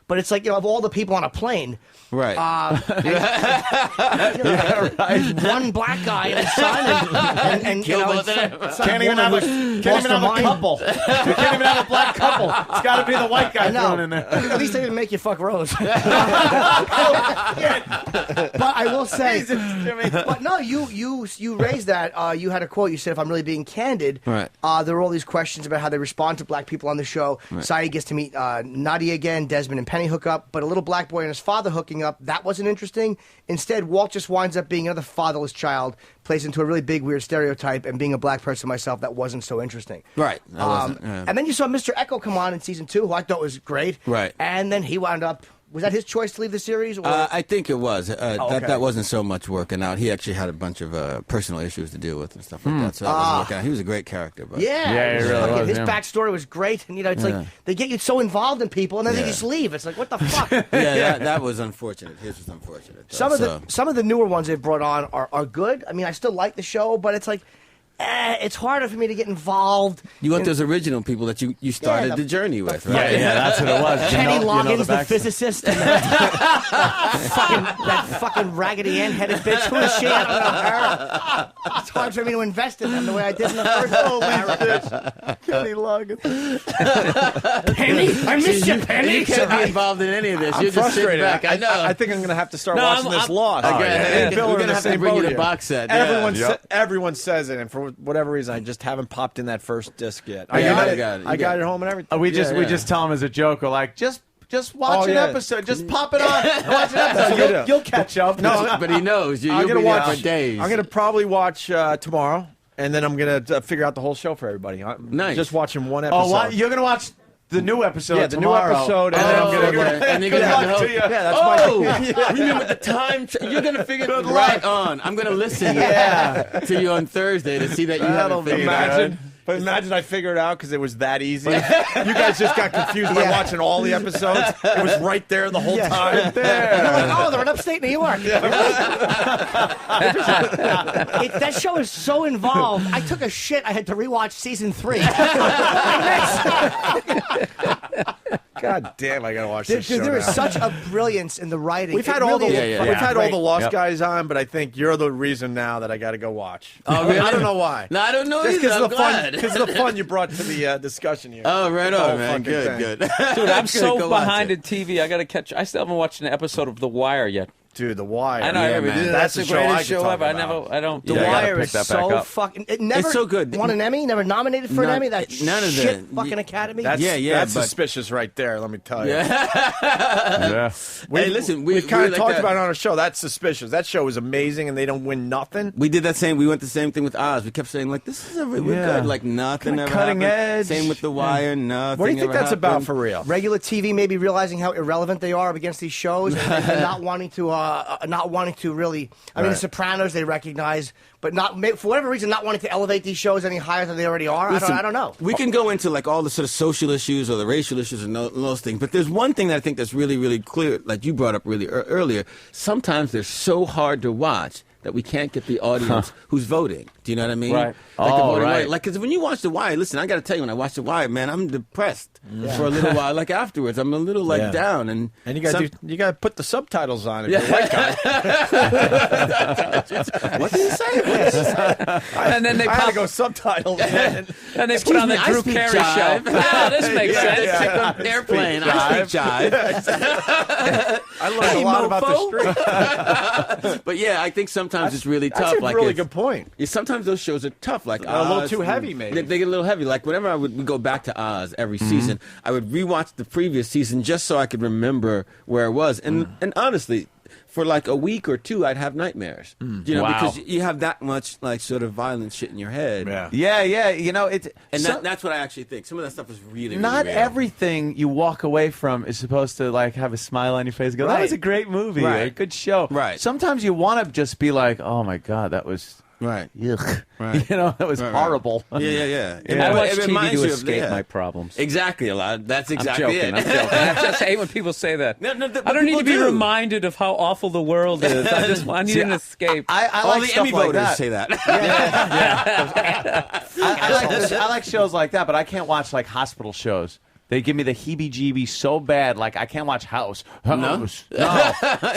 but it's like, of all the people on a plane, right? One black guy and his son, and can't even have a couple. You can't even have a black couple. It's got to be the white guy thrown in there. At least they didn't make you fuck Rose. But I will say, but no, you raised that. You had a quote. You said, "If I'm really being candid, there were all these questions about how they respond to black people on the show." Saeed gets to meet Nadia again. Desmond and Penny hook up, but a little black boy and his father hooking up, that wasn't interesting. Instead, Walt just winds up being another fatherless child, plays into a really big, weird stereotype, and being a black person myself, that wasn't so interesting. Right. And then you saw Mr. Echo come on in season 2, who I thought was great. Right. And then he wound up Was that his choice to leave the series? Or? I think it was. okay. That wasn't so much working out. He actually had a bunch of personal issues to deal with and stuff like that. So that wasn't working out. He was a great character. But Yeah, he really was, his yeah. backstory was great, and it's like they get you so involved in people, and then they just leave. It's like, what the fuck? Yeah, that was unfortunate. His was unfortunate. Some of the newer ones they've brought on are good. I mean, I still like the show, but it's like it's harder for me to get involved. You want those original people that you started the journey with, right? Yeah, that's what it was. Kenny Loggins, the physicist, and that fucking Raggedy Ann-headed bitch. Who is she? I don't know her. It's hard for me to invest in them the way I did in the first Kenny Loggins. Penny, I miss you, Penny. You can't be involved in any of this. I'm You're just sitting frustrated. back. I know. I think I'm going to have to start watching this Lost. We're Bill are going in to the have to same bring you boat the here. box set. Everyone says it, and for whatever reason, I just haven't popped in that first disc yet. I got it. I got it at home and everything. We just tell him as a joke, we're like, just watch an episode. Just pop it on. Watch an episode. You'll catch up. No, but he knows. You'll be there for days. I'm going to probably watch tomorrow, and then I'm going to figure out the whole show for everybody. Nice. Just watching one episode. Oh, you're going to watch the new episode the tomorrow. new episode, and then I'm going to and you're gonna have the that's my. Remember the time? You're gonna figure it right on. I'm gonna listen to you on Thursday to see that you haven't figured it out. But imagine I figured it out because it was that easy. You guys just got confused by watching all the episodes. It was right there the whole time. Right there. You're like, oh, they're in upstate New York. That show is so involved. I took a shit. I had to rewatch season 3. God damn, I gotta watch this show. There is now. such a brilliance in the writing. We've had all the Lost Yep. guys on, but I think you're the reason now that I got to go watch. Oh, really? I don't know why. No, I don't know Just either. I'm glad. because of the fun you brought to the discussion here. Oh, right The on, whole man. fucking thing. Good. Dude, I'm so go watch behind it. in TV. I got to catch. I still haven't watched an episode of The Wire yet. Dude, The Wire. I know. Yeah, everybody, man. that's the the show I greatest could show talk ever. about. I don't. The Yeah, I gotta Wire pick is that back so up. fucking. It never It's so good. won an Emmy. Never nominated for an None- Emmy. That none of shit the- fucking Academy. That's, but suspicious right there, let me tell you. Yeah. Hey, listen, We've kind of like talked that. about it on our show. That's suspicious. That show was amazing, and they don't win nothing. We did that same. We went the same thing with Oz. We kept saying like, "This is we're Yeah. good." Like nothing Kinda ever cutting happened. edge. Same with The Wire. Nothing. What do you think ever that's about happened. for real? Regular TV maybe realizing how irrelevant they are against these shows and not wanting to really. I mean, The Sopranos they recognize, but not for whatever reason not wanting to elevate these shows any higher than they already are. Listen, I don't know. We can go into like all the sort of social issues or the racial issues and those things, but there's one thing that I think that's really, really clear, like you brought up really earlier. Sometimes they're so hard to watch that we can't get the audience who's voting. Do you know what I mean? Right. Like the voting right. rate. Like, because when you watch The Wire, listen, I got to tell you, when I watch The Wire, man, I'm depressed for a little while. Like afterwards, I'm a little down, and you got to put the subtitles on if you're a white guy. What did he say? And then they I had pop to go subtitles. Man. and they put on the Drew Carey show. Oh, this makes sense. Yeah. Airplane. I speak jive. I learned a lot about the street. But yeah, I think sometimes it's really tough. That's a like really it's- good point. Yeah, sometimes those shows are tough. Like A little Oz, too heavy, maybe. They get a little heavy. Like whenever I would go back to Oz every season, I would rewatch the previous season just so I could remember where I was. And honestly, for like a week or two, I'd have nightmares. You know, Wow. because you have that much like sort of violent shit in your head. Yeah. You know, it's And that's what I actually think. Some of that stuff is really, not really real. everything you walk away from is supposed to like have a smile on your face and go, that Right. was a great movie, or a Right. good show. Right. Sometimes you want to just be like, oh my God, that was Right. yuck. Right. You know, that was Right. horrible. Yeah. I watch It TV reminds to you of- escape yeah. my problems. Exactly, a lot. That's I'm exactly joking. it. I'm joking. I just hate when people say that. No, I don't need to be people do. reminded of how awful the world is. I need an escape. I All like the stuff Emmy like voters that. say that. I like shows like that, but I can't watch like hospital shows. They give me the heebie-jeebies so bad, like I can't watch House. No. It's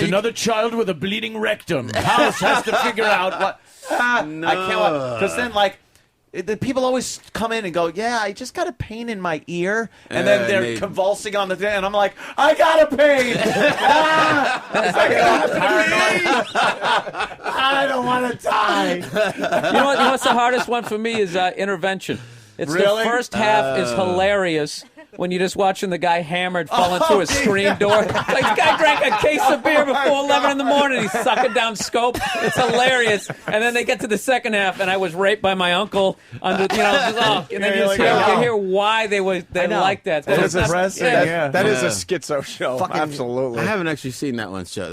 another child with a bleeding rectum. House has to figure out what. I can't watch because then like. The people always come in and go, yeah, I just got a pain in my ear. And then they're convulsing on the day, and I'm like, I got a pain. It's like, I don't want to die. You know what's the hardest one for me is Intervention. It's Really? the first half is hilarious, when you're just watching the guy hammered falling through a screen door. Like, the guy drank a case of beer before 11 in the morning. He's sucking down scope. It's hilarious. And then they get to the second half, and I was raped by my uncle under, and then you hear why they like that. That is depressing. That is a schizo show. Absolutely. I haven't actually seen that one show.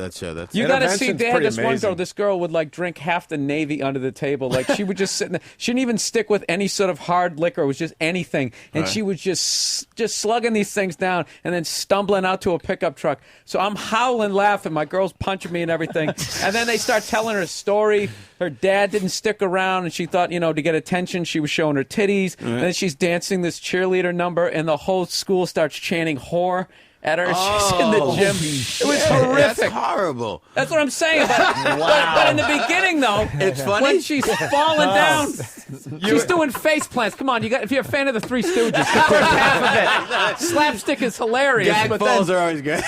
You got to see. They had this one girl. This girl would like drink half the Navy under the table. Like she would just sit in there. She didn't even stick with any sort of hard liquor. It was just anything, and she was just slugging these things down and then stumbling out to a pickup truck. So I'm howling, laughing. My girl's punching me and everything. And then they start telling her a story. Her dad didn't stick around, and she thought, to get attention, she was showing her titties. And then she's dancing this cheerleader number, and the whole school starts chanting whore at her. She's in the gym. It was horrific. That's horrible. That's what I'm saying. But in the beginning, though, it's funny when she's falling down, she's doing face plants. Come on, if you're a fan of the Three Stooges, the first half of it, slapstick is hilarious. Gag balls are always good.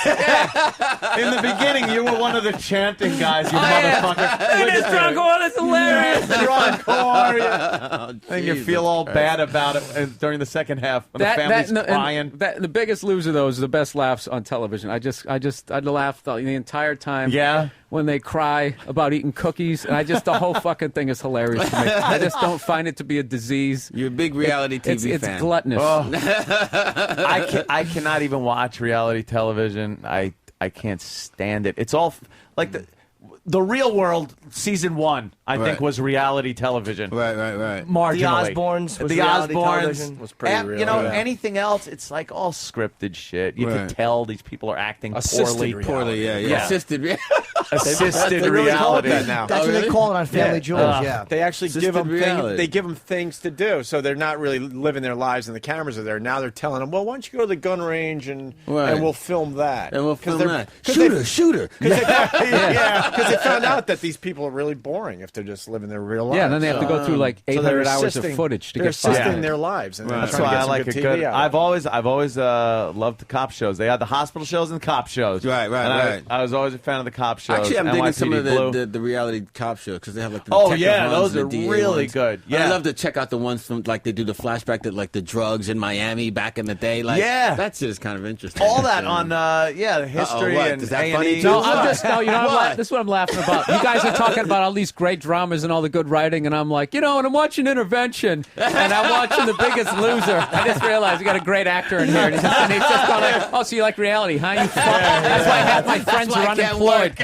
In the beginning, you were one of the chanting guys, you motherfucker. And it's drunk, it's hilarious. And you feel all bad about it during the second half when the family's crying. The biggest loser, though, is the best laughs on television. I laughed the entire time. Yeah. When they cry about eating cookies, and the whole fucking thing is hilarious to me. I just don't find it to be a disease. You're a big reality TV fan. It's gluttonous. Oh. I cannot even watch reality television. I can't stand it. It's all like the Real World season 1, I think, was reality television. Right. Marginally. The Osbournes was reality television. Was pretty real. Anything else, it's like all scripted shit. You can tell these people are acting Assisted poorly. reality. Assisted reality. Assisted they really call it reality. that now. That's what they call it on Family Jewels. Yeah. They actually Assisted give them reality. they give them things to do, so they're not really living their lives, and the cameras are there. Now they're telling them, well, why don't you go to the gun range and we'll film that. Shooter. Because they found out that these people are really boring if they're just living their real lives. Yeah, and then they have to go through like 800 hours of footage to they're get fired. assisting their lives. And That's why I like a good. I've always loved the cop shows. They had the hospital shows and the cop shows. Right. I was always a fan of the cop shows. Actually, I'm digging some of NYPD the reality cop shows because they have like the Oh detective yeah, ones, those are the DA really ones. good. And I Yeah, love to check out the ones from like they do the flashback that like the drugs in Miami back in the day. Like that shit is kind of interesting. all that on the history what? and Is that A&E. funny, too? No, this is what I'm laughing about. You guys are talking about all these great dramas and all the good writing, and I'm like, and I'm watching Intervention, and I'm watching The Biggest Loser. I just realized we got a great actor in here, and he's just going like, oh, so you like reality, huh? You fuck. That's why half my friends are unemployed.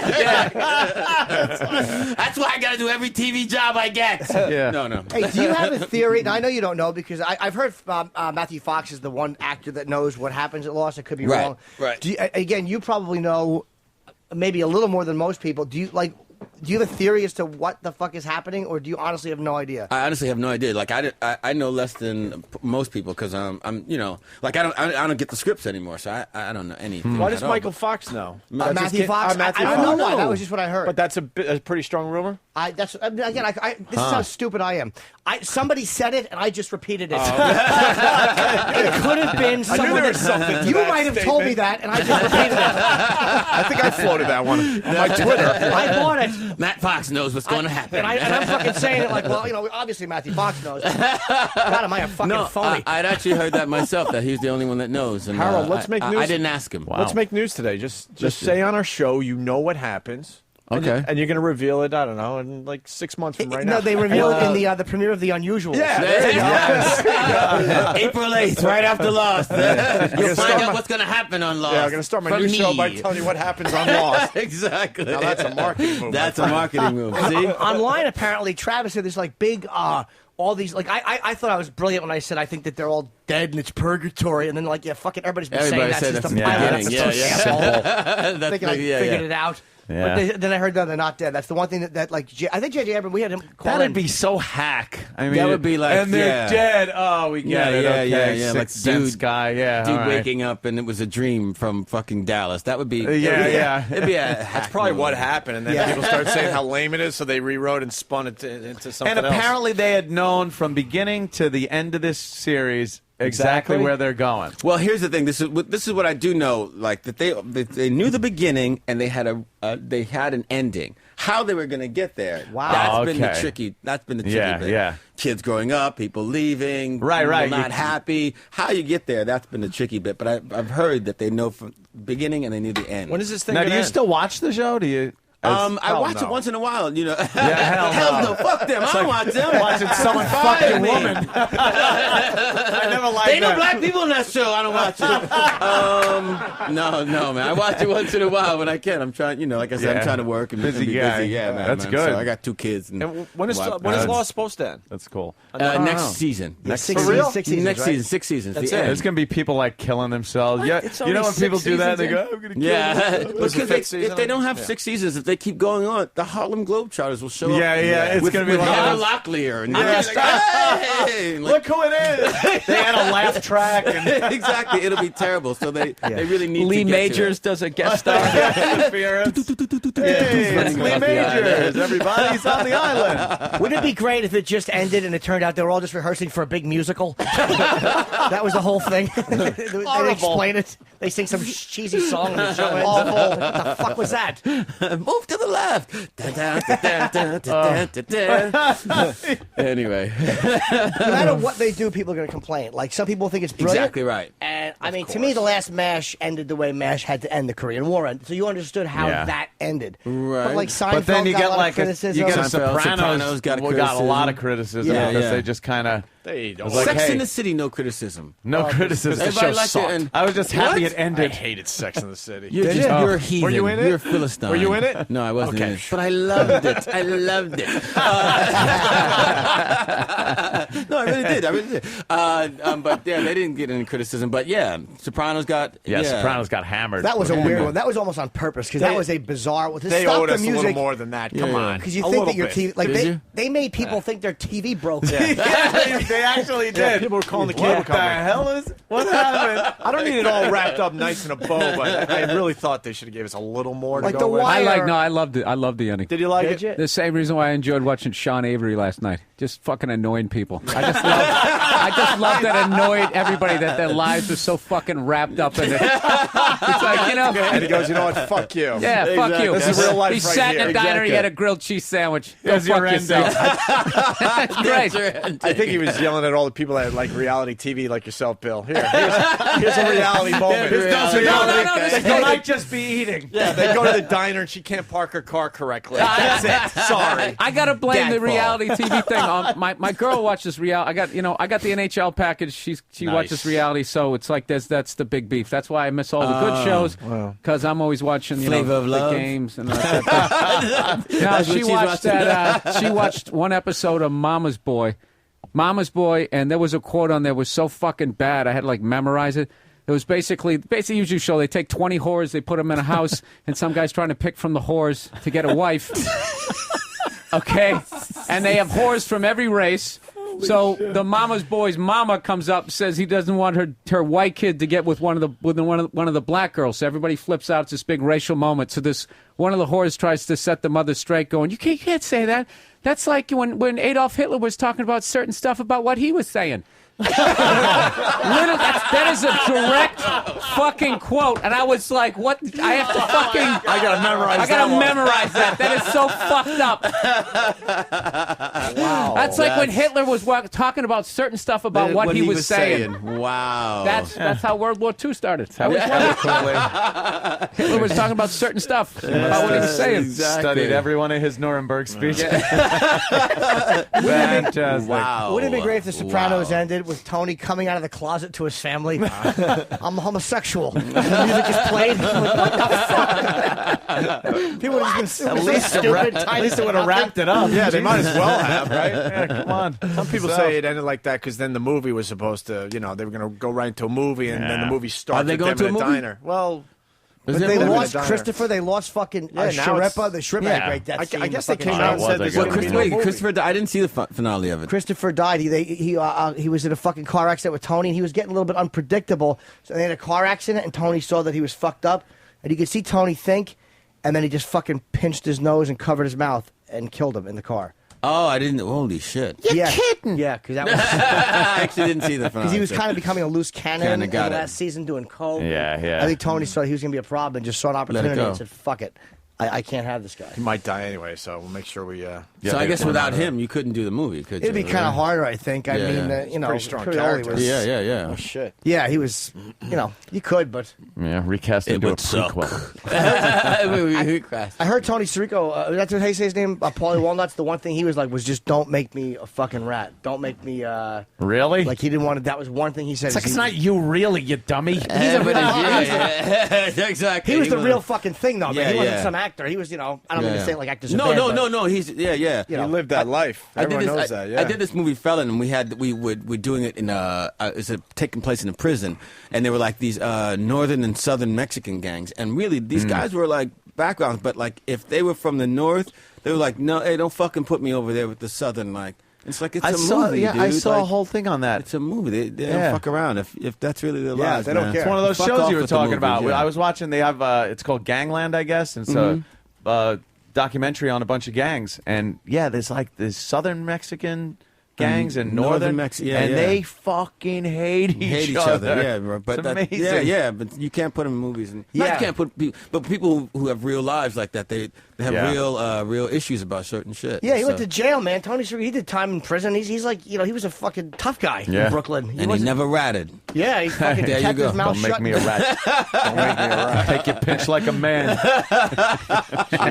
That's why I got to do every TV job I get. Yeah. No. Hey, do you have a theory? Now, I know you don't know because I've heard Matthew Fox is the one actor that knows what happens at Lost. I could be wrong. Right. Again, you probably know maybe a little more than most people. Do you have a theory as to what the fuck is happening, or do you honestly have no idea? I honestly have no idea. Like I know less than most people because I'm like I don't get the scripts anymore, so I don't know anything. Why does Michael Fox know? Matthew Fox? I don't know why. That was just what I heard. But that's a pretty strong rumor. This is how stupid I am. Somebody said it, and I just repeated it. It could have been someone. I knew there was something to you that might have statement. told me that, and I just repeated it. I think I floated that one on my Twitter. I bought it. Matt Fox knows what's going to happen. And I'm fucking saying it like, well, obviously Matthew Fox knows. God, am I a fucking phony? I'd actually heard that myself, that he's the only one that knows. And, Harold, let's make news. I didn't ask him. Wow. Let's make news today. Just say on our show, you know what happens. Okay. And you're going to reveal it, I don't know, in like 6 months from right now. No, they reveal it in the premiere of The Unusual. Yeah, April 8th, right after Lost. You'll find out what's going to happen on Lost. Yeah, I'm going to start my new show by telling you what happens on Lost. Exactly. Now that's a marketing move. That's a marketing move. See? Online, apparently, Travis said there's like big, all these, like, I thought I was brilliant when I said I think that they're all dead and it's purgatory, and then, like, yeah, fucking everybody's been saying that's just the pilot. That's so simple. Thinking I figured it out. Yeah. But then I heard that they're not dead. That's the one thing that like, I think J.J. Abrams, we had him call That'd in. be so hack. I mean, that would be like, and they're dead. Oh, we get it. Okay. Yeah. Sixth Like Sense guy. Yeah, dude all right. waking up and it was a dream from fucking Dallas. That would be. Yeah. It'd be a. That's probably what happened, and then people start saying how lame it is, so they rewrote and spun it into something And else. apparently they had known from beginning to the end of this series exactly where they're going. Well, here's the thing. This is what I do know. Like that they knew the beginning and they had an ending. how they were going to get there. Wow. That's been the Okay. tricky. That's been the tricky Yeah, bit. yeah. Kids growing up, people leaving, Right, right. people not happy. How you get there? That's been the tricky bit. But I've heard that they know from the beginning and they knew the end. When is this thing Now, do gonna you end? still watch the show? Do you? I watch it once in a while, you know. hell no. Fuck them. I don't watch them. Watching someone fuck a woman. I never liked There ain't no that. black people in that show. I don't watch it. No, man. I watch it once in a while when I can. I'm trying, you know, like I said, I'm trying to work and Busy be guy. busy. Yeah, man. That's man. good. So I got 2 kids. And when is Law supposed to end? That's cool. next season. Next Six season. seasons, 6 seasons, Next right? season, 6 seasons. That's the it. end. There's gonna be people like killing themselves. Yeah, It's you know only when people 6 do that, they seasons go, "I'm gonna kill Yeah, myself." Was the fifth if they don't have season? 6 seasons, if they keep going on, the Harlem Globetrotters will show up. Yeah, yeah, it's with, gonna be with like- Heather Locklear. And Yeah. hey, like- Look who it is. They had a laugh track. And exactly, it'll be terrible. So they really need Lee to get Majors does a guest star. Hey, it's Lee Majors. Everybody's on the island. Wouldn't it be great if it just ended and it turned out they were all just rehearsing for a big musical? That was the whole thing. They explain it. They sing some cheesy song and the show ends. Awful. What the fuck was that? Move to the left. Anyway, No matter what they do, people are going to complain. Like, some people think it's brilliant. exactly right. And, I mean, to me, the last MASH ended the way MASH had to end the Korean War. So you understood how Yeah. that ended. Right. But, like, Seinfeld But then you got get a lot like of criticism. you get a Seinfeld, Sopranos. Sopranos got a got a lot criticism. of criticism Yeah, because yeah. they just kind of They don't. like, Sex hey, in the City, no criticism. no criticism. Everybody show liked it, sucked. and- I was just happy What? it I ended. hated Sex in the City. You're a heathen. Were you in it? You're a Philistine. Were you in it? No, I wasn't Okay. in it. But I loved it. I loved it. No, I really did. I really did. But yeah, they didn't get any criticism. But yeah, Sopranos got. Yeah, Sopranos got hammered. That was a Yeah. weird one. That was almost on purpose because that was a bizarre. To They stop owed the us music, a little more than that. Come on. because you A think that little your bit. TV, like Did you? they made people think their TV broke. Yeah, they actually did. Yeah, people were calling the cable What the company. hell is? What happened? I don't need it all wrapped up nice in a bow, but I really thought they should have gave us a little more to Like go the with. Wire. I loved it. I loved the ending. Did you like Did it? you? The same reason why I enjoyed watching Sean Avery last night. Just fucking annoying people. I just love that annoyed everybody that their lives are so fucking wrapped up in it. It's like, you know. And he goes, you know what? Fuck you. Yeah, fuck you. This is real life He right sat here. in a diner. Exactly. He had a grilled cheese sandwich. Go There's your fuck end yourself. date. That's great. I think he was yelling at all the people that like reality TV like yourself, Bill. Here's a reality moment. No, They might just be eating. Yeah, they go to the diner and she can't park her car correctly. That's it. Sorry. I gotta blame the Dadball. reality TV thing. My girl watches reality. I got the NHL package. She watches reality, so it's like that's the big beef. That's why I miss all the good shows because I'm always watching Flavor of the Love. games and that. No, That's what she she's watched watching. that. She watched one episode of Mama's Boy, and there was a quote on there was so fucking bad. I had to like memorize it. It was basically usual show. They take 20 whores, they put them in a house, and some guy's trying to pick from the whores to get a wife. Okay, and they have whores from every race. So the Mama's Boy's mama comes up, says he doesn't want her white kid to get with one of the black girls. So everybody flips out. It's this big racial moment. So this one of the whores tries to set the mother straight, going, "You can't say that. That's like when Adolf Hitler was talking about certain stuff about what he was saying." That is a direct fucking quote, and I was like, "What? I have to fucking. I gotta memorize. I gotta memorize that. That is so fucked up." Wow. That's like when Hitler was talking about certain stuff about what he was saying. Wow. That's how World War II started. Eloquently. Hitler was talking about certain stuff about what he was saying. Studied every one of his Nuremberg speeches. Fantastic. Wow. Wouldn't it be great if The Sopranos ended with Tony coming out of the closet to his family? I'm homosexual. The music is played. Like, what the fuck? People would have been so stupid. At least it would have wrapped it up. Yeah, they might as well have, right? Yeah, come on. Some people say it ended like that because then the movie was supposed to, they were going to go right into a movie, and then the movie starts Are they with going them to in a a movie? diner. Well, But they lost Christopher. They lost fucking now Sharippa. The shrimp had a great death scene. I guess they Fucking came out and said was this a good was movie. Wait, Christopher, I didn't see the finale of it. Christopher died. He was in a fucking car accident with Tony, and he was getting a little bit unpredictable. So they had a car accident, and Tony saw that he was fucked up, and you could see Tony think, and then he just fucking pinched his nose and covered his mouth and killed him in the car. Oh, I didn't. Holy shit. You're kidding? Yeah, because that was I actually didn't see the finale. because he was kind of becoming a loose cannon Kinda in got the it. last season doing coke. Yeah, yeah. I think Tony saw he was going to be a problem and just saw an opportunity go. and said, "Fuck it." I can't have this guy. He might die anyway, so we'll make sure we. So I guess without him, you couldn't do the movie, could you? It'd be kind of harder, I think. I mean, you know, pretty strong Pioli character. was. Yeah. Oh shit. Yeah, he was. You know, you could, but Yeah, recast It into a would suck. prequel. I heard Tony Sirico. That's what he say his name. Paulie Walnuts. The one thing he was like was just don't make me a fucking rat. Don't make me. Really? Like he didn't want to. That was one thing he said. It's like he- it's not you, really, you dummy. Exactly. He was the real fucking thing, though. Yeah, Man. He wasn't yeah. some actor. He was, you know, I don't mean to say like actors. are No, bad, no, but- no, no. He's You know, He lived that life. Everyone knows that. Yeah. I did this movie Felon, and we're doing it in it's taking place in a prison, and there were like these northern and southern Mexican gangs, and really these guys were like backgrounds, but like if they were from the north, they were like, no, hey, don't fucking put me over there with the southern. Like it's like it's a movie. Yeah, dude. I saw a Like, whole thing on that. It's a movie. They Yeah. don't fuck around if that's really their Yeah, lives. they don't man. care. It's one of those Fuck shows off you were with the talking movies, about. yeah. I was watching. They have it's called Gangland, I guess, and so documentary on a bunch of gangs, and yeah, there's like this southern Mexican gangs and northern Mexico, and they fucking hate each other. Yeah, bro. But it's that, amazing. yeah, but you can't put them in movies. And Yeah. you can't put but people who have real lives like that, they have Yeah. real issues about certain shit. Yeah, he went So- to jail, man. Tony Sirico, he did time in prison. He's like, you know, he was a fucking tough guy Yeah. in Brooklyn. and he wasn't- never ratted. Yeah, he fucking There you kept go. his mouth Don't make shut. me a rat. Don't make me a rat. Take your pinch like a man.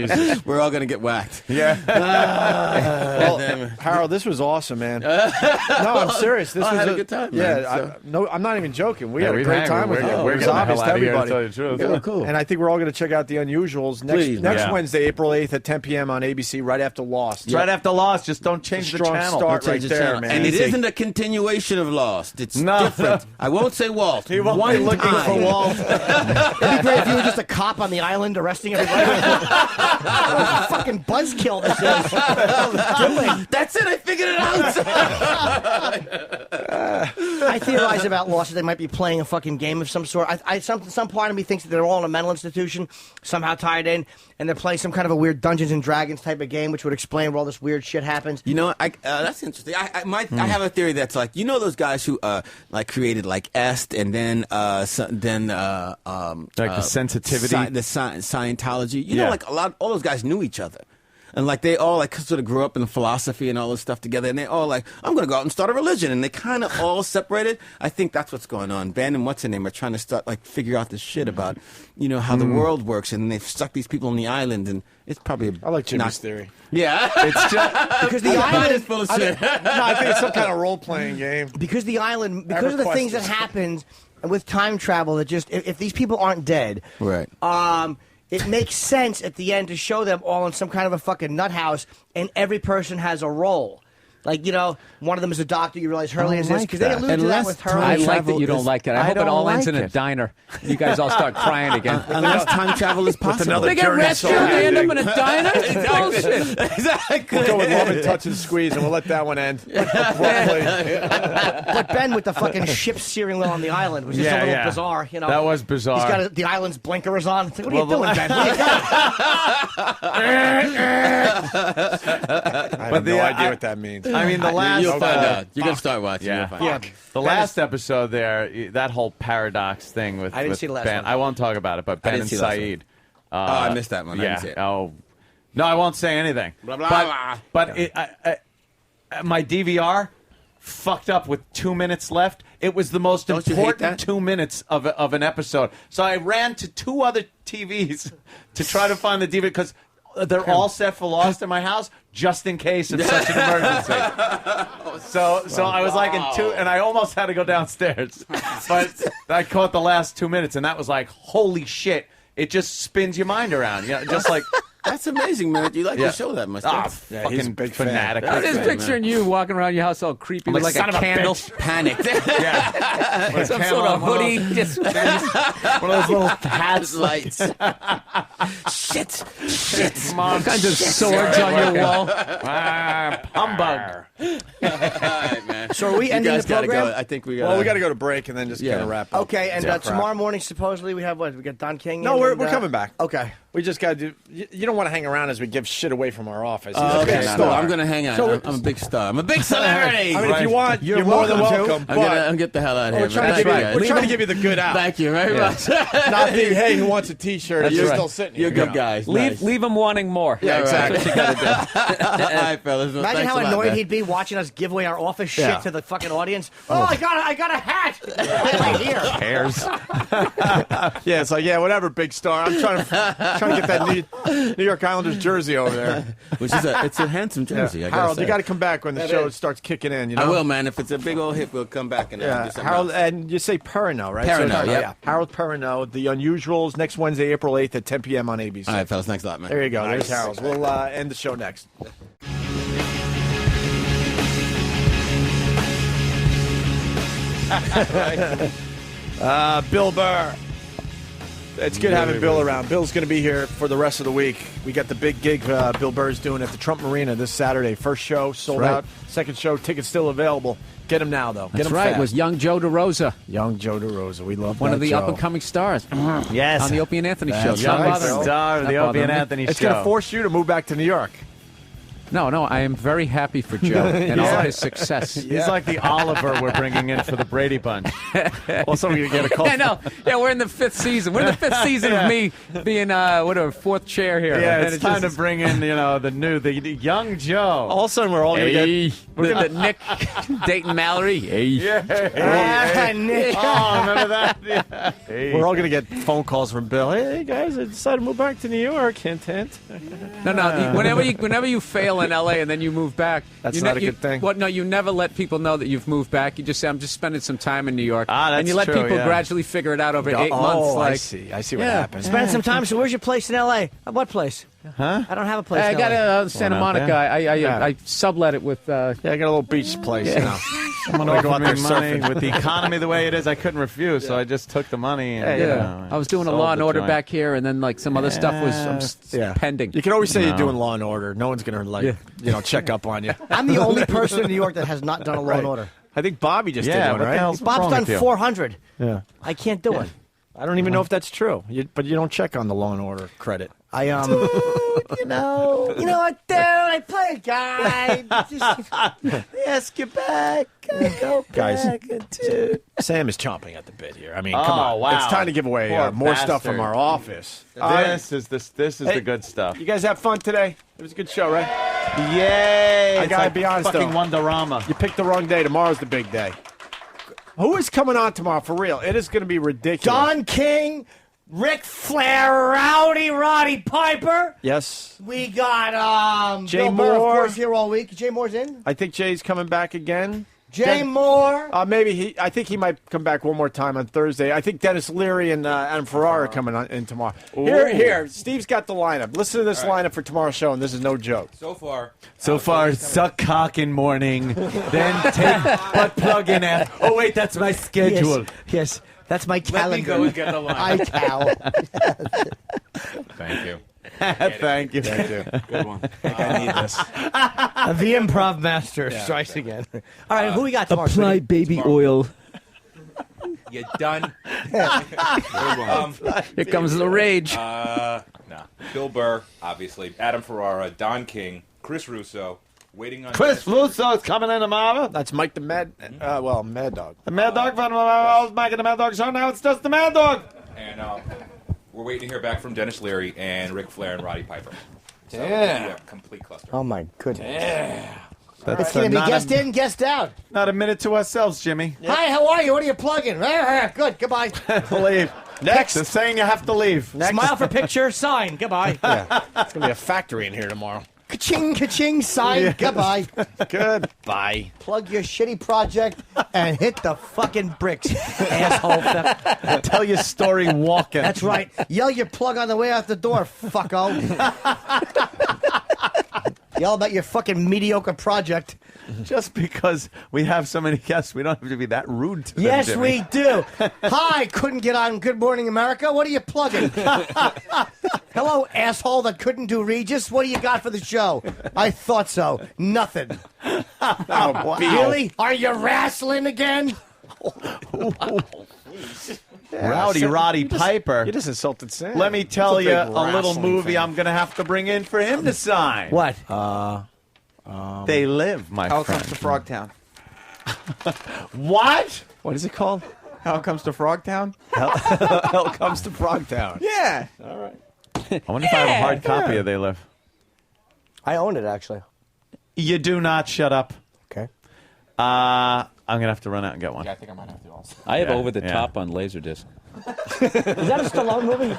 Jesus. We're all gonna get whacked. Yeah. Well, Harold, this was awesome, man. No, I'm serious. This I was had a good time, Yeah, man, so- no, I'm not even joking. We Yeah, had a we'd great hang. time with you. We're It was getting the obvious hell to out of here, to everybody. tell you the truth. Yeah, cool. And I think we're all going to check out The Unusuals Please, next yeah. Wednesday, April 8th at 10 p.m. on ABC, right after Lost. Right after Lost, just don't change the Strong channel. start Change right the there, channel. man. And it Easy. isn't a continuation of Lost. It's No. different. I won't say Walt. He won't One be looking time. for Walt. It'd be great if you were just a cop on the island arresting everybody. What a fucking buzzkill this is. That's it. I figured it out. I theorize about Lost that they might be playing a fucking game of some sort. Some part of me thinks that they're all in a mental institution, somehow tied in, and they're playing some kind of a weird Dungeons and Dragons type of game, which would explain where all this weird shit happens. You know, that's interesting. I have a theory that's like, you know, those guys who like created like Est and then Like the sensitivity? Scientology. You Yeah. know, like all those guys knew each other. And like they all like sort of grew up in philosophy and all this stuff together, and they all like, I'm going to go out and start a religion, and they kind of all separated. I think that's what's going on. Ben and what's her name are trying to start like figure out this shit about, you know, how the world works, and they've stuck these people on the island, and it's probably I like Jimmy's not- theory. Yeah, It's just Because the island is full of shit. No, I think it's some kind of role-playing game. Because the island, because of the EverQuest things that is- happen with time travel, that just if these people aren't dead, Right. It makes sense at the end to show them all in some kind of a fucking nut house, and every person has a role. Like, you know, one of them is a doctor. You realize Hurley is this like because they that. allude to that Unless with time Hurley. I like that travel you don't is- like it. I I hope it don't all ends like in a it. diner. You guys all start crying again. Unless time travel is possible. another They got Journey restaurant song. random in a diner? It's bullshit. Exactly. We'll go with Love and Touch and Squeeze, and we'll let that one end. Abruptly. But Ben with the fucking ship steering wheel on the island was just a little bizarre. You know, That was bizarre. He's got the island's blinkers on. It's like, what are you doing, Ben? What are you doing? I have no idea what that means. I mean, the last. You'll find out. You're gonna start watching. Yeah. You'll find out. The last episode there, that whole paradox thing with, I didn't with see the last Ben. one. I won't talk about it, but Ben didn't and see the last Saeed. I missed that one. I Yeah. didn't see it. Oh, no, I won't say anything. Blah, blah, but blah. but my DVR fucked up with 2 minutes left. It was the most Don't you hate important that? 2 minutes of an episode. So I ran to 2 other TVs to try to find the DVD because they're all set for Lost in my house, just in case of such an emergency. So I was like in 2, and I almost had to go downstairs, but I caught the last 2 minutes, and that was like, holy shit! It just spins your mind around, you know, just like. That's amazing, man. You like Yeah. the show that much? Ah, Yeah, fucking he's a big fan. fanatic. I'm just man. picturing you walking around your house all creepy with like son a of a candle. bitch. Panicked. Yeah. Some sort of hoodie. Just One of those little hats. Lights. Shit. all kinds of swords on your wall. Humbug. All right, man. So are we You ending guys the gotta program? go. I think we got. Well, we got to go to break and then just Yeah. kind of wrap up. Okay, and Yeah, tomorrow morning supposedly we have what? We got Don King. No, in we're and, coming back. Okay. We just got to do. You don't want to hang around as we give shit away from our office. Okay, I'm going to hang out. So I'm a big star. I'm a big celebrity. I mean, if you want, you're more than welcome. I'm going to get the hell out of here. We're trying to give you the good out. Thank you very much. Not the, hey, who wants a T-shirt? That's You're right. still sitting here. You're good guys. Leave them wanting more. Yeah, exactly. That's what you got to do. All right, fellas. Well, Imagine thanks how a lot, annoyed man. he'd be watching us give away our office shit Yeah. to the fucking audience. Oh, I got a hat right here. Cares. Yeah, it's like, yeah, whatever, big star. I'm trying to get that New York Islanders jersey over there. Which is it's a handsome jersey. Yeah. I gotta Harold, say. you got to come back when the show starts kicking in. You know? I will, man. If it's a big old hit, we'll come back and do Yeah, something Harold, else. and you say Perrineau, right? Perrineau, So, yeah. Harold Perrineau, The Unusuals, next Wednesday, April 8th at 10 p.m. on ABC. All right, fellas. Thanks a lot, man. There you go. There's Nice. Harold. We'll end the show next. Bill Burr. It's good having Bill around. Bill's going to be here for the rest of the week. We got the big gig Bill Burr's doing at the Trump Marina this Saturday. First show sold right. out. Second show, tickets still available. Get them now, though. Get That's them right. fast. It was young Joe DeRosa. Young Joe DeRosa. We love One that of the Joe. up-and-coming stars. Yes. On the Opie and Anthony show. That's Not right. bothering me. Star of the Not Opie and bothering me. Anthony It's show. going to force you to move back to New York. No, I am very happy for Joe and all of his success. He's like the Oliver we're bringing in for the Brady Bunch. Also, we get a call. I know. Yeah, we're in the fifth season. We're in the fifth season of me being fourth chair here. Yeah, And it's time to bring in the young Joe. All of a sudden, we're all going to Hey, get. the Nick Dayton Mallory. Hey. Yeah. Nick. Oh, remember that? Yeah. Hey. We're all going to get phone calls from Bill. Hey, guys, I decided to move back to New York. Hint, hint. No. Whenever you fail in L.A. and then you move back, That's not a good thing. Well, no, you never let people know that you've moved back. You just say, "I'm just spending some time in New York," that's and you let true, people yeah. gradually figure it out over 8 months. Oh, Like, I see what happens. Spend some time. So where's your place in L.A.? What place? Huh? I don't have a place I in got LA. a Santa One out Monica. there. I sublet it with. Yeah, I got a little beach place. Yeah. You know. Someone Wanna go offered out me there money surfing. with the economy the way it is. I couldn't refuse, so I just took the money. And, Yeah, I was doing a sold Law and the Order joint. back here, and then like some other stuff was pending. You can always say No. you're doing Law and Order. No one's going to check up on you. I'm the only person in New York that has not done a Law and Order. I think Bobby just Yeah, did one, what the right? hell's Bob's wrong done with you? 400. Yeah. I can't do it. I don't even know if that's true. But you don't check on the Law and Order credit. I you know what, dude? I play a guy. Ask you back. Go Guys, back into. Sam is chomping at the bit here. I mean, Oh, come on. wow. It's time to give away Poor more stuff bastard. from our office. This is Hey, the good stuff. You guys have fun today? It was a good show, right? Yay! I It's gotta like be honest, fucking though. Wonderama. You picked the wrong day. Tomorrow's the big day. Who is coming on tomorrow? For real. It is going to be ridiculous. Don King, Ric Flair, Rowdy Roddy Piper. Yes. We got Jay Bill Burr, of Moore. course, here all week. Jay Moore's in. I think Jay's coming back again. Jay Moore. Maybe I think he might come back one more time on Thursday. I think Dennis Leary and Adam Ferrara are coming on in tomorrow. Here. Steve's got the lineup. Listen to this lineup for tomorrow's show, and this is no joke. So far, So far, suck cock in morning, then take butt plug in at. Oh wait, that's my schedule. Yes, that's my calendar. Let me go and get the line. Thank you. Thank you. Thank you. Good one. I need this. The improv master strikes again. All right, who we got tomorrow? Apply baby oil. You done? Good one. Here comes the rage. No. Bill Burr, obviously. Adam Ferrara, Don King, Chris Russo. Waiting on Chris Russo's coming in tomorrow. That's Mike the Mad. Mad Dog. The Mad Dog from Mike and the Mad Dog show. Now it's just the Mad Dog. And we're waiting to hear back from Dennis Leary and Ric Flair and Roddy Piper. So, Yeah. Complete cluster. Oh my goodness! That's It's going to be not guest in, guest out. Not a minute to ourselves, Jimmy. Hi, how are you? What are you plugging? Good. Goodbye. Leave. Next. The saying you have to leave. Smile for picture. Sign. Goodbye. Yeah. It's going to be a factory in here tomorrow. Ka-ching, ka-ching. Sign. Goodbye. Goodbye. Plug your shitty project and hit the fucking bricks, asshole. Tell your story walking. That's right. Yell your plug on the way out the door, fucko. Yell about your fucking mediocre project. Just because we have so many guests, we don't have to be that rude to them, Yes, Jimmy. we do. Hi, couldn't get on Good Morning America. What are you plugging? Hello, asshole that couldn't do Regis. What do you got for the show? I thought so. Nothing. Wow. Really? Are you wrestling again? Rowdy Sam, Roddy Piper. You just insulted Sam. Let me tell He's you a big a little wrestling movie fan. I'm going to have to bring in for him to sign. What? They Live, my Hell friend. Comes to Frogtown. What? What is it called? Hell Comes to Frogtown? Hell Comes to Frogtown. Yeah. All right. I wonder if I have a hard copy of They Live. I own it, actually. You do not. Shut up. Okay. I'm going to have to run out and get one. Yeah, I think I might have to also. I have Yeah, Over the yeah. Top on Laserdisc. Is that a Stallone movie?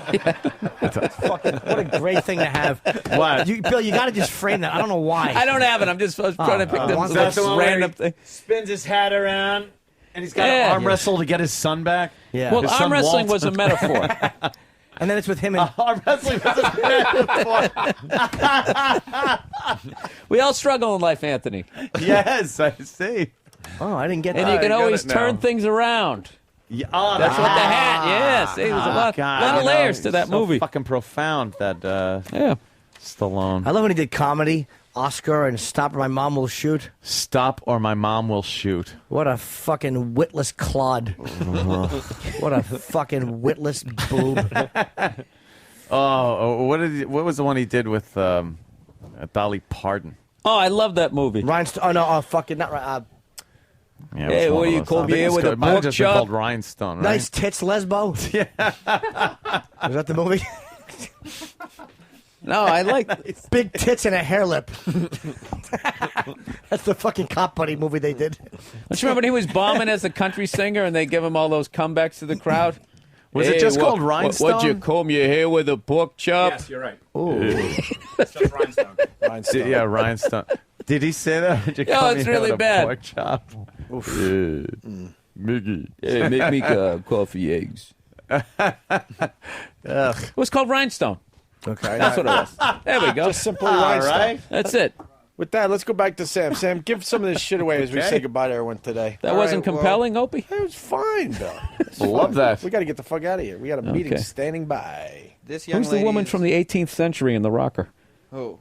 Fucking, what a great thing to have. What? Bill, you got to just frame that. I don't know why. I don't have it. I was trying to pick That's the one where random he thing. spins his hat around and he's got Yeah. to arm wrestle to get his son back. Yeah. Well, His arm son wrestling Walt. was a metaphor. And then it's with him and... Arm wrestling was a metaphor. We all struggle in life, Anthony. Yes, I see. Oh, I didn't get And that. you can I get always it now. turn things around. Yeah, oh, That's what the hat. Yes, there's a lot of layers to that so movie. Fucking profound. That Yeah. Stallone. I love when he did comedy, Oscar, and Stop or My Mom Will Shoot. Stop or my mom will shoot. What a fucking witless clod. What a fucking witless boob. What was the one he did with Dolly Parton? Oh, I love that movie. Rhinestone. Oh, no, fucking not right. Yeah, Hey, it was what one do of you those. call I me think here it's with a called- might have pork just been chop? called Rhinestone, right? Nice tits, lesbo. Yeah. Was that the movie? No, I like Big tits and a hair lip. That's the fucking cop buddy movie they did. Don't you remember when he was bombing as a country singer and they give him all those comebacks to the crowd? Was it just called Rhinestone? What'd you comb your hair with a pork chop? Yes, you're right. Ooh. It's just Rhinestone. Rhinestone. Yeah, Rhinestone. Did he say that? Did you No, call it's me really out a bad. Pork chop? Miggy. Hey, make me coffee eggs. It was called Rhinestone. Okay. That's what it was. There we go. Just simply Rhinestone. right. That's it. With that, let's go back to Sam. Sam, give some of this shit away as we Okay. say goodbye to everyone today. That All wasn't right, well- compelling, Opie? It was fine, Bill. Love that. We got to get the fuck out of here. We got a meeting Okay. standing by. This young Who's the lady woman is- from the 18th century in the rocker? Who?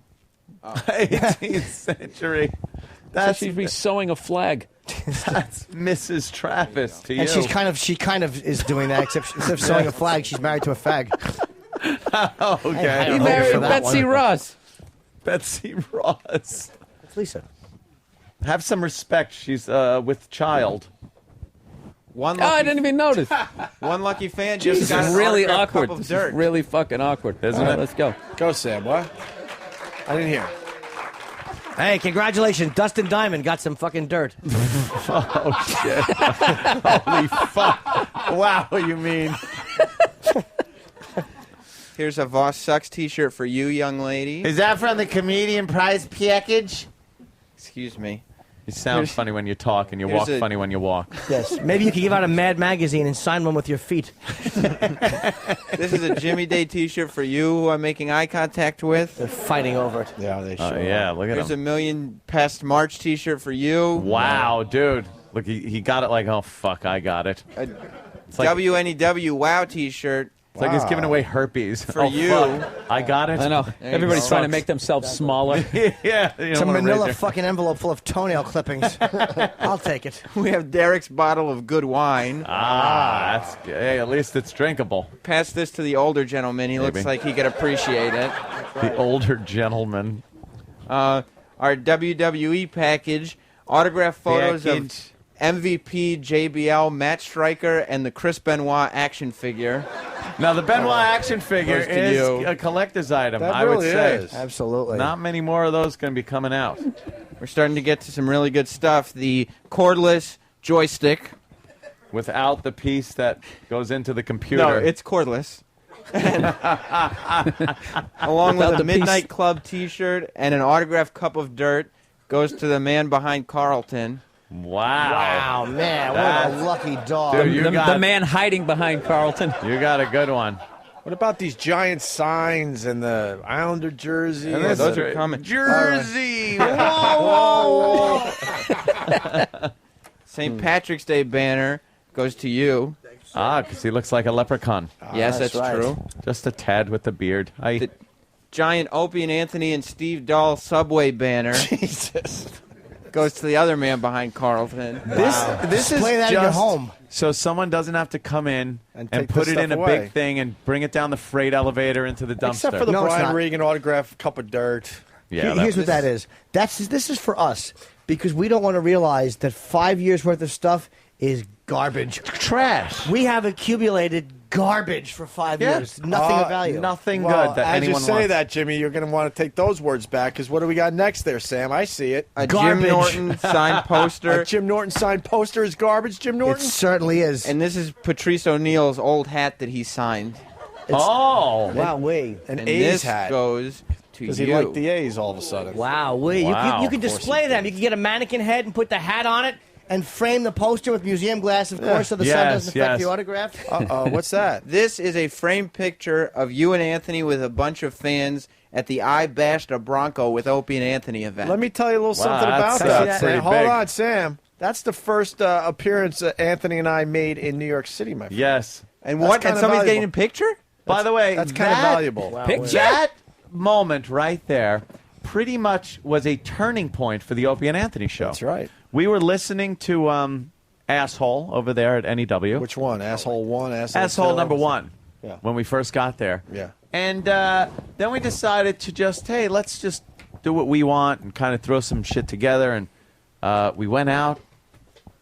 18th century. That That's, she'd be sewing a flag. that's Mrs. Travis to you. And she kind of is doing that, except instead of sewing a flag, she's married to a fag. Oh, okay. I He don't know married for that Betsy one. Ross. Betsy Ross. It's Lisa. Have some respect. She's with child. One Oh, I lucky, didn't even notice. one lucky fan just This got is an really autographed awkward. cup of This dirt. is really fucking awkward. Isn't All right, it? let's go. Go, Sam. What? I didn't hear. Hey, congratulations. Dustin Diamond got some fucking dirt. Oh, shit. Holy fuck. Wow, you mean. Here's a Voss Sucks t-shirt for you, young lady. Is that from the comedian prize package? Excuse me. You sound funny when you talk, and you Here's walk a- funny when you walk. Yes. Maybe you could give out a Mad magazine and sign one with your feet. This is a Jimmy Day t-shirt for you who I'm making eye contact with. They're fighting over it. Yeah, they Oh, should. yeah, look at Here's him. a Million Past March t-shirt for you. Wow, dude. Look, he got it like, oh, fuck, I got it. A It's like, WNEW Wow t-shirt. it's like he's giving away herpes. For Oh, you. fuck, I got it. I know. There you Everybody's go. trying to make themselves smaller. Yeah. You It's don't a wanna manila raise fucking envelope full of toenail clippings. I'll take it. We have Derek's bottle of good wine. that's good. Hey, at least it's drinkable. Pass this to the older gentleman. He looks Maybe. like he could appreciate it. The older gentleman. Our WWE package, autograph photos of MVP, JBL, Matt Stryker, and the Chris Benoit action figure. Now, the Benoit action figure Goes to is you. a collector's item, That I would really say. is. Absolutely. Not many more of those going to be coming out. We're starting to get to some really good stuff. The cordless joystick. Without the piece that goes into the computer. No, it's cordless. Along Without with the a Midnight piece. Club t-shirt and an autographed cup of dirt goes to the man behind Carlton. Wow. Wow, man. What That's- a lucky dog. Dude, you The got, man hiding behind Carlton. you got a good one. What about these giant signs and the Islander jersey? Yeah, and those the- are coming. Jersey! Whoa, whoa! St. Patrick's Day banner goes to you. Ah, because he looks like a leprechaun. Yes, that's that's right. true. Just a tad with the beard. The giant Opie and Anthony and Steve Dahl Subway banner. Jesus. goes to the other man behind Carlton. This is Play that just in your home. so someone doesn't have to come in And and take put this it in a stuff away. big thing and bring it down the freight elevator into the dumpster. Except for the No, it's Brian not. Regan autograph cup of dirt. Yeah, Here's what that is. This is for us because we don't want to realize that 5 years worth of stuff is garbage, trash. We have accumulated garbage for 5 years. Nothing of value. Nothing Well, good that as anyone you say wants. that, Jimmy, you're going to want to take those words back because what do we got next there, Sam? I see it. A Jim Norton signed poster. A Jim Norton signed poster is garbage, Jim It Norton? certainly is. And this is Patrice O'Neal's old hat that he signed. Oh, wow, wait. An And A's this hat. goes to Because you. he liked the A's all of a sudden. Wow, wait. Wow. You can display them. You can get a mannequin head and put the hat on it and frame the poster with museum glass, of course, so the sun doesn't affect the autograph. Uh-oh, what's that? This is a framed picture of you and Anthony with a bunch of fans at the I Bashed a Bronco with Opie and Anthony event. Let me tell you a little something about that. Sam. Hold on, Sam. That's the first appearance Anthony and I made in New York City, my friend. Yes. And That's what? And kinda somebody's valuable. getting a picture? By the way, That's kind of valuable. That moment right there pretty much was a turning point for the Opie and Anthony show. That's right. We were listening to Asshole over there at NEW. Which one? Asshole 1, Asshole two? number 1. Yeah. When we first got there. Yeah. And then we decided to just, hey, let's just do what we want and kind of throw some shit together. And we went out,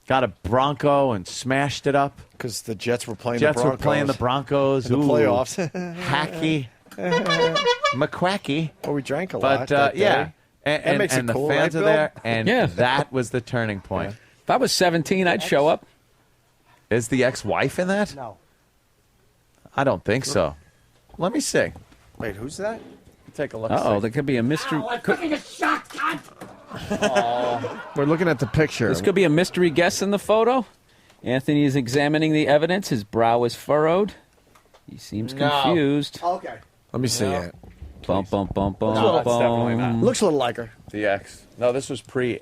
got a Bronco and smashed it up. Because the Jets were playing Jets the Broncos. were playing the Broncos. In the Ooh, playoffs. Hacky. McQuacky. Well, we drank a lot. But, that day. yeah. That And, makes and it the cool, fans right, are Bill? there. And Yeah. that was the turning point. If I was 17, I'd show up. Is the ex-wife in that? No. I don't think so. Let me see. Wait, who's that? Take a look. Uh-oh, there could be a mystery. We're looking at the picture. This could be a mystery guest in the photo. Anthony is examining the evidence. His brow is furrowed. He seems confused. Okay. Let me see it. Bump, bump, bump, bump, No, it's definitely not. Looks a little like her. The ex. No, this was pre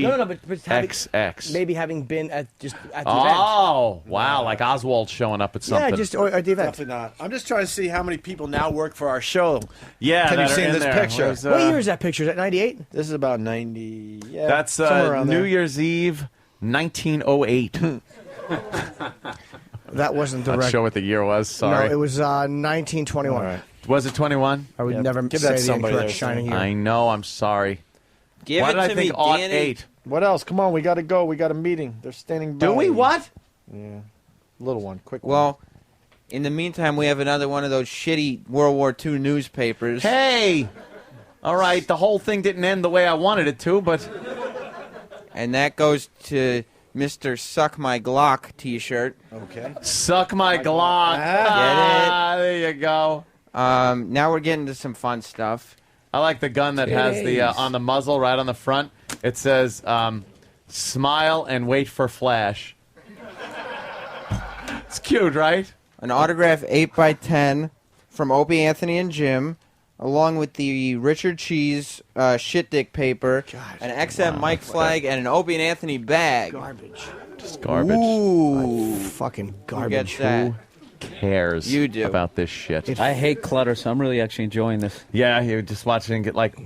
No, but having, XX. maybe having been at the event. Oh, wow. Like Oswald showing up at something. Yeah, just or at the event. Definitely not. I'm just trying to see how many people now work for our show. Yeah, Can you that are see in this there. picture? Where's, What year is that picture? Is that 98? This is about 90. Yeah, That's somewhere around New there. Year's Eve, 1908. That wasn't the Not record. sure what the year was. Sorry. No, it was 1921. All right. Was it 21? I would Yeah, never give say that the somebody incorrect there, shining Sam. year. I know. I'm sorry. Give Why it did I to think me, aught Danny. 8? What else? Come on, we got to go. We got a meeting. They're standing by. Do we? What? Yeah. Little one. Quick one. Well, in the meantime, we have another one of those shitty World War II newspapers. Hey! All right, the whole thing didn't end the way I wanted it to, but... And that goes to Mr. Suck My Glock t-shirt. Okay. Suck my Glock. Get it? There you go. Now we're getting to some fun stuff. I like the gun that has the on the muzzle right on the front. It says, smile and wait for flash. It's cute, right? An autograph 8x10 from Opie, Anthony, and Jim, along with the Richard Cheese shit dick paper, an XM mic flag, and an Opie and Anthony bag. Garbage. Just garbage. Ooh. Fucking Who garbage. gets that? Cares You do. about this shit. I hate clutter, so I'm really actually enjoying this. Yeah, you're just watching it like...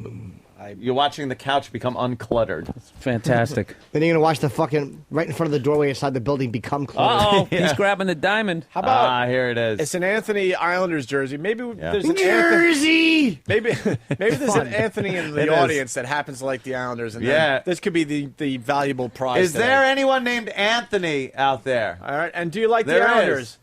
You're watching the couch become uncluttered. Fantastic. Then you're going to watch the fucking, right in front of the doorway inside the building become closed. Uh-oh, he's grabbing the diamond. How about here it is. It's an Anthony Islanders jersey. Maybe there's an Jersey! Maybe there's an Anthony in It the is. audience that happens to like the Islanders, and Yeah. then this could be the valuable prize. Is there anyone named Anthony out there? All right, and do you like There the is. Islanders?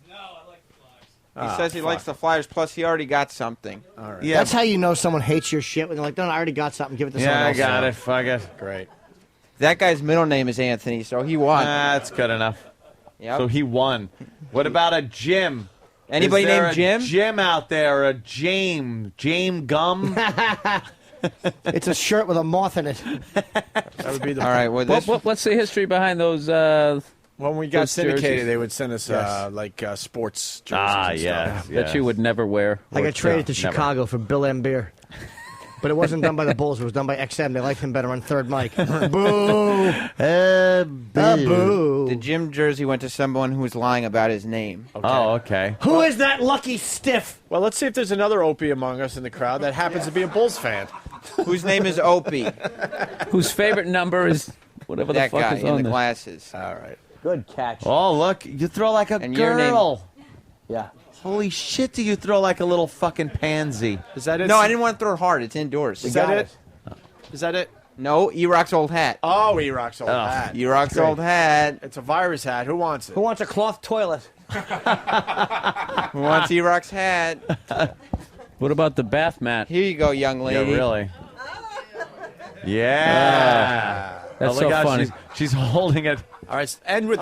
He says he likes the Flyers, plus he already got something. All right. Yeah, That's how you know someone hates your shit when they're like, no, I already got something. Give it to someone yeah, I else. got it. Fuck it. Great. That guy's middle name is Anthony, so he won. That's good enough. Yep. So he won. What about a Jim? Anybody Is there named a Jim? Jim out there, a James Gum? It's a shirt with a moth in it. That would be the. All right, well, this, What's the history behind those? When we got Those syndicated, jerseys. they would send us Yes. sports jerseys. and stuff. That you would never wear. I got traded to never. Chicago for Bill Embiid. But it wasn't done by the Bulls. It was done by XM. They liked him better on third mic. Boo! Boo! the Jim jersey went to someone who was lying about his name. Oh, okay. Who is that lucky stiff? Well, let's see if there's another Opie among us in the crowd that happens to be a Bulls fan. whose name is Opie. Whose favorite number is whatever that the fuck guy is in on the there. glasses. All right. Good catch. Oh, look, you throw like a And your name- girl. Yeah. Holy shit, do you throw like a little fucking pansy? Is that it? No, I didn't want to throw it hard. It's indoors. Is that it? Is that it? No, E-Rock's old hat. Oh, E-Rock's old hat. E-Rock's old hat. It's a virus hat. Who wants it? Who wants a cloth toilet? Who wants E-Rock's hat? What about the bath mat? Here you go, young lady. Yeah, really. Yeah. That's look so how funny. She's holding it. All right, end with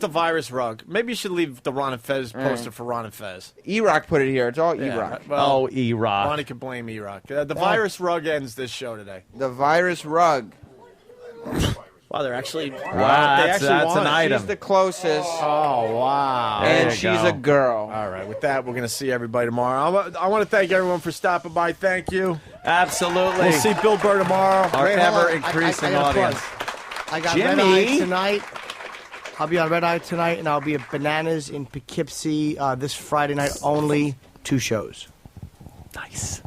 the virus rug. Maybe you should leave the Ron and Fez poster for Ron and Fez. E-Rock put it here. It's all E-Rock. Oh, E-Rock. Ronnie can blame E-Rock. The virus rug ends this show today. The virus rug. Wow, they're actually that's an item. She's the closest. Oh, wow. And There you she's go. a girl. All right, with that, we're going to see everybody tomorrow. I want to thank everyone for stopping by. Thank you. Absolutely. We'll see Bill Burr tomorrow. Our Wait, hold on. ever-increasing I got a audience. plug. I got Jimmy. Red Eye tonight. I'll be on Red Eye tonight, and I'll be at Bananas in Poughkeepsie this Friday night only. 2 shows. Nice.